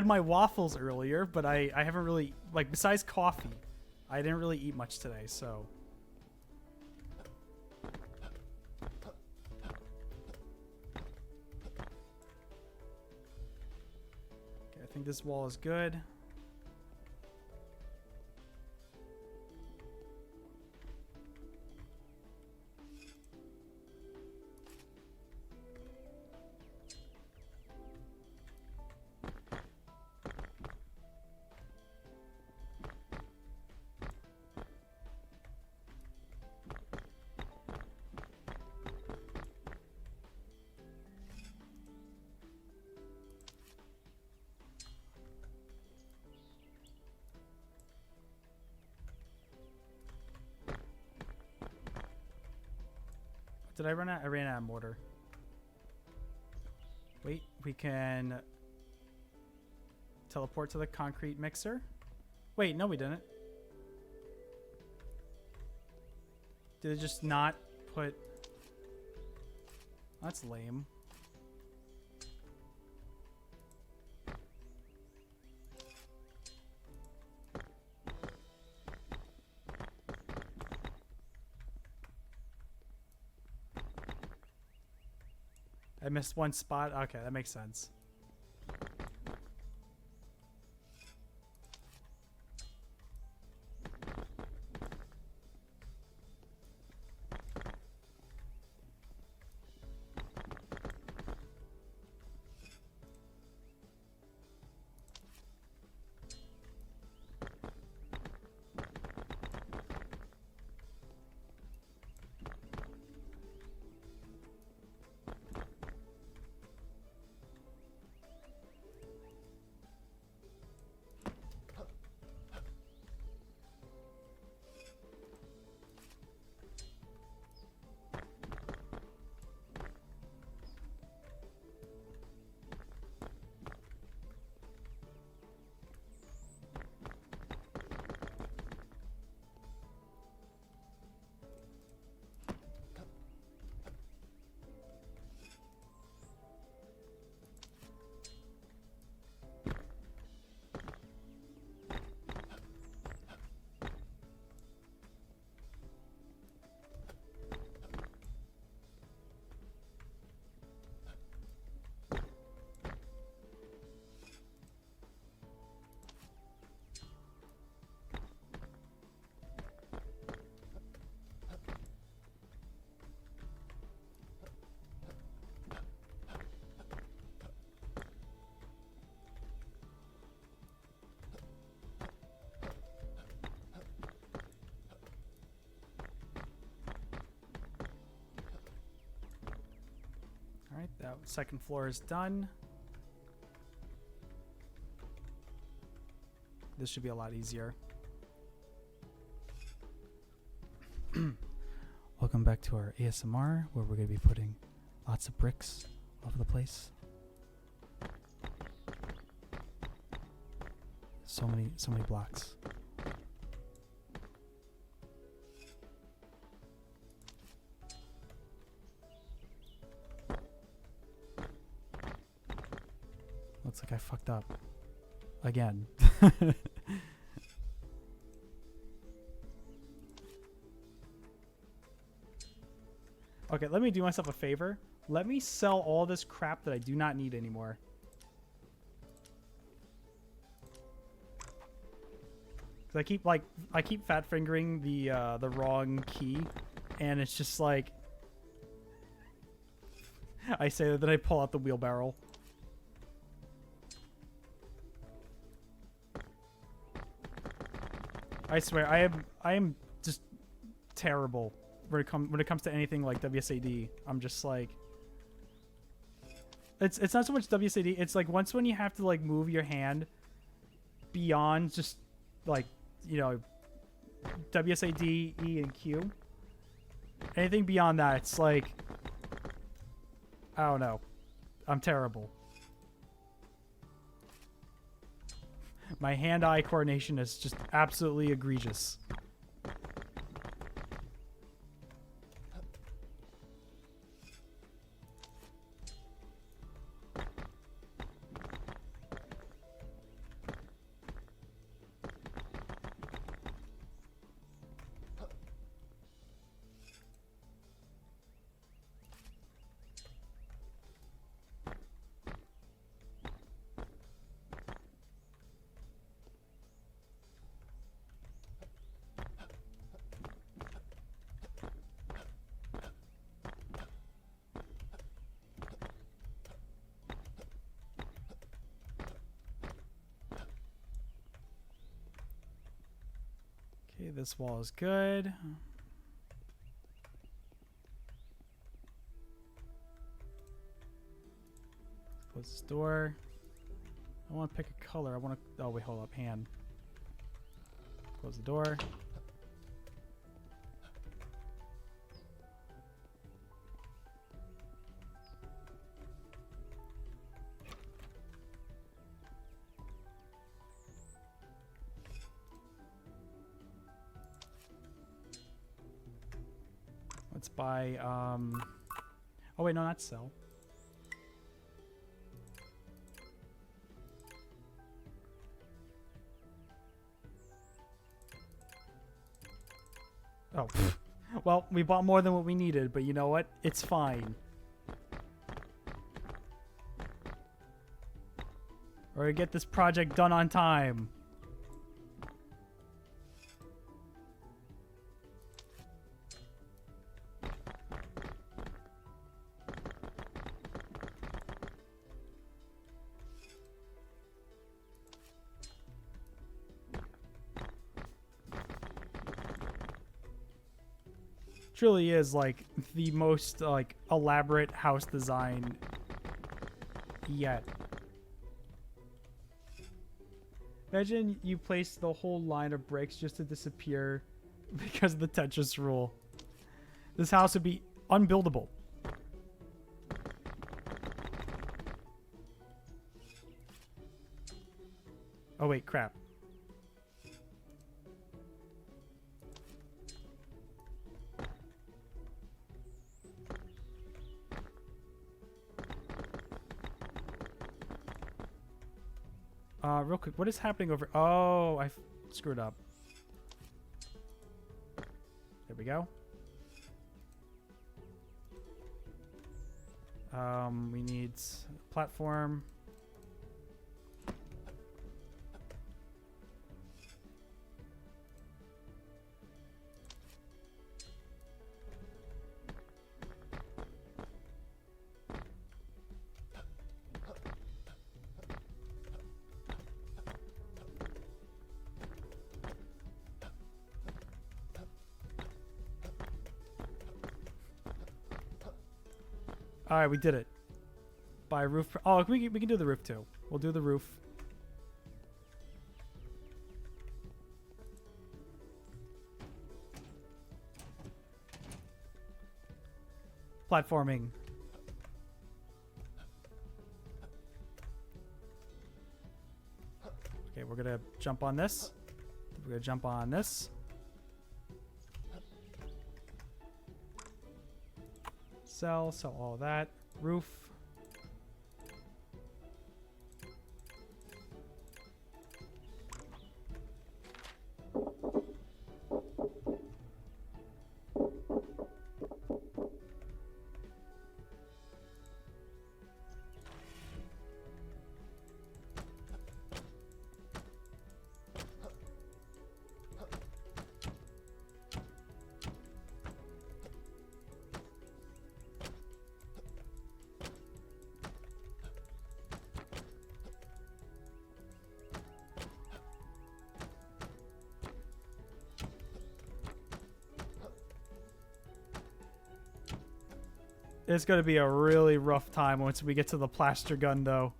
S1: my waffles earlier, but I haven't really, like, besides coffee, I didn't really eat much today, so. Okay, I think this wall is good. Did I run out? I ran out of mortar. Wait, we can teleport to the concrete mixer. Wait, no, we didn't. Did it just not put... That's lame. I missed one spot. Okay, that makes sense. Alright, that second floor is done. This should be a lot easier. Welcome back to our ASMR, where we're going to be putting lots of bricks all over the place. So many blocks. Looks like I fucked up. Again. Okay, let me do myself a favor. Let me sell all this crap that I do not need anymore. 'Cause I keep fat fingering the wrong key, and it's just like I say that, then I pull out the wheelbarrow. I swear, I am just terrible when it comes to anything like WSAD. I'm just like, it's not so much WSAD. It's like when you have to like move your hand beyond just like, you know, WSAD, E, and Q. Anything beyond that, it's like, I don't know. I'm terrible. My hand-eye coordination is just absolutely egregious. Okay, this wall is good. Close this door. I want to pick a color. I want to... Oh, wait, hold up. Hand. Close the door. Let's buy, oh wait, no, not sell. Oh, well, we bought more than what we needed, but you know what? It's fine. We're gonna get this project done on time. Truly is like the most like elaborate house design yet. Imagine you place the whole line of bricks just to disappear because of the Tetris rule. This house would be unbuildable. Oh wait, crap. Real quick, what is happening over... Oh, I screwed up. There we go. We need platform. All right, we did it. Buy roof. Oh, we can do the roof too. We'll do the roof. Platforming. Okay, we're gonna jump on this. We're gonna jump on this. Sell all that. Roof. It's gonna be a really rough time once we get to the plaster gun, though.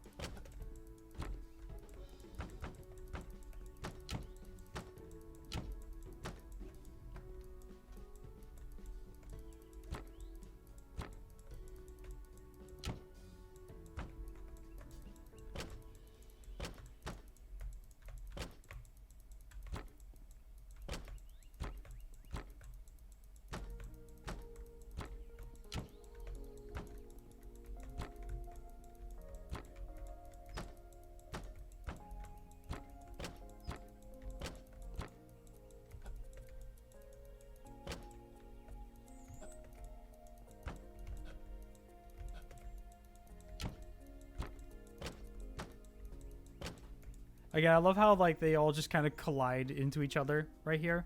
S1: Again, I love how like they all just kind of collide into each other right here.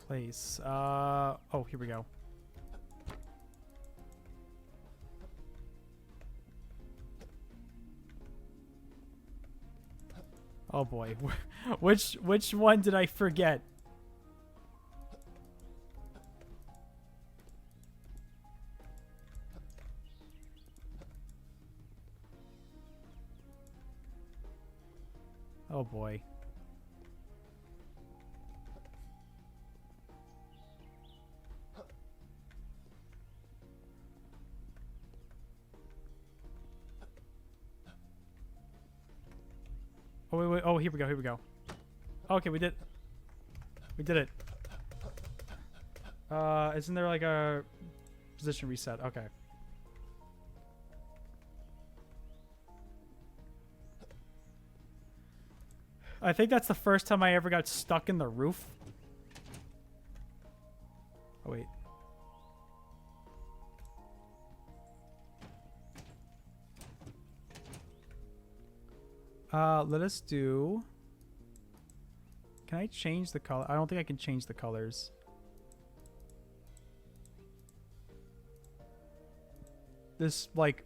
S1: Place. Oh, here we go. Oh boy. Which one did I forget? Oh boy. Oh, wait. Oh, here we go. Okay, we did it. Isn't there like a position reset? Okay. I think that's the first time I ever got stuck in the roof. Oh, wait. Let us do... Can I change the color? I don't think I can change the colors. This, like,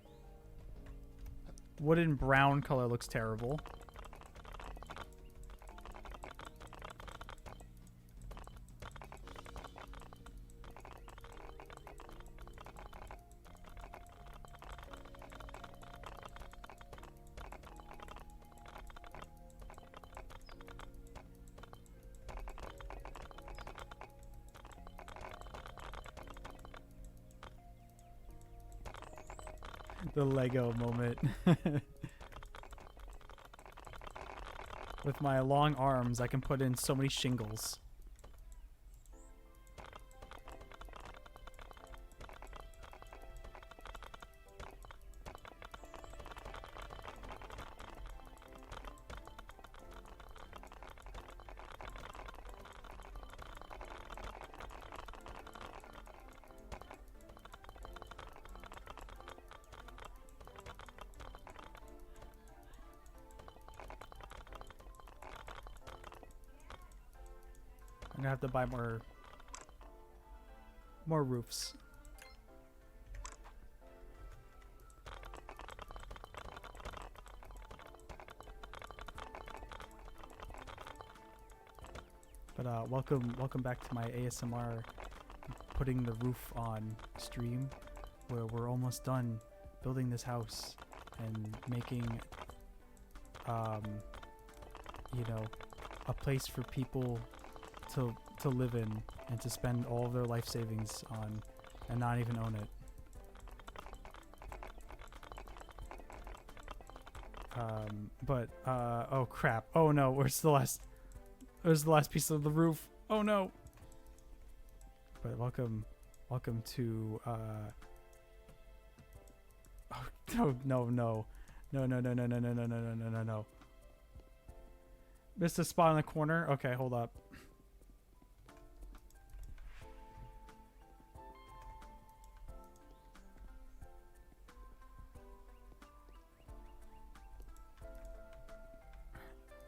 S1: wooden brown color looks terrible. The Lego moment. With my long arms, I can put in so many shingles. I'm gonna have to buy more roofs. But welcome back to my ASMR putting the roof on stream, where we're almost done building this house and making you know, a place for people to live in and to spend all of their life savings on and not even own it. Oh crap. Oh no, where's the last piece of the roof? Oh no. But welcome to oh no. No. Missed a spot in the corner. Okay, hold up.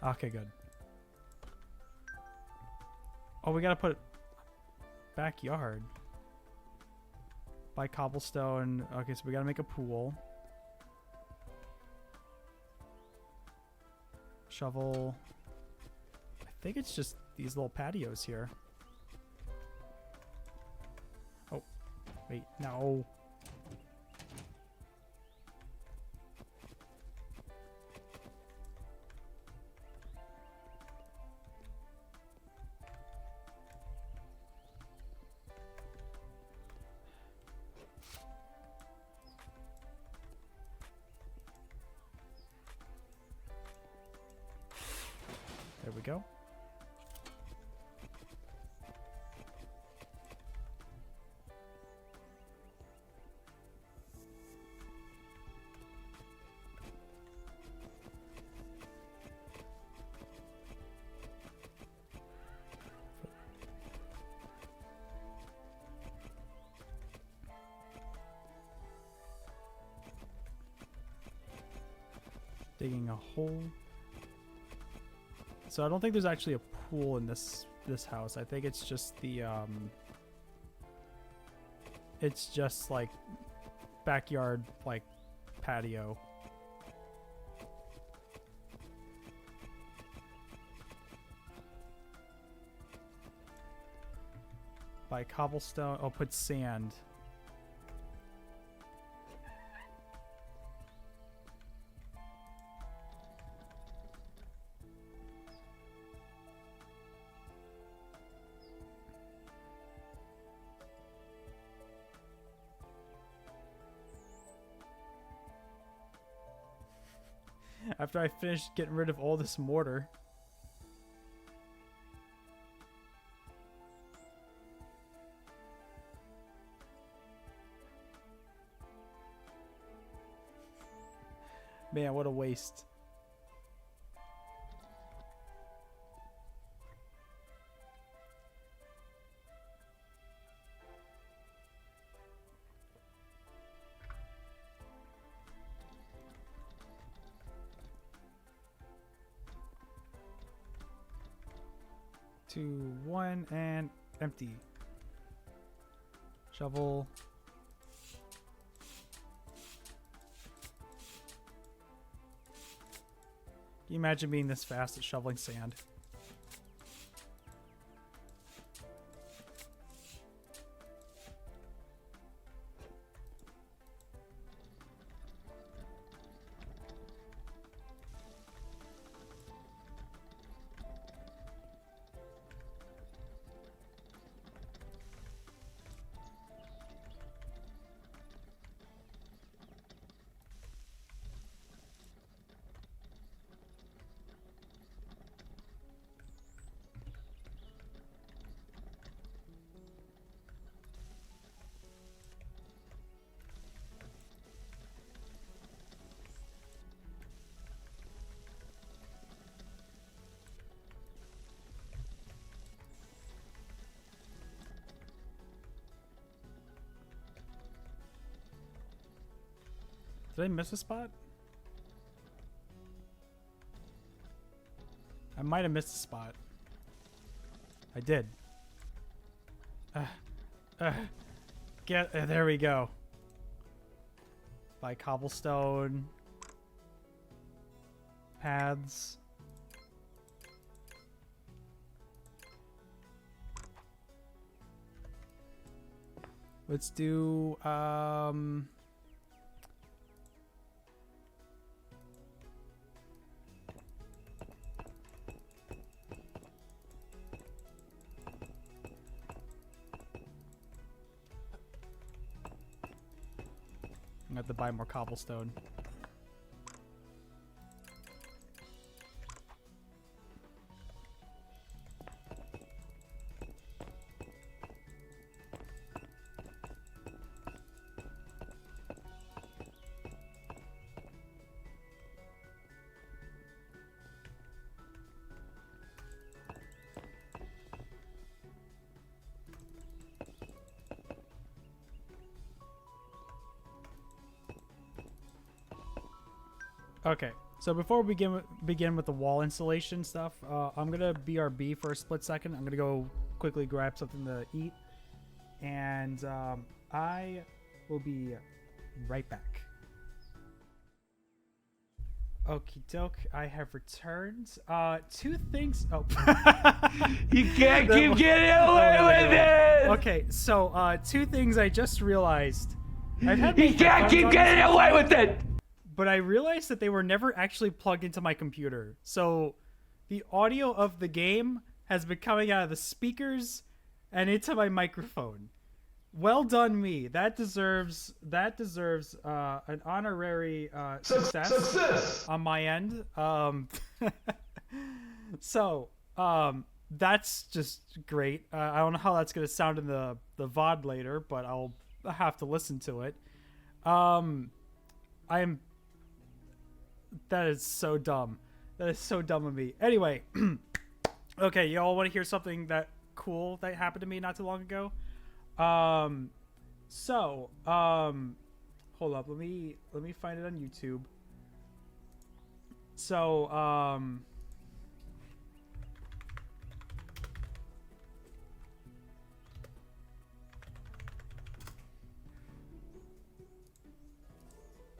S1: Okay, good. Oh, we gotta put backyard. By cobblestone. Okay, so we gotta make a pool. Shovel. I think it's just these little patios here. Oh, wait, no. There we go. Digging a hole. So I don't think there's actually a pool in this house. I think it's just the it's just like backyard like patio. By cobblestone. Oh, put sand. After I finished getting rid of all this mortar. Man, what a waste. Two, one, and empty. Shovel. Can you imagine being this fast at shoveling sand? Did I miss a spot? I might have missed a spot. I did. There we go. By cobblestone. Paths. Let's do, I'm gonna have to buy more cobblestone. Okay, so before we begin with the wall installation stuff, I'm gonna BRB for a split second. I'm gonna go quickly grab something to eat, and I will be right back. Okie doke, I have returned. Two things. Oh,
S2: You can't keep getting away with it.
S1: okay. So, two things I just realized. I've had my
S2: You can't
S1: headphones
S2: keep
S1: on
S2: getting
S1: this-
S2: away with it.
S1: But I realized that they were never actually plugged into my computer. So the audio of the game has been coming out of the speakers and into my microphone. Well done, me. That deserves an honorary success on my end. So that's just great. I don't know how that's gonna sound in the VOD later, but I'll have to listen to it. That is so dumb. That is so dumb of me. Anyway, okay, y'all want to hear something that cool that happened to me not too long ago? Hold up, let me find it on YouTube. So,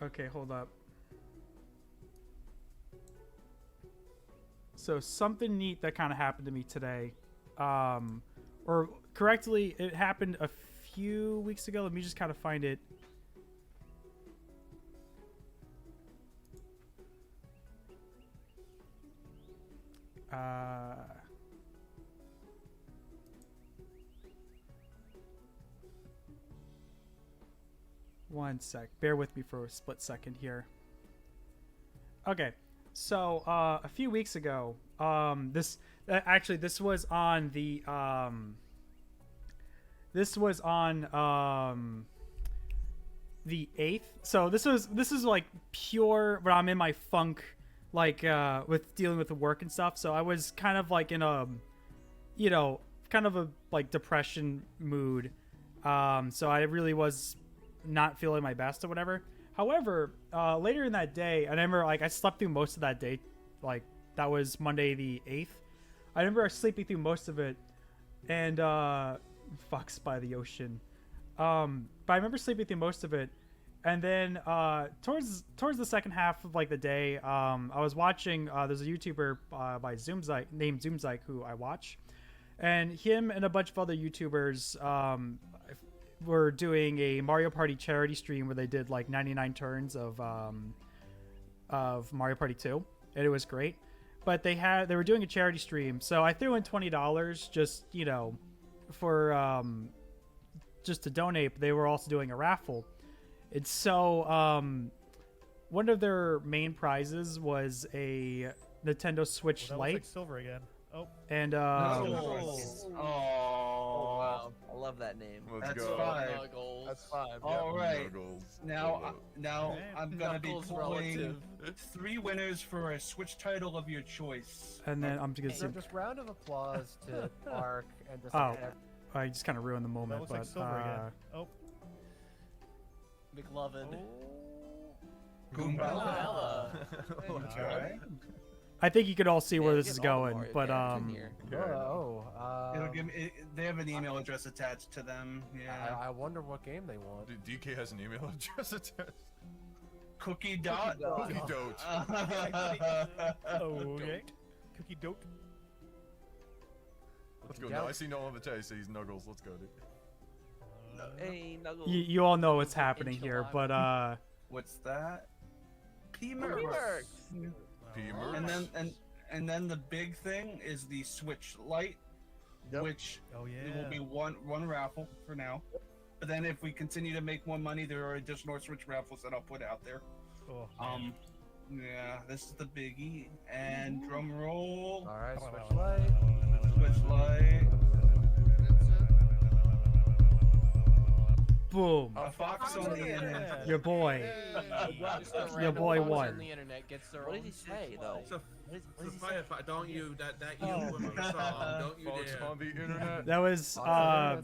S1: okay, hold up. So something neat that kind of happened to me today, or correctly, it happened a few weeks ago. Let me just kind of find it. One sec. Bear with me for a split second here. Okay. So, a few weeks ago, this was on the, the 8th. So this is like pure, but I'm in my funk, like, with dealing with the work and stuff. So I was kind of like in a, you know, kind of a like depression mood. So I really was not feeling my best or whatever. However, later in that day, I remember like I slept through most of that day. Like that was Monday the 8th. I remember sleeping through most of it, and fucks by the ocean. But I remember sleeping through most of it, and then towards the second half of like the day, I was watching. There's a YouTuber by Zoomzyke named Zoomzyke who I watch, and him and a bunch of other YouTubers were doing a Mario Party charity stream where they did like 99 turns of Mario Party 2, and it was great. But they were doing a charity stream, so I threw in $20 just, you know, for just to donate. But they were also doing a raffle. And so one of their main prizes was a Nintendo Switch
S3: That
S1: Lite.
S3: looks like silver again. Oh,
S1: And
S4: Oh,
S5: wow.
S4: I love that name.
S5: Let's
S4: That's
S5: go.
S4: 5.
S5: That's 5.
S4: All right.
S5: Knuckles.
S6: Now
S3: Man,
S6: I'm gonna be
S4: Knuckles
S6: pulling
S4: relative.
S6: 3 winners for a Switch title of your choice.
S1: and then I'm just
S3: so
S1: gonna.
S3: just round of applause to Ark and just
S1: Oh. I just kind of ruined the
S3: that
S1: moment,
S3: looks
S1: but
S3: like silver again. Oh,
S4: McLovin.
S6: Goombella. Okay.
S1: I think you could all see where
S4: Man,
S1: this
S4: get
S1: is
S4: all the
S1: going.
S4: Mario
S1: But
S4: characters in here.
S6: It'll give me, they have an email address attached to them. Yeah.
S3: I wonder what game they want.
S5: Dude, DK has an email address attached.
S6: Cookie dot.
S5: Cookie dote.
S3: Okay. Cookie dope.
S5: Let's go. No, I see no one but Jay says Knuckles. Let's go, dude.
S4: Hey, Knuckles.
S1: you all know what's happening here.
S4: Enchilada.
S1: But
S6: What's that?
S4: P-Mercs.
S5: P-Mercs.
S6: And then the big thing is the Switch Lite, which
S3: Oh
S6: it will
S3: yeah.
S6: be one raffle for now. But then if we continue to make more money, there are additional Switch raffles that I'll put out there.
S3: Oh, man.
S6: Yeah, this is the biggie. And drum roll.
S3: All right, Switch Lite.
S6: Switch Lite.
S1: boom,
S6: A fox on the internet.
S1: your boy.
S4: Just a
S1: Your
S4: random
S1: boy
S4: fox
S1: won.
S4: on the internet gets their What did he say though?
S6: It's a
S7: The firefighter, don't you? That young woman I saw. Don't you
S5: Folks
S7: dare.
S5: on the internet.
S1: That was
S5: Oh,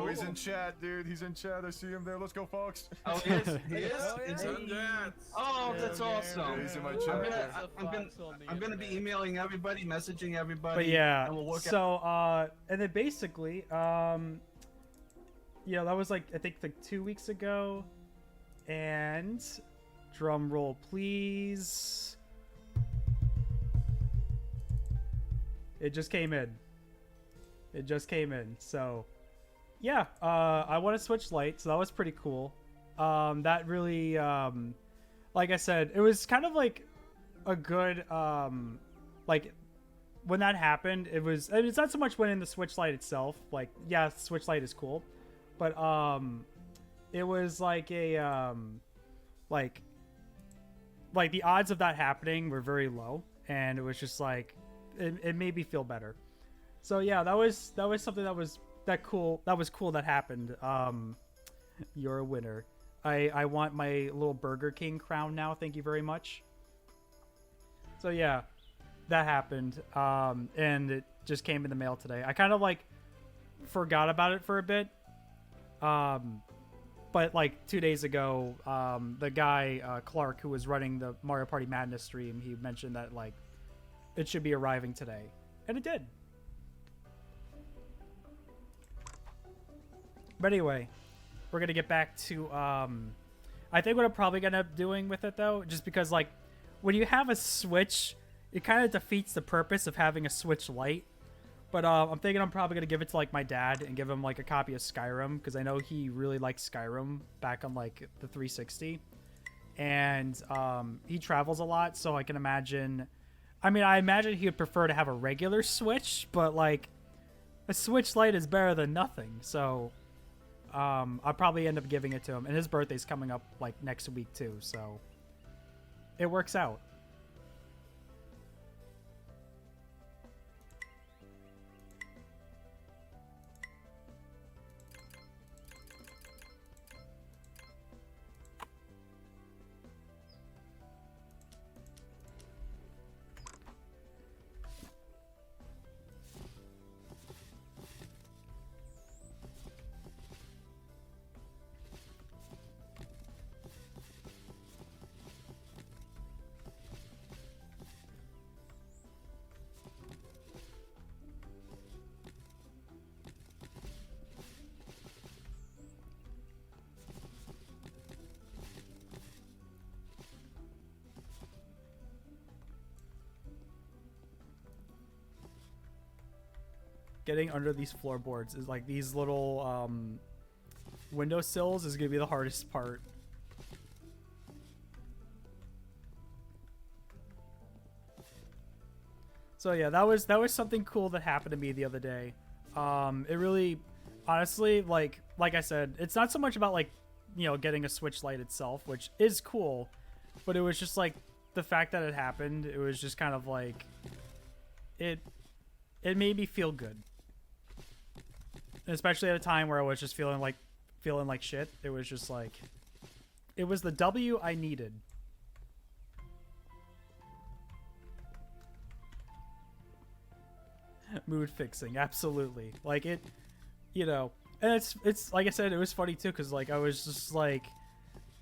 S5: he's in chat, dude. He's in chat. I see him there. Let's go, Fox.
S6: Oh, he is. He is.
S7: Congrats.
S6: Oh, that's
S5: Yeah,
S6: awesome.
S5: he's in my
S6: I'm
S5: chat.
S6: gonna be emailing everybody, messaging everybody.
S1: But yeah,
S6: and we'll work out.
S1: so and then basically, you know, that was like I think like 2 weeks ago, and drum roll please. It just came in. It just came in. So yeah, I want to switch Lite, so that was pretty cool. That really, like I said, it was kind of like a good, like when that happened, it was, and it's not so much winning the Switch Lite itself. Like, yeah, Switch Lite is cool, but it was like a, like the odds of that happening were very low, and it was just like, it made me feel better. So yeah, that was something that was cool that happened. You're a winner. I want my little Burger King crown now. Thank you very much. So yeah, that happened. And it just came in the mail today. I kind of like forgot about it for a bit. But like 2 days ago, the guy, Clark, who was running the Mario Party Madness stream, he mentioned that like it should be arriving today. And it did. But anyway, we're going to get back to, I think what I'm probably going to end up doing with it though, just because like when you have a Switch, it kind of defeats the purpose of having a Switch Lite. But I'm thinking I'm probably going to give it to like my dad and give him like a copy of Skyrim, because I know he really liked Skyrim back on like the 360. And he travels a lot, so I can imagine, I imagine he would prefer to have a regular Switch, but like a Switch Lite is better than nothing. So I'll probably end up giving it to him, and his birthday's coming up like next week too, so it works out. Getting under these floorboards is like these little windowsills is gonna be the hardest part. So yeah, that was something cool that happened to me the other day. It really, honestly, like I said, it's not so much about like, you know, getting a Switch Lite itself, which is cool, but it was just like the fact that it happened. It was just kind of like it made me feel good. Especially at a time where I was just feeling like shit. It was just like, it was the W I needed. Mood fixing, absolutely. Like it, you know, and it's like I said, it was funny too, because like I was just like,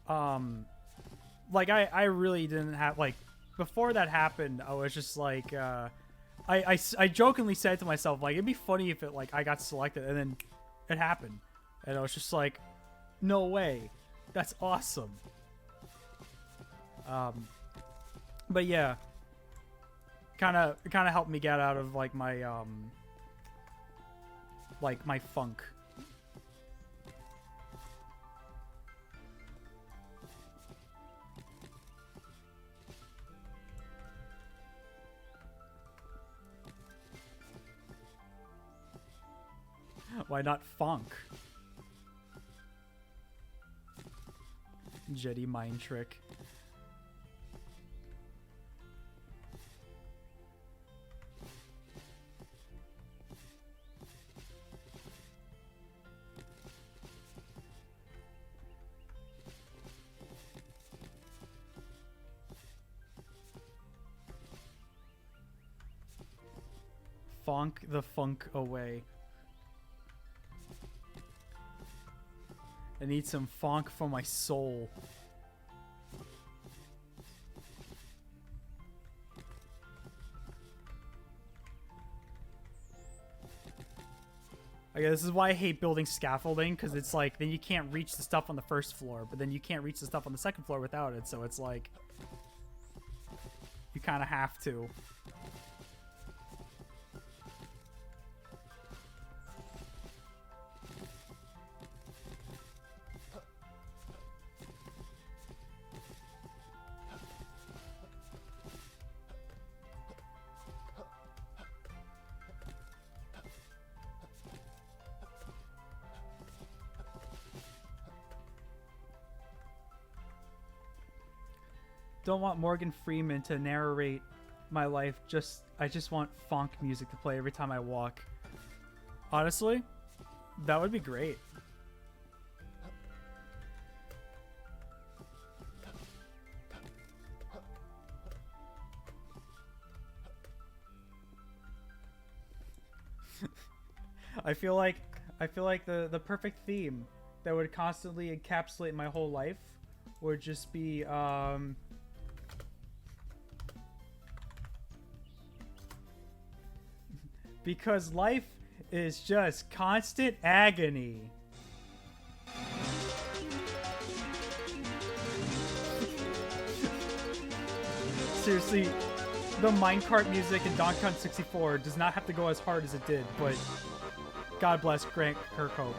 S1: like I really didn't have, like, before that happened, I was just like, I jokingly said to myself, like, it'd be funny if it, like, I got selected, and then it happened. And I was just like, no way. That's awesome. But yeah. Kind of helped me get out of, like, my funk. Why not funk? Jetty mind trick. Fonk the funk away. I need some fonk for my soul. Okay, this is why I hate building scaffolding, because it's like, then you can't reach the stuff on the first floor, but then you can't reach the stuff on the second floor without it, so it's like, you kind of have to. Don't want Morgan Freeman to narrate my life. I just want funk music to play every time I walk. Honestly, that would be great. I feel like the perfect theme that would constantly encapsulate my whole life would just be because life is just constant agony. Seriously, the minecart music in Donkey Kong 64 does not have to go as hard as it did, but God bless Grant Kirkhope.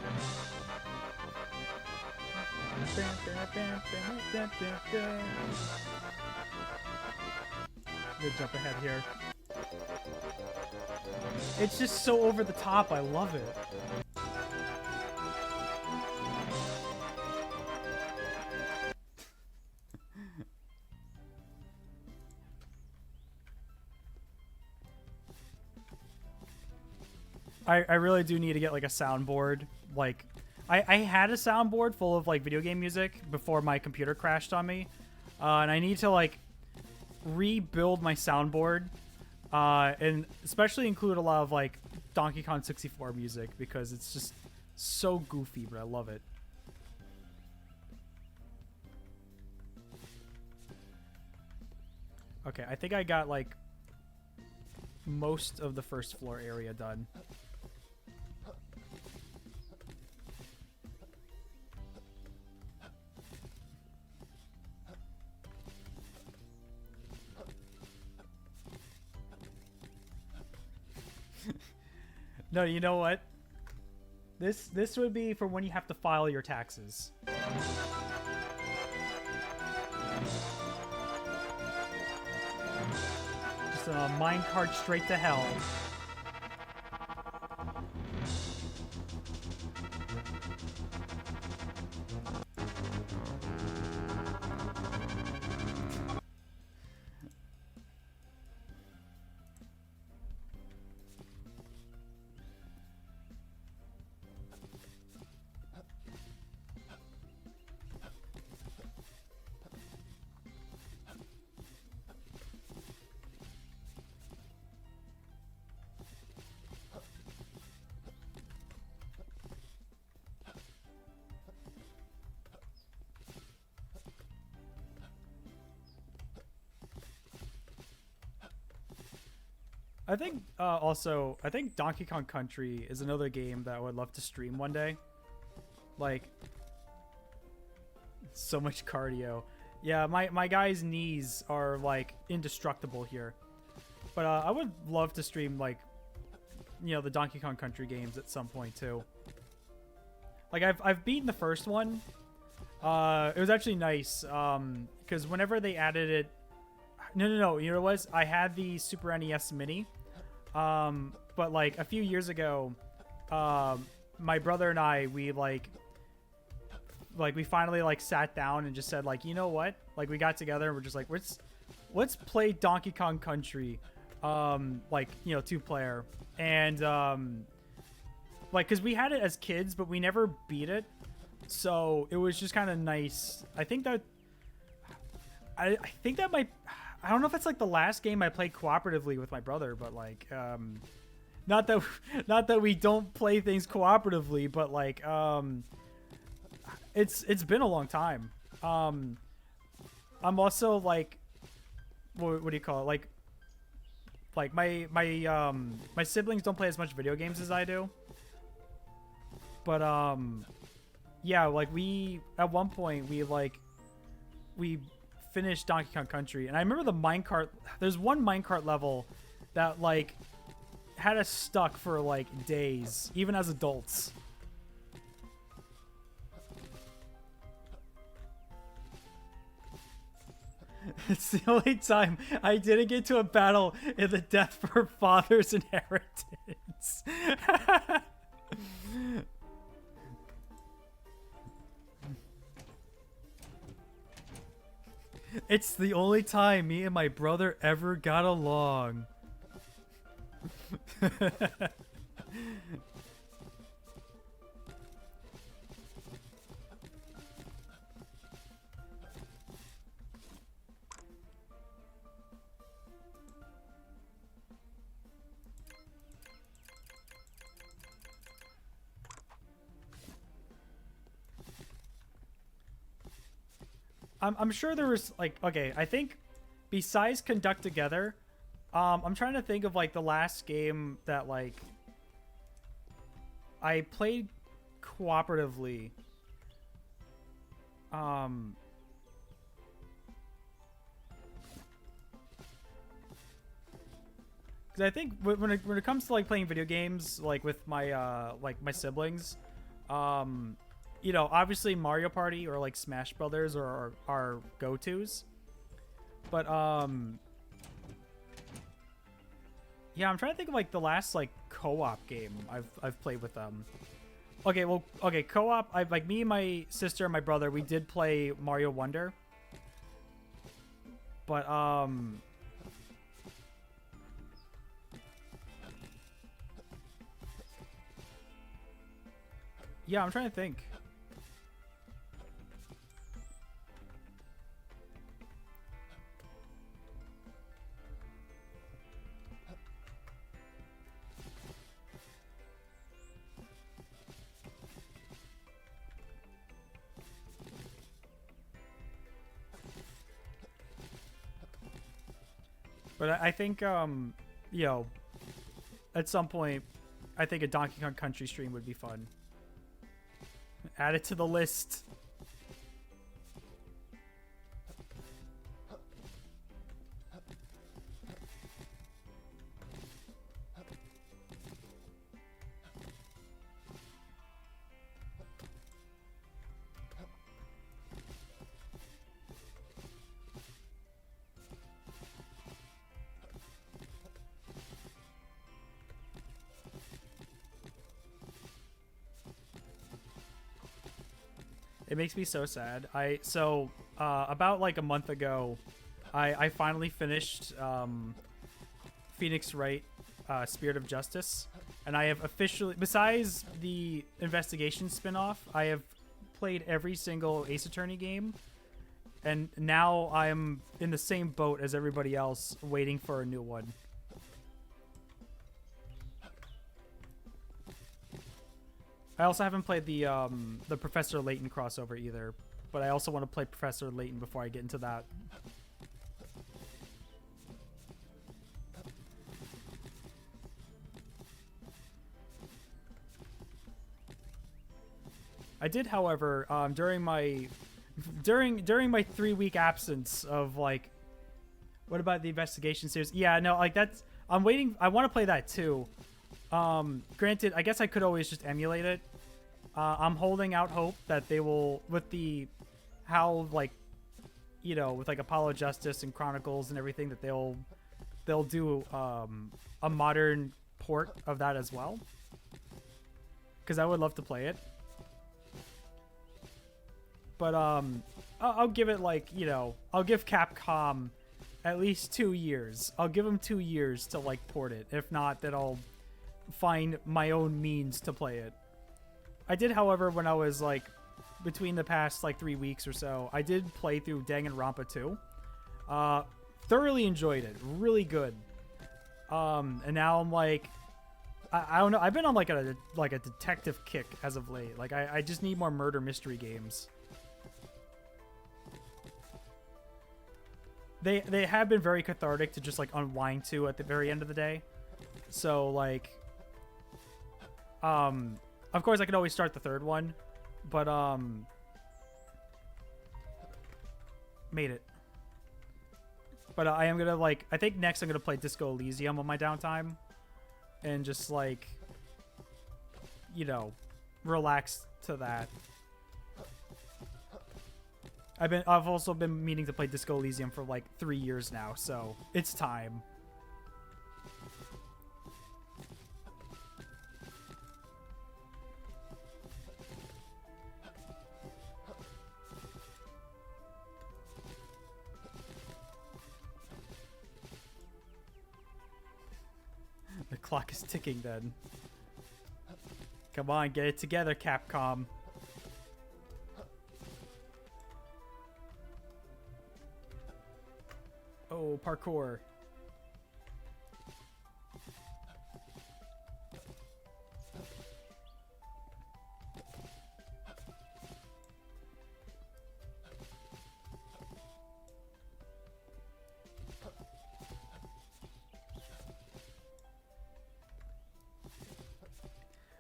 S1: Good jump ahead here. It's just so over the top. I love it. I really do need to get like a soundboard. Like, I had a soundboard full of like video game music before my computer crashed on me, and I need to like rebuild my soundboard, and especially include a lot of like Donkey Kong 64 music because it's just so goofy, but I love it. Okay, I think I got like most of the first floor area done. No, you know what? This would be for when you have to file your taxes. Just a minecart straight to hell. I think also, I think Donkey Kong Country is another game that I would love to stream one day. Like, so much cardio. Yeah, my guy's knees are like indestructible here. But I would love to stream like, you know, the Donkey Kong Country games at some point too. Like I've beaten the first one. It was actually nice because whenever they added it, no, you know what it was? I had the Super NES Mini. But like a few years ago, my brother and I, we finally like sat down and just said like, you know what? Like we got together and we're just like, let's play Donkey Kong Country, like, you know, 2-player. And, like, cause we had it as kids, but we never beat it. So it was just kind of nice. I think that might, I don't know if it's like the last game I played cooperatively with my brother, but like, not that we don't play things cooperatively, but like it's been a long time. I'm also like what do you call it? Like my siblings don't play as much video games as I do. But yeah, like we at one point we finished Donkey Kong Country, and I remember the minecart. There's one minecart level that like had us stuck for like days, even as adults. It's the only time I didn't get to a battle in the Death for Father's Inheritance. It's the only time me and my brother ever got along. I'm sure there was like, okay, I think besides Conduct Together, I'm trying to think of like the last game that like I played cooperatively. Because I think when it comes to like playing video games like with my my siblings, you know, obviously Mario Party or like Smash Brothers are our go-tos. But yeah, I'm trying to think of like the last like co-op game I've played with them. Okay, well, okay, co-op. I like me and my sister and my brother. We did play Mario Wonder. But yeah, I'm trying to think. But I think, you know, at some point, I think a Donkey Kong Country stream would be fun. Add it to the list. It makes me so sad. About like a month ago, I finally finished Phoenix Wright, Spirit of Justice, and I have officially, besides the investigation spin-off, I have played every single Ace Attorney game, and now I'm in the same boat as everybody else, waiting for a new one. I also haven't played the Professor Layton crossover either, but I also want to play Professor Layton before I get into that. I did, however, during my 3-week absence of like, what about the investigation series? Yeah, no, like that's, I'm waiting. I want to play that too. Granted, I guess I could always just emulate it. I'm holding out hope that they will, with the, how like, you know, with like Apollo Justice and Chronicles and everything, that they'll do a modern port of that as well. Because I would love to play it. But I'll give it like, you know, I'll give Capcom at least 2 years. I'll give them 2 years to like port it. If not, then I'll find my own means to play it. I did, however, when I was like between the past like 3 weeks or so, I did play through Danganronpa 2. Thoroughly enjoyed it. Really good. And now I'm like, I don't know. I've been on like a detective kick as of late. Like I just need more murder mystery games. They have been very cathartic to just like unwind to at the very end of the day. So like, of course I could always start the third one, but made it. But I am gonna like, I think next I'm gonna play Disco Elysium on my downtime, and just like, you know, relax to that. I've also been meaning to play Disco Elysium for like 3 years now, so it's time. The clock is ticking then. Come on, get it together, Capcom. Oh, parkour.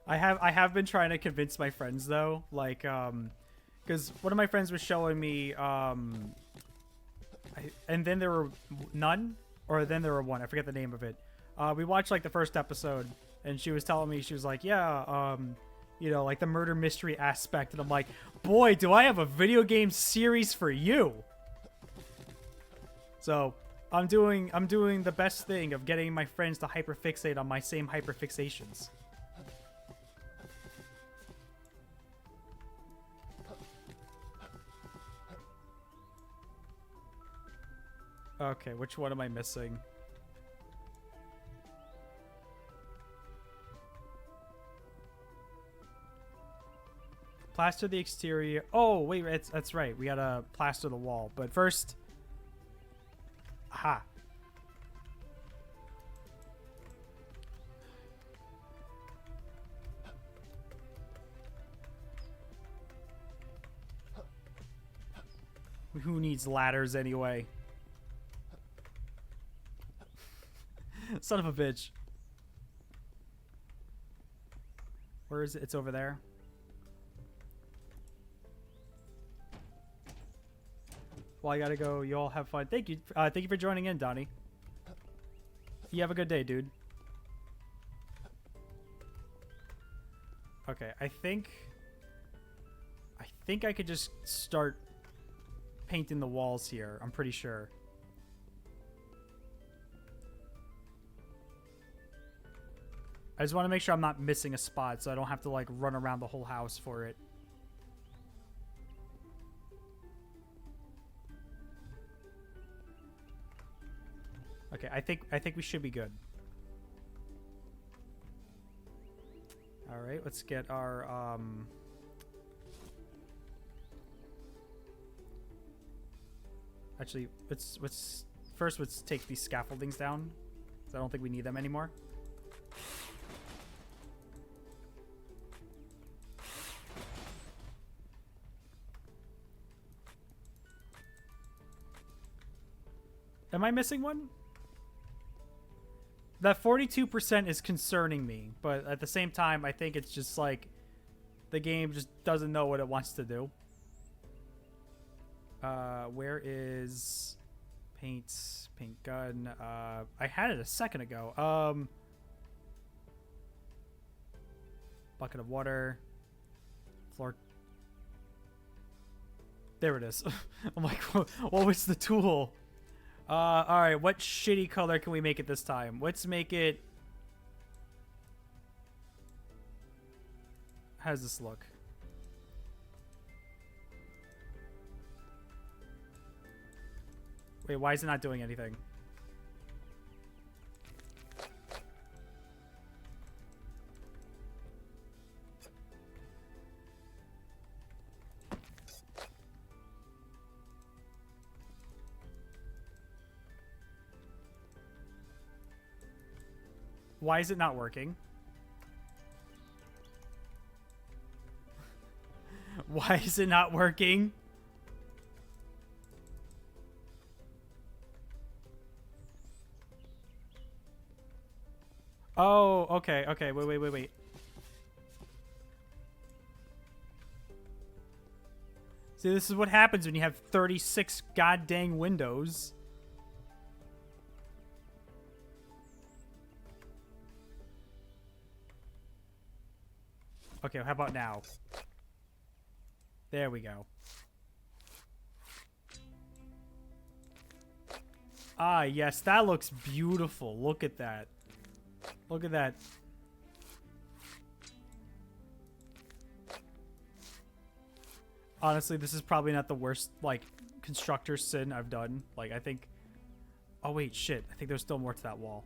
S1: I have been trying to convince my friends though, like because one of my friends was showing me and then there were none, or then there were one. I forget the name of it. We watched like the first episode, and she was telling me, she was like, yeah, you know, like the murder mystery aspect, and I'm like, boy, do I have a video game series for you. So I'm doing the best thing of getting my friends to hyperfixate on my same hyperfixations. Okay, which one am I missing? Plaster the exterior. Oh, wait, that's right. We gotta plaster the wall. But first... Aha. Who needs ladders anyway? Son of a bitch. Where is it? It's over there. Well, I gotta go. You all have fun. Thank you. Thank you for joining in, Donnie. You have a good day, dude. Okay, I think I could just start painting the walls here. I'm pretty sure. I just want to make sure I'm not missing a spot, so I don't have to like run around the whole house for it. Okay, I think we should be good. All right, let's get our Actually, let's first take these scaffoldings down, 'cause I don't think we need them anymore. Am I missing one? That 42% is concerning me, but at the same time, I think it's just like the game just doesn't know what it wants to do. Where is paint gun? I had it a second ago. Bucket of water. Floor. There it is. I'm like, what was the tool? Alright, what shitty color can we make it this time? Let's make it... How does this look? Wait, why is it not doing anything? Why is it not working? Why is it not working? Oh, okay, okay. Wait. See, this is what happens when you have 36 goddamn windows. Okay, how about now? There we go. Ah, yes, that looks beautiful. Look at that. Look at that. Honestly, this is probably not the worst, like, constructor sin I've done. Like, I think... Oh, wait, shit. I think there's still more to that wall.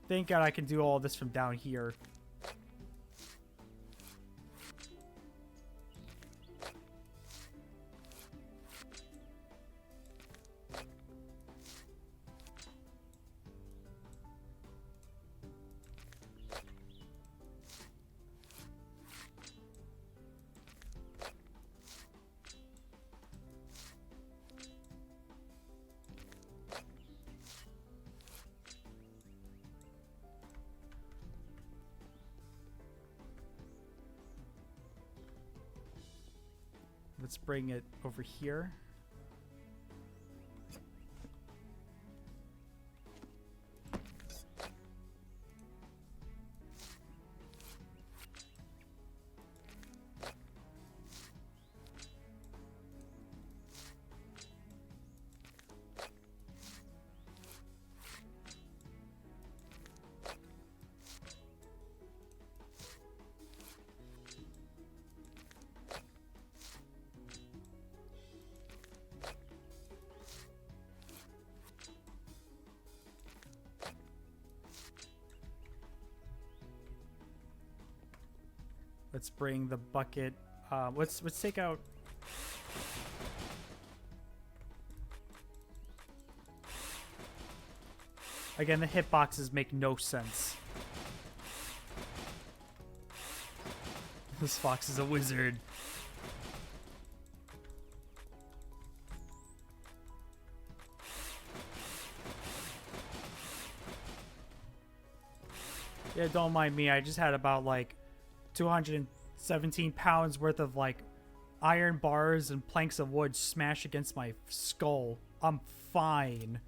S1: Thank God I can do all this from down here. Let's bring it over here. Let's bring the bucket. Let's take out. Again, the hitboxes make no sense. This fox is a wizard. Yeah, don't mind me. I just had about like 217 pounds worth of like iron bars and planks of wood smash against my skull. I'm fine.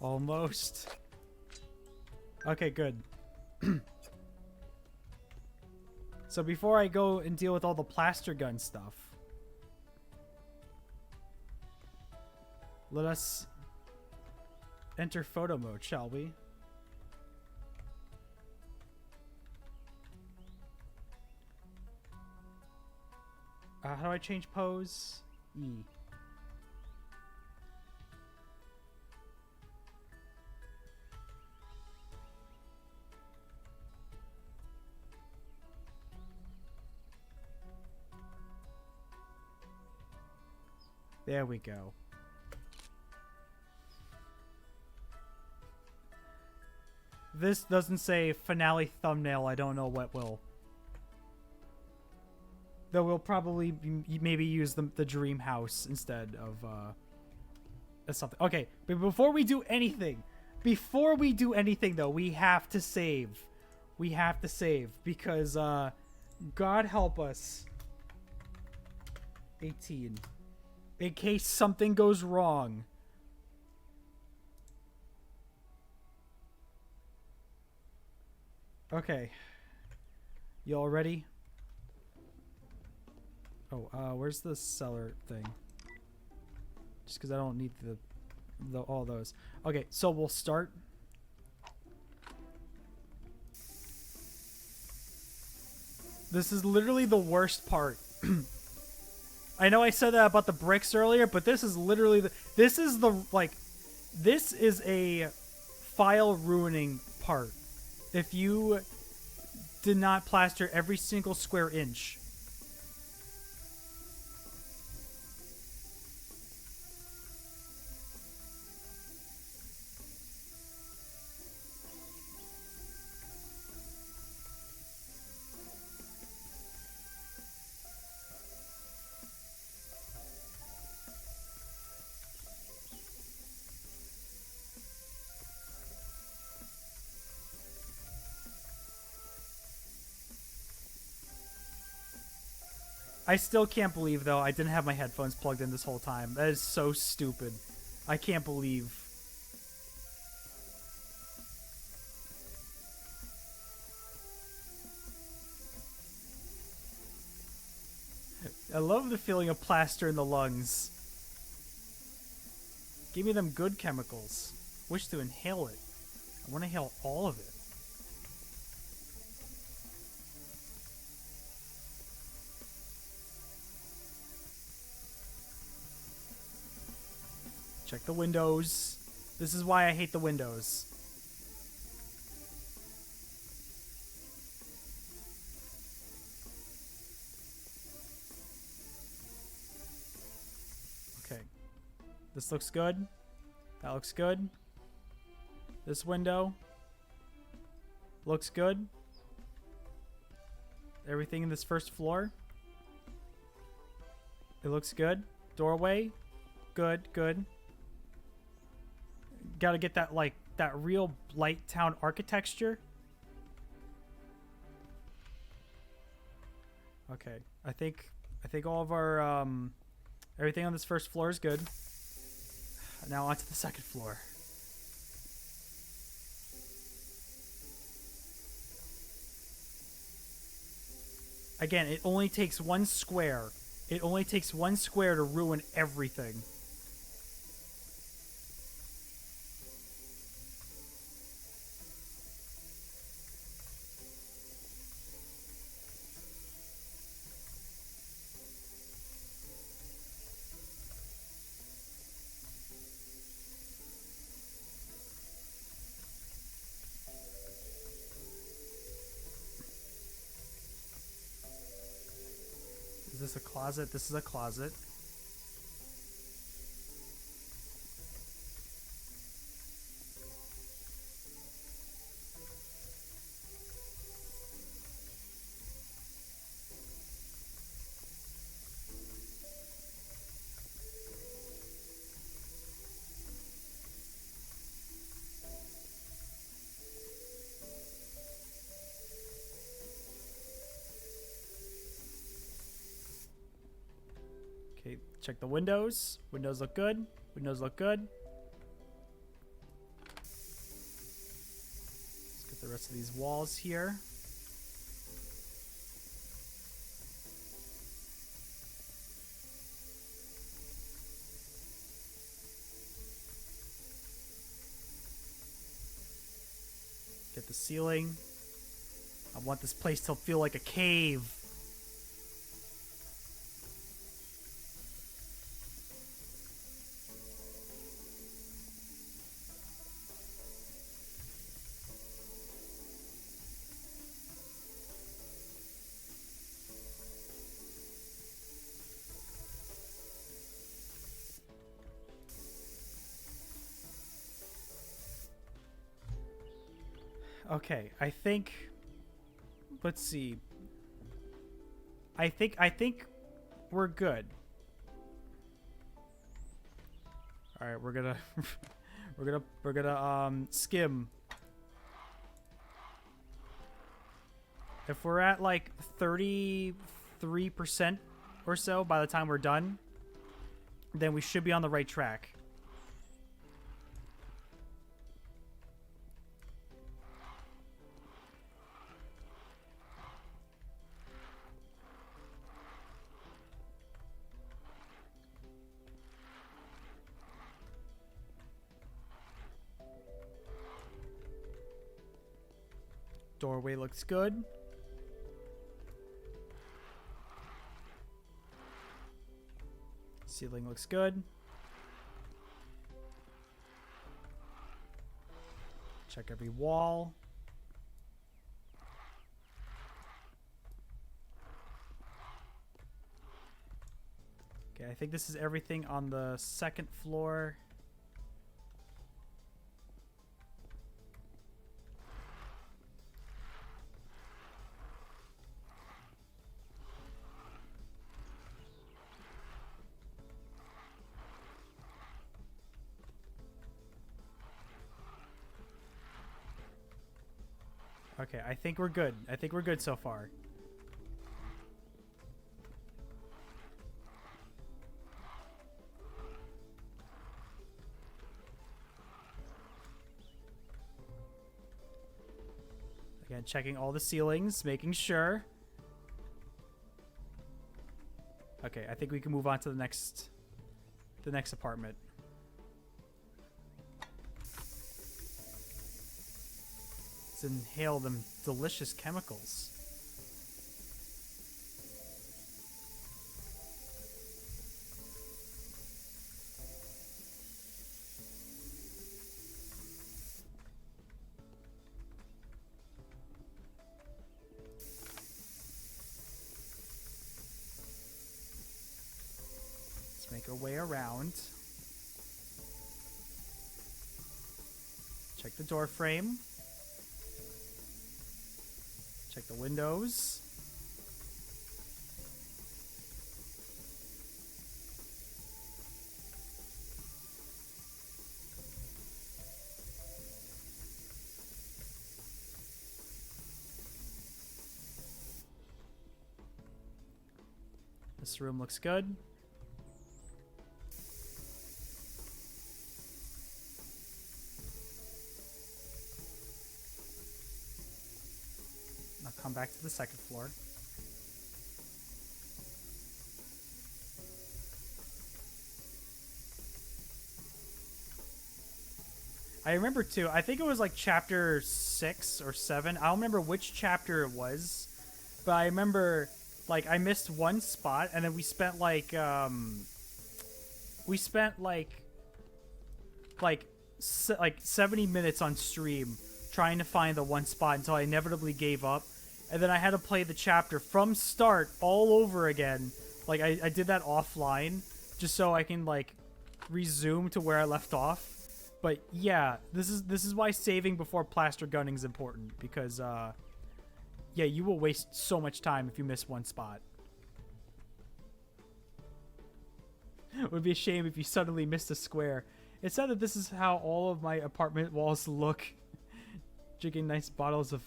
S1: Almost. Okay, good. So before I go and deal with all the plaster gun stuff, let us enter photo mode, shall we? How do I change pose? E. There we go. This doesn't say finale thumbnail. I don't know what will. Though we'll probably maybe use the dream house instead of something. Okay, but before we do anything though, we have to save. We have to save because God help us. 18. In case something goes wrong. Okay. Y'all ready? Oh, where's the cellar thing? Just because I don't need all those. Okay, so we'll start. This is literally the worst part. I know I said that about the bricks earlier, but this is literally this is a file ruining part. If you did not plaster every single square inch. I still can't believe, though, I didn't have my headphones plugged in this whole time. That is so stupid. I can't believe. I love the feeling of plaster in the lungs. Give me them good chemicals. Wish to inhale it. I want to inhale all of it. Check the windows. This is why I hate the windows. Okay. This looks good. That looks good. This window looks good. Everything in this first floor. It looks good. Doorway. Good, good. Gotta get that, like, that real Blight Town architecture. Okay, I think all of our, everything on this first floor is good. Now on to the second floor. Again, it only takes one square. It only takes one square to ruin everything. Is this a closet? This is a closet. Okay, check the windows. Windows look good. Windows look good. Let's get the rest of these walls here. Get the ceiling. I want this place to feel like a cave. Okay, I think. Let's see. I think we're good. All right, we're gonna we're gonna skim. If we're at like 33% or so by the time we're done, then we should be on the right track. Doorway looks good. Ceiling looks good. Check every wall. Okay, I think this is everything on the second floor. Okay, I think we're good. I think we're good so far. Again, checking all the ceilings, making sure. Okay, I think we can move on to the next apartment. Let's inhale them delicious chemicals. Let's make our way around. Check the door frame. Check the windows. This room looks good. Come back to the second floor. I remember too, I think it was like chapter 6 or 7. I don't remember which chapter it was, but I remember like I missed one spot and then we spent like 70 minutes on stream trying to find the one spot until I inevitably gave up. And then I had to play the chapter from start all over again. Like, I did that offline just so I can, like, resume to where I left off. But, yeah, this is why saving before plaster gunning is important. Because, yeah, you will waste so much time if you miss one spot. It would be a shame if you suddenly missed a square. It's sad that this is how all of my apartment walls look. Drinking nice bottles of,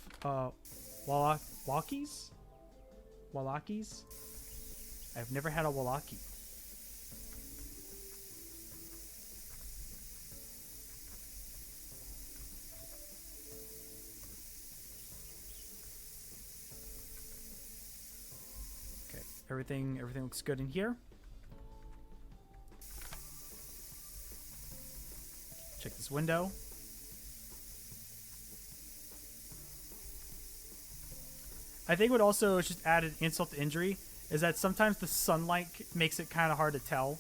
S1: Walkies? Walakis? I've never had a Walaki. Okay, everything looks good in here. Check this window. I think what also is just added insult to injury is that sometimes the sunlight makes it kind of hard to tell.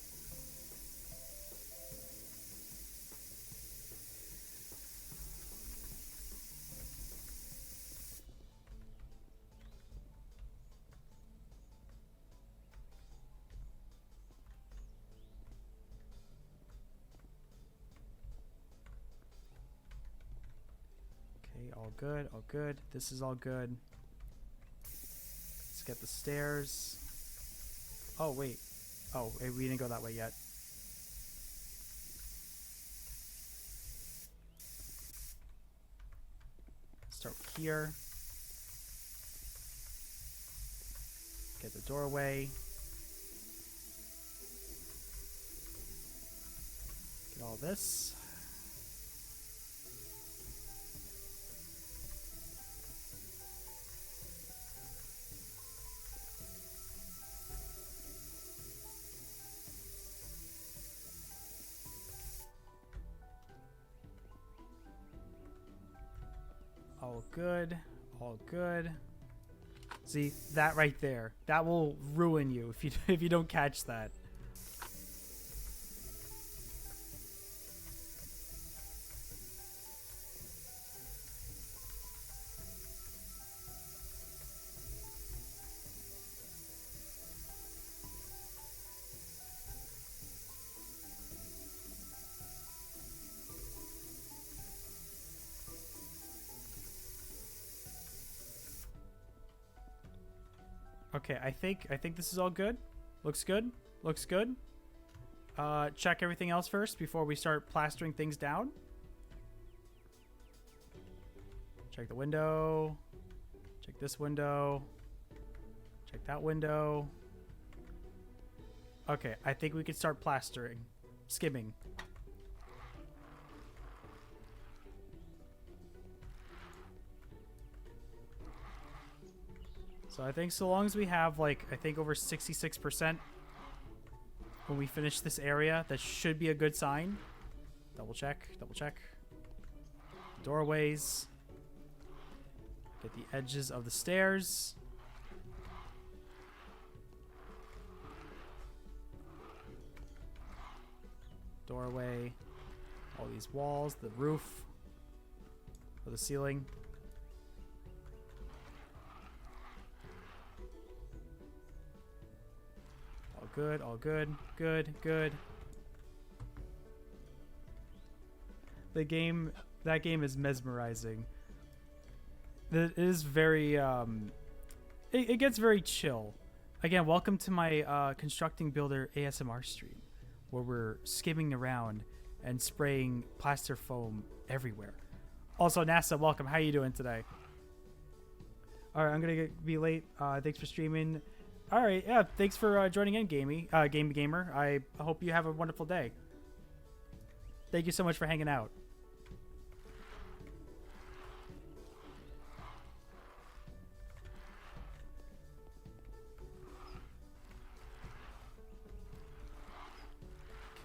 S1: Okay, all good, all good. This is all good. Let's get the stairs. Oh, wait. Oh, we didn't go that way yet. Start here. Get the doorway. Get all this. All good, all good. See, that right there, that will ruin you if you if you don't catch that. Okay, I think this is all good. Looks good. Looks good. Check everything else first before we start plastering things down. Check the window. Check this window. Check that window. Okay, I think we can start plastering. Skimming. So I think so long as we have, like, I think over 66% when we finish this area, that should be a good sign. Double check, double check. Doorways. Get the edges of the stairs. Doorway. All these walls, the roof, or the ceiling. Good, all good, good, good. That game is mesmerizing. It is very, it gets very chill. Again, welcome to my Constructing Builder ASMR stream, where we're skimming around and spraying plaster foam everywhere. Also, NASA, welcome. How you doing today? All right, I'm gonna be late. Thanks for streaming. All right, yeah, thanks for joining in, Game Gamer. I hope you have a wonderful day. Thank you so much for hanging out.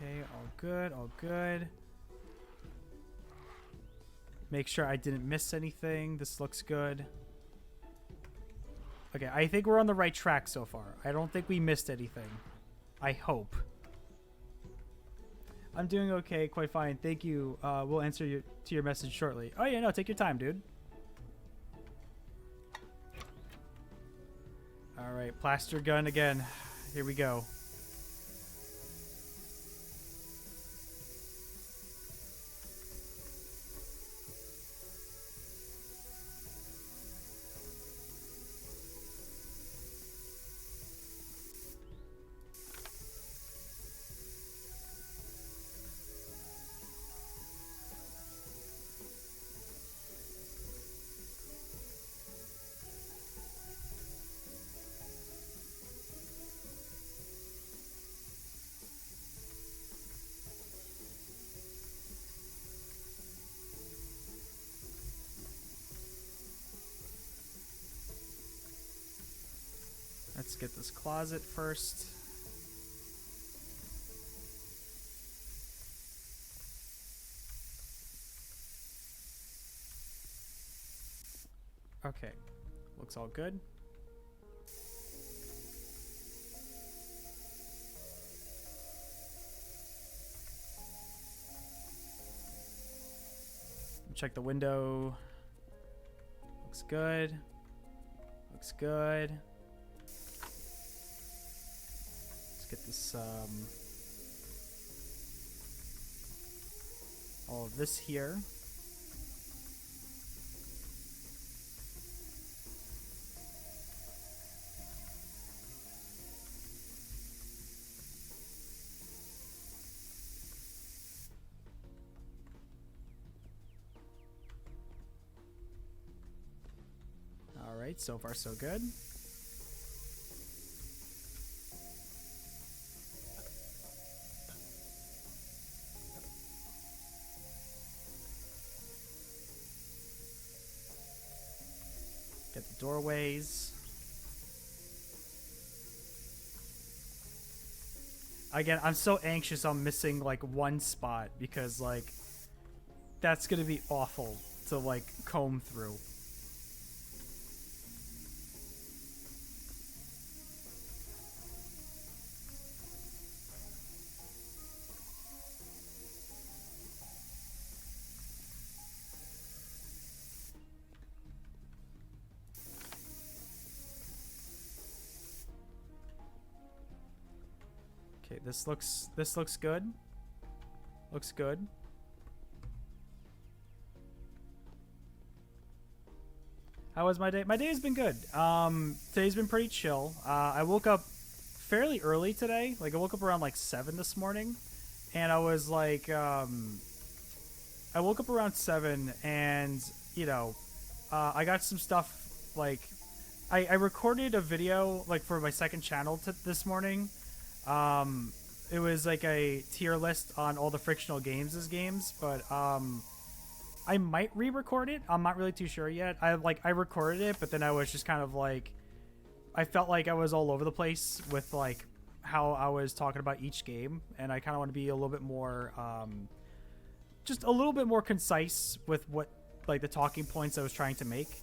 S1: Okay, all good, all good. Make sure I didn't miss anything. This looks good. Okay, I think we're on the right track so far. I don't think we missed anything. I hope. I'm doing okay, quite fine. Thank you. We'll answer to your message shortly. Oh yeah, no, take your time, dude. All right, plaster gun again. Here we go. Let's get this closet first. Okay, looks all good. check the window. Looks good. Looks good. Let's get this, all of this here. All right, so far so good. Get the doorways. Again, I'm so anxious I'm missing like one spot because like that's gonna be awful to like comb through. Okay, this looks good. Looks good. How was my day? My day has been good. Today's been pretty chill. I woke up fairly early today. Like I woke up around like 7 this morning, and I was like, I woke up around 7, and you know, I got some stuff like, I recorded a video like for my second channel this morning. It was like a tier list on all the Frictional Games' games, but I might re-record it. I'm not really too sure yet. I recorded it, but then I was just kind of like, I felt like I was all over the place with like how I was talking about each game, and I kind of want to be a little bit more, just a little bit more concise with what like the talking points I was trying to make.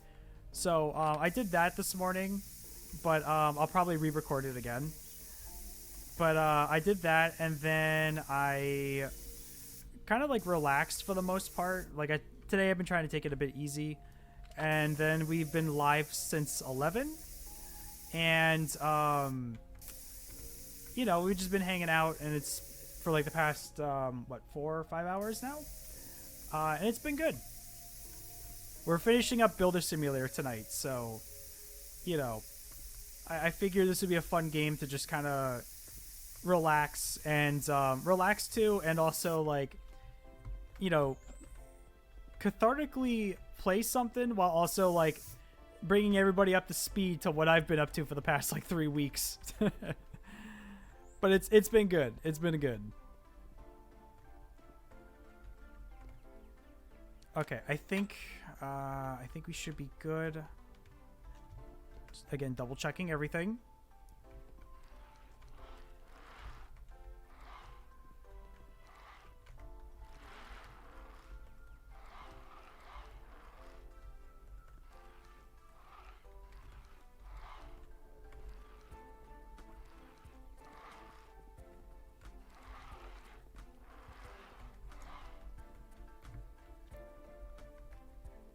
S1: So I did that this morning, but I'll probably re-record it again. But I did that, and then I kind of like relaxed for the most part. Like today I've been trying to take it a bit easy, and then we've been live since 11, and you know, we've just been hanging out, and it's for like the past 4 or 5 hours now, and it's been good. We're finishing up Builder Simulator tonight, so you know, I figured this would be a fun game to just kind of relax and relax to, and also like, you know, cathartically play something while also like bringing everybody up to speed to what I've been up to for the past like 3 weeks. But it's been good. It's been good. Okay, I think we should be good. Just, again, double checking everything.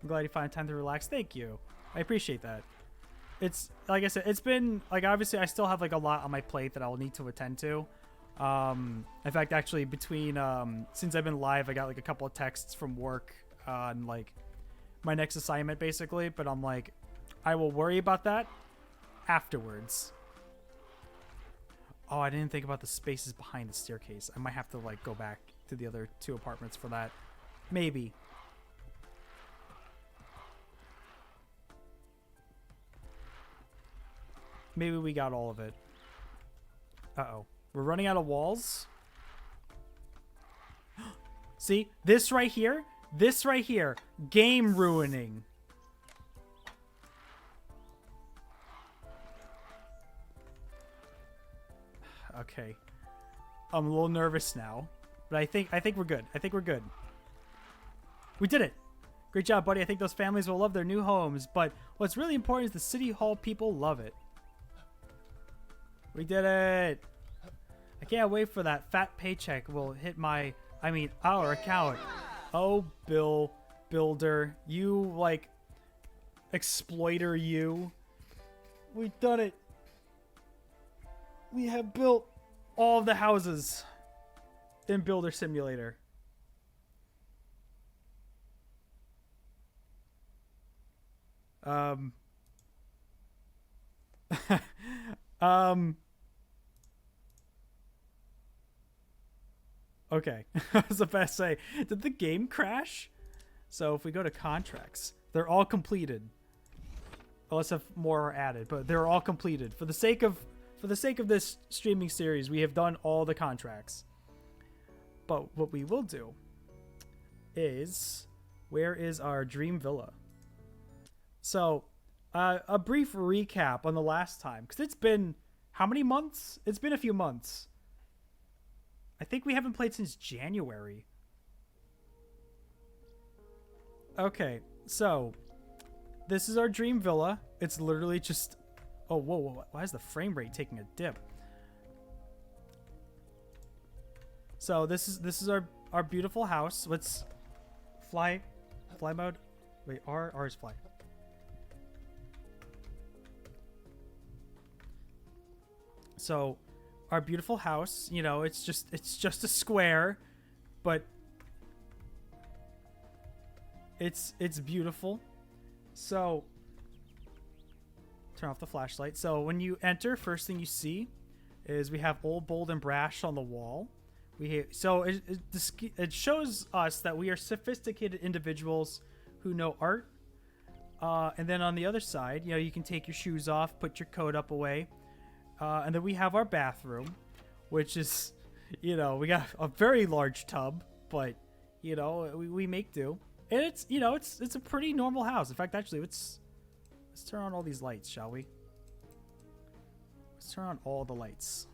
S1: I'm glad you find time to relax. Thank you. I appreciate that. It's, like I said, it's been, like, obviously I still have, like, a lot on my plate that I'll need to attend to. In fact, actually, between, since I've been live, I got, like, a couple of texts from work on, like, my next assignment, basically. But I'm like, I will worry about that afterwards. Oh, I didn't think about the spaces behind the staircase. I might have to, like, go back to the other 2 apartments for that. Maybe. Maybe we got all of it. Uh-oh. We're running out of walls. See? This right here? This right here. Game ruining. Okay. I'm a little nervous now. But I think we're good. I think we're good. We did it! Great job, buddy. I think those families will love their new homes. But what's really important is the City Hall people love it. We did it! I can't wait for that fat paycheck will hit our account. Oh, Bill. builder, you like exploiter, you. We've done it. We have built all of the houses in Builder Simulator. Okay. I was about to say, did the game crash? So if we go to contracts, they're all completed. Unless if more are added, but they're all completed. For the sake of this streaming series, we have done all the contracts. But what we will do is, where is our dream villa? So, a brief recap on the last time, because it's been how many months? It's been a few months. I think we haven't played since January. Okay, so this is our dream villa. It's literally just... Oh, whoa. Why is the frame rate taking a dip? So this is our beautiful house. Let's fly mode. Wait, R is fly. So our beautiful house, you know, it's just a square, but it's beautiful. So turn off the flashlight. So when you enter, first thing you see is we have Old Bold and Brash on the wall. It shows us that we are sophisticated individuals who know art. And then on the other side, you know, you can take your shoes off, put your coat up away. And then we have our bathroom, which is, you know, we got a very large tub, but, you know, we make do. And it's, you know, it's a pretty normal house. In fact, actually, let's turn on all these lights, shall we? Let's turn on all the lights.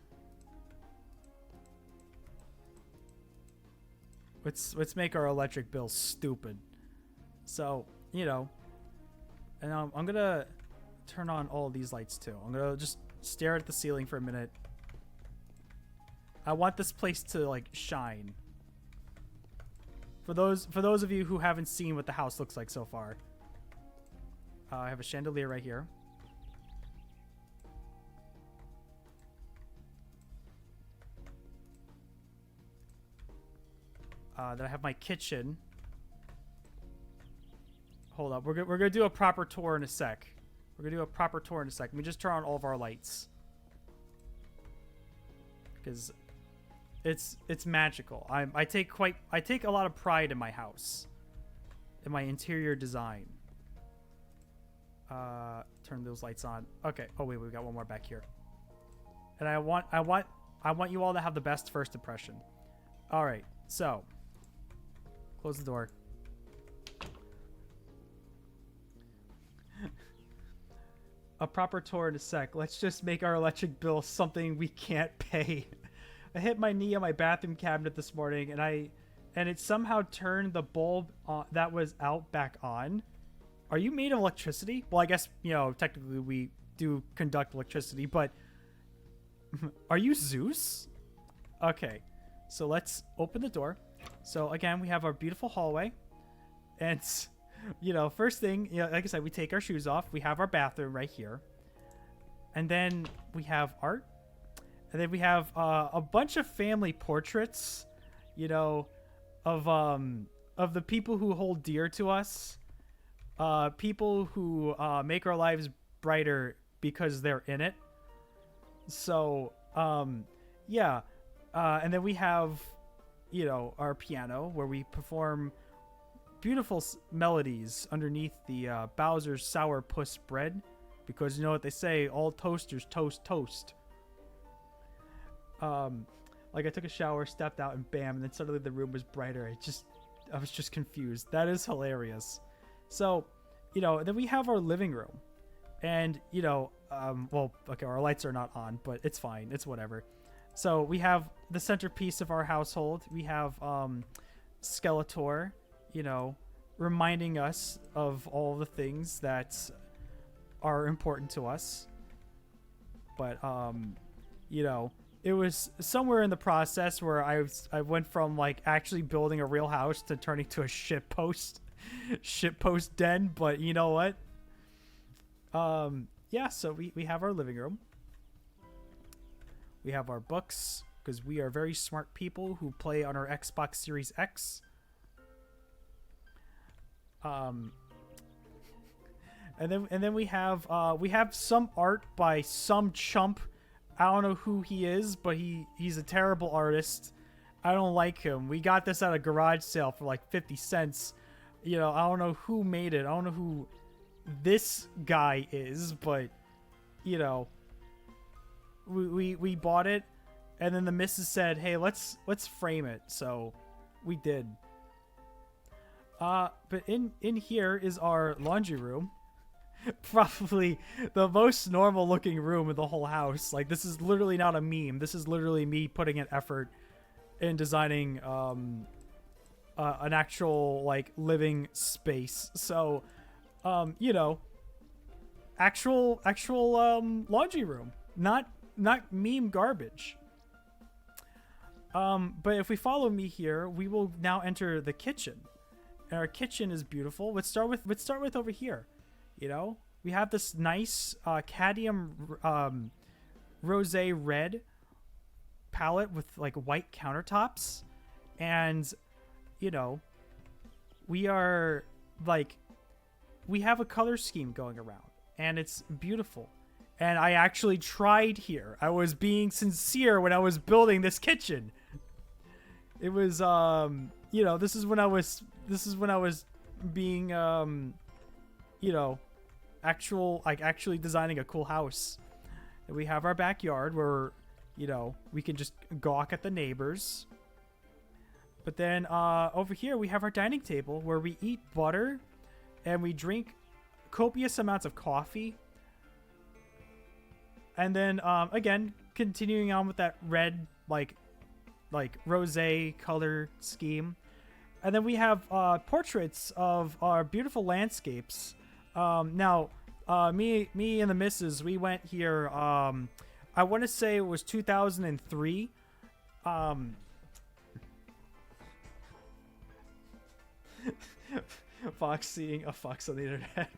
S1: Let's make our electric bill stupid. So, you know, and I'm gonna turn on all of these lights too. I'm gonna just stare at the ceiling for a minute. I want this place to like shine. For those of you who haven't seen what the house looks like so far, I have a chandelier right here. Then I have my kitchen. Hold up, we're gonna do a proper tour in a sec. We're gonna do a proper tour in a sec. Let me just turn on all of our lights, because it's magical. I take a lot of pride in my house, in my interior design. Turn those lights on. Okay. Oh wait, we got one more back here. And I want you all to have the best first impression. All right. So, close the door. A proper tour in a sec. Let's just make our electric bill something we can't pay. I hit my knee on my bathroom cabinet this morning, and it somehow turned the bulb that was out back on. Are you made of electricity? Well, I guess, you know, technically we do conduct electricity, but are you Zeus? Okay, so let's open the door. So again, we have our beautiful hallway, and you know, first thing, you know, like I said, we take our shoes off. We have our bathroom right here, and then we have art, and then we have a bunch of family portraits, you know, of the people who hold dear to us, people who make our lives brighter because they're in it. So yeah, and then we have, you know, our piano where we perform beautiful melodies underneath the Bowser's Sour Puss bread, because you know what they say, all toasters toast. Like I took a shower, stepped out, and bam, and then suddenly the room was brighter. I was just confused. That is hilarious. So, you know, then we have our living room, and you know, well, okay, our lights are not on, but it's fine. It's whatever. So we have the centerpiece of our household. We have Skeletor, you know, reminding us of all the things that are important to us. But you know, it was somewhere in the process where I went from like actually building a real house to turning to a shit post shitpost den, but you know what? Yeah, so we have our living room. We have our books, because we are very smart people who play on our Xbox Series X. And then we have some art by some chump. I don't know who he is, but he's a terrible artist. I don't like him. We got this at a garage sale for like 50 cents. You know, I don't know who made it. I don't know who this guy is, but you know, we bought it, and then the missus said, "Hey, let's frame it." So we did. But in here is our laundry room. Probably the most normal looking room in the whole house. Like, this is literally not a meme. This is literally me putting an effort in designing an actual like living space. So you know, actual laundry room, not meme garbage. But if we follow me here, we will now enter the kitchen. And our kitchen is beautiful. Let's start with over here. You know, we have this nice cadmium rosé red palette with like white countertops, and you know, we have a color scheme going around, and it's beautiful. And I actually tried here. I was being sincere when I was building this kitchen. It was you know, this is when I was being you know, actually designing a cool house. And we have our backyard where, you know, we can just gawk at the neighbors. But then over here we have our dining table where we eat butter and we drink copious amounts of coffee. And then again, continuing on with that red like rosé color scheme. And then we have portraits of our beautiful landscapes. Now, me and the missus, we went here, I want to say it was 2003. Fox seeing a fox on the internet.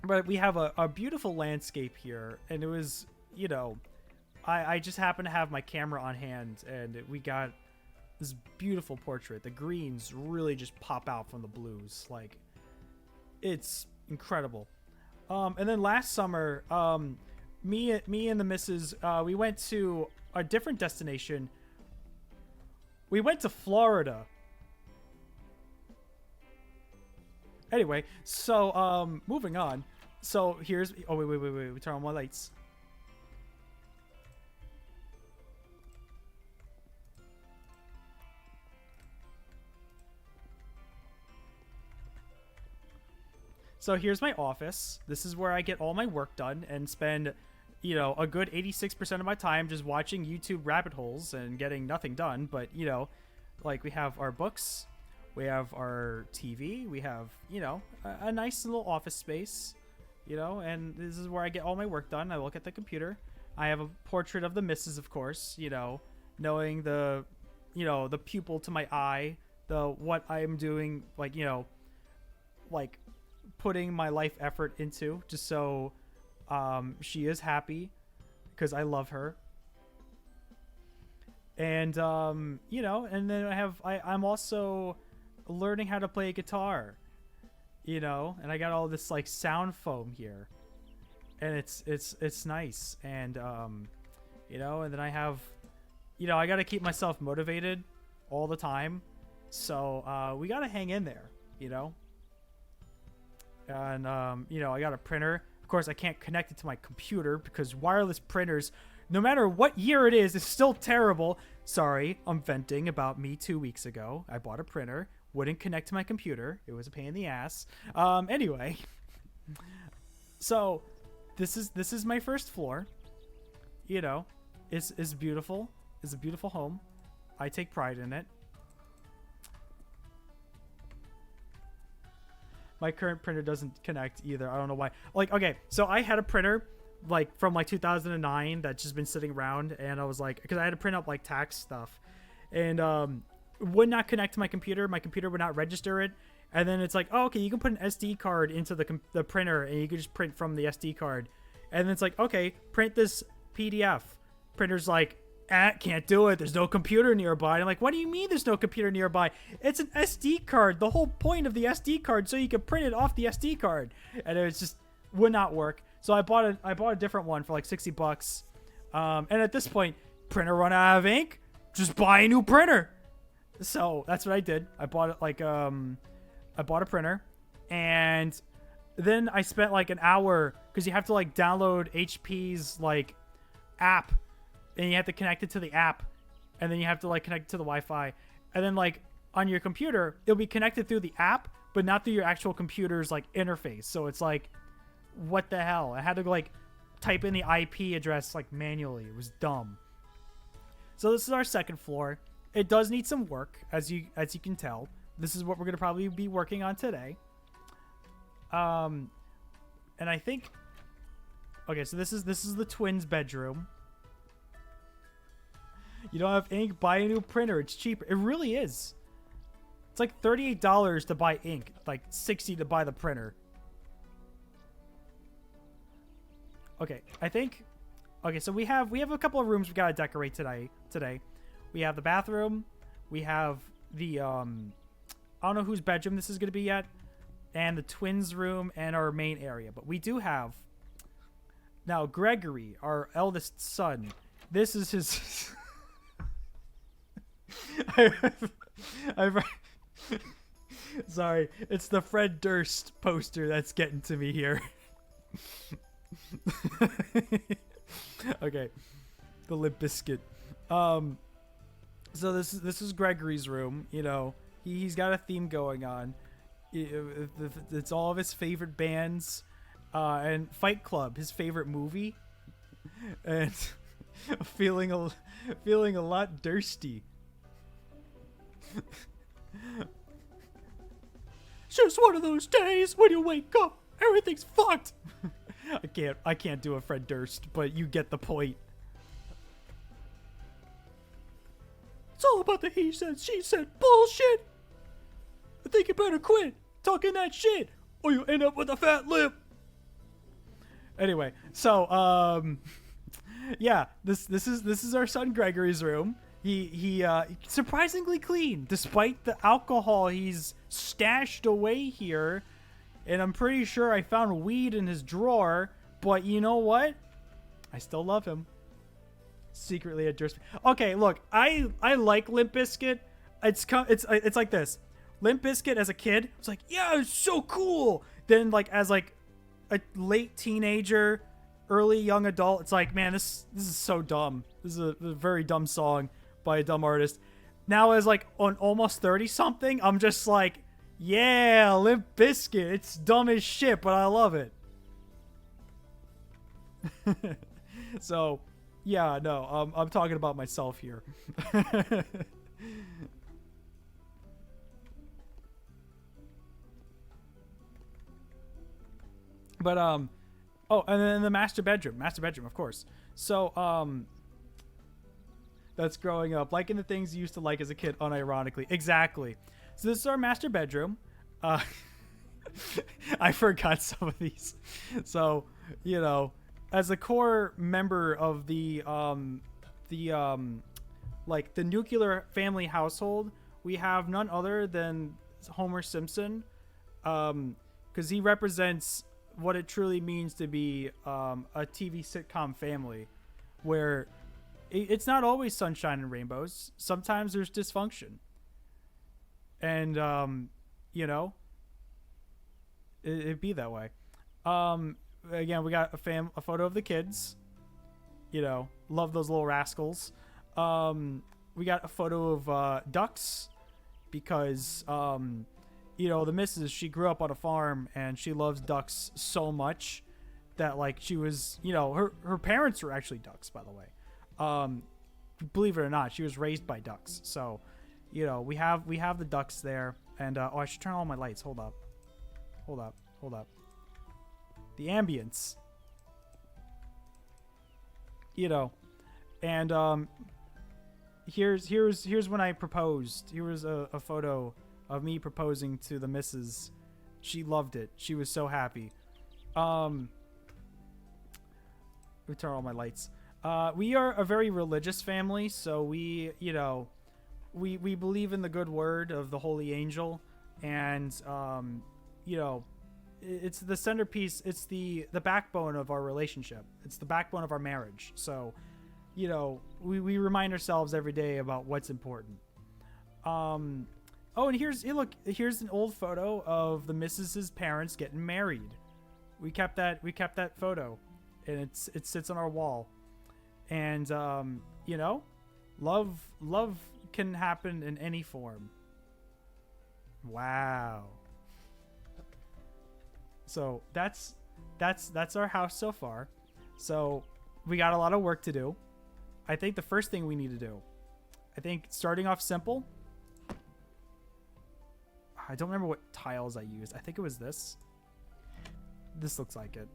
S1: But we have a beautiful landscape here, and it was, you know, I just happened to have my camera on hand, and we got this beautiful portrait. The greens really just pop out from the blues. Like, it's incredible. And then last summer, me and the missus, we went to a different destination. We went to Florida. Anyway, so moving on. So here's wait. We turn on my lights. So here's my office. This is where I get all my work done and spend, you know, a good 86% of my time just watching YouTube rabbit holes and getting nothing done. But, you know, like, we have our books, we have our TV, we have, you know, a nice little office space, you know, and this is where I get all my work done. I look at the computer. I have a portrait of the missus, of course, you know, knowing the, you know, the pupil to my eye, the what I'm doing, like, you know, like putting my life effort into, just so she is happy, because I love her. And you know, and then I'm also learning how to play guitar, you know, and I got all this like sound foam here, and it's nice. And you know, and then I have, you know, I got to keep myself motivated all the time, so we got to hang in there, you know. And you know, I got a printer. Of course, I can't connect it to my computer because wireless printers, no matter what year it is still terrible. Sorry, I'm venting about me 2 weeks ago. I bought a printer, wouldn't connect to my computer. It was a pain in the ass. Anyway, so this is my first floor. You know, it's beautiful. It's a beautiful home. I take pride in it. My current printer doesn't connect either. I don't know why. Like, okay, so I had a printer like from like 2009 that's just been sitting around, and I was like, because I had to print up like tax stuff, and would not connect to my computer. My computer would not register it. And then it's like, oh, okay, you can put an SD card into the printer, and you can just print from the SD card. And then it's like, okay, print this PDF. Printer's like, can't do it. There's no computer nearby. And I'm like, what do you mean there's no computer nearby? It's an SD card. The whole point of the SD card so you can print it off the SD card. And it just would not work. So I bought a different one for like $60. And at this point, printer run out of ink. Just buy a new printer. So that's what I did. I bought it like I bought a printer, and then I spent like an hour because you have to like download HP's like app, and you have to connect it to the app, and then you have to like connect it to the Wi-Fi, and then like on your computer it'll be connected through the app, but not through your actual computer's like interface. So it's like, what the hell? I had to like type in the IP address like manually. It was dumb. So this is our second floor. It does need some work, as you can tell. This is what we're gonna probably be working on today. And I think, okay, so this is the twins' bedroom. You don't have ink? Buy a new printer. It's cheaper. It really is. It's like $38 to buy ink, like $60 to buy the printer. Okay, I think. Okay, so we have a couple of rooms we gotta decorate today. We have the bathroom. We have the I don't know whose bedroom this is gonna be yet, and the twins' room and our main area. But we do have now Gregory, our eldest son. This is his. Sorry, it's the Fred Durst poster that's getting to me here. Okay, the Limp Bizkit. So this is Gregory's room. You know, he's got a theme going on. It's all of his favorite bands, and Fight Club, his favorite movie, and feeling a lot thirsty. It's just one of those days when you wake up, everything's fucked. I can't do a Fred Durst, but you get the point. It's all about the he said, she said bullshit. I think you better quit talking that shit, or you end up with a fat lip. Anyway, so yeah, this is our son Gregory's room. He surprisingly clean despite the alcohol he's stashed away here. And I'm pretty sure I found weed in his drawer, but you know what? I still love him. Secretly a Durst. Okay, look, I like Limp Bizkit. It's like this. Limp Bizkit as a kid, it's like, yeah, it's so cool. Then like as like a late teenager, early young adult, it's like, man, this is so dumb. This is a very dumb song by a dumb artist. Now as like on almost 30 something, I'm just like, yeah, Limp Bizkit. It's dumb as shit, but I love it. So, yeah, no, I'm talking about myself here. But oh, and then the master bedroom, of course. So that's growing up, liking the things you used to like as a kid, unironically. Exactly. So this is our master bedroom. I forgot some of these. So, you know, as a core member of the like the nuclear family household, we have none other than Homer Simpson, because he represents what it truly means to be a TV sitcom family, where it's not always sunshine and rainbows. Sometimes there's dysfunction. And, you know, it'd be that way. Again, we got a photo of the kids. You know, love those little rascals. We got a photo of ducks because, you know, the missus, she grew up on a farm and she loves ducks so much that, like, she was, you know, her parents were actually ducks, by the way. Believe it or not, she was raised by ducks. So, you know, we have the ducks there, and oh, I should turn on all my lights. Hold up. The ambience, you know, and here's when I proposed. Here was a photo of me proposing to the missus. She loved it. She was so happy. Let me turn on all my lights. We are a very religious family, so we, you know, we believe in the good word of the holy angel, and you know, it's the centerpiece. It's the backbone of our relationship. It's the backbone of our marriage. So, you know, we remind ourselves every day about what's important. Oh, and here's an old photo of the missus's parents getting married. We kept that photo, and it sits on our wall. And you know, love can happen in any form. Wow. So that's our house so far. So we got a lot of work to do. I think the first thing we need to do, I think starting off simple. I don't remember what tiles I used. I think it was this. This looks like it.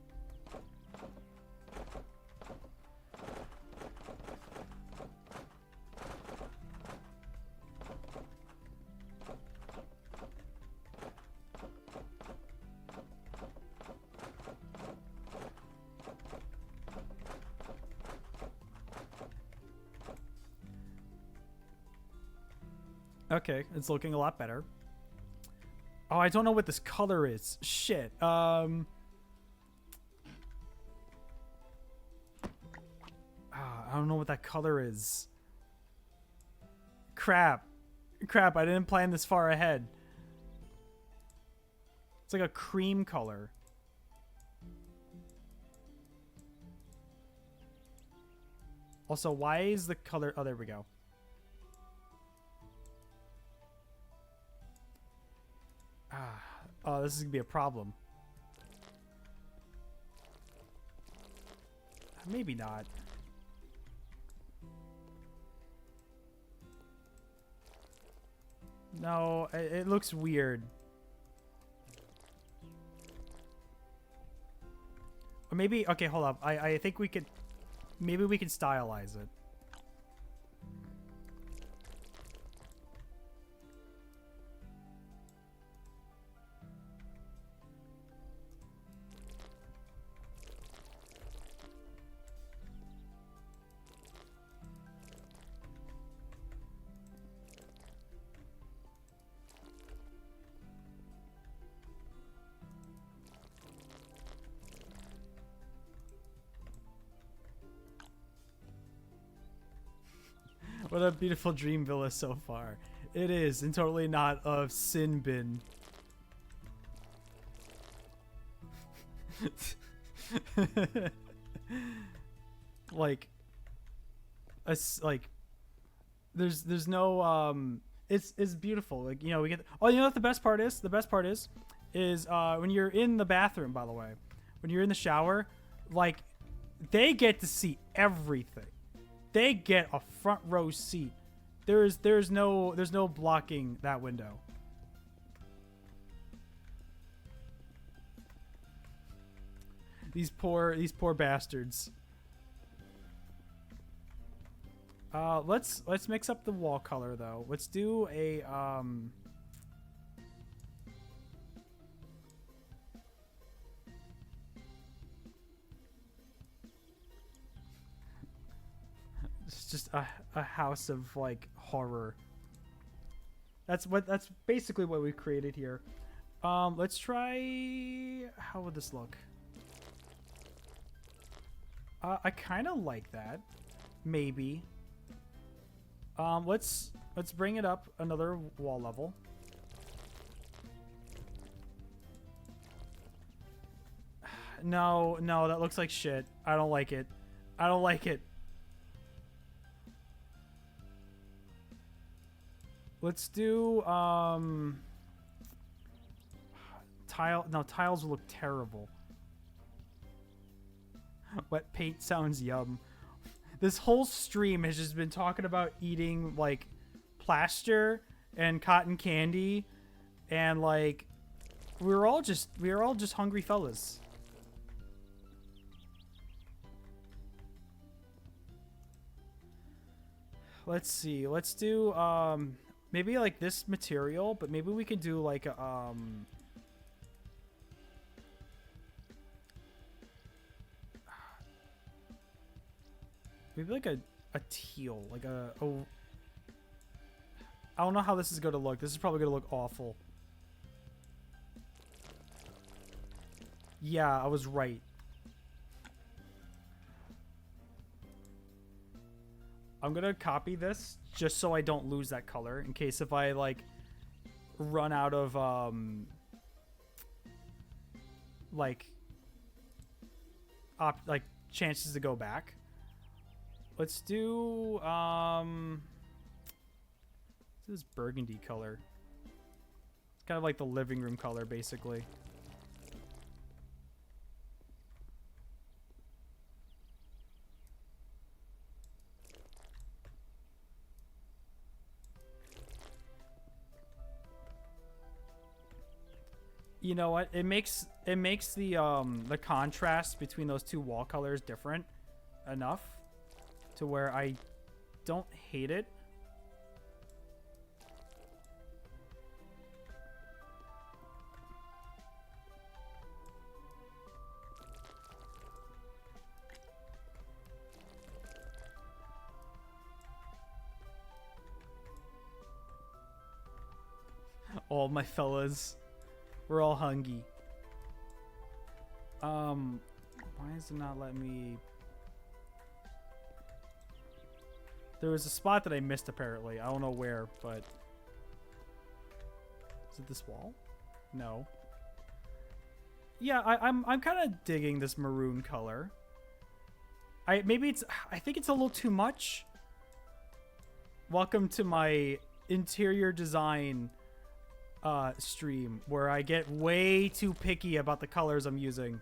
S1: Okay, it's looking a lot better. Oh, I don't know what this color is. Shit. I don't know what that color is. Crap, I didn't plan this far ahead. It's like a cream color. Also, why is the color... Oh, there we go. Oh, this is gonna be a problem. Maybe not. No, it looks weird. Or maybe, okay, hold up. I think we could, maybe we can stylize it. What a beautiful dream villa so far. It is, and totally not a sin bin. like there's no it's beautiful. Like, you know, we get, oh, you know what the best part is? The best part is when you're in the bathroom, by the way, when you're in the shower, like, they get to see everything. They get a front row seat. There's no blocking that window. These poor bastards. Let's mix up the wall color though. Let's do a it's just a house of like horror. That's basically what we created here. Let's try, how would this look? I kind of like that. Maybe. Let's bring it up another wall level. No, that looks like shit. I don't like it. I don't like it. Let's do tile. No, tiles will look terrible. Wet paint sounds yum. This whole stream has just been talking about eating like plaster and cotton candy, and like we were all just hungry fellas. let's see. Let's do maybe like this material, but maybe we could do like a maybe like a teal, like a I don't know how this is going to look. This is probably going to look awful. Yeah, I was right. I'm going to copy this just so I don't lose that color in case if I like run out of like chances to go back. Let's do this is burgundy color. It's kind of like the living room color basically. You know what? It makes the contrast between those two wall colors different enough to where I don't hate it. All my fellas. We're all hungry. Why is it not letting me... There was a spot that I missed apparently. I don't know where, but... Is it this wall? No. Yeah, I'm kind of digging this maroon color. I think it's a little too much. Welcome to my interior design stream where I get way too picky about the colors I'm using.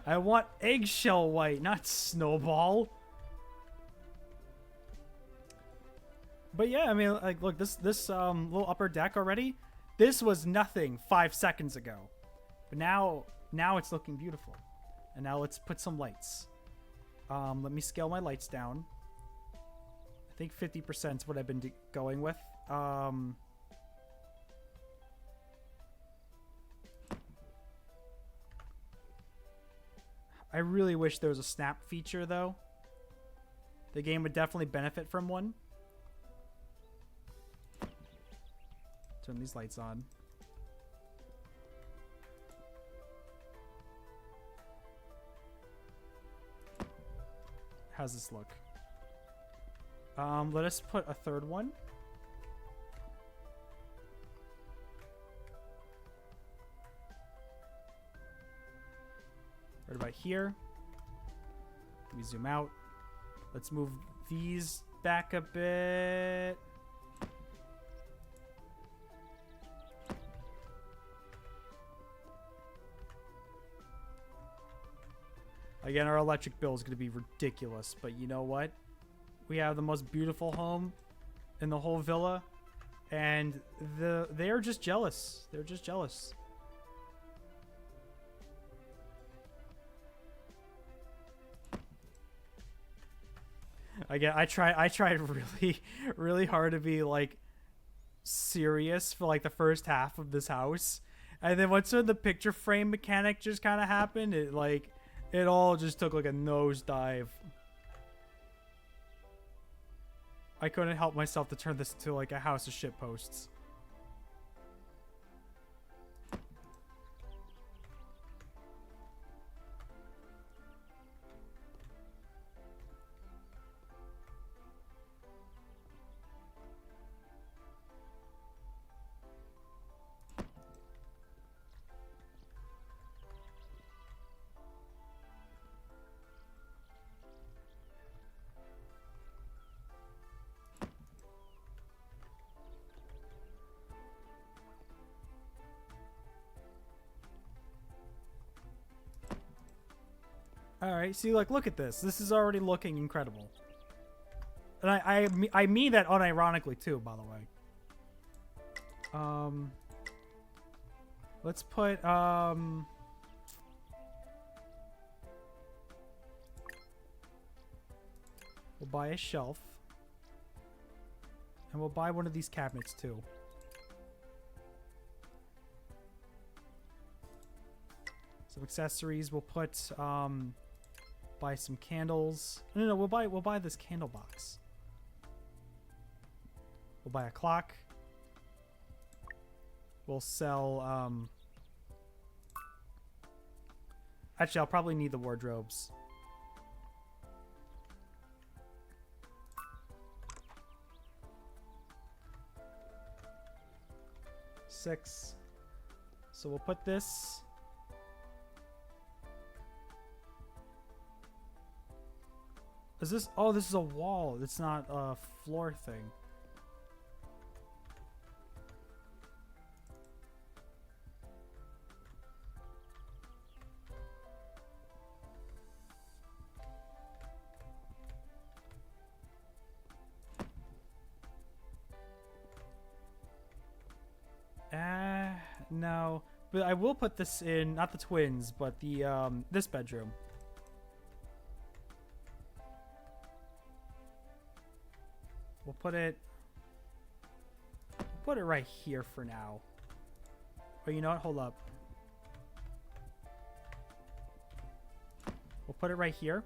S1: I want eggshell white, not snowball. But yeah, I mean, like, look, this little upper deck already. This was nothing 5 seconds ago, but now it's looking beautiful. And now let's put some lights. Let me scale my lights down. I think 50% is what I've been going with. I really wish there was a snap feature, though. The game would definitely benefit from one. Turn these lights on. How's this look? Let us put a third one. Right about here. Let me zoom out. Let's move these back a bit. Again, our electric bill is going to be ridiculous, but you know what? We have the most beautiful home in the whole villa, and they're just jealous. They're just jealous. Again, I tried really hard to be like serious for like the first half of this house, and then once the picture frame mechanic just kind of happened, it all just took like a nosedive. I couldn't help myself to turn this into like a house of shitposts. All right, see, like, look at this. This is already looking incredible. And I mean that unironically too, by the way. Let's put we'll buy a shelf. And we'll buy one of these cabinets too. Some accessories. We'll put buy some candles. No, we'll buy this candle box. We'll buy a clock. We'll sell actually, I'll probably need the wardrobes. Six. So we'll put this. Is this? Oh, this is a wall. It's not a floor thing. No, but I will put this in, not the twins, but the this bedroom. We'll put it right here for now. Oh, you know what? Hold up. We'll put it right here.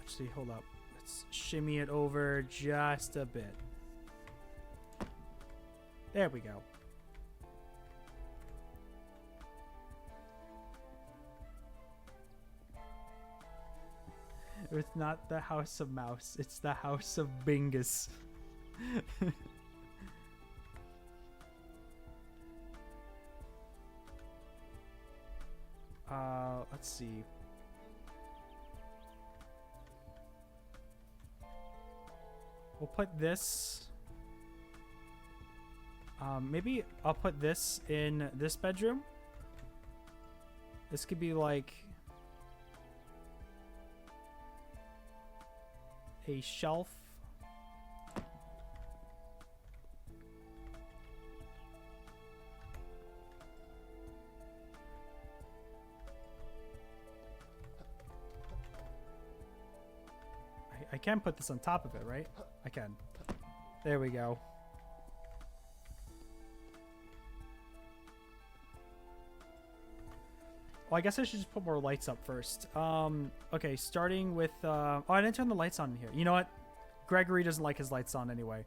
S1: Actually, hold up. Let's shimmy it over just a bit. There we go. It's not the House of Mouse. It's the House of Bingus. Let's see. We'll put this. Maybe I'll put this in this bedroom. This could be like a shelf. I can put this on top of it, right? I can. There we go. Well, I guess I should just put more lights up first. Okay, starting with... oh, I didn't turn the lights on in here. You know what? Gregory doesn't like his lights on anyway.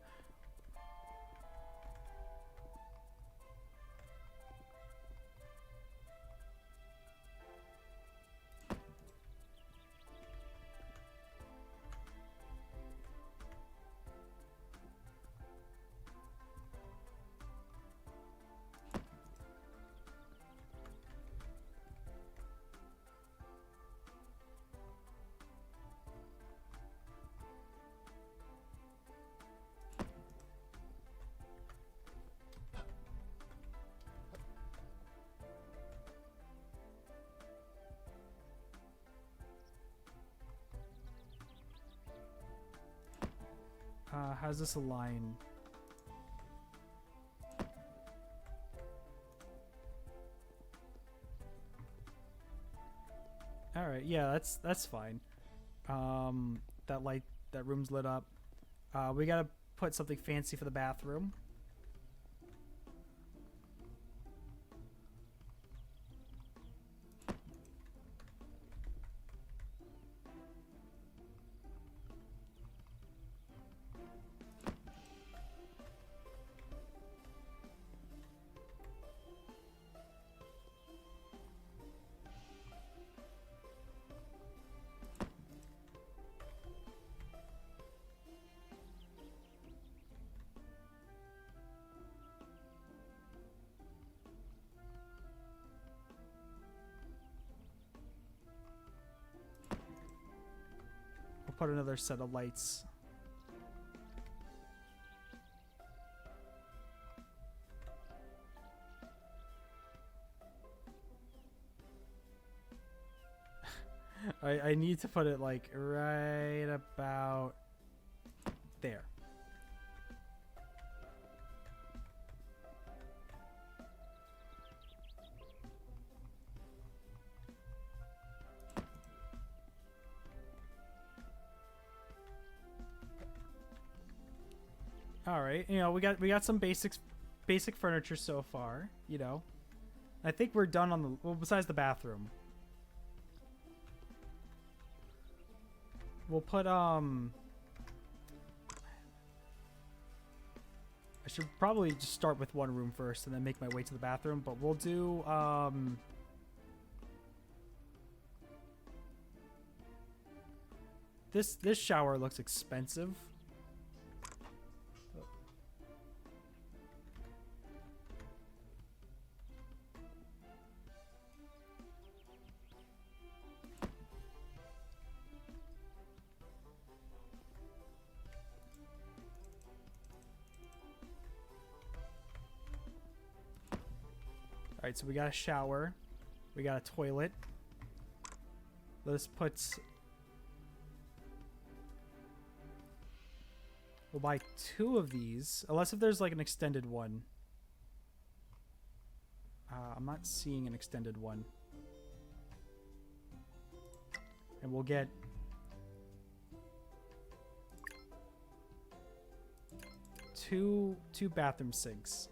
S1: How's this align? All right, yeah, that's fine. That room's lit up. We gotta put something fancy for the bathroom. Put another set of lights. I need to put it like right about there. All right, you know, we got some basic furniture so far, you know. I think we're done on the, well, besides the bathroom. We'll put I should probably just start with one room first and then make my way to the bathroom, but we'll do this shower looks expensive. All right, so we got a shower, we got a toilet. Let's put. We'll buy 2 of these, unless if there's like an extended one. I'm not seeing an extended one. And we'll get two bathroom sinks.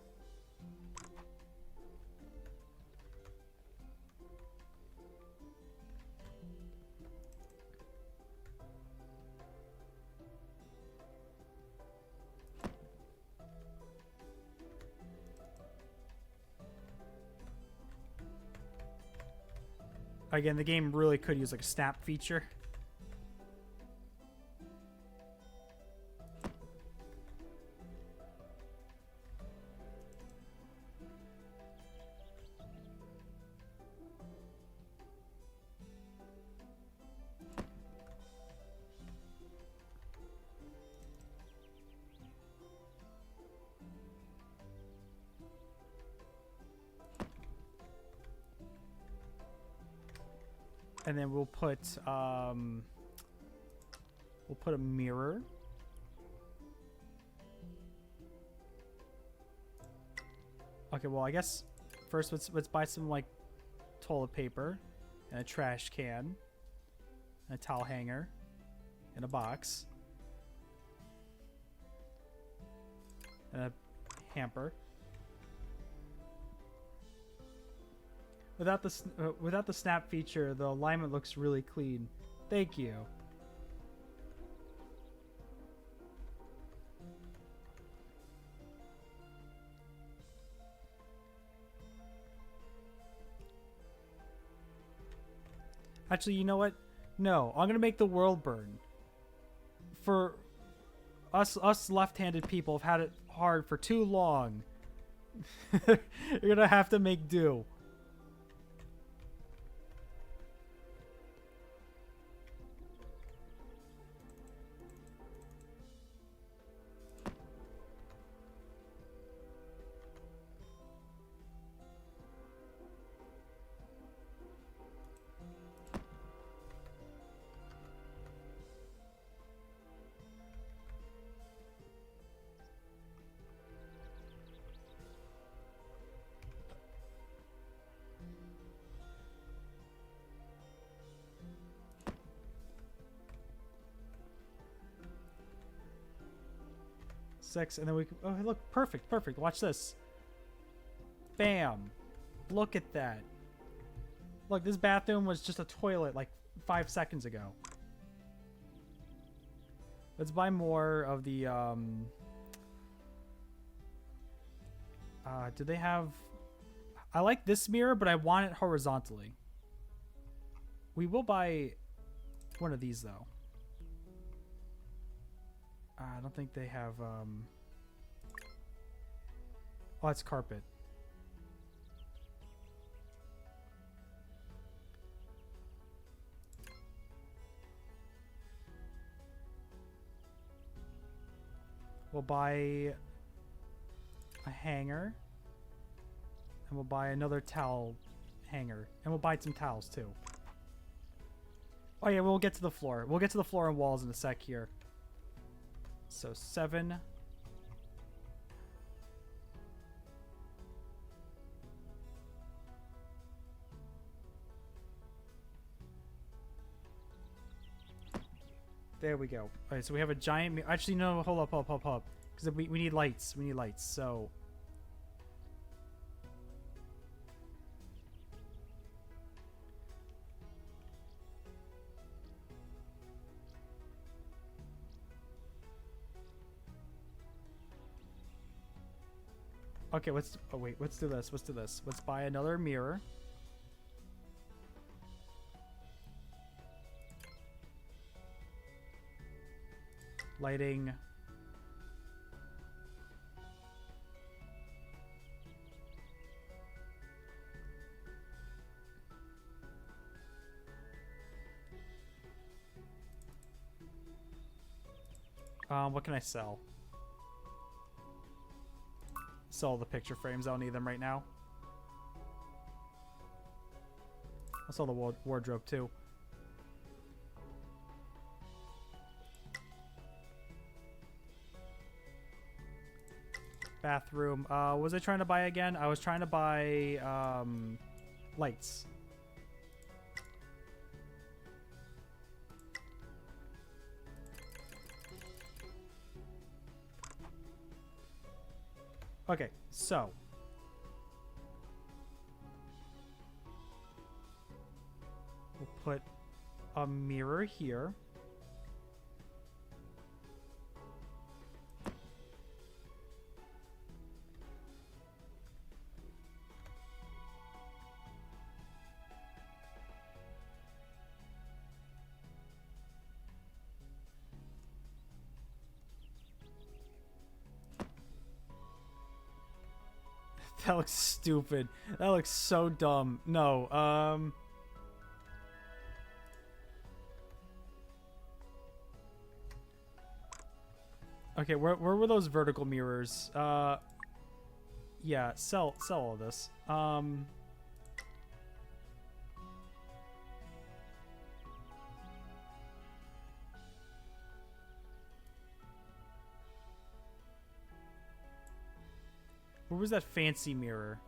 S1: Again, the game really could use like a snap feature. And then we'll put a mirror. Okay, well, I guess first let's buy some like toilet paper and a trash can and a towel hanger and a box and a hamper. Without the snap feature, the alignment looks really clean. Thank you. Actually, you know what? No, I'm gonna make the world burn. For us left-handed people have had it hard for too long. You're gonna have to make do. Six, and then we can, oh look, perfect. Watch this. Bam. Look at that. Look, this bathroom was just a toilet like 5 seconds ago. Let's buy more of the do they have, I like this mirror, but I want it horizontally. We will buy one of these though. I don't think they have oh, it's carpet. We'll buy a hanger. And we'll buy another towel hanger. And we'll buy some towels too. Oh yeah, we'll get to the floor. We'll get to the floor and walls in a sec here. So 7. There we go. Alright, so we have a giant actually, no, hold up. Because we need lights. We need lights, so... Okay, let's... Oh, wait. Let's do this. Let's do this. Let's buy another mirror. Lighting. What can I sell? Sell the picture frames. I don't need them right now. I'll sell the wardrobe too. Bathroom. What was I trying to buy again? I was trying to buy lights. Okay, so we'll put a mirror here. That looks stupid. That looks so dumb. No, okay, where were those vertical mirrors? Yeah, sell all this. Where was that fancy mirror?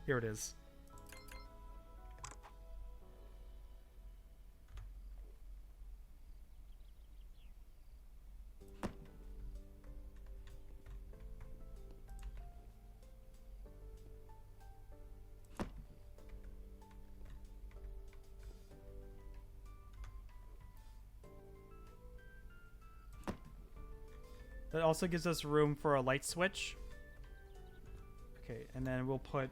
S1: Here it is. That also gives us room for a light switch. Okay, and then we'll put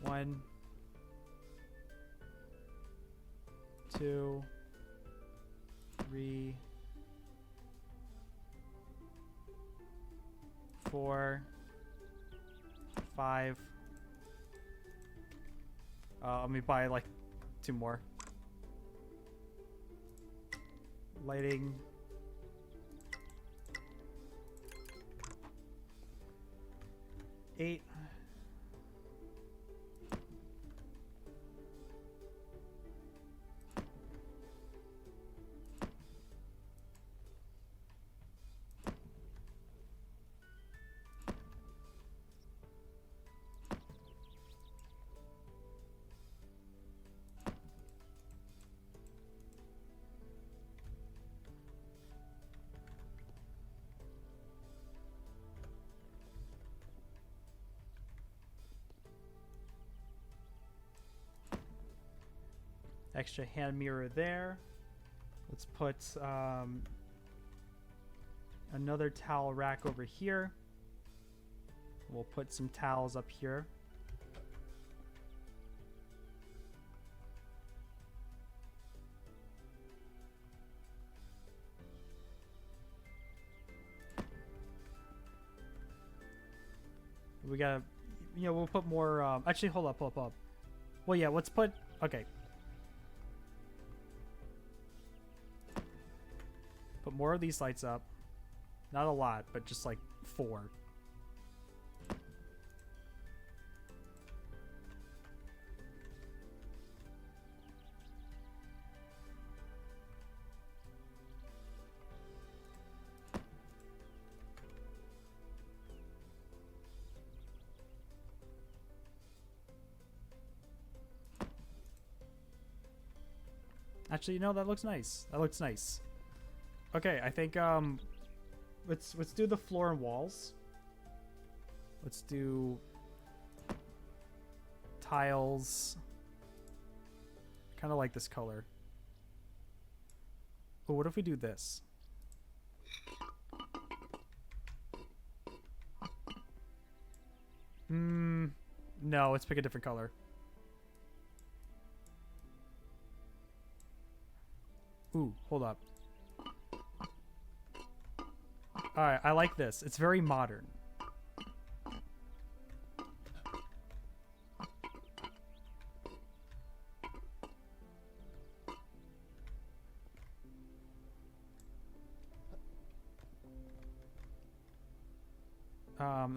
S1: 1, 2, 3, 4, 5. Let me buy like 2 more. Lighting. Eight. Extra hand mirror there. Let's put another towel rack over here. We'll put some towels up here. We gotta, we'll put more, actually, hold up. Well, yeah, let's put, okay. Put more of these lights up. Not a lot, but just like 4. Actually, no, that looks nice. That looks nice. Okay, I think let's do the floor and walls. Let's do tiles. Kind of like this color. But what if we do this? No, let's pick a different color. Ooh, hold up. Alright, I like this. It's very modern.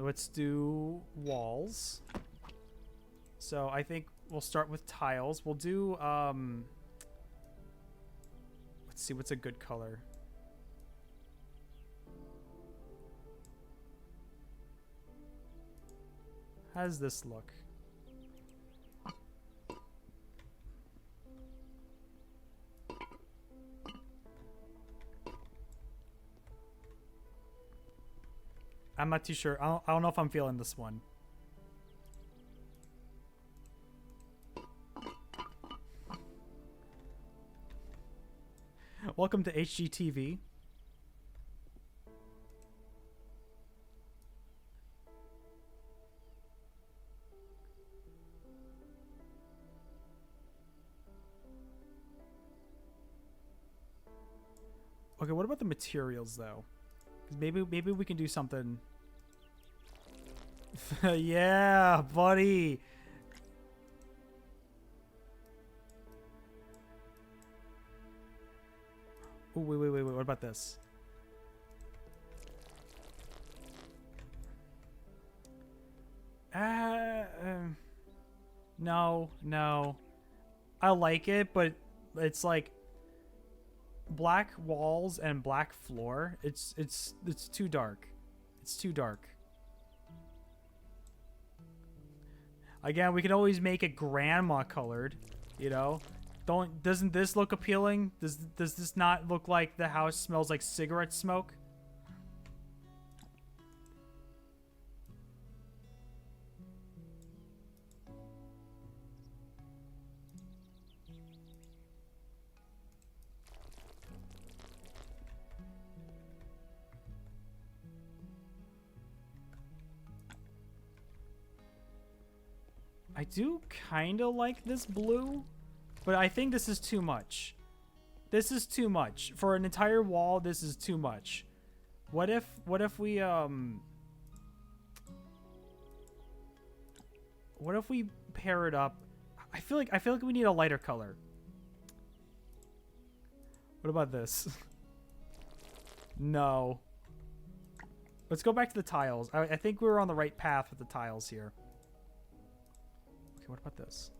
S1: Let's do walls. So I think we'll start with tiles. We'll do, let's see, what's a good color? How does this look? I'm not too sure. I don't know if I'm feeling this one. Welcome to HGTV. Okay, what about the materials though? 'Cause maybe we can do something. Yeah, buddy. Oh, wait. What about this? No. I like it, but it's like black walls and black floor. It's too dark. It's too dark. Again, we can always make it grandma colored, you know? Doesn't this look appealing? Does this not look like the house smells like cigarette smoke? I do kind of like this blue, but I think this is too much. This is too much. For an entire wall, this is too much. What if we pair it up? I feel like we need a lighter color. What about this? No. Let's go back to the tiles. I think we were on the right path with the tiles here. Okay, what about this?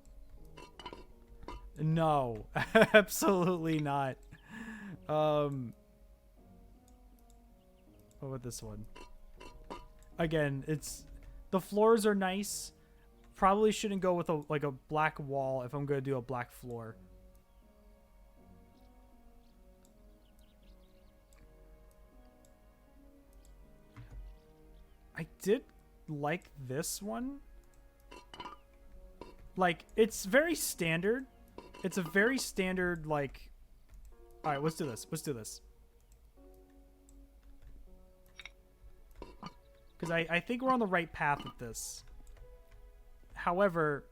S1: No, absolutely not. What about this one? Again, the floors are nice. Probably shouldn't go with a black wall if I'm gonna do a black floor. I did like this one. Like, it's very standard. It's a very standard, like... Alright, let's do this. Let's do this. Because I think we're on the right path with this. However,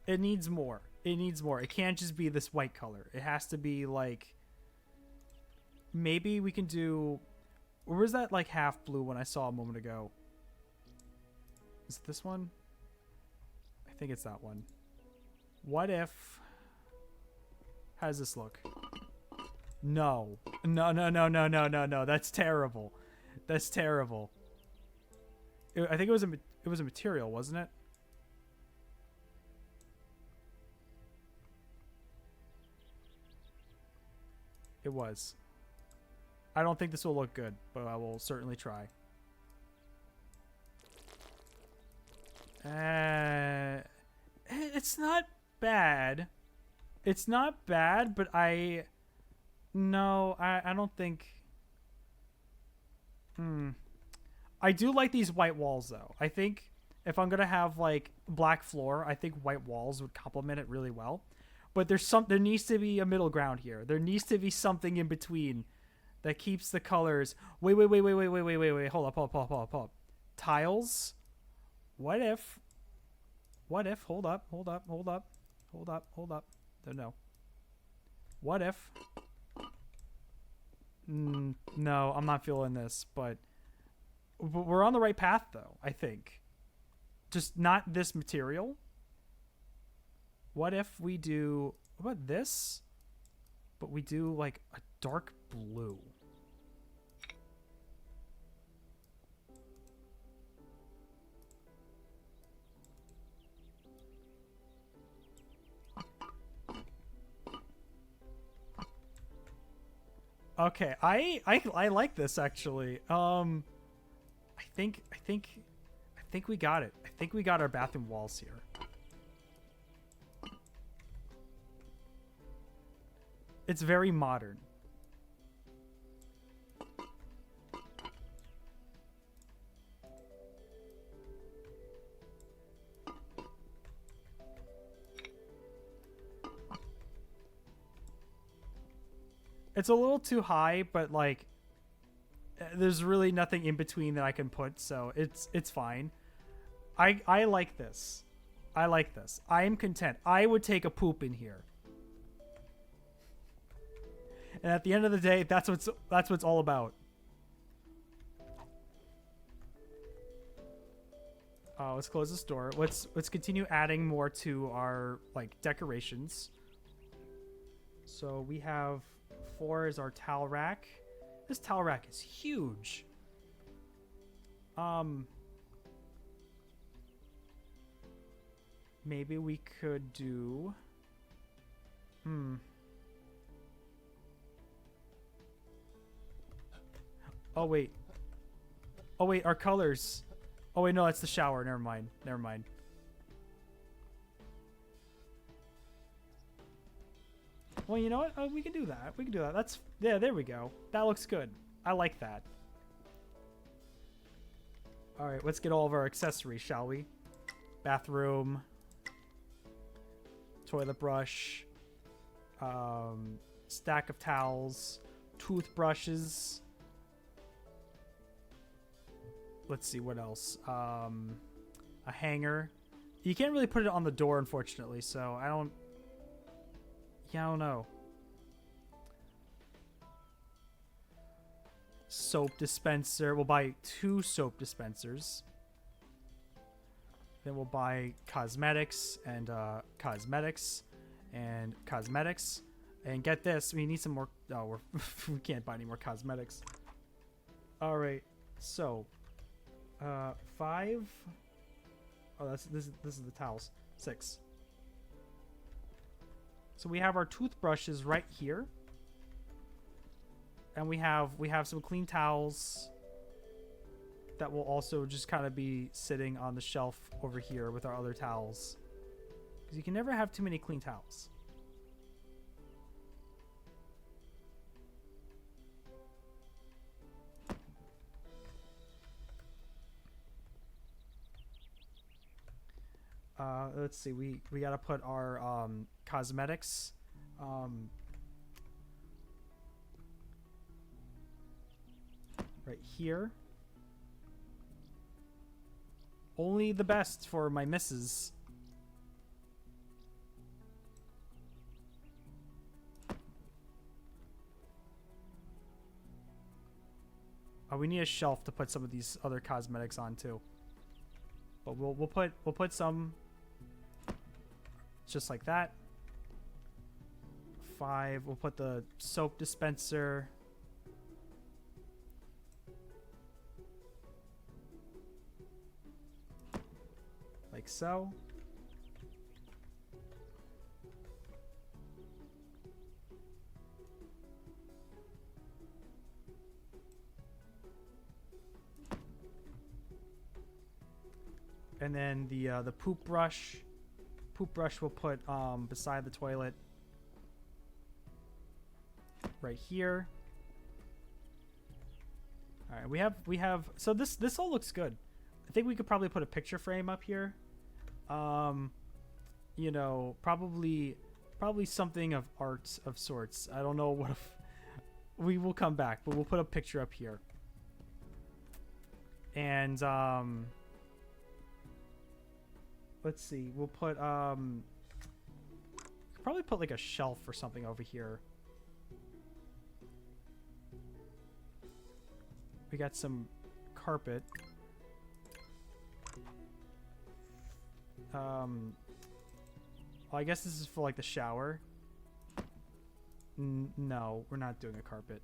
S1: it needs more. It needs more. It can't just be this white color. It has to be, like... Maybe we can do... Where was that, like, half blue one I saw a moment ago? Is it this one? I think it's that one. What if... How does this look? No. No. That's terrible. That's terrible. I think it was a material, wasn't it? It was. I don't think this will look good, but I will certainly try. It's not bad. It's not bad, but I don't think. I do like these white walls though. I think if I'm gonna have like black floor, I think white walls would complement it really well. But there needs to be a middle ground here. There needs to be something in between that keeps the colors. Wait. Hold up. Tiles. What if? Hold up. No. What if? No, I'm not feeling this, but we're on the right path though, I think. Just not this material. What if we do, what about this? But we do like a dark blue. Okay, I like this actually. I think we got it. I think we got our bathroom walls here. It's very modern. It's a little too high, but like there's really nothing in between that I can put, so it's fine. I like this. I like this. I am content. I would take a poop in here. And at the end of the day, that's what's all about. Let's close this door. Let's continue adding more to our like decorations. So we have 4 is our towel rack. This towel rack is huge. Maybe we could do Oh wait, our colors. Oh wait, no, that's the shower. Never mind. Well, you know what? We can do that. That's, yeah, there we go. That looks good. I like that. All right, let's get all of our accessories, shall we? Bathroom, toilet brush, stack of towels, toothbrushes. Let's see what else. A hanger. You can't really put it on the door, unfortunately, so I don't know. Soap dispenser. We'll buy 2 soap dispensers. Then we'll buy cosmetics and cosmetics. And get this, we need some more. Oh, we can't buy any more cosmetics. All right, so 5. Oh, this is the towels. 6. So we have our toothbrushes right here, and we have some clean towels that will also just kind of be sitting on the shelf over here with our other towels, because you can never have too many clean towels. Let's see. We gotta put our cosmetics. Right here. Only the best for my missus. Oh, we need a shelf to put some of these other cosmetics on too. But we'll put some just like that. 5. We'll put the soap dispenser. Like so. And then the poop brush. Poop brush we'll put beside the toilet. right here. All right, we have so this all looks good. I think we could probably put a picture frame up here. You know, probably something of art of sorts. I don't know what if we will come back, but we'll put a picture up here. And let's see. We'll put probably put like a shelf or something over here. We got some carpet. Well, I guess this is for like the shower. No, we're not doing a carpet.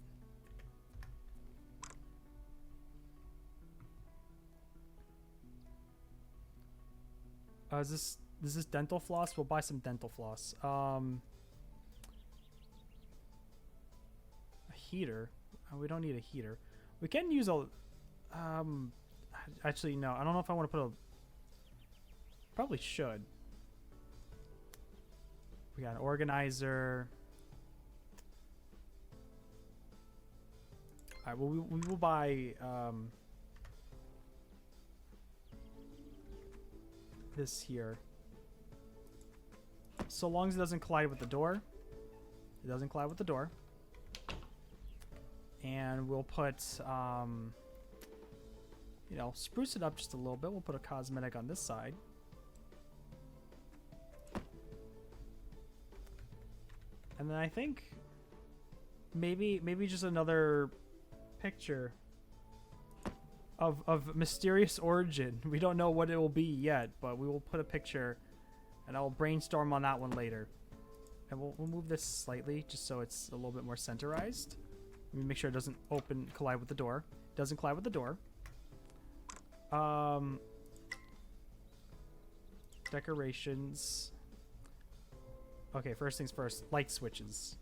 S1: Is this dental floss? We'll buy some dental floss. A heater. We don't need a heater. We can use a. Actually, no. I don't know if I want to put a. Probably should. We got an organizer. All right. Well, we will buy this here. So long as it doesn't collide with the door. It doesn't collide with the door. And we'll put, you know, spruce it up just a little bit. We'll put a cosmetic on this side. And then I think maybe just another picture of mysterious origin. We don't know what it will be yet, but we will put a picture, and I'll brainstorm on that one later. And we'll move this slightly just so it's a little bit more centerized. Let me make sure it doesn't collide with the door. It doesn't collide with the door. Decorations. Okay, first things first. Light switches.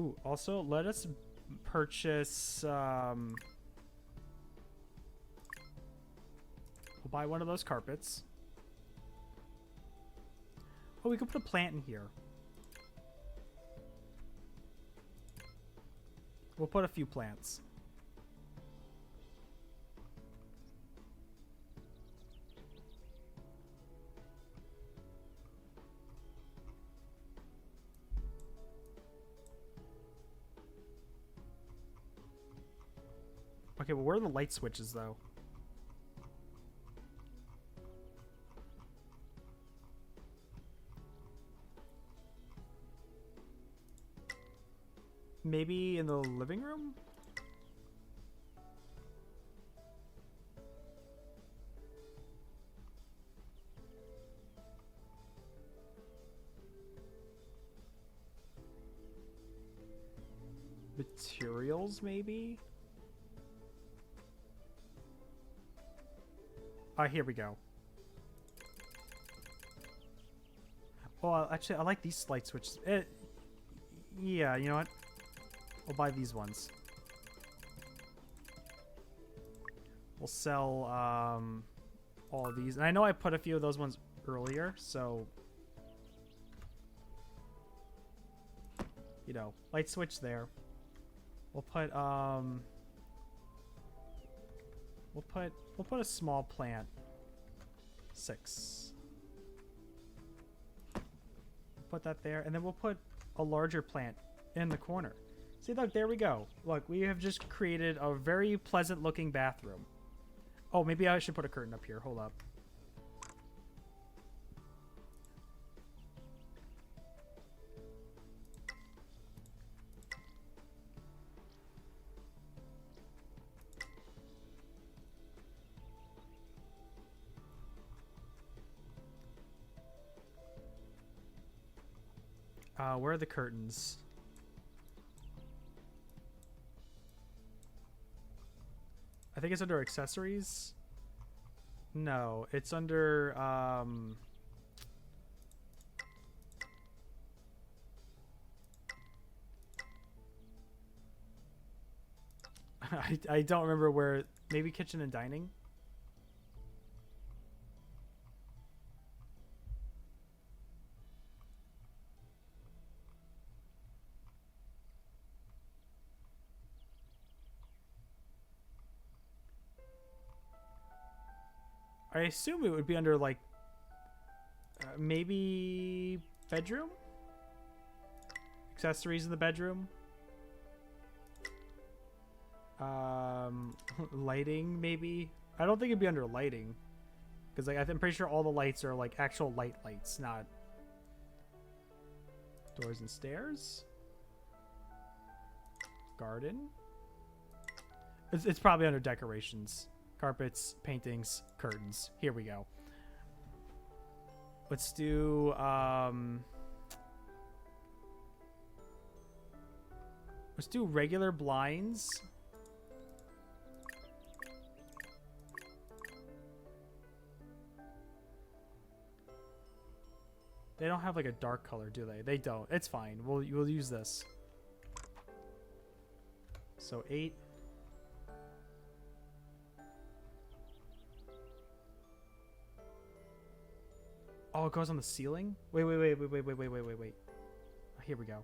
S1: Ooh, also let us purchase. We'll buy one of those carpets. Oh, we could put a plant in here. We'll put a few plants. Okay, well, where are the light switches, though? Maybe in the living room? Materials, maybe? Here we go. Oh, actually, I like these light switches. Yeah, you know what? We'll buy these ones. We'll sell all of these. And I know I put a few of those ones earlier, so... You know, light switch there. We'll put, We'll put a small plant. 6. Put that there, and then we'll put a larger plant in the corner. See, look, there we go. Look, we have just created a very pleasant looking bathroom. Oh, maybe I should put a curtain up here. Hold up. Where are the curtains? I think it's under accessories. No, it's under I don't remember where. Maybe kitchen and dining. I assume it would be under like maybe bedroom? Accessories in the bedroom? Lighting maybe? I don't think it'd be under lighting. Because like, I'm pretty sure all the lights are like actual lights, not doors and stairs. Garden. It's probably under decorations. Carpets, paintings, curtains. Here we go. Let's do regular blinds. They don't have like a dark color, do they? They don't. It's fine. We'll use this. So 8. Oh, it goes on the ceiling? Wait. Here we go.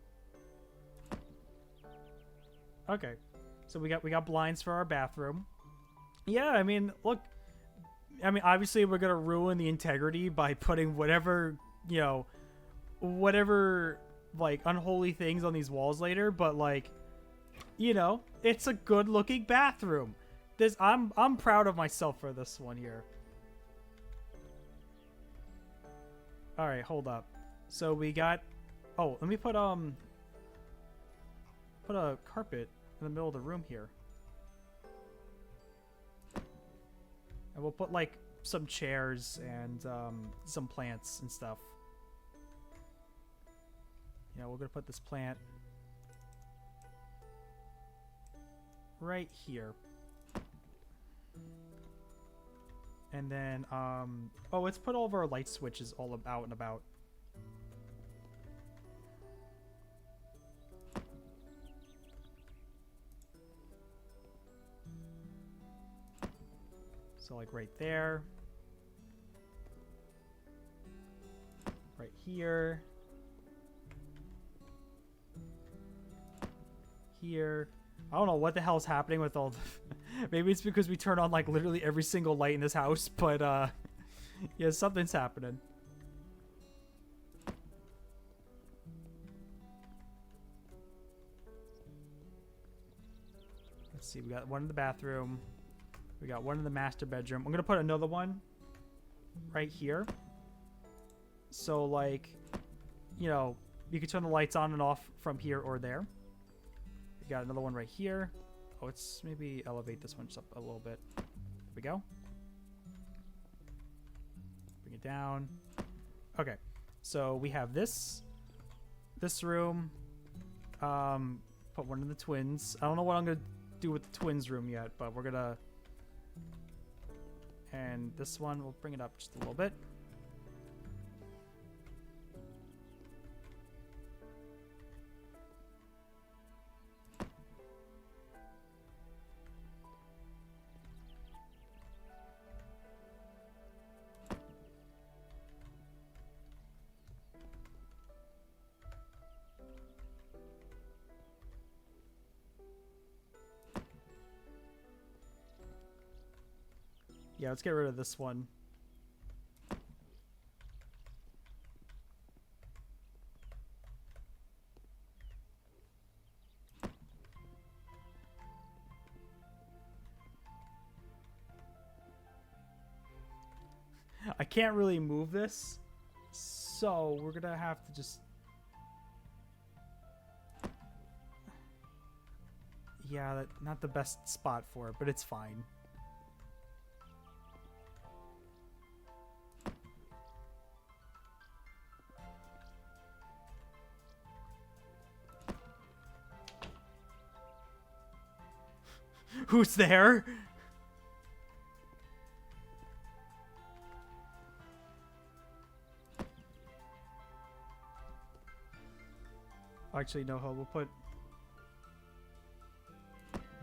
S1: Okay. So we got blinds for our bathroom. Yeah, I mean, look. I mean, obviously we're going to ruin the integrity by putting whatever, you know, whatever like unholy things on these walls later, but like, you know, it's a good looking bathroom. I'm proud of myself for this one here. All right, hold up. So we got, oh, let me put a carpet in the middle of the room here. And we'll put like some chairs and some plants and stuff. You know, we're gonna put this plant right here. And then, oh, let's put all of our light switches all out and about. So like right there. Right here. Here. I don't know what the hell's happening with all the... Maybe it's because we turn on like literally every single light in this house, but yeah, something's happening. Let's see, we got one in the bathroom. We got one in the master bedroom. I'm gonna put another one right here. So like, you know, you can turn the lights on and off from here or there. We got another one right here. Oh, let's maybe elevate this one just up a little bit. There we go. Bring it down. Okay, so we have this room. Put one in the twins. I don't know what I'm gonna do with the twins room yet, but we're gonna. And this one, we'll bring it up just a little bit. Yeah, let's get rid of this one. I can't really move this, so we're gonna have to just... Yeah, not the best spot for it, but it's fine. Who's there? Actually, no, we'll put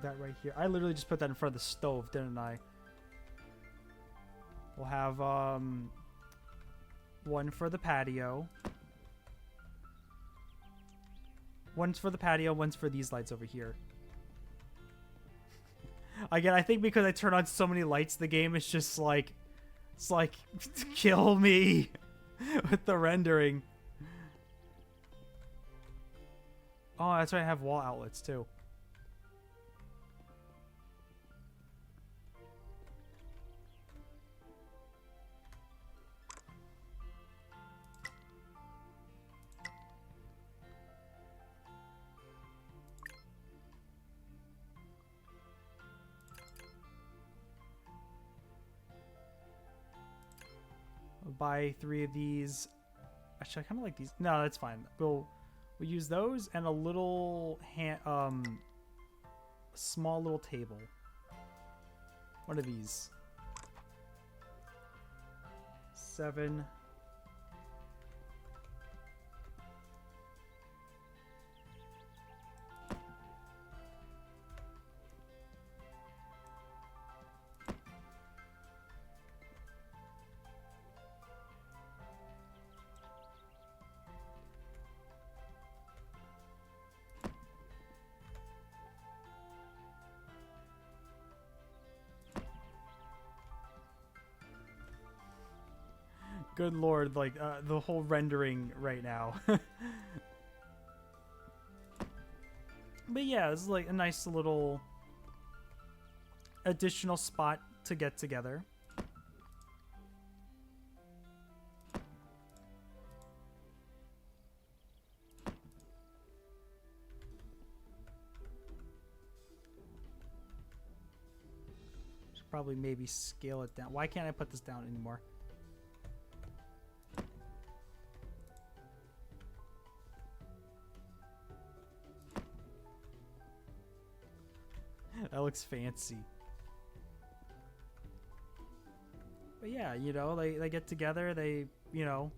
S1: that right here. I literally just put that in front of the stove, didn't I? We'll have one for the patio. One's for the patio, one's for these lights over here. Again, I think because I turn on so many lights, the game is just like, It's like, kill me with the rendering. Oh, that's right. I have wall outlets too. I'll buy 3 of these. Actually, I kind of like these. No, that's fine. We'll use those and a little small little table. What are these? 7. Good lord, like the whole rendering right now. But yeah, this is like a nice little additional spot to get together. Should probably maybe scale it down. Why can't I put this down anymore? That looks fancy. But yeah, you know, they get together, they, you know,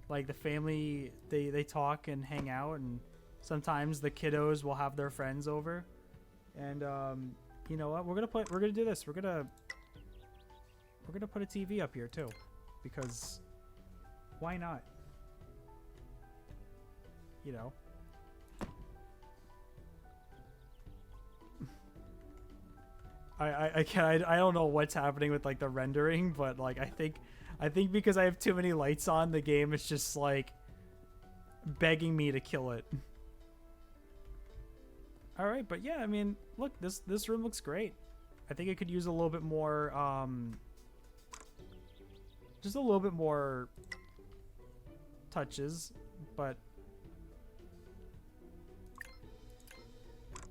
S1: like the family, they talk and hang out, and sometimes the kiddos will have their friends over. And you know what? We're gonna do this. We're gonna put a TV up here too, because why not? You know. I don't know what's happening with like the rendering, but like I think because I have too many lights on, the game is just like begging me to kill it. All right, but yeah, I mean, look, this room looks great. I think it could use a little bit more just a little bit more touches, but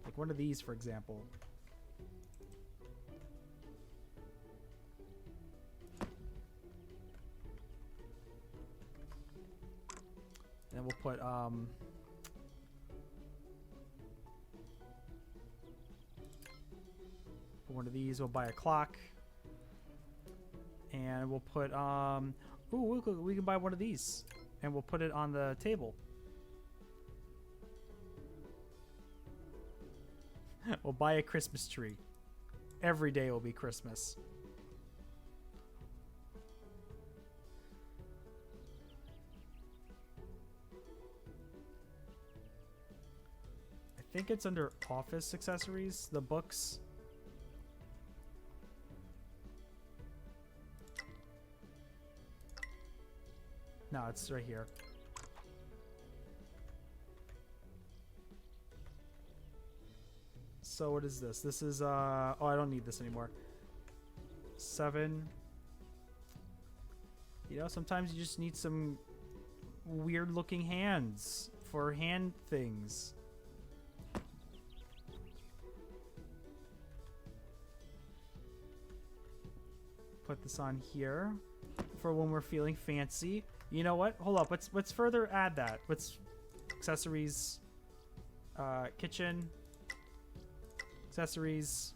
S1: like one of these, for example. And we'll put one of these. We'll buy a clock, and we'll put ooh, we can buy one of these, and we'll put it on the table. We'll buy a Christmas tree. Every day will be Christmas. I think it's under office accessories, the books. No, it's right here. So what is this? This is oh, I don't need this anymore. 7. You know, sometimes you just need some weird looking hands for hand things. Put this on here for when we're feeling fancy. You know what? Hold up. Let's further add that. Let's accessories, kitchen, accessories.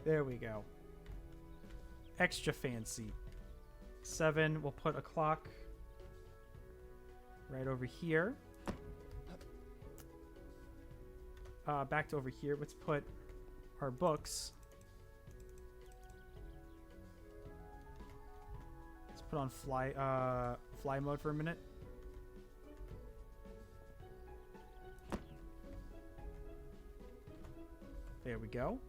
S1: There we go. Extra fancy. 7, we'll put a clock. Right over here. Back to over here. Let's put our books. Let's put on fly mode for a minute. There we go.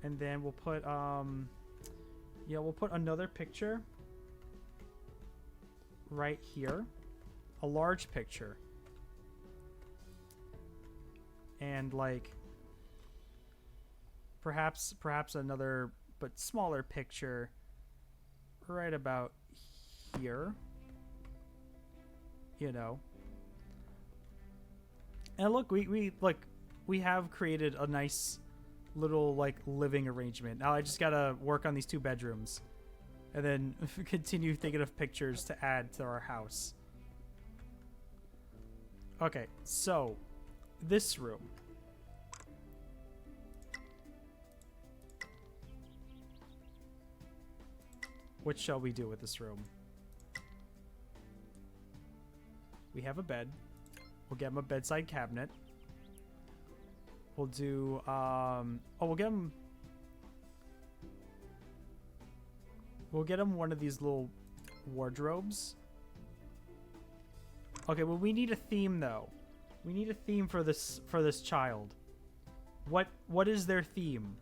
S1: And then we'll put we'll put another picture right here. A large picture. And like perhaps another but smaller picture right about here. You know. And look, we have created a nice little like living arrangement. Now I just gotta work on these 2 bedrooms, and then continue thinking of pictures to add to our house. Okay, so this room. What shall we do with this room? We have a bed. We'll get him a bedside cabinet. We'll do, we'll get him one of these little wardrobes. Okay, well, we need a theme, though. We need a theme for this child. What is their theme?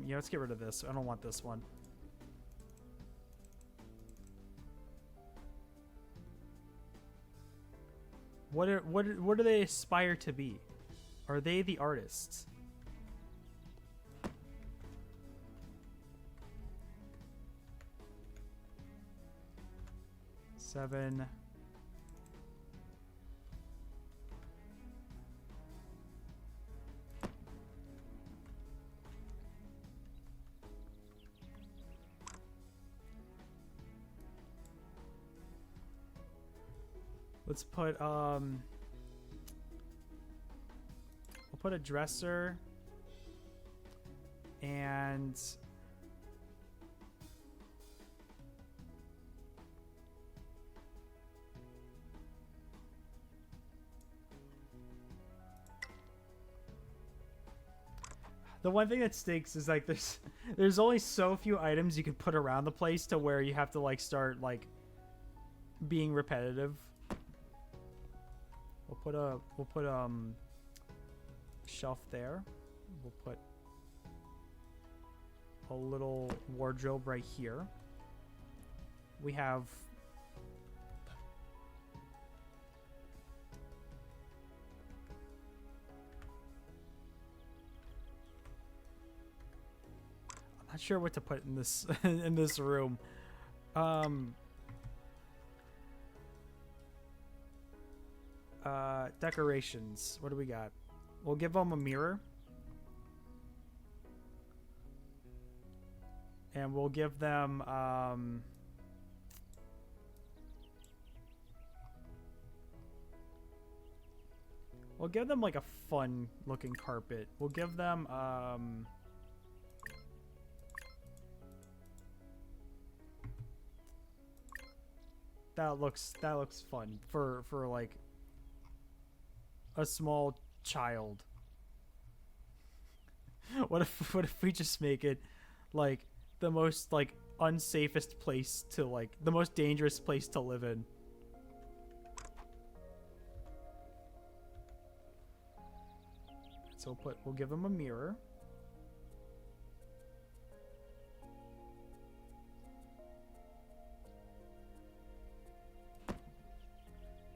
S1: Yeah, let's get rid of this. I don't want this one. What do they aspire to be? Are they the artists? Seven. Let's put we'll put a dresser and the one thing that stinks is like there's only so few items you can put around the place to where you have to like start like being repetitive. We'll put shelf there. We'll put a little wardrobe right here. We have I'm not sure what to put in this in this room. Decorations. What do we got? We'll give them a mirror. And we'll give them like a fun looking carpet. We'll give them that looks fun for like a small child. What if we just make it like the most like unsafest place to like the most dangerous place to live in? So we'll give him a mirror.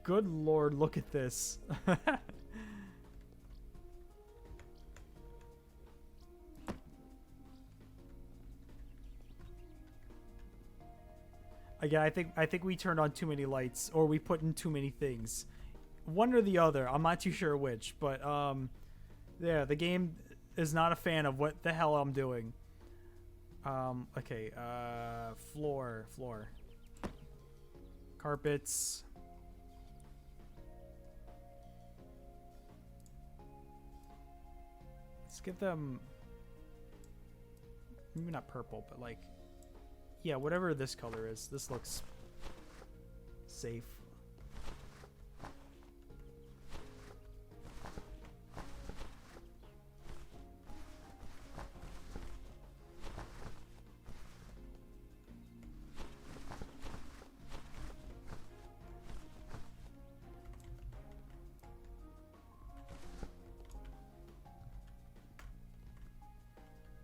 S1: Good Lord, look at this. Again, I think we turned on too many lights, or we put in too many things. One or the other. I'm not too sure which, but yeah, the game is not a fan of what the hell I'm doing. Okay, floor. Let's give them maybe not purple, but like, yeah, whatever this color is. This looks safe.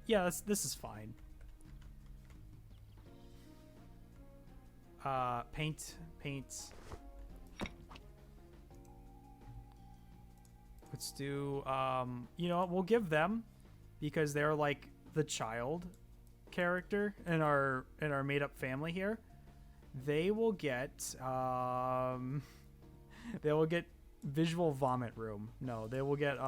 S1: Yeah, this is fine. Paint. Let's do, you know what, we'll give them, because they're like the child character in our made-up family here. They will get, they will get visual vomit room. No, they will get,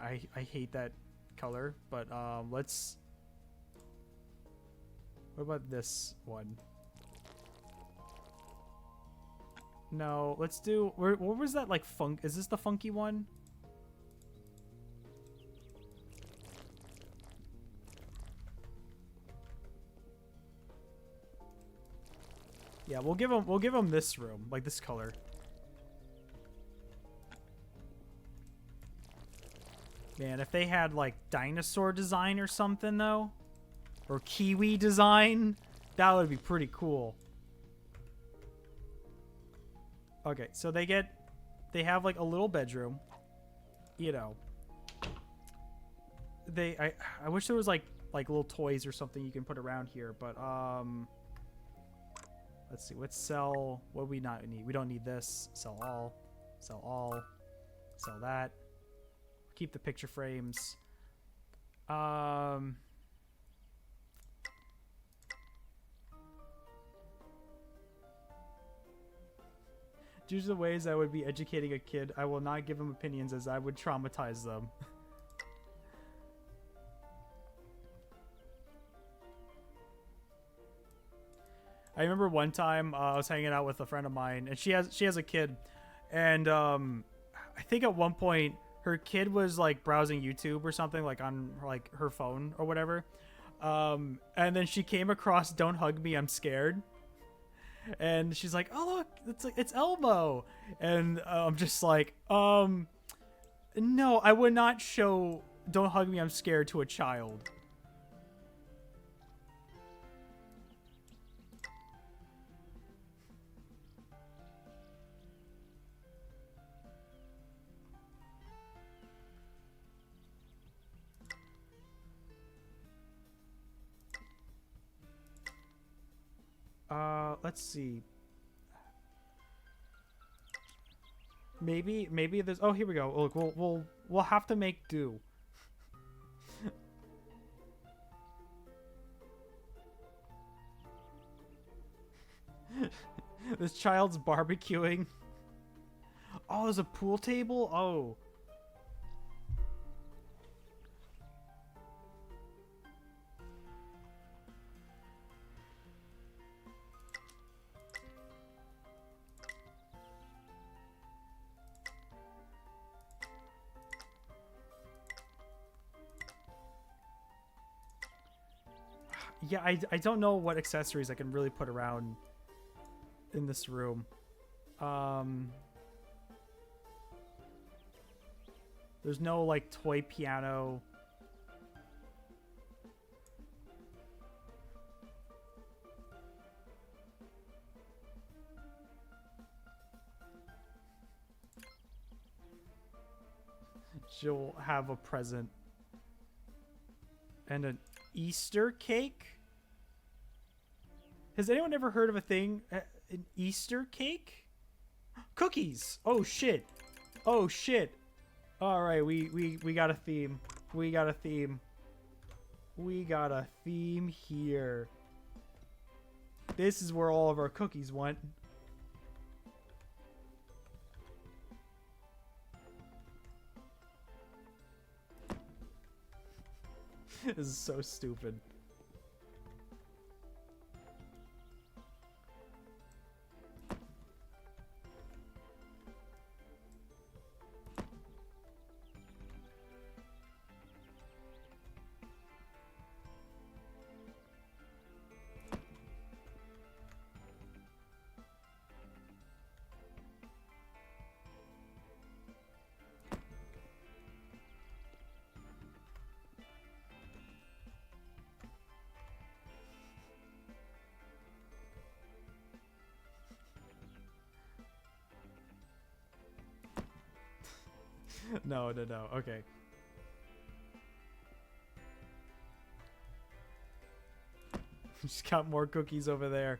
S1: I hate that color, but let's. What about this one? No, let's do. What was that like? Funk? Is this the funky one? Yeah, we'll give him this room, like this color. Man, if they had like dinosaur design or something though, or kiwi design, that would be pretty cool. Okay, so they have like a little bedroom, you know. I wish there was like little toys or something you can put around here, but let's see, let's sell what we not need. We don't need this. Sell all, sell that. Keep the picture frames. Due to the ways I would be educating a kid, I will not give them opinions as I would traumatize them. I remember one time I was hanging out with a friend of mine, and she has a kid, and I think at one point her kid was like browsing YouTube or something, like on like her phone or whatever, and then she came across "Don't Hug Me, I'm Scared," and she's like, "Oh look, it's Elmo," and I'm just like, no, I would not show "Don't Hug Me, I'm Scared" to a child. Let's see. Maybe there's. Oh, here we go. Look, we'll have to make do. This child's barbecuing. Oh, there's a pool table. Oh. Yeah, I don't know what accessories I can really put around in this room. There's no like toy piano. She'll have a present. And an Easter cake? Has anyone ever heard of a thing? An Easter cake? Cookies! Oh shit. Oh shit. Alright, we got a theme. We got a theme. We got a theme here. This is where all of our cookies went. This is so stupid. No. Okay. She's got more cookies over there.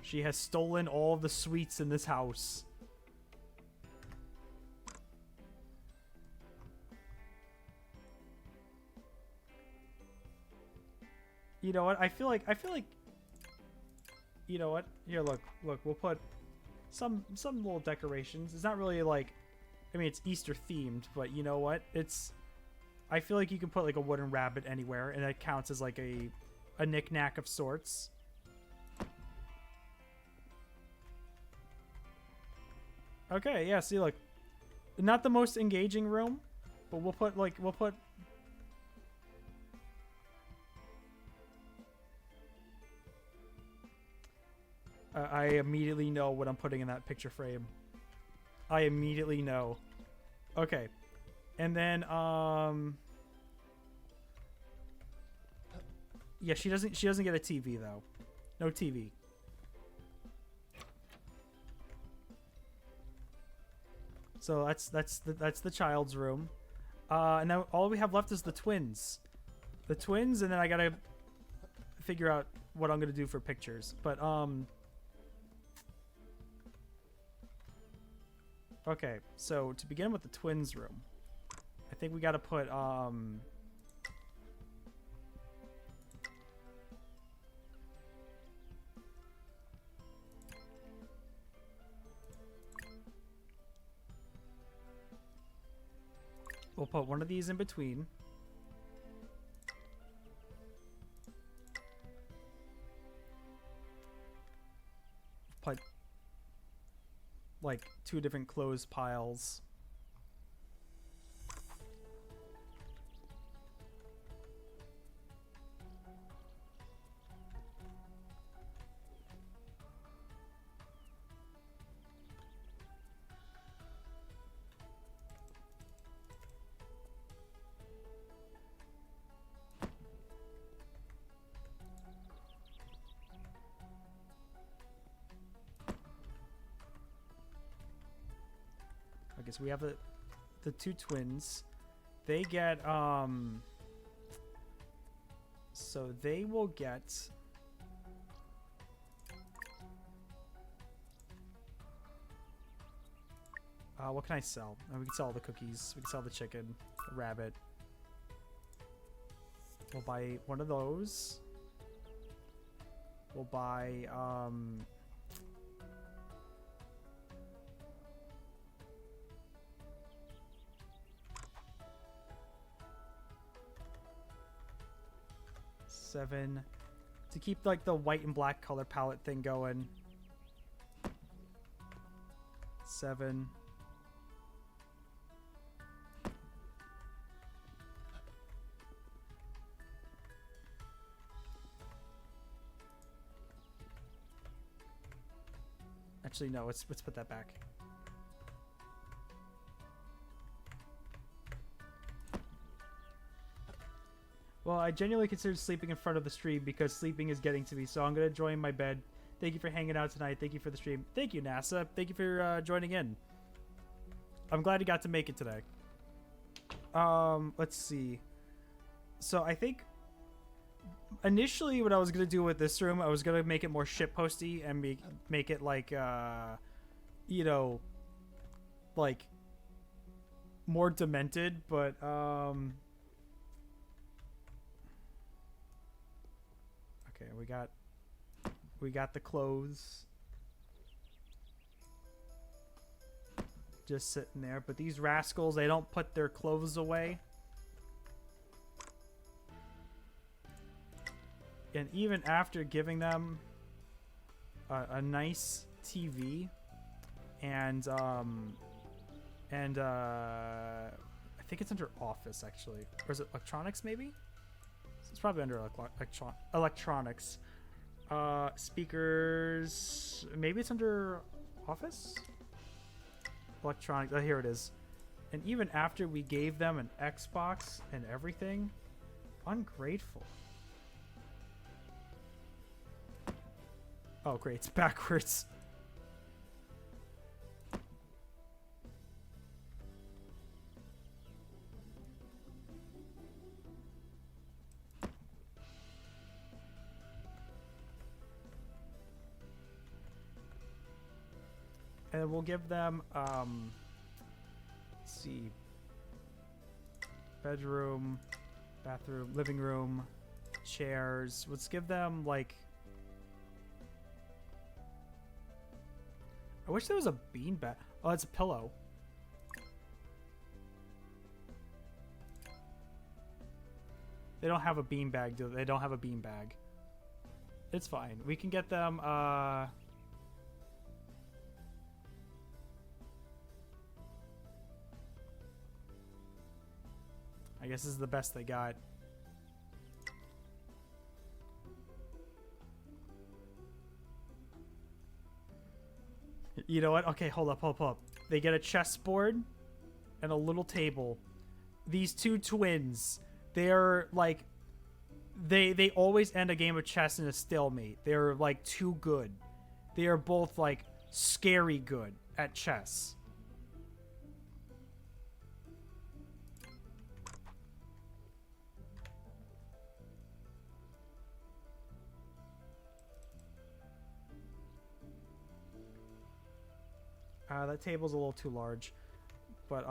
S1: She has stolen all of the sweets in this house. You know what? I feel like you know what? Here, look, we'll put some little decorations. It's not really like, I mean, it's Easter themed, but you know what? I feel like you can put like a wooden rabbit anywhere, and that counts as like a knick-knack of sorts. Okay, yeah, see, look. Not the most engaging room, but we'll put I immediately know what I'm putting in that picture frame. I immediately know. Okay. And then, yeah, she doesn't get a TV, though. No TV. So that's the child's room. And now all we have left is the twins. The twins, and then I gotta figure out what I'm gonna do for pictures. But, okay, so to begin with the twins room, I think we gotta put, we'll put one of these in between. Put like 2 different clothes piles. Okay, so we have the 2 twins. They get so they will get what can I sell? We can sell the cookies. We can sell the chicken, the rabbit. We'll buy one of those. We'll buy $7 to keep like the white and black color palette thing going. $7. Actually, no. Let's put that back. Well, I genuinely considered sleeping in front of the stream because sleeping is getting to me, so I'm going to join my bed. Thank you for hanging out tonight. Thank you for the stream. Thank you, NASA. Thank you for joining in. I'm glad you got to make it today. Let's see. So I think initially what I was going to do with this room, I was going to make it more shitposty and make it like, you know, like more demented, but, okay, we got the clothes just sitting there, but these rascals, they don't put their clothes away. And even after giving them a nice TV and I think it's under office actually, or is it electronics maybe? It's probably under electronics. Speakers, maybe it's under office? Electronics, oh, here it is. And even after we gave them an Xbox and everything, ungrateful. Oh, great. It's backwards. And we'll give them, let's see, bedroom, bathroom, living room, chairs. Let's give them, like, I wish there was a beanbag. Oh, it's a pillow. They don't have a beanbag, do they? They don't have a beanbag. It's fine. We can get them, I guess this is the best they got. You know what? Okay, hold up. They get a chessboard and a little table. These two twins, they're like, they always end a game of chess in a stalemate. They're like too good. They are both like scary good at chess. That table's a little too large, but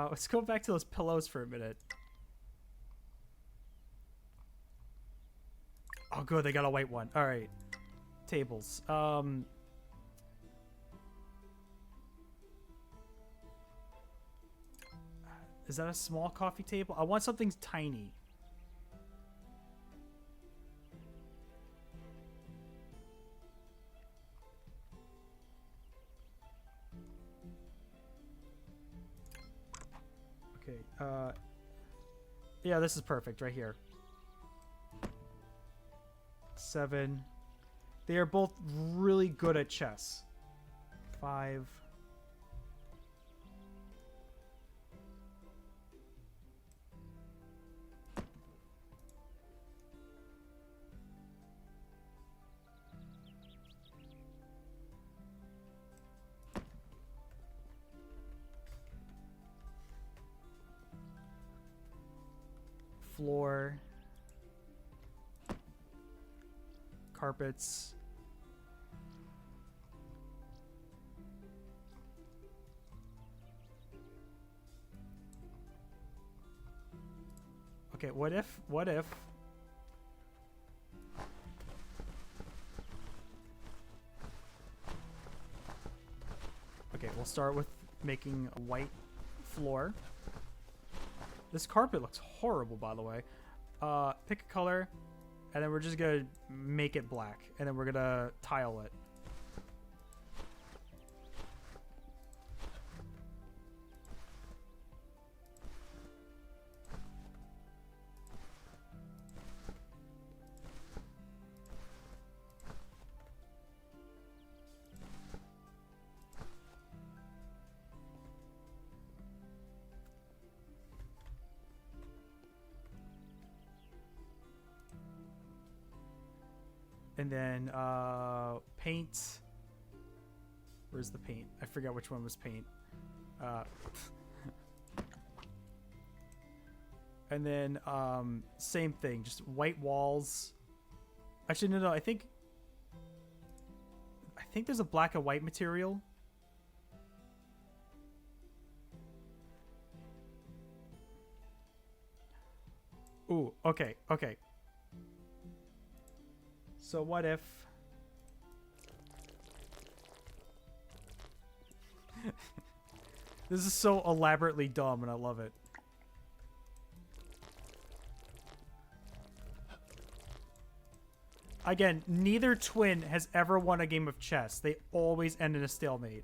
S1: let's go back to those pillows for a minute. Oh, good, they got a white one. All right, tables. Is that a small coffee table? I want something tiny. Okay, yeah, this is perfect right here. 7. They are both really good at chess. 5. Floor, carpets, okay, what if okay, we'll start with making a white floor. This carpet looks horrible, by the way. Pick a color, and then we're just gonna make it black, and then we're gonna tile it. And then paint. Where's the paint? I forgot which one was paint. And then same thing, just white walls. Actually, no, I think there's a black and white material. Ooh, okay. So what if this is so elaborately dumb and I love it. Again, neither twin has ever won a game of chess. They always end in a stalemate.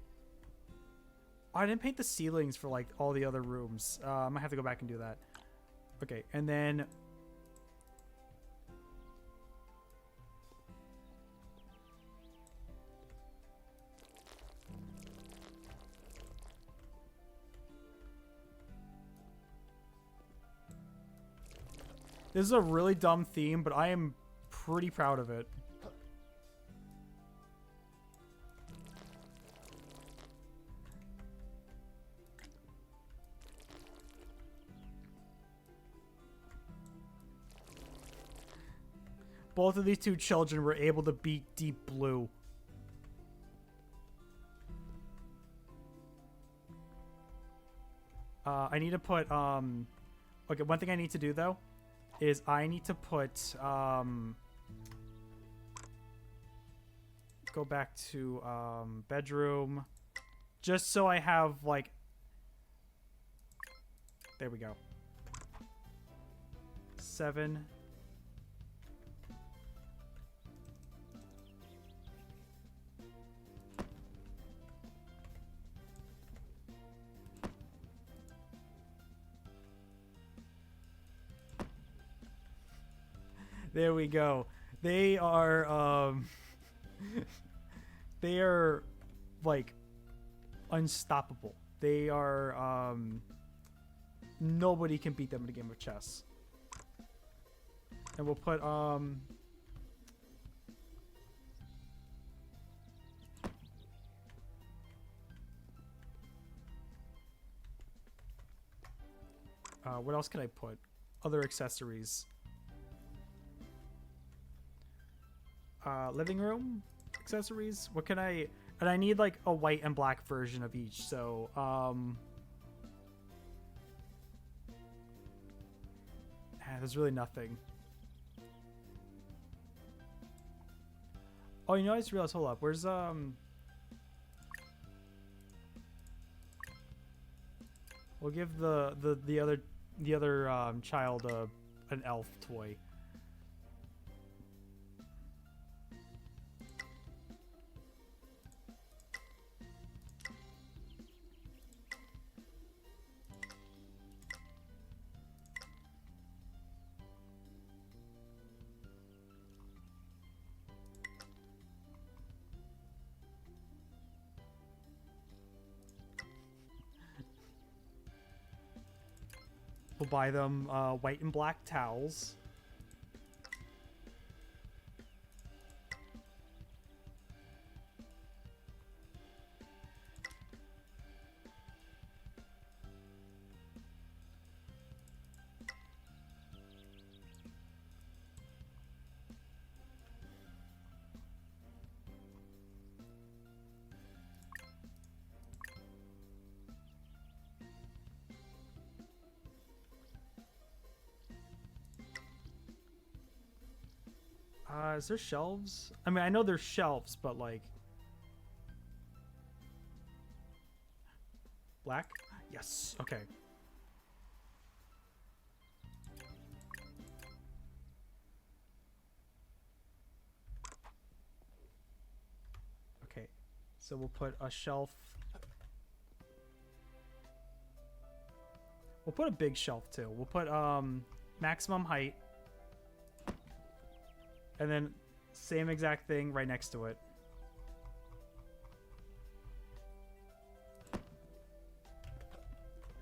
S1: I didn't paint the ceilings for like all the other rooms. I might have to go back and do that. Okay, and then This is a really dumb theme, but I am pretty proud of it. Both of these two children were able to beat Deep Blue. I need to put, okay, one thing I need to do, though, is I need to put, go back to, bedroom, just so I have, like, there we go. 7. There we go. They are, they are, like, unstoppable. They are, nobody can beat them in a game of chess. And we'll put, what else can I put? Other accessories. Living room accessories. What can I? And I need like a white and black version of each. So, there's really nothing. Oh, you know, I just realized. Hold up. Where's We'll give the other child an elf toy. We'll buy them white and black towels. Is there shelves? I mean, I know there's shelves, but like... Black? Yes. Okay. Okay. So we'll put a shelf. We'll put a big shelf too. We'll put maximum height. And then same exact thing right next to it.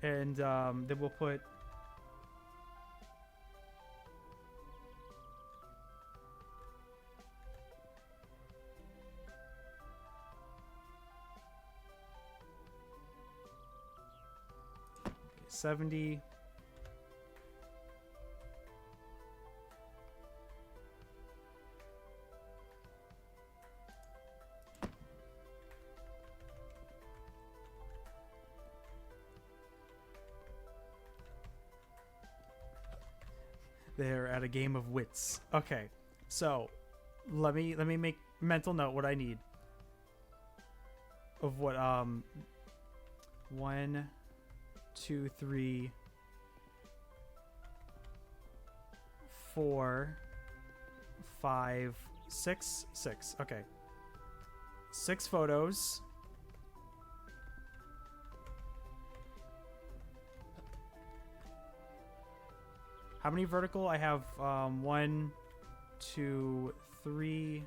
S1: And then we'll put okay, 70. They're at a game of wits. Okay, so let me make mental note what I need of what 1, 2, 3, 4, 5, 6. Okay, 6 photos. How many vertical? I have 1, 2, 3.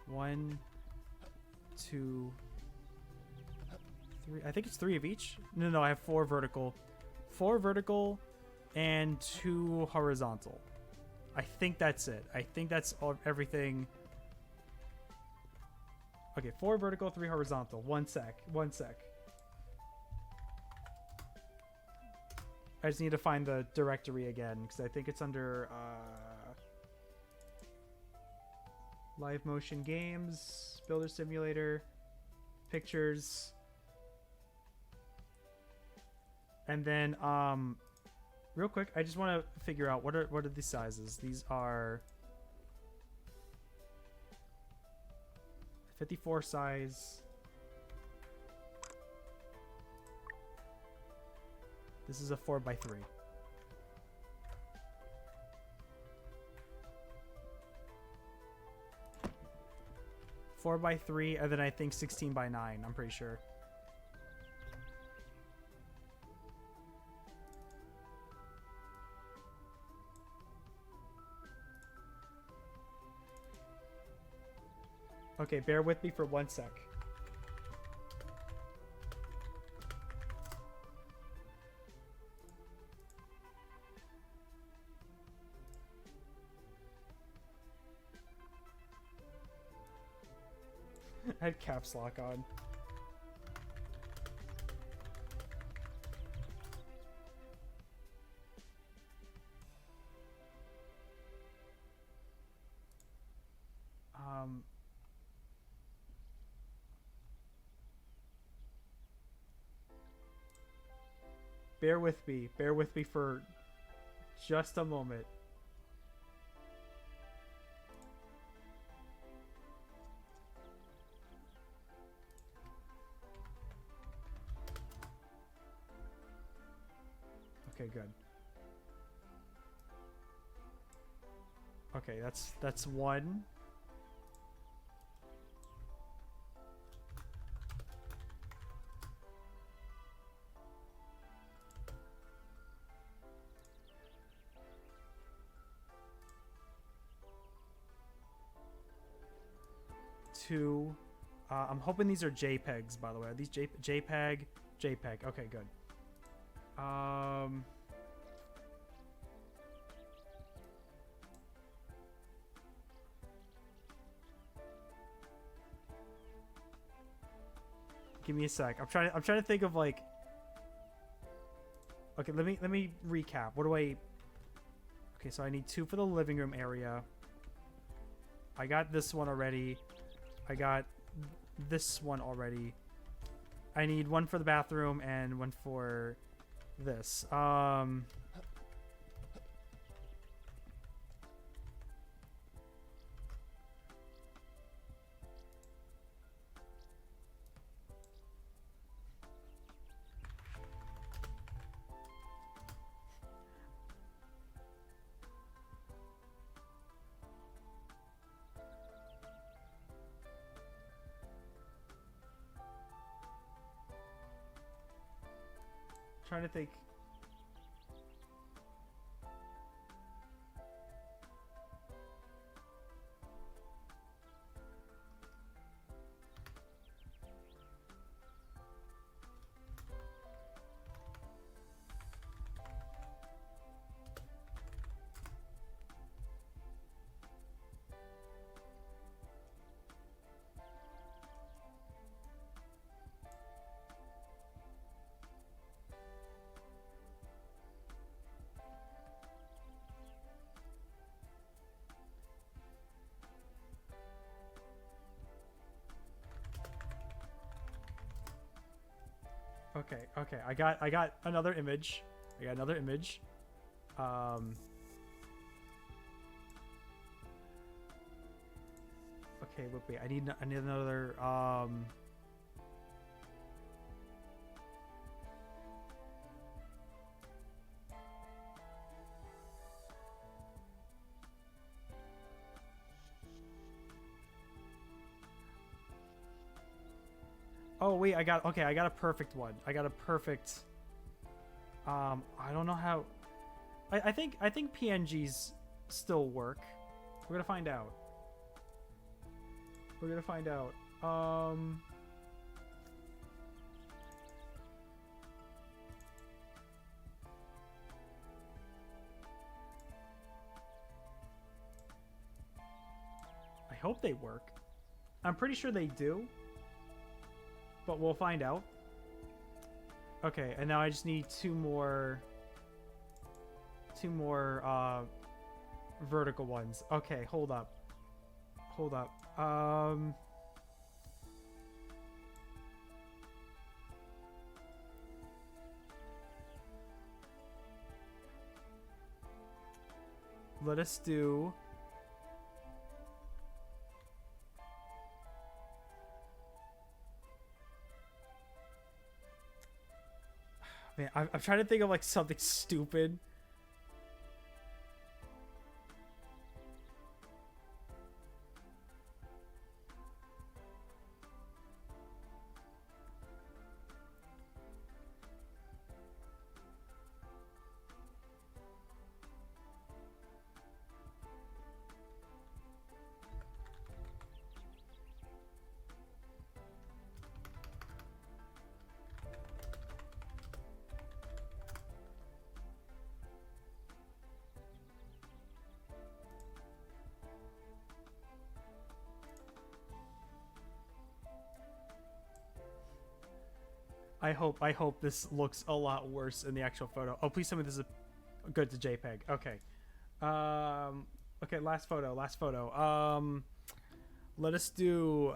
S1: 1, 2, 3. I think it's 3 of each. No, I have 4 vertical. 4 vertical, and 2 horizontal. I think that's it. I think that's everything. Okay, 4 vertical, 3 horizontal. One sec. I just need to find the directory again because I think it's under live motion games, builder simulator, pictures, and then real quick, I just want to figure out what are these sizes. These are 54 size. This is a 4x3. Four by 3, and then I think 16 by 9. I'm pretty sure. Okay, bear with me for 1 sec. I had caps lock on. Bear with me. Bear with me for just a moment. Okay, good. Okay, that's 1. Two. I'm hoping these are JPEGs, by the way. Are these JPEG? JPEG. Okay, good. Give me a sec. I'm trying to think of like. Okay, let me recap. What do I? Okay, so I need 2 for the living room area. I got this one already. I got this one already. I need 1 for the bathroom and 1 for this. Trying to think. Okay. I got another image. Okay, wait. I need another Oh wait, I got a perfect one. I don't know how. I think PNGs still work. We're gonna find out. hope they work. I'm pretty sure they do. But we'll find out. Okay, and now I just need two more vertical ones. Okay, hold up. Hold up. Let us do... Man, I'm trying to think of like something stupid. I hope this looks a lot worse in the actual photo. Oh, please tell me this is good to JPEG. Okay. Okay, last photo. Let us do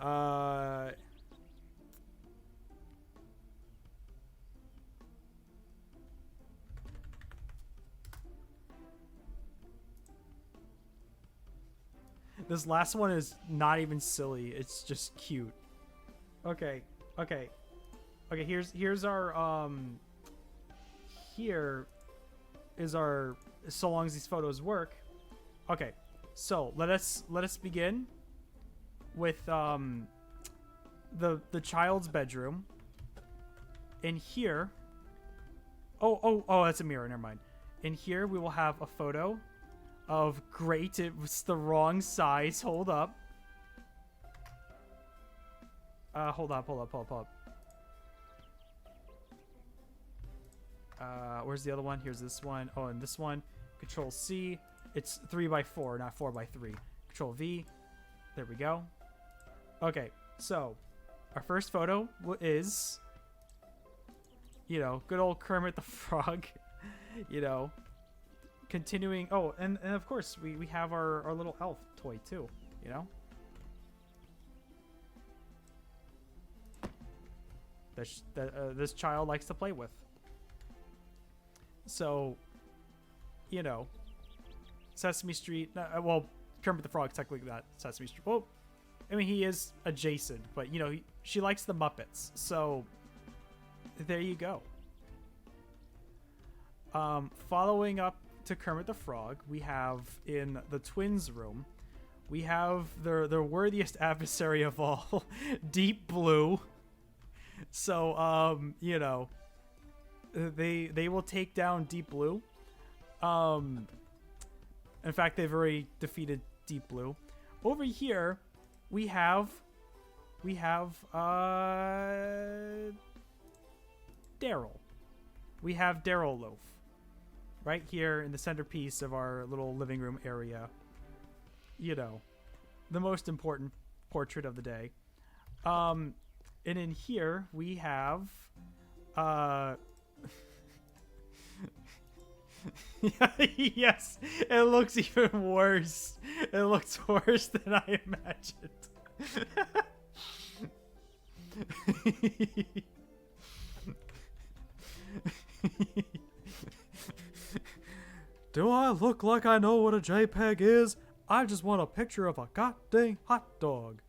S1: this last one is not even silly. It's just cute. Okay. Okay, here's our here is our, so long as these photos work. Okay, so let us begin with the child's bedroom. In here, oh, that's a mirror, never mind. In here we will have a photo of, great, it was the wrong size. Hold up. Hold up. Where's the other one? Here's this one. Oh, and this one. Control C. It's 3x4, not 4x3. Control V. There we go. Okay, so our first photo is, you know, good old Kermit the Frog. You know, continuing. Oh, and of course we have our little elf toy too. You know. That this child likes to play with. So, you know, Sesame Street. Well, Kermit the Frog technically not Sesame Street. Well, I mean he is adjacent, but you know she likes the Muppets. So there you go. Following up to Kermit the Frog, we have in the twins' room, we have their worthiest adversary of all, Deep Blue. So you know, they will take down Deep Blue. In fact, they've already defeated Deep Blue. Over here, we have Daryl. We have Daryl Loaf right here in the centerpiece of our little living room area. You know, the most important portrait of the day. And in here we have yes, it looks even worse. It looks worse than I imagined. Do I look like I know what a JPEG is? I just want a picture of a goddamn hot dog.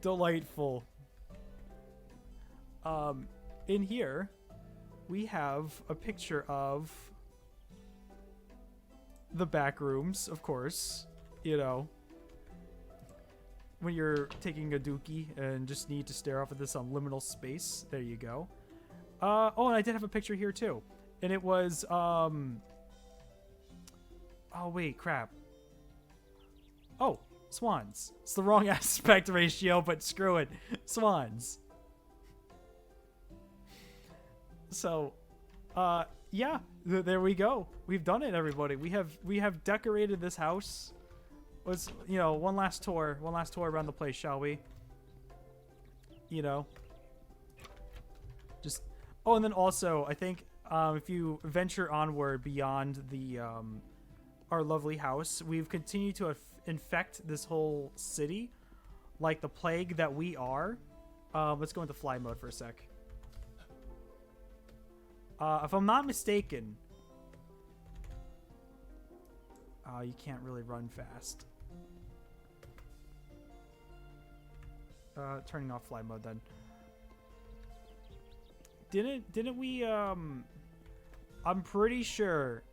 S1: Delightful. In here we have a picture of the back rooms, of course. You know, when you're taking a dookie and just need to stare off at this liminal space. There you go. Oh, and I did have a picture here too. And it was, oh wait, crap. Oh, swans. It's the wrong aspect ratio, but screw it. Swans. So, yeah, there we go. We've done it, everybody. We have decorated this house let's one last tour around the place, shall we? Just and then also I think if you venture onward beyond the our lovely house, we've continued to infect this whole city like the plague that we are. Let's go into fly mode for a sec. If I'm not mistaken, you can't really run fast. Turning off fly mode then. Didn't we I'm pretty sure.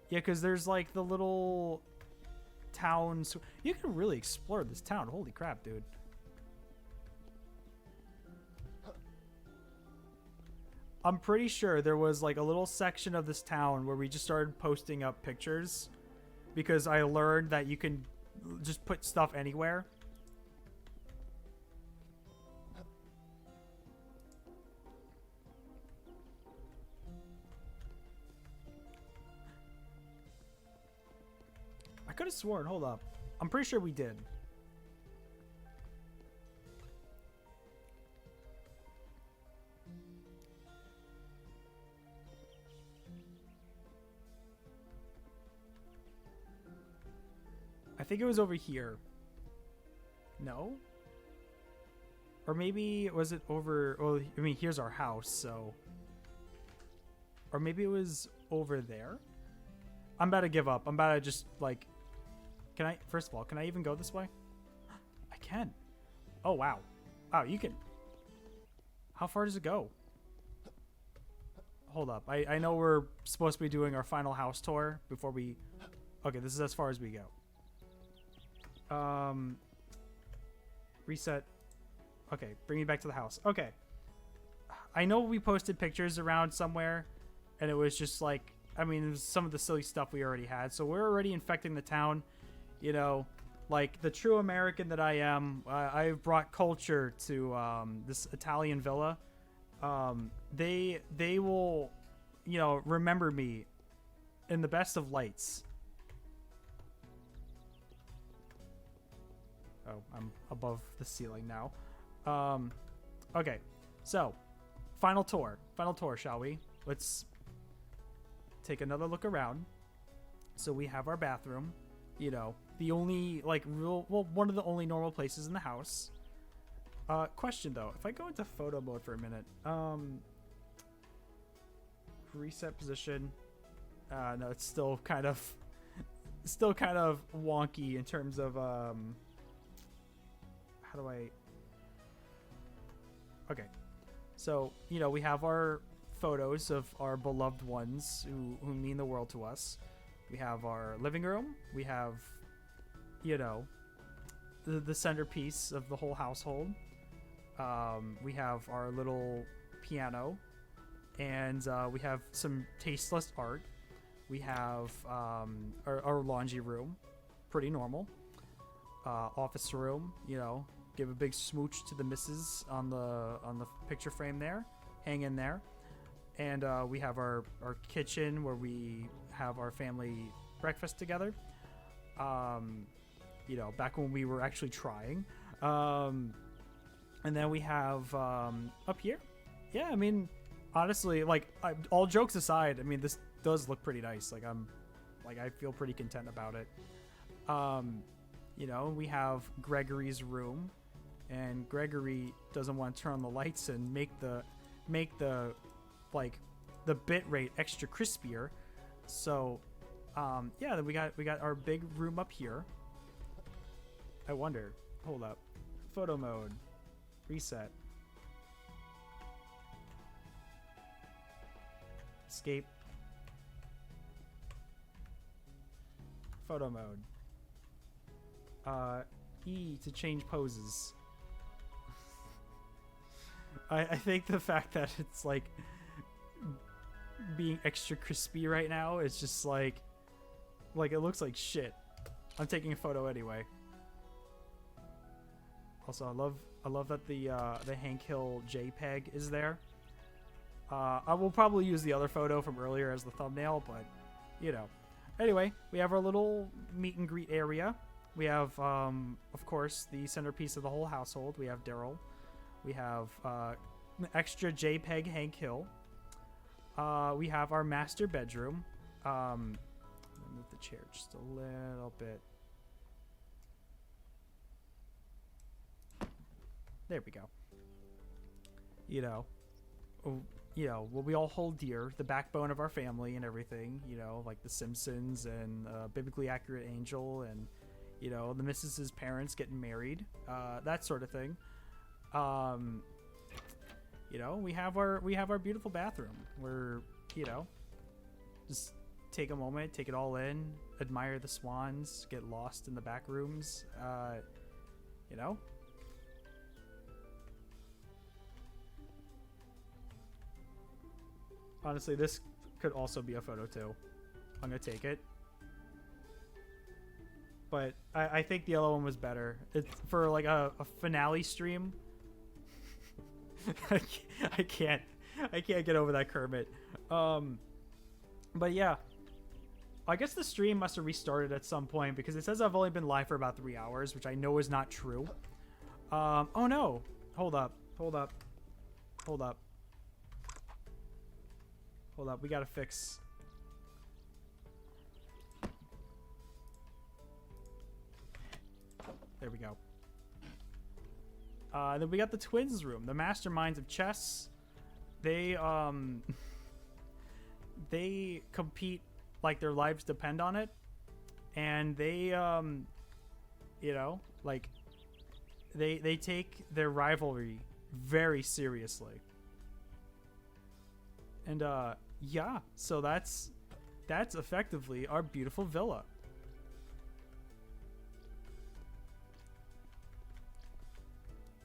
S1: Yeah, because there's like the little towns. You can really explore this town. Holy crap, dude. I'm pretty sure there was like a little section of this town where we just started posting up pictures because I learned that you can just put stuff anywhere. I could have sworn, hold up. I'm pretty sure we did. I think it was over here. No? Or maybe, was it over, well, I mean, here's our house, so. Or maybe it was over there? I'm about to give up. I'm about to just, like, first of all, can I even go this way? I can. Oh, wow. Wow, you can. How far does it go? Hold up. I know we're supposed to be doing our final house tour before we... Okay, this is as far as we go. Reset. Okay, bring me back to the house. Okay. I know we posted pictures around somewhere, and it was just like... I mean, it was some of the silly stuff we already had. So we're already infecting the town. Like the true American that I am, I've brought culture to this Italian villa. They will, remember me in the best of lights. Oh, I'm above the ceiling now. Okay, so final tour, shall we? Let's take another look around. So we have our bathroom. The only one of the only normal places in the house. Question though, if I go into photo mode for a minute, reset position. No, it's still kind of wonky in terms of how do I? Okay, so we have our photos of our beloved ones who mean the world to us. We have our living room. We have, the centerpiece of the whole household. We have our little piano, and we have some tasteless art. We have our laundry room, pretty normal. Office room, give a big smooch to the missus on the picture frame there, hang in there. And we have our kitchen where we have our family breakfast together. Back when we were actually trying. And then we have up here. Yeah, I mean, honestly, all jokes aside, I mean, this does look pretty nice. I feel pretty content about it. We have Gregory's room, and Gregory doesn't want to turn on the lights and make the bit rate extra crispier. So yeah, then we got our big room up here. I wonder, hold up, photo mode, reset, escape, photo mode, E to change poses. I think the fact that it's being extra crispy right now is just like it looks like shit. I'm taking a photo anyway. Also, I love that the Hank Hill JPEG is there. I will probably use the other photo from earlier as the thumbnail, but anyway, we have our little meet and greet area. We have, of course, the centerpiece of the whole household. We have Daryl. We have extra JPEG Hank Hill. We have our master bedroom. Let me move the chair just a little bit. There we go. What we all hold dear, the backbone of our family and everything, like The Simpsons and Biblically Accurate Angel and, the Mrs.'s parents getting married, that sort of thing. We have our beautiful bathroom where, just take a moment, take it all in, admire the swans, get lost in the back rooms, Honestly, this could also be a photo too. I'm gonna take it. But I think the yellow one was better. It's for like a finale stream. I can't get over that Kermit. But yeah. I guess the stream must have restarted at some point because it says I've only been live for about 3 hours, which I know is not true. Oh no. Hold up. We gotta fix. There we go. Then we got the twins room, the masterminds of chess. They they compete like their lives depend on it, and they they take their rivalry very seriously. And yeah, so that's effectively our beautiful villa.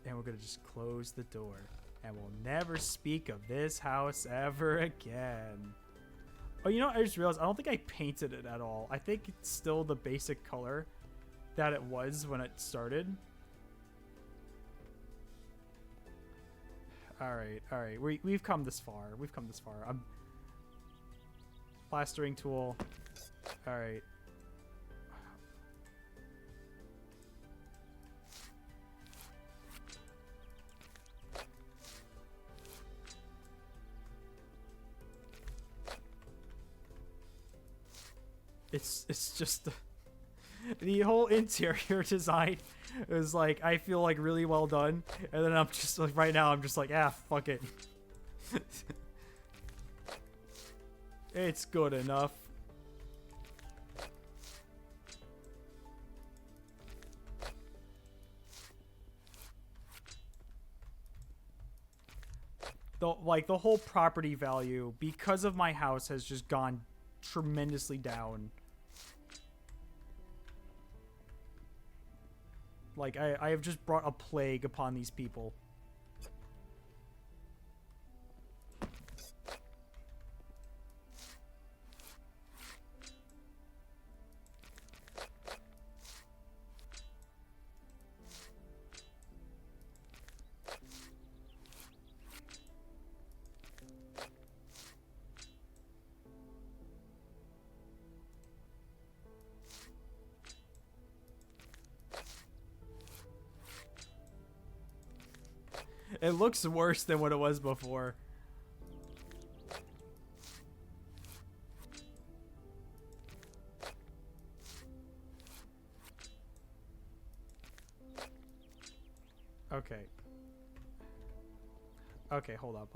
S1: And we're gonna just close the door, and we'll never speak of this house ever again. Oh, I just realized I don't think I painted it at all. I think it's still the basic color that it was when it started. All right. We've come this far. I'm plastering tool. All right. It's just the whole interior design is like, I feel like really well done, and then I'm just like, right now I'm just like, fuck it. It's good enough. The whole property value because of my house has just gone tremendously down. Like, I have just brought a plague upon these people. It looks worse than what it was before. Okay, hold up.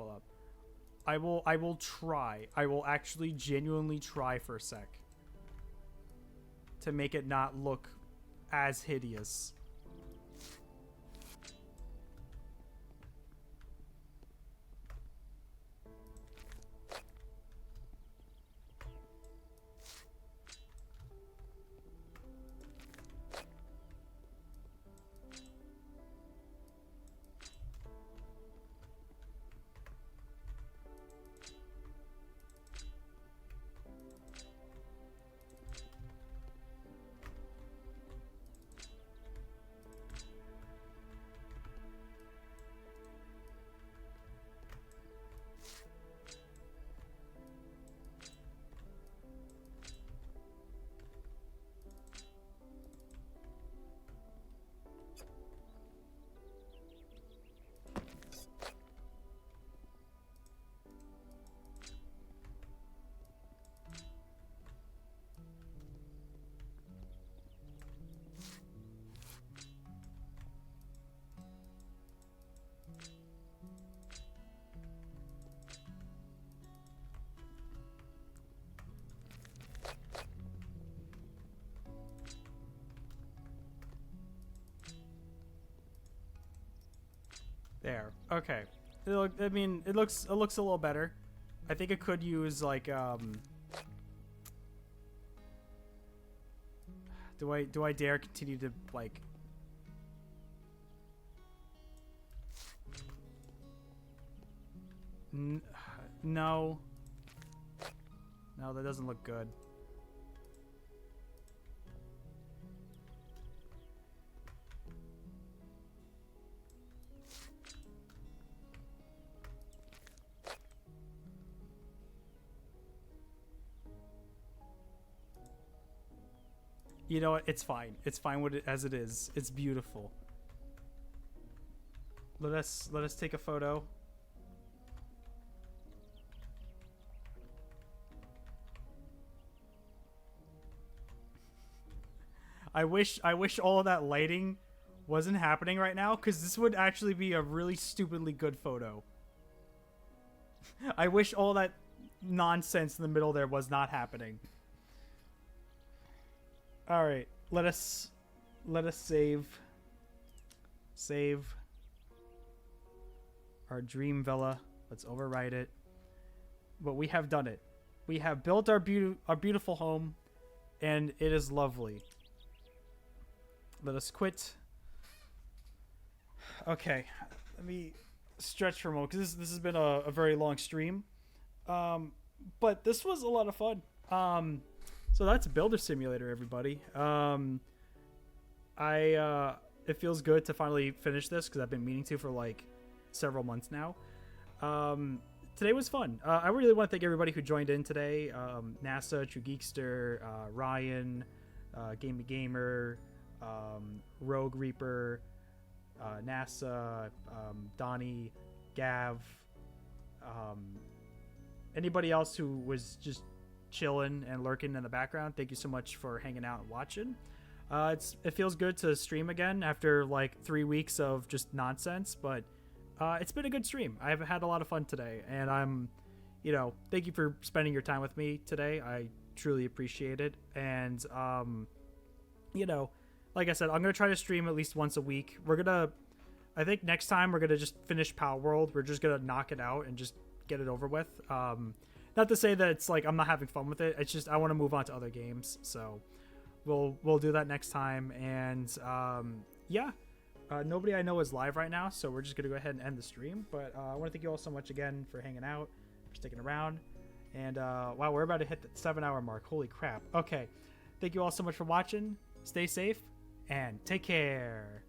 S1: I will try. I will actually genuinely try for a sec to make it not look as hideous. There. Okay. I mean, it looks a little better. I think it could use like Do I dare continue to like? No. No, that doesn't look good. You know what? It's fine. It's fine as it is. It's beautiful. Let us take a photo. I wish all of that lighting wasn't happening right now, because this would actually be a really stupidly good photo. I wish all that nonsense in the middle there was not happening. All right, let us save our dream villa. Let's overwrite it. But we have done it. We have built our beautiful home, and it is lovely. Let us quit. Okay, let me stretch for a moment, because this has been a very long stream. But this was a lot of fun. So that's Builder Simulator, everybody. It feels good to finally finish this, because I've been meaning to for like several months now. Today was fun. I really want to thank everybody who joined in today. NASA, True Geekster, Ryan, Gamey Gamer, Rogue Reaper, NASA, Donnie, Gav, anybody else who was just chilling and lurking in the background. Thank you so much for hanging out and watching. It feels good to stream again after like 3 weeks of just nonsense, but it's been a good stream. I've had a lot of fun today, and thank you for spending your time with me today. I truly appreciate it. And like I said, I'm gonna try to stream at least once a week. I think next time we're gonna just finish Power World. We're just gonna knock it out and just get it over with. Not to say that it's like I'm not having fun with it. It's just I want to move on to other games. So we'll do that next time. And nobody I know is live right now, so we're just gonna go ahead and end the stream. But I want to thank you all so much again for hanging out, for sticking around. And wow, we're about to hit the 7-hour mark. Holy crap. Okay, thank you all so much for watching. Stay safe and take care.